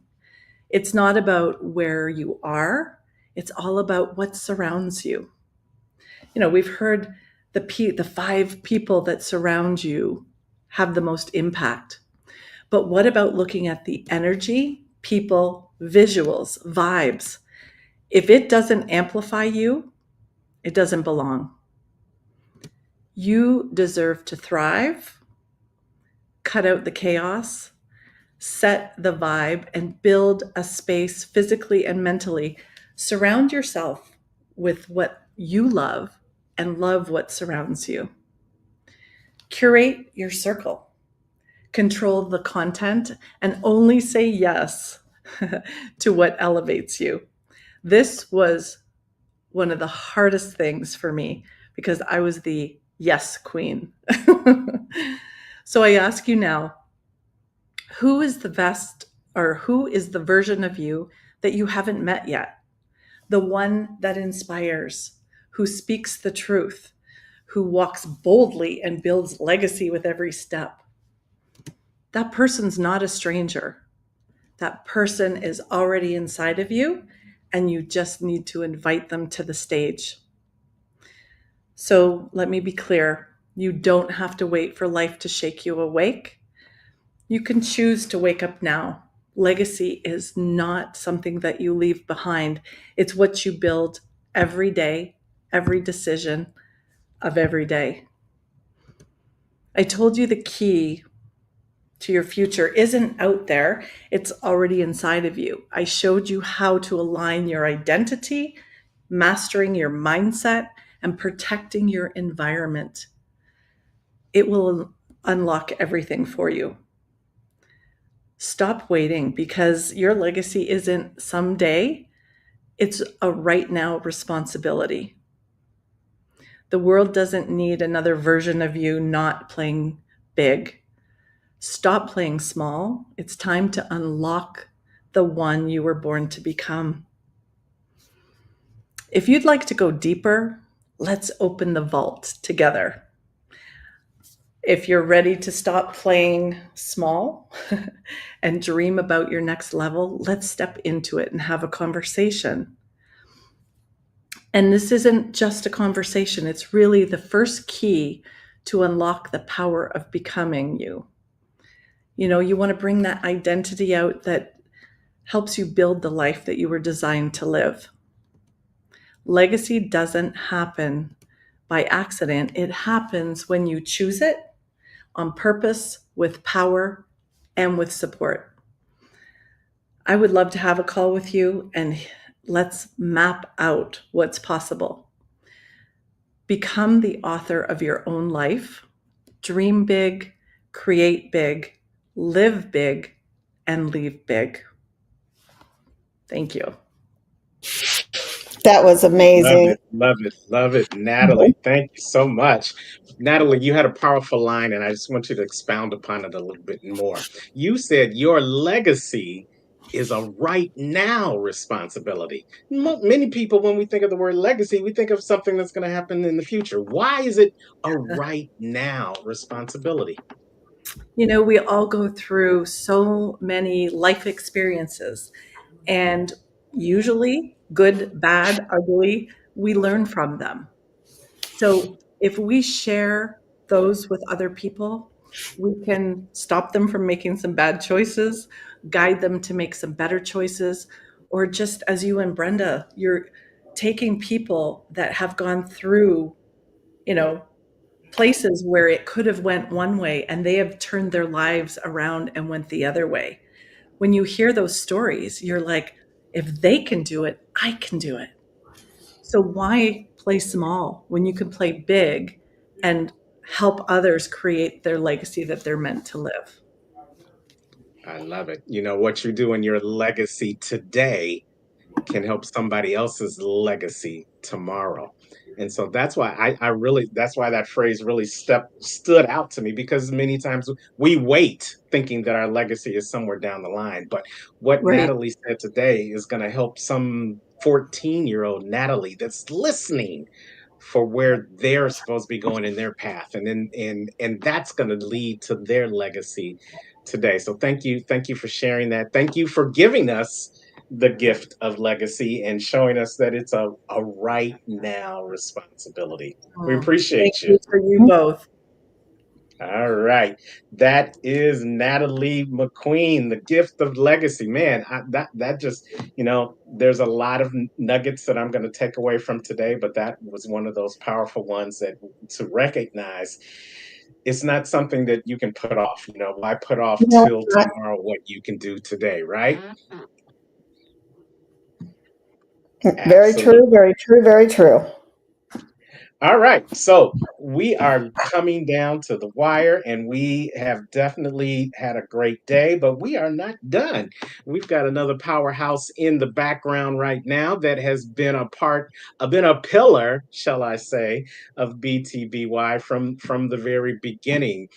It's not about where you are, it's all about what surrounds you. You know, we've heard the 5 people that surround you have the most impact. But what about looking at the energy, people, visuals, vibes? If it doesn't amplify you, it doesn't belong. You deserve to thrive, cut out the chaos, set the vibe, and build a space physically and mentally. Surround yourself with what you love and love what surrounds you. Curate your circle. Control the content and only say yes to what elevates you. This was one of the hardest things for me because I was the yes queen. So I ask you now, who is the best, or who is the version of you that you haven't met yet? The one that inspires, who speaks the truth, who walks boldly and builds legacy with every step. That person's not a stranger. That person is already inside of you, and you just need to invite them to the stage. So let me be clear. You don't have to wait for life to shake you awake. You can choose to wake up now. Legacy is not something that you leave behind. It's what you build every day, every decision of every day. I told you the key to your future isn't out there. It's already inside of you. I showed you how to align your identity, mastering your mindset, and protecting your environment. It will unlock everything for you. Stop waiting, because your legacy isn't someday. It's a right now responsibility. The world doesn't need another version of you not playing big. Stop playing small. It's time to unlock the one you were born to become. If you'd like to go deeper, let's open the vault together. If you're ready to stop playing small and dream about your next level, let's step into it and have a conversation. And this isn't just a conversation. It's really the first key to unlock the power of becoming you. You know, you want to bring that identity out that helps you build the life that you were designed to live. Legacy doesn't happen by accident. It happens when you choose it on purpose, with power, and with support. I would love to have a call with you and let's map out what's possible. Become the author of your own life. Dream big, create big, live big, and leave big. Thank you. That was amazing. Love it. Natalie, thank you so much. Natalie, you had a powerful line, and I just want you to expound upon it a little bit more. You said your legacy is a right now responsibility. Many people, when we think of the word legacy, we think of something that's going to happen in the future. Why is it a right now responsibility? You know, we all go through so many life experiences, and usually, good, bad, ugly, we learn from them. So if we share those with other people, we can stop them from making some bad choices, guide them to make some better choices, or just as you and Brenda, you're taking people that have gone through, you know, places where it could have went one way and they have turned their lives around and went the other way. When you hear those stories, you're like, if they can do it, I can do it. So why play small when you can play big and help others create their legacy that they're meant to live? I love it. You know, what you do in your legacy today can help somebody else's legacy tomorrow. And so that's why that's why that phrase really stood out to me, because many times we wait thinking that our legacy is somewhere down the line. But what Right. Natalie said today is going to help some 14-year-old Natalie that's listening for where they're supposed to be going in their path. And that's going to lead to their legacy today. So thank you for sharing that. Thank you for giving us the gift of legacy and showing us that it's a right now responsibility. We Thank appreciate you. you for you both. All right. That is Natalie McQueen, the gift of legacy. Man, that just, you know, there's a lot of nuggets that I'm going to take away from today, but that was one of those powerful ones that to recognize it's not something that you can put off. You know, why put off No, till it's not. tomorrow what you can do today, right? Very Absolutely. true, very true, very true. All right. So we are coming down to the wire, and we have definitely had a great day, but we are not done. We've got another powerhouse in the background right now that has been been a pillar, shall I say, of BTBY from the very beginning.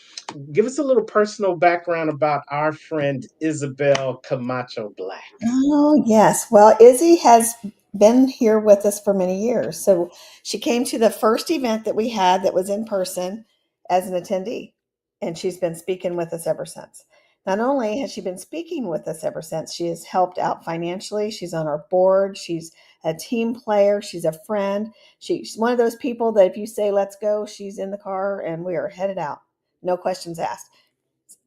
Give us a little personal background about our friend Isabel Camacho Black. Oh, yes. Well, Izzy has been here with us for many years. So she came to the first event that we had that was in person as an attendee, and she's been speaking with us ever since. Not only has she been speaking with us ever since, she has helped out financially. She's on our board. She's a team player. She's a friend. She's one of those people that if you say, let's go, she's in the car and we are headed out. No questions asked.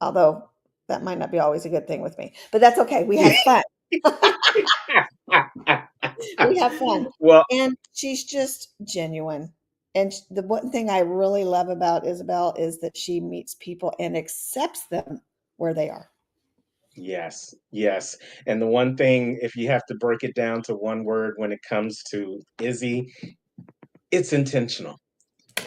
Although that might not be always a good thing with me, but that's okay. We have fun. We have fun. Well, And she's just genuine. And the one thing I really love about Isabel is that she meets people and accepts them where they are. yes, yes. And the one thing, if you have to break it down to one word when it comes to Izzy, it's intentional.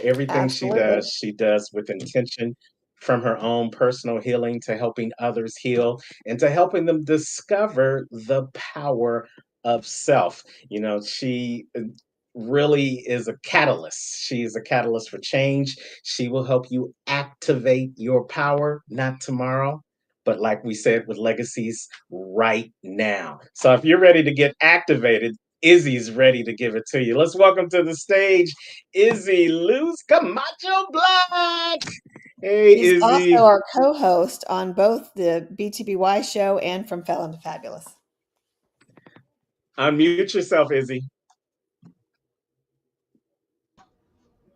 Everything Absolutely. she does with intention, from her own personal healing to helping others heal and to helping them discover the power of self. You know, she really is a catalyst. She is a catalyst for change. She will help you activate your power, not tomorrow, but like we said with legacies, right now. So if you're ready to get activated, Izzy's ready to give it to you. Let's welcome to the stage Izzy Luz Camacho Black. Hey, She's also Izzy. our co-host on both the BTBY show and From Felon to Fabulous. Unmute yourself, Izzy.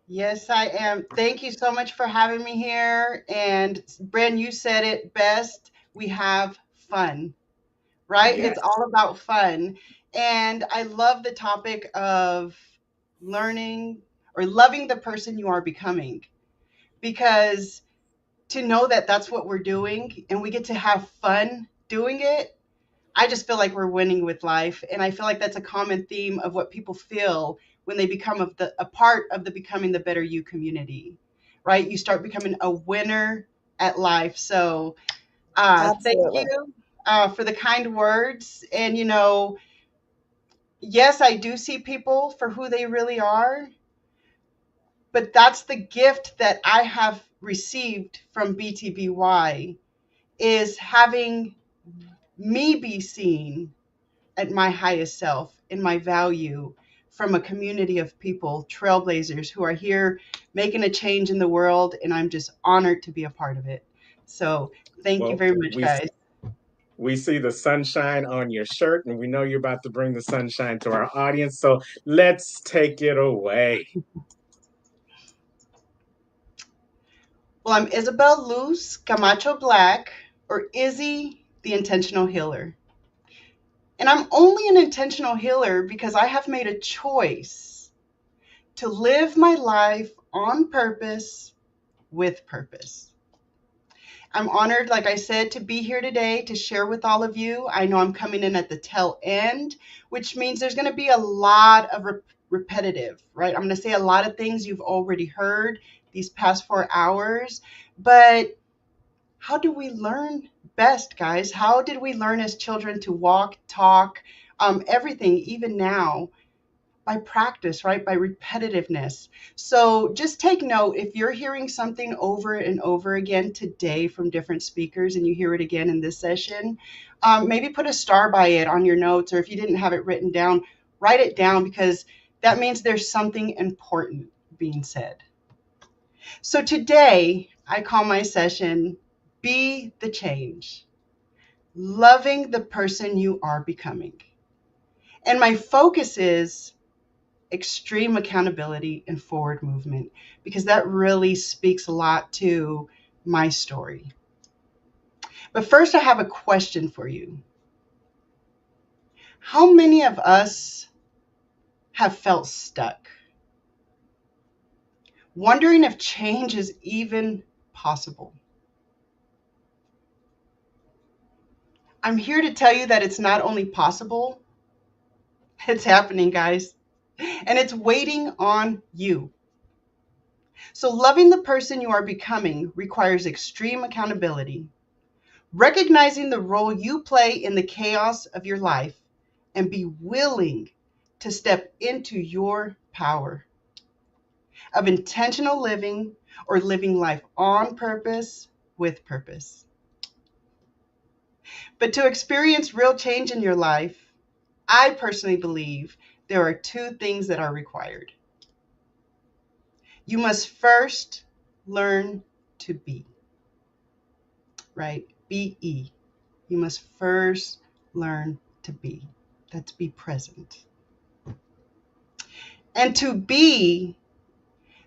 Yes, I am. Thank you so much for having me here. And Bren, you said it best. We have fun, right? Yes. It's all about fun. And I love the topic of learning or loving the person you are becoming, because to know that that's what we're doing and we get to have fun doing it, I just feel like we're winning with life. And I feel like that's a common theme of what people feel when they become a part of the Becoming the Better You community, right? You start becoming a winner at life. So thank Absolutely. you for the kind words. And, yes, I do see people for who they really are, but that's the gift that I have received from BTBY, is having me be seen at my highest self, in my value, from a community of people, trailblazers who are here making a change in the world. And I'm just honored to be a part of it. So thank you Well, very much, guys. we see the sunshine on your shirt, and we know you're about to bring the sunshine to our audience. So let's take it away. Well, I'm Isabel Luz Camacho Black, or Izzy, the Intentional Healer. And I'm only an intentional healer because I have made a choice to live my life on purpose, with purpose. I'm honored, like I said, to be here today to share with all of you. I know I'm coming in at the tail end, which means there's going to be a lot of repetitive, right? I'm going to say a lot of things you've already heard these past 4 hours. But how do we learn best, guys? How did we learn as children to walk, talk, everything, even now? By practice, right? By repetitiveness. So just take note, if you're hearing something over and over again today from different speakers and you hear it again in this session, maybe put a star by it on your notes, or if you didn't have it written down, write it down, because that means there's something important being said. So today I call my session Be the Change, loving the person you are becoming. And my focus is extreme accountability and forward movement, because that really speaks a lot to my story. But first, I have a question for you. How many of us have felt stuck, wondering if change is even possible? I'm here to tell you that it's not only possible, it's happening, guys. And it's waiting on you. So loving the person you are becoming requires extreme accountability. Recognizing the role you play in the chaos of your life and be willing to step into your power of intentional living or living life on purpose with purpose. But to experience real change in your life, I personally believe there are two things that are required. You must first learn to be, right? Be. You must first learn to be. That's be present. And to be,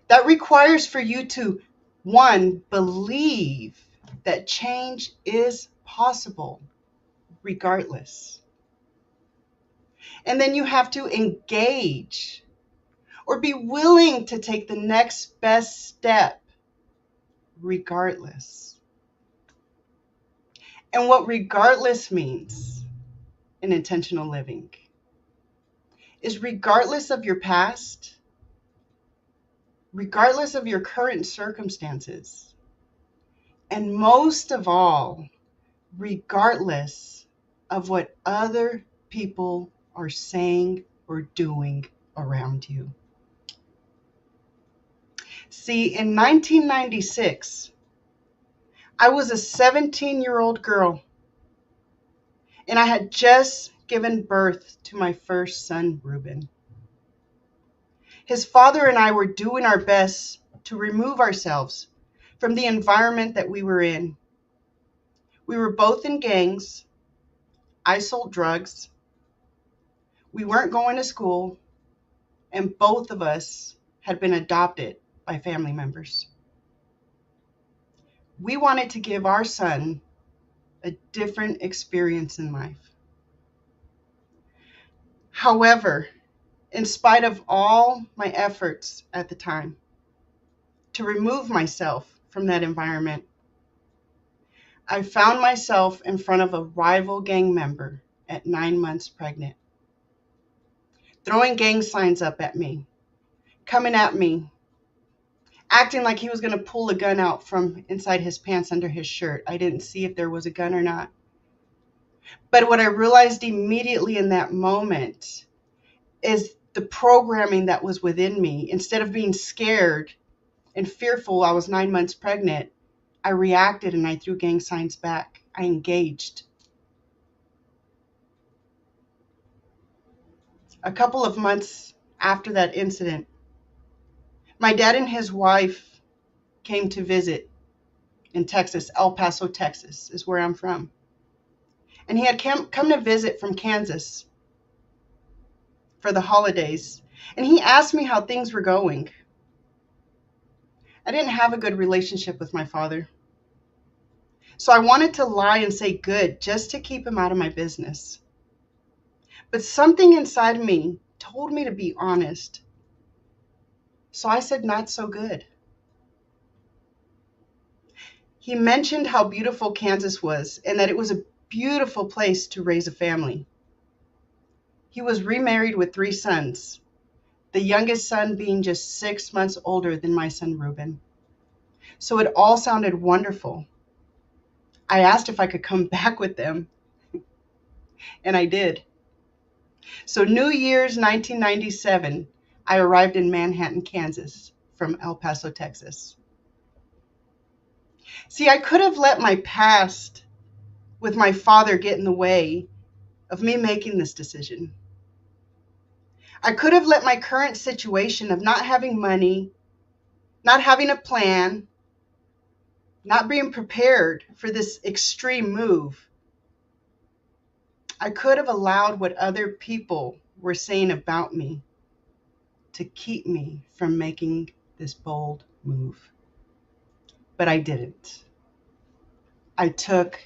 that requires for you to, one, believe that change is possible regardless. And then you have to engage or be willing to take the next best step regardless. And what regardless means in intentional living is regardless of your past, regardless of your current circumstances, and most of all, regardless of what other people are saying or doing around you. See, in 1996, I was a 17-year-old girl, and I had just given birth to my first son, Reuben. His father and I were doing our best to remove ourselves from the environment that we were in. We were both in gangs. I sold drugs. We weren't going to school, and both of us had been adopted by family members. We wanted to give our son a different experience in life. However, in spite of all my efforts at the time to remove myself from that environment, I found myself in front of a rival gang member at 9 months pregnant, throwing gang signs up at me, coming at me, acting like he was going to pull a gun out from inside his pants under his shirt. I didn't see if there was a gun or not. But what I realized immediately in that moment is the programming that was within me. Instead of being scared and fearful, I was 9 months pregnant, I reacted and I threw gang signs back. I engaged. A couple of months after that incident, my dad and his wife came to visit in Texas. El Paso, Texas is where I'm from. And he had come to visit from Kansas for the holidays. And he asked me how things were going. I didn't have a good relationship with my father. So I wanted to lie and say good just to keep him out of my business. But something inside me told me to be honest. So I said not so good. He mentioned how beautiful Kansas was and that it was a beautiful place to raise a family. He was remarried with 3 sons, the youngest son being just 6 months older than my son Reuben. So it all sounded wonderful. I asked if I could come back with them, and I did. So New Year's 1997, I arrived in Manhattan, Kansas from El Paso, Texas. See, I could have let my past with my father get in the way of me making this decision. I could have let my current situation of not having money, not having a plan, not being prepared for this extreme move. I could have allowed what other people were saying about me to keep me from making this bold move. But I didn't. I took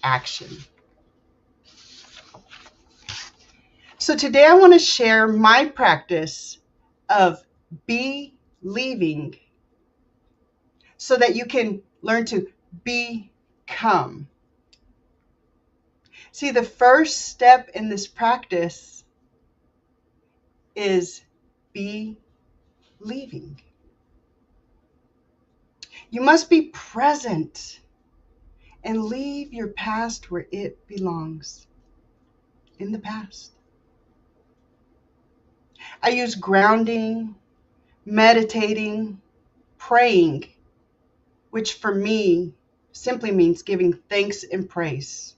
action. So today I want to share my practice of believing so that you can learn to become. See, the first step in this practice is believing. You must be present and leave your past where it belongs, in the past. I use grounding, meditating, praying, which for me simply means giving thanks and praise,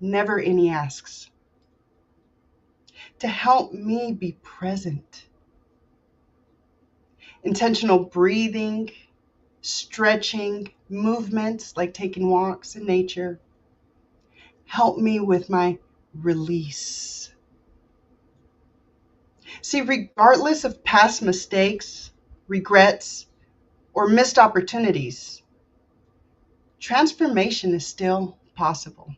never any asks, to help me be present. Intentional breathing, stretching, movements like taking walks in nature help me with my release. See, regardless of past mistakes, regrets, or missed opportunities, transformation is still possible.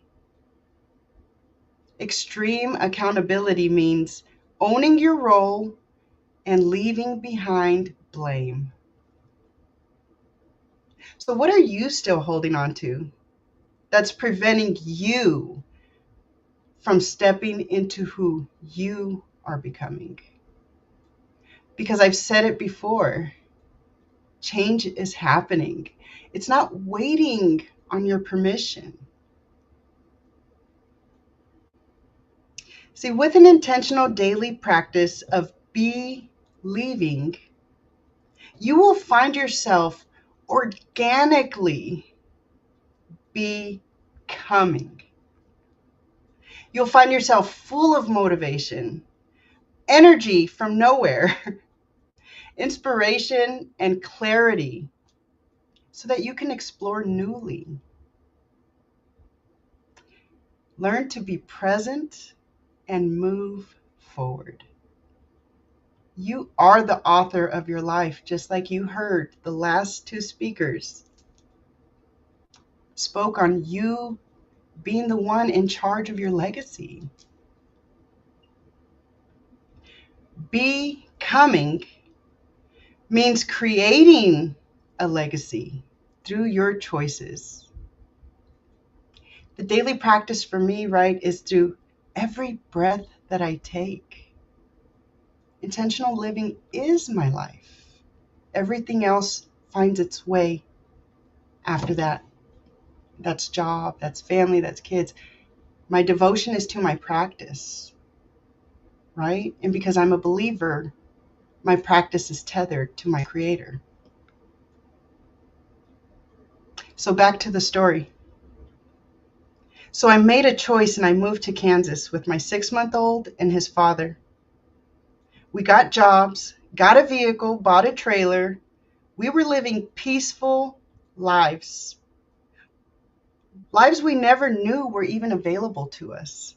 Extreme accountability means owning your role and leaving behind blame. So what are you still holding on to that's preventing you from stepping into who you are becoming? Because I've said it before, change is happening. It's not waiting on your permission. See, with an intentional daily practice of believing, you will find yourself organically becoming. You'll find yourself full of motivation, energy from nowhere, inspiration and clarity so that you can explore newly. Learn to be present and move forward. You are the author of your life, just like you heard the last two speakers spoke on you being the one in charge of your legacy. Becoming means creating a legacy through your choices. The daily practice for me, right, is through every breath that I take. Intentional living is my life. Everything else finds its way after that. That's job, that's family, that's kids. My devotion is to my practice, right? And because I'm a believer, my practice is tethered to my Creator. So back to the story. So I made a choice and I moved to Kansas with my 6-month-old and his father. We got jobs, got a vehicle, bought a trailer. We were living peaceful lives. Lives we never knew were even available to us.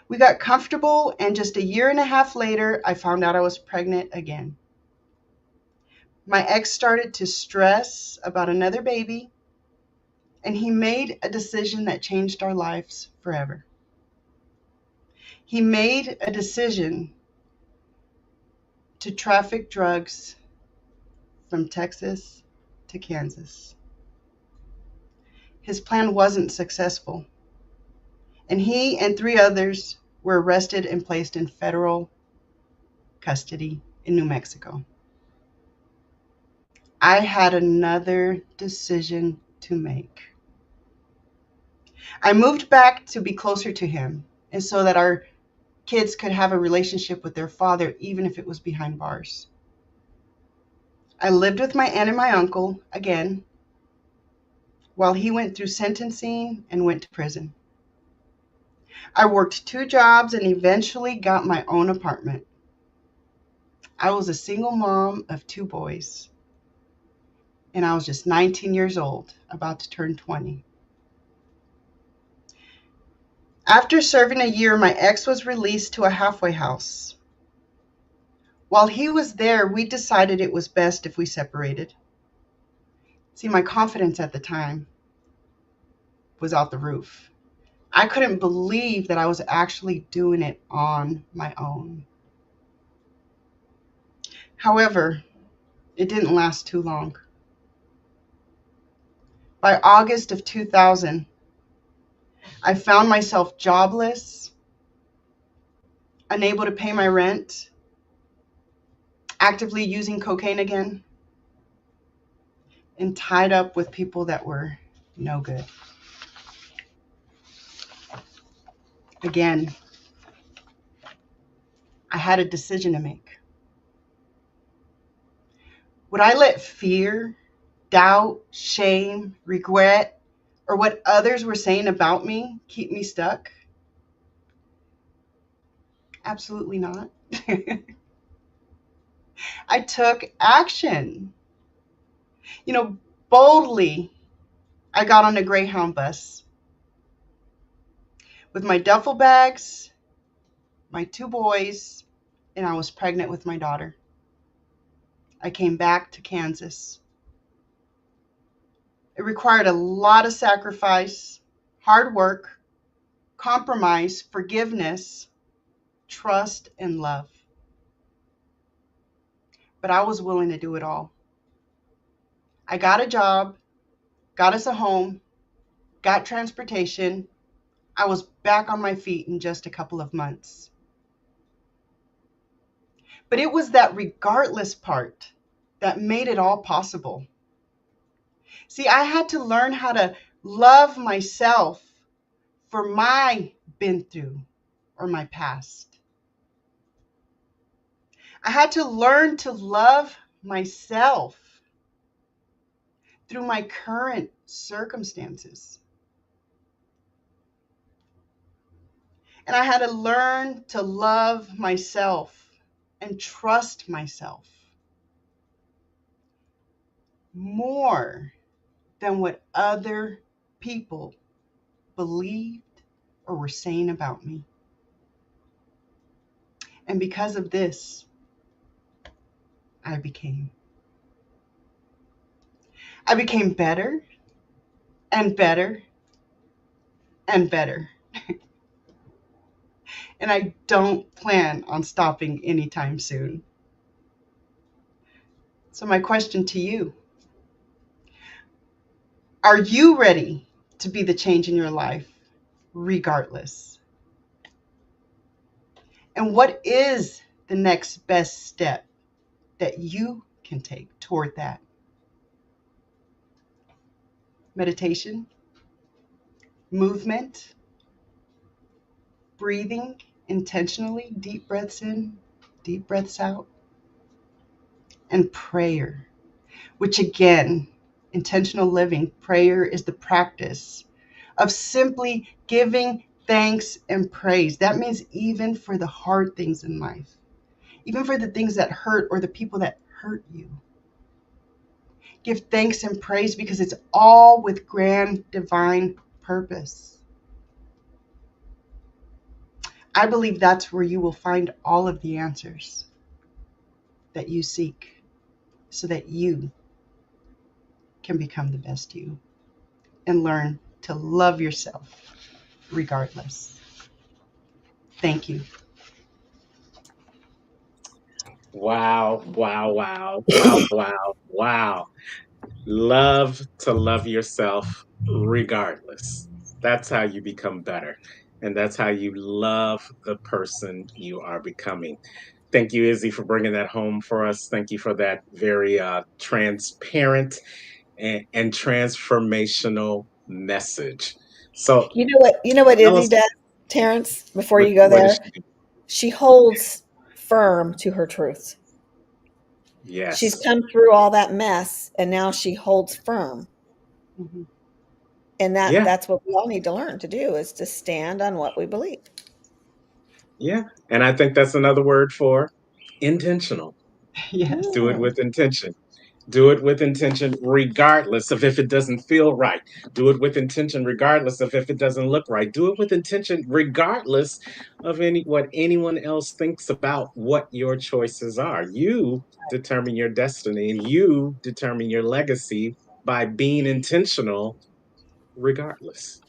We got comfortable, and just 1.5 years later, I found out I was pregnant again. My ex started to stress about another baby, and he made a decision that changed our lives forever. He made a decision to traffic drugs from Texas to Kansas. His plan wasn't successful, and he and 3 others were arrested and placed in federal custody in New Mexico. I had another decision to make. I moved back to be closer to him, and so that our kids could have a relationship with their father, even if it was behind bars. I lived with my aunt and my uncle again, while he went through sentencing and went to prison. I worked 2 jobs and eventually got my own apartment. I was a single mom of 2 boys, and I was just 19 years old, about to turn 20. After serving 1 year, my ex was released to a halfway house. While he was there, we decided it was best if we separated. See, my confidence at the time was out the roof. I couldn't believe that I was actually doing it on my own. However, it didn't last too long. By August of 2000, I found myself jobless, unable to pay my rent, actively using cocaine again. and tied up with people that were no good. Again, I had a decision to make. Would I let fear, doubt, shame, regret, or what others were saying about me keep me stuck? Absolutely not. I took action. Boldly, I got on a Greyhound bus with my duffel bags, my 2 boys, and I was pregnant with my daughter. I came back to Kansas. It required a lot of sacrifice, hard work, compromise, forgiveness, trust, and love. But I was willing to do it all. I got a job, got us a home, got transportation. I was back on my feet in just a couple of months. But it was that regardless part that made it all possible. See, I had to learn how to love myself for my been through or my past. I had to learn to love myself through my current circumstances. And I had to learn to love myself and trust myself more than what other people believed or were saying about me. And because of this, I became better and better and better. And I don't plan on stopping anytime soon. So my question to you, are you ready to be the change in your life regardless? And what is the next best step that you can take toward that? Meditation, movement, breathing intentionally, deep breaths in, deep breaths out, and prayer, which again, intentional living, prayer is the practice of simply giving thanks and praise. That means even for the hard things in life, even for the things that hurt or the people that hurt you. Give thanks and praise because it's all with grand divine purpose. I believe that's where you will find all of the answers that you seek so that you can become the best you and learn to love yourself regardless. Thank you. Wow, wow, wow, wow, wow, wow. Love to love yourself regardless. That's how you become better. And that's how you love the person you are becoming. Thank you, Izzy, for bringing that home for us. Thank you for that very transparent and transformational message. So, You know what tell Izzy us does, Terrence, before you go what there? does she do? She holds firm to her truth. She's Yes. come through all that mess and now she holds firm. Mhm. And Yeah. that's what we all need to learn to do, is to stand on what we believe. Yeah. And I think that's another word for intentional. Yes. Do it with intention. Do it with intention, regardless of if it doesn't feel right. Do it with intention, regardless of if it doesn't look right. Do it with intention, regardless of what anyone else thinks about what your choices are. You determine your destiny and you determine your legacy by being intentional, regardless.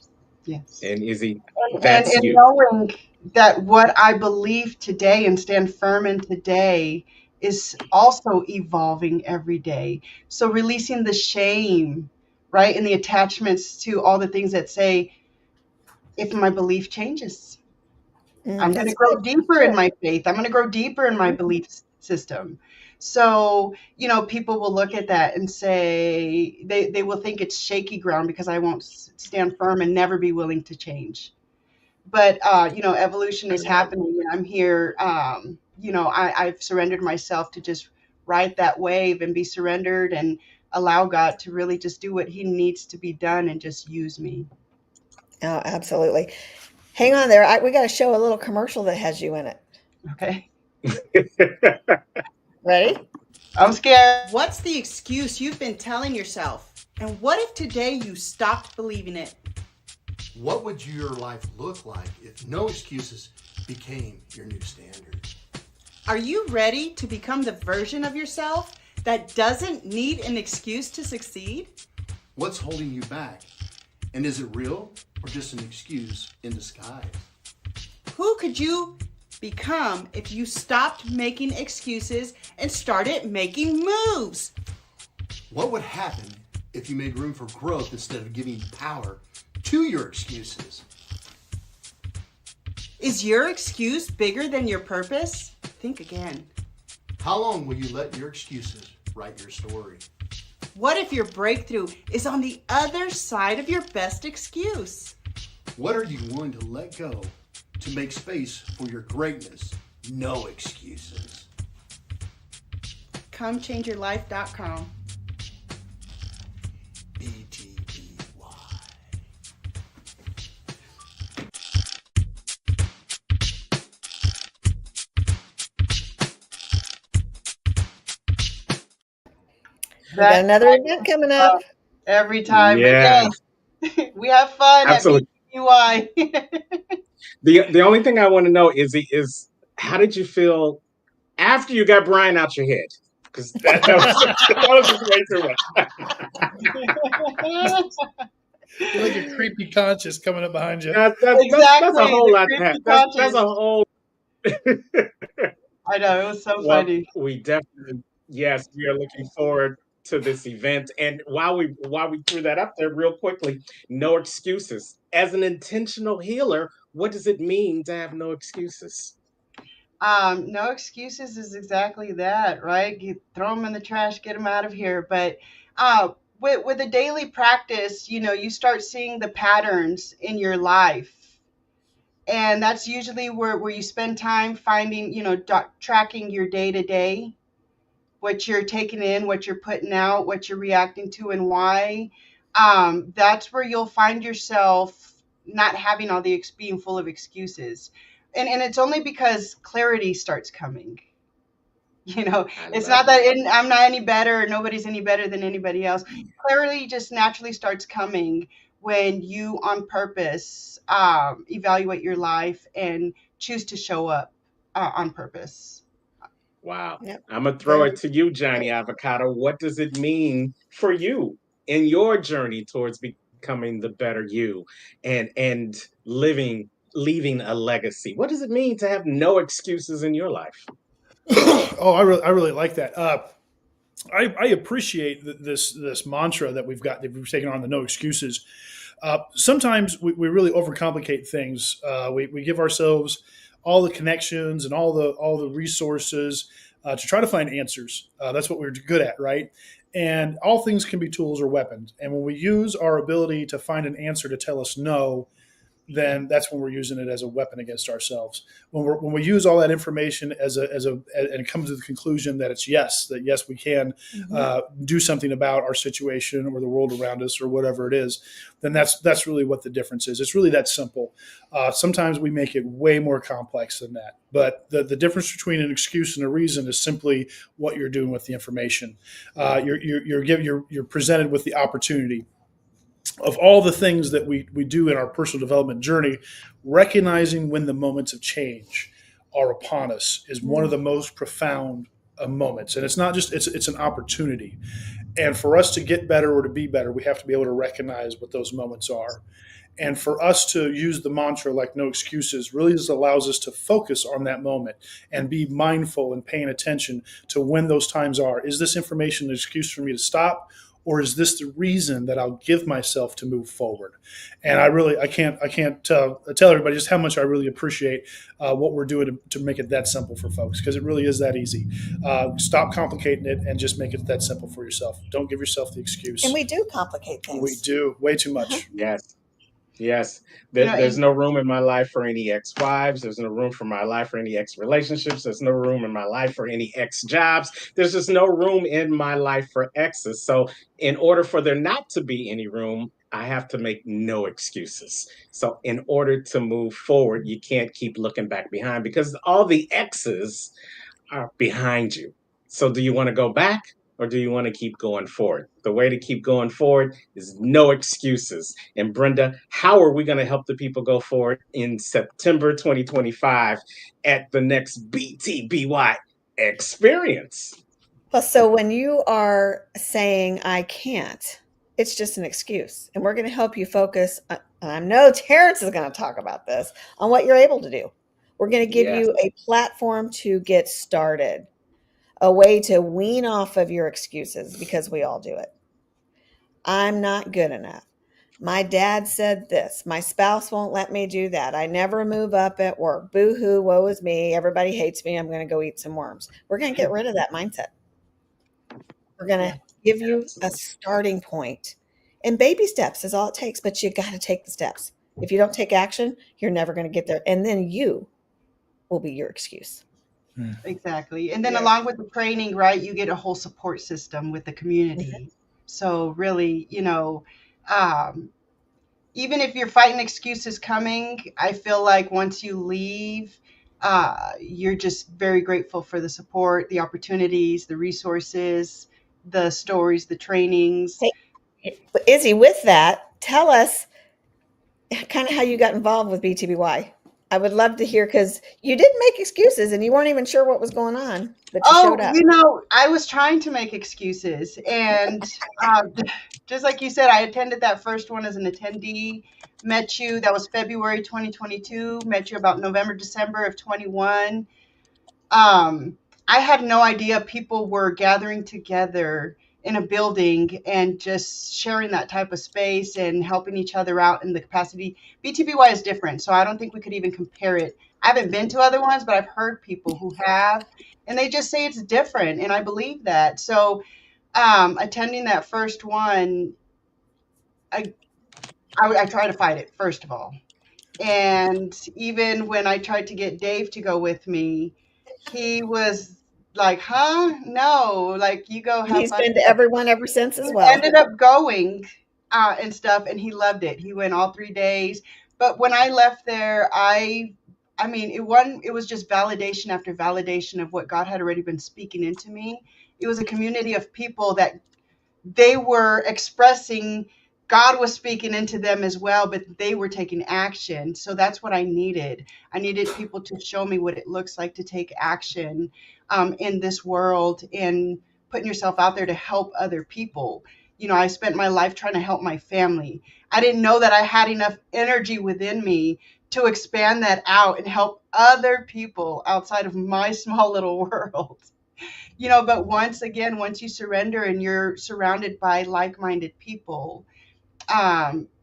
Yes. And Izzy, And that's you. knowing that what I believe today and stand firm in today is also evolving every day. So releasing the shame, right? And the attachments to all the things that say, if my belief changes, I'm going to That's grow good. deeper in my faith. I'm going to grow deeper in my belief system. So, people will look at that and say they will think it's shaky ground because I won't stand firm and never be willing to change. But, evolution is happening and I'm here. I've surrendered myself to just ride that wave and be surrendered and allow God to really just do what he needs to be done and just use me. Oh, absolutely. Hang on there. We got to show a little commercial that has you in it. Okay. Ready? I'm scared. What's the excuse you've been telling yourself? And what if today you stopped believing it? What would your life look like if no excuses became your new standard? Are you ready to become the version of yourself that doesn't need an excuse to succeed? What's holding you back? And is it real or just an excuse in disguise? Who could you become if you stopped making excuses and started making moves? What would happen if you made room for growth instead of giving power to your excuses? Is your excuse bigger than your purpose? Think again. How long will you let your excuses write your story? What if your breakthrough is on the other side of your best excuse? What are you willing to let go to make space for your greatness? No excuses. ComeChangeYourLife.com. We got another event coming up. Every time. Yeah. But yes, we have fun Absolutely. at BUI. The only thing I want to know is how did you feel after you got Brian out your head? Because that was just way too much. You're like a creepy conscious coming up behind you. That's a whole lot to have. That's a whole. I know, it was so Well, funny. we definitely, yes, we are looking forward to this event. And while we threw that up there real quickly, no excuses. As an intentional healer, what does it mean to have no excuses? No excuses is exactly that, right? Throw them in the trash, get them out of here. But with a daily practice, you start seeing the patterns in your life. And that's usually where you spend time finding, tracking your day to day, what you're taking in, what you're putting out, what you're reacting to, and why. That's where you'll find yourself not having being full of excuses. And it's only because clarity starts coming. It's not that I'm not any better or nobody's any better than anybody else. Clarity just naturally starts coming when you on purpose evaluate your life and choose to show up on purpose. Wow. Yep. I'm going to throw it to you, Johnny Avocado. What does it mean for you in your journey towards becoming the better you and leaving a legacy? What does it mean to have no excuses in your life? Oh, I really like that. I appreciate this mantra that we've taken on, the no excuses. Sometimes we really overcomplicate things. We give ourselves all the connections and all the resources to try to find answers. That's what we're good at, right? And all things can be tools or weapons. And when we use our ability to find an answer to tell us no, then that's when we're using it as a weapon against ourselves. When we use all that information and come to the conclusion that it's yes we can do something about our situation or the world around us or whatever it is, then that's really what the difference is. It's really that simple. Sometimes we make it way more complex than that. But the difference between an excuse and a reason is simply what you're doing with the information. You're presented with the opportunity. Of all the things that we do in our personal development journey, recognizing when the moments of change are upon us is one of the most profound moments. And it's not just, it's an opportunity. And for us to get better or to be better, we have to be able to recognize what those moments are. And for us to use the mantra like no excuses really just allows us to focus on that moment and be mindful and paying attention to when those times are. Is this information an excuse for me to stop? or is this the reason that I'll give myself to move forward? And I can't tell everybody just how much I really appreciate what we're doing to make it that simple for folks, because it really is that easy. Stop complicating it and just make it that simple for yourself. Don't give yourself the excuse. And we do complicate things. We do way too much. Yes. Yes. You know, There's and no room in my life for any ex-wives. There's no room for my life for any ex-relationships. There's no room in my life for any ex-jobs. There's just no room in my life for exes. So in order for there not to be any room, I have to make no excuses. So in order to move forward, you can't keep looking back behind, because all the exes are behind you. So do you want to go back, or do you want to keep going forward? The way to keep going forward is no excuses. And Brenda, how are we going to help the people go forward in September 2025 at the next BTBY experience? Well, so when you are saying I can't, it's just an excuse. And we're going to help you focus. And I know Terrence is going to talk about this, on what you're able to do. We're going to give Yes. you a platform to get started, a way to wean off of your excuses, because we all do it. I'm not good enough. My dad said this. My spouse won't let me do that. I never move up at work. Boo hoo, woe is me. Everybody hates me. I'm going to go eat some worms. We're going to get rid of that mindset. We're going to give you a starting point. And baby steps is all it takes, but you got to take the steps. If you don't take action, you're never going to get there. And then you will be your excuse. Exactly. And then along with the training, right, you get a whole support system with the community. So really, you know, even if you're fighting excuses coming, I feel like once you leave, you're just very grateful for the support, the opportunities, the resources, the stories, the trainings. Hey, Izzy, with that, tell us kind of how you got involved with BTBY. I would love to hear, because you didn't make excuses and you weren't even sure what was going on, but you showed up. You know, I was trying to make excuses. And just like you said, I attended that first one as an attendee, met you. That was February 2022, met you about November, December of 21. I had no idea people were gathering together in a building and just sharing that type of space and helping each other out in the capacity. BTBY is different, so I don't think we could even compare it. I haven't been to other ones, but I've heard people who have, and they just say it's different, and I believe that. So attending that first one, I tried to fight it, first of all. And even when I tried to get Dave to go with me, he was like, huh? No, like, you go have He's fun. been to everyone ever since as He well. ended up going and stuff, and he loved it. He went all 3 days. But when I left there, I mean, it was just validation after validation of what God had already been speaking into me. It was a community of people that they were expressing, God was speaking into them as well, but they were taking action. So that's what I needed. I needed people to show me what it looks like to take action in this world, and putting yourself out there to help other people. You know, I spent my life trying to help my family. I didn't know that I had enough energy within me to expand that out and help other people outside of my small little world. You know, but once you surrender and you're surrounded by like-minded people,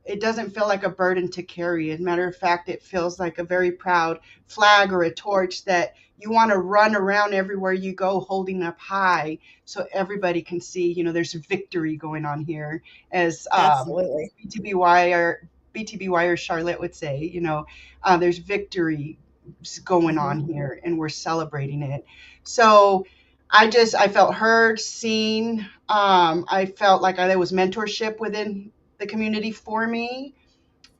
it doesn't feel like a burden to carry. As a matter of fact, it feels like a very proud flag or a torch that you want to run around everywhere you go holding up high, so everybody can see, you know, there's victory going on here, as Absolutely. BTBY or Charlotte would say, you know, there's victory going on here, and we're celebrating it. So I felt heard, seen. I felt like there was mentorship within the community for me.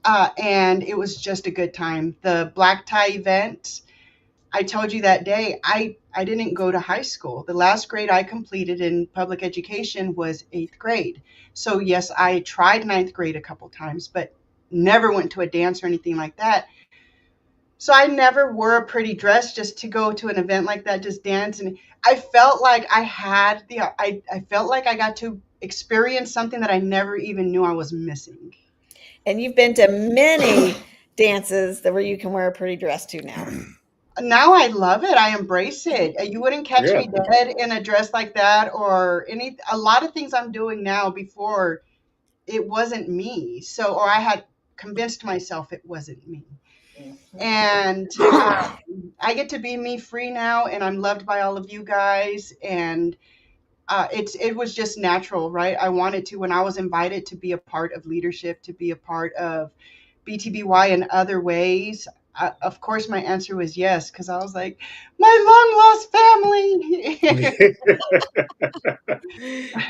And it was just a good time. The black tie event, I told you that day, I didn't go to high school. The last grade I completed in public education was 8th grade. So yes, I tried 9th grade a couple times, but never went to a dance or anything like that. So I never wore a pretty dress just to go to an event like that, just dance. And I felt like I felt like I got to experience something that I never even knew I was missing. And you've been to many dances where you can wear a pretty dress too now. Now I love it. I embrace it. You wouldn't catch Yeah. me dead in a dress like that or a lot of things I'm doing now before it wasn't me. So, or I had convinced myself it wasn't me. And I get to be me free now, and I'm loved by all of you guys. And it was just natural, right? I wanted to, when I was invited to be a part of leadership, to be a part of BTBY in other ways. Of course, my answer was yes, because I was like, my long lost family.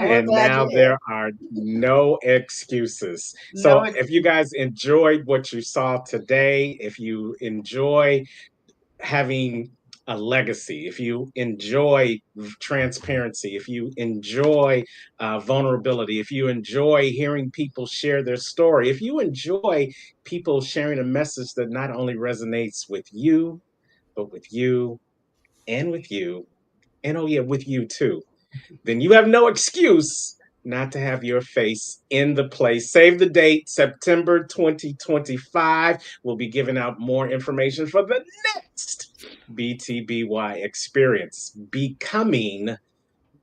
And now there are no excuses. So if you guys enjoyed what you saw today, if you enjoy having a legacy, if you enjoy transparency, if you enjoy vulnerability, if you enjoy hearing people share their story, if you enjoy people sharing a message that not only resonates with you, but with you and with you, and oh yeah, with you too, then you have no excuse not to have your face in the place. Save the date, September 2025. We'll be giving out more information for the next BTBY experience, becoming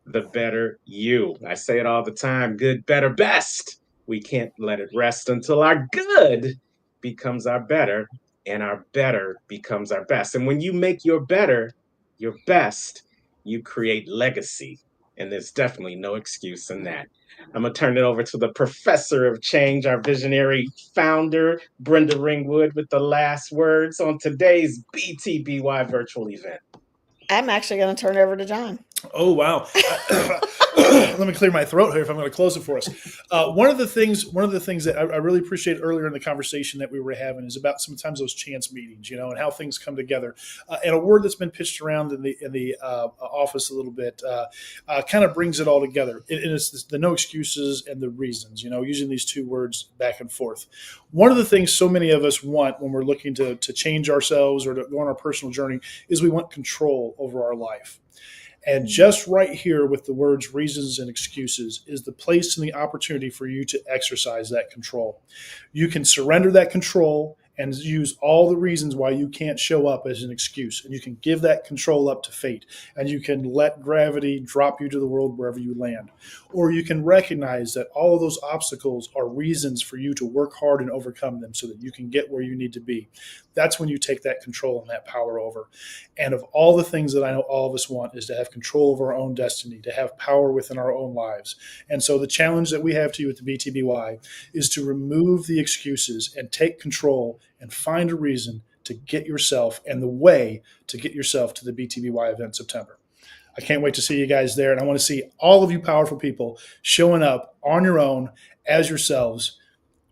the better you. I say it all the time, good, better, best. We can't let it rest until our good becomes our better and our better becomes our best. And when you make your better your best, you create legacy. And there's definitely no excuse in that. I'm going to turn it over to the professor of change, our visionary founder, Brenda Ringwood, with the last words on today's BTBY virtual event. I'm actually going to turn it over to John. Oh, wow. Let me clear my throat here if I'm going to close it for us. One of the things that I really appreciate earlier in the conversation that we were having is about sometimes those chance meetings, and how things come together. And a word that's been pitched around in the office a little bit kind of brings it all together. And it's the no excuses and the reasons, using these two words back and forth. One of the things so many of us want when we're looking to change ourselves or to go on our personal journey is we want control over our life. And just right here with the words reasons and excuses is the place and the opportunity for you to exercise that control. You can surrender that control and use all the reasons why you can't show up as an excuse. And you can give that control up to fate. And you can let gravity drop you to the world wherever you land. Or you can recognize that all of those obstacles are reasons for you to work hard and overcome them so that you can get where you need to be. That's when you take that control and that power over. And of all the things that I know all of us want is to have control over our own destiny, to have power within our own lives. And so the challenge that we have to you at the BTBY is to remove the excuses and take control and find a reason to get yourself and the way to get yourself to the BTBY event in September. I can't wait to see you guys there. And I want to see all of you powerful people showing up on your own as yourselves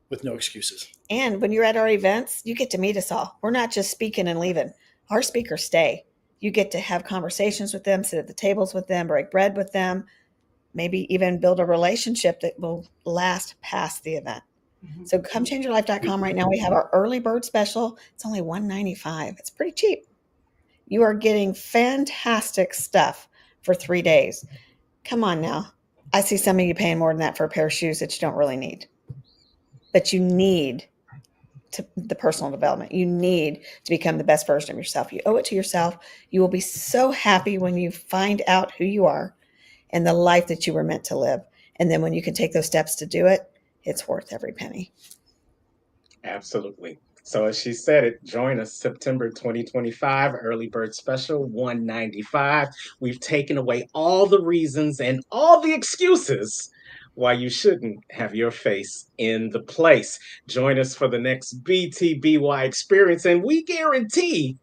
with no excuses. And when you're at our events, you get to meet us all. We're not just speaking and leaving. Our speakers stay. You get to have conversations with them, sit at the tables with them, break bread with them, maybe even build a relationship that will last past the event. So come changeyourlife.com right now. We have our early bird special. It's only $195. It's pretty cheap. You are getting fantastic stuff for 3 days. Come on now. I see some of you paying more than that for a pair of shoes that you don't really need. But you need the personal development. You need to become the best version of yourself. You owe it to yourself. You will be so happy when you find out who you are and the life that you were meant to live. And then when you can take those steps to do it, it's worth every penny. Absolutely. So as she said it, join us September 2025, early bird special, $195. We've taken away all the reasons and all the excuses why you shouldn't have your face in the place. Join us for the next BTBY experience, and we guarantee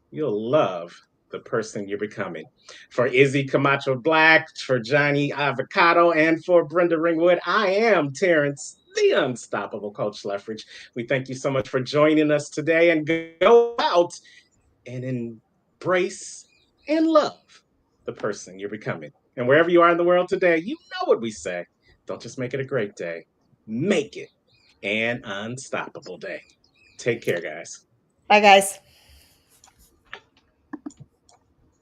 you'll love the person you're becoming. For Izzy Camacho Black, for Johnny Avocado, and for Brenda Ringwood, I am Terrence, the Unstoppable Coach Leffridge. We thank you so much for joining us today, and go out and embrace and love the person you're becoming. And wherever you are in the world today, you know what we say. Don't just make it a great day. Make it an unstoppable day. Take care, guys. Bye, guys.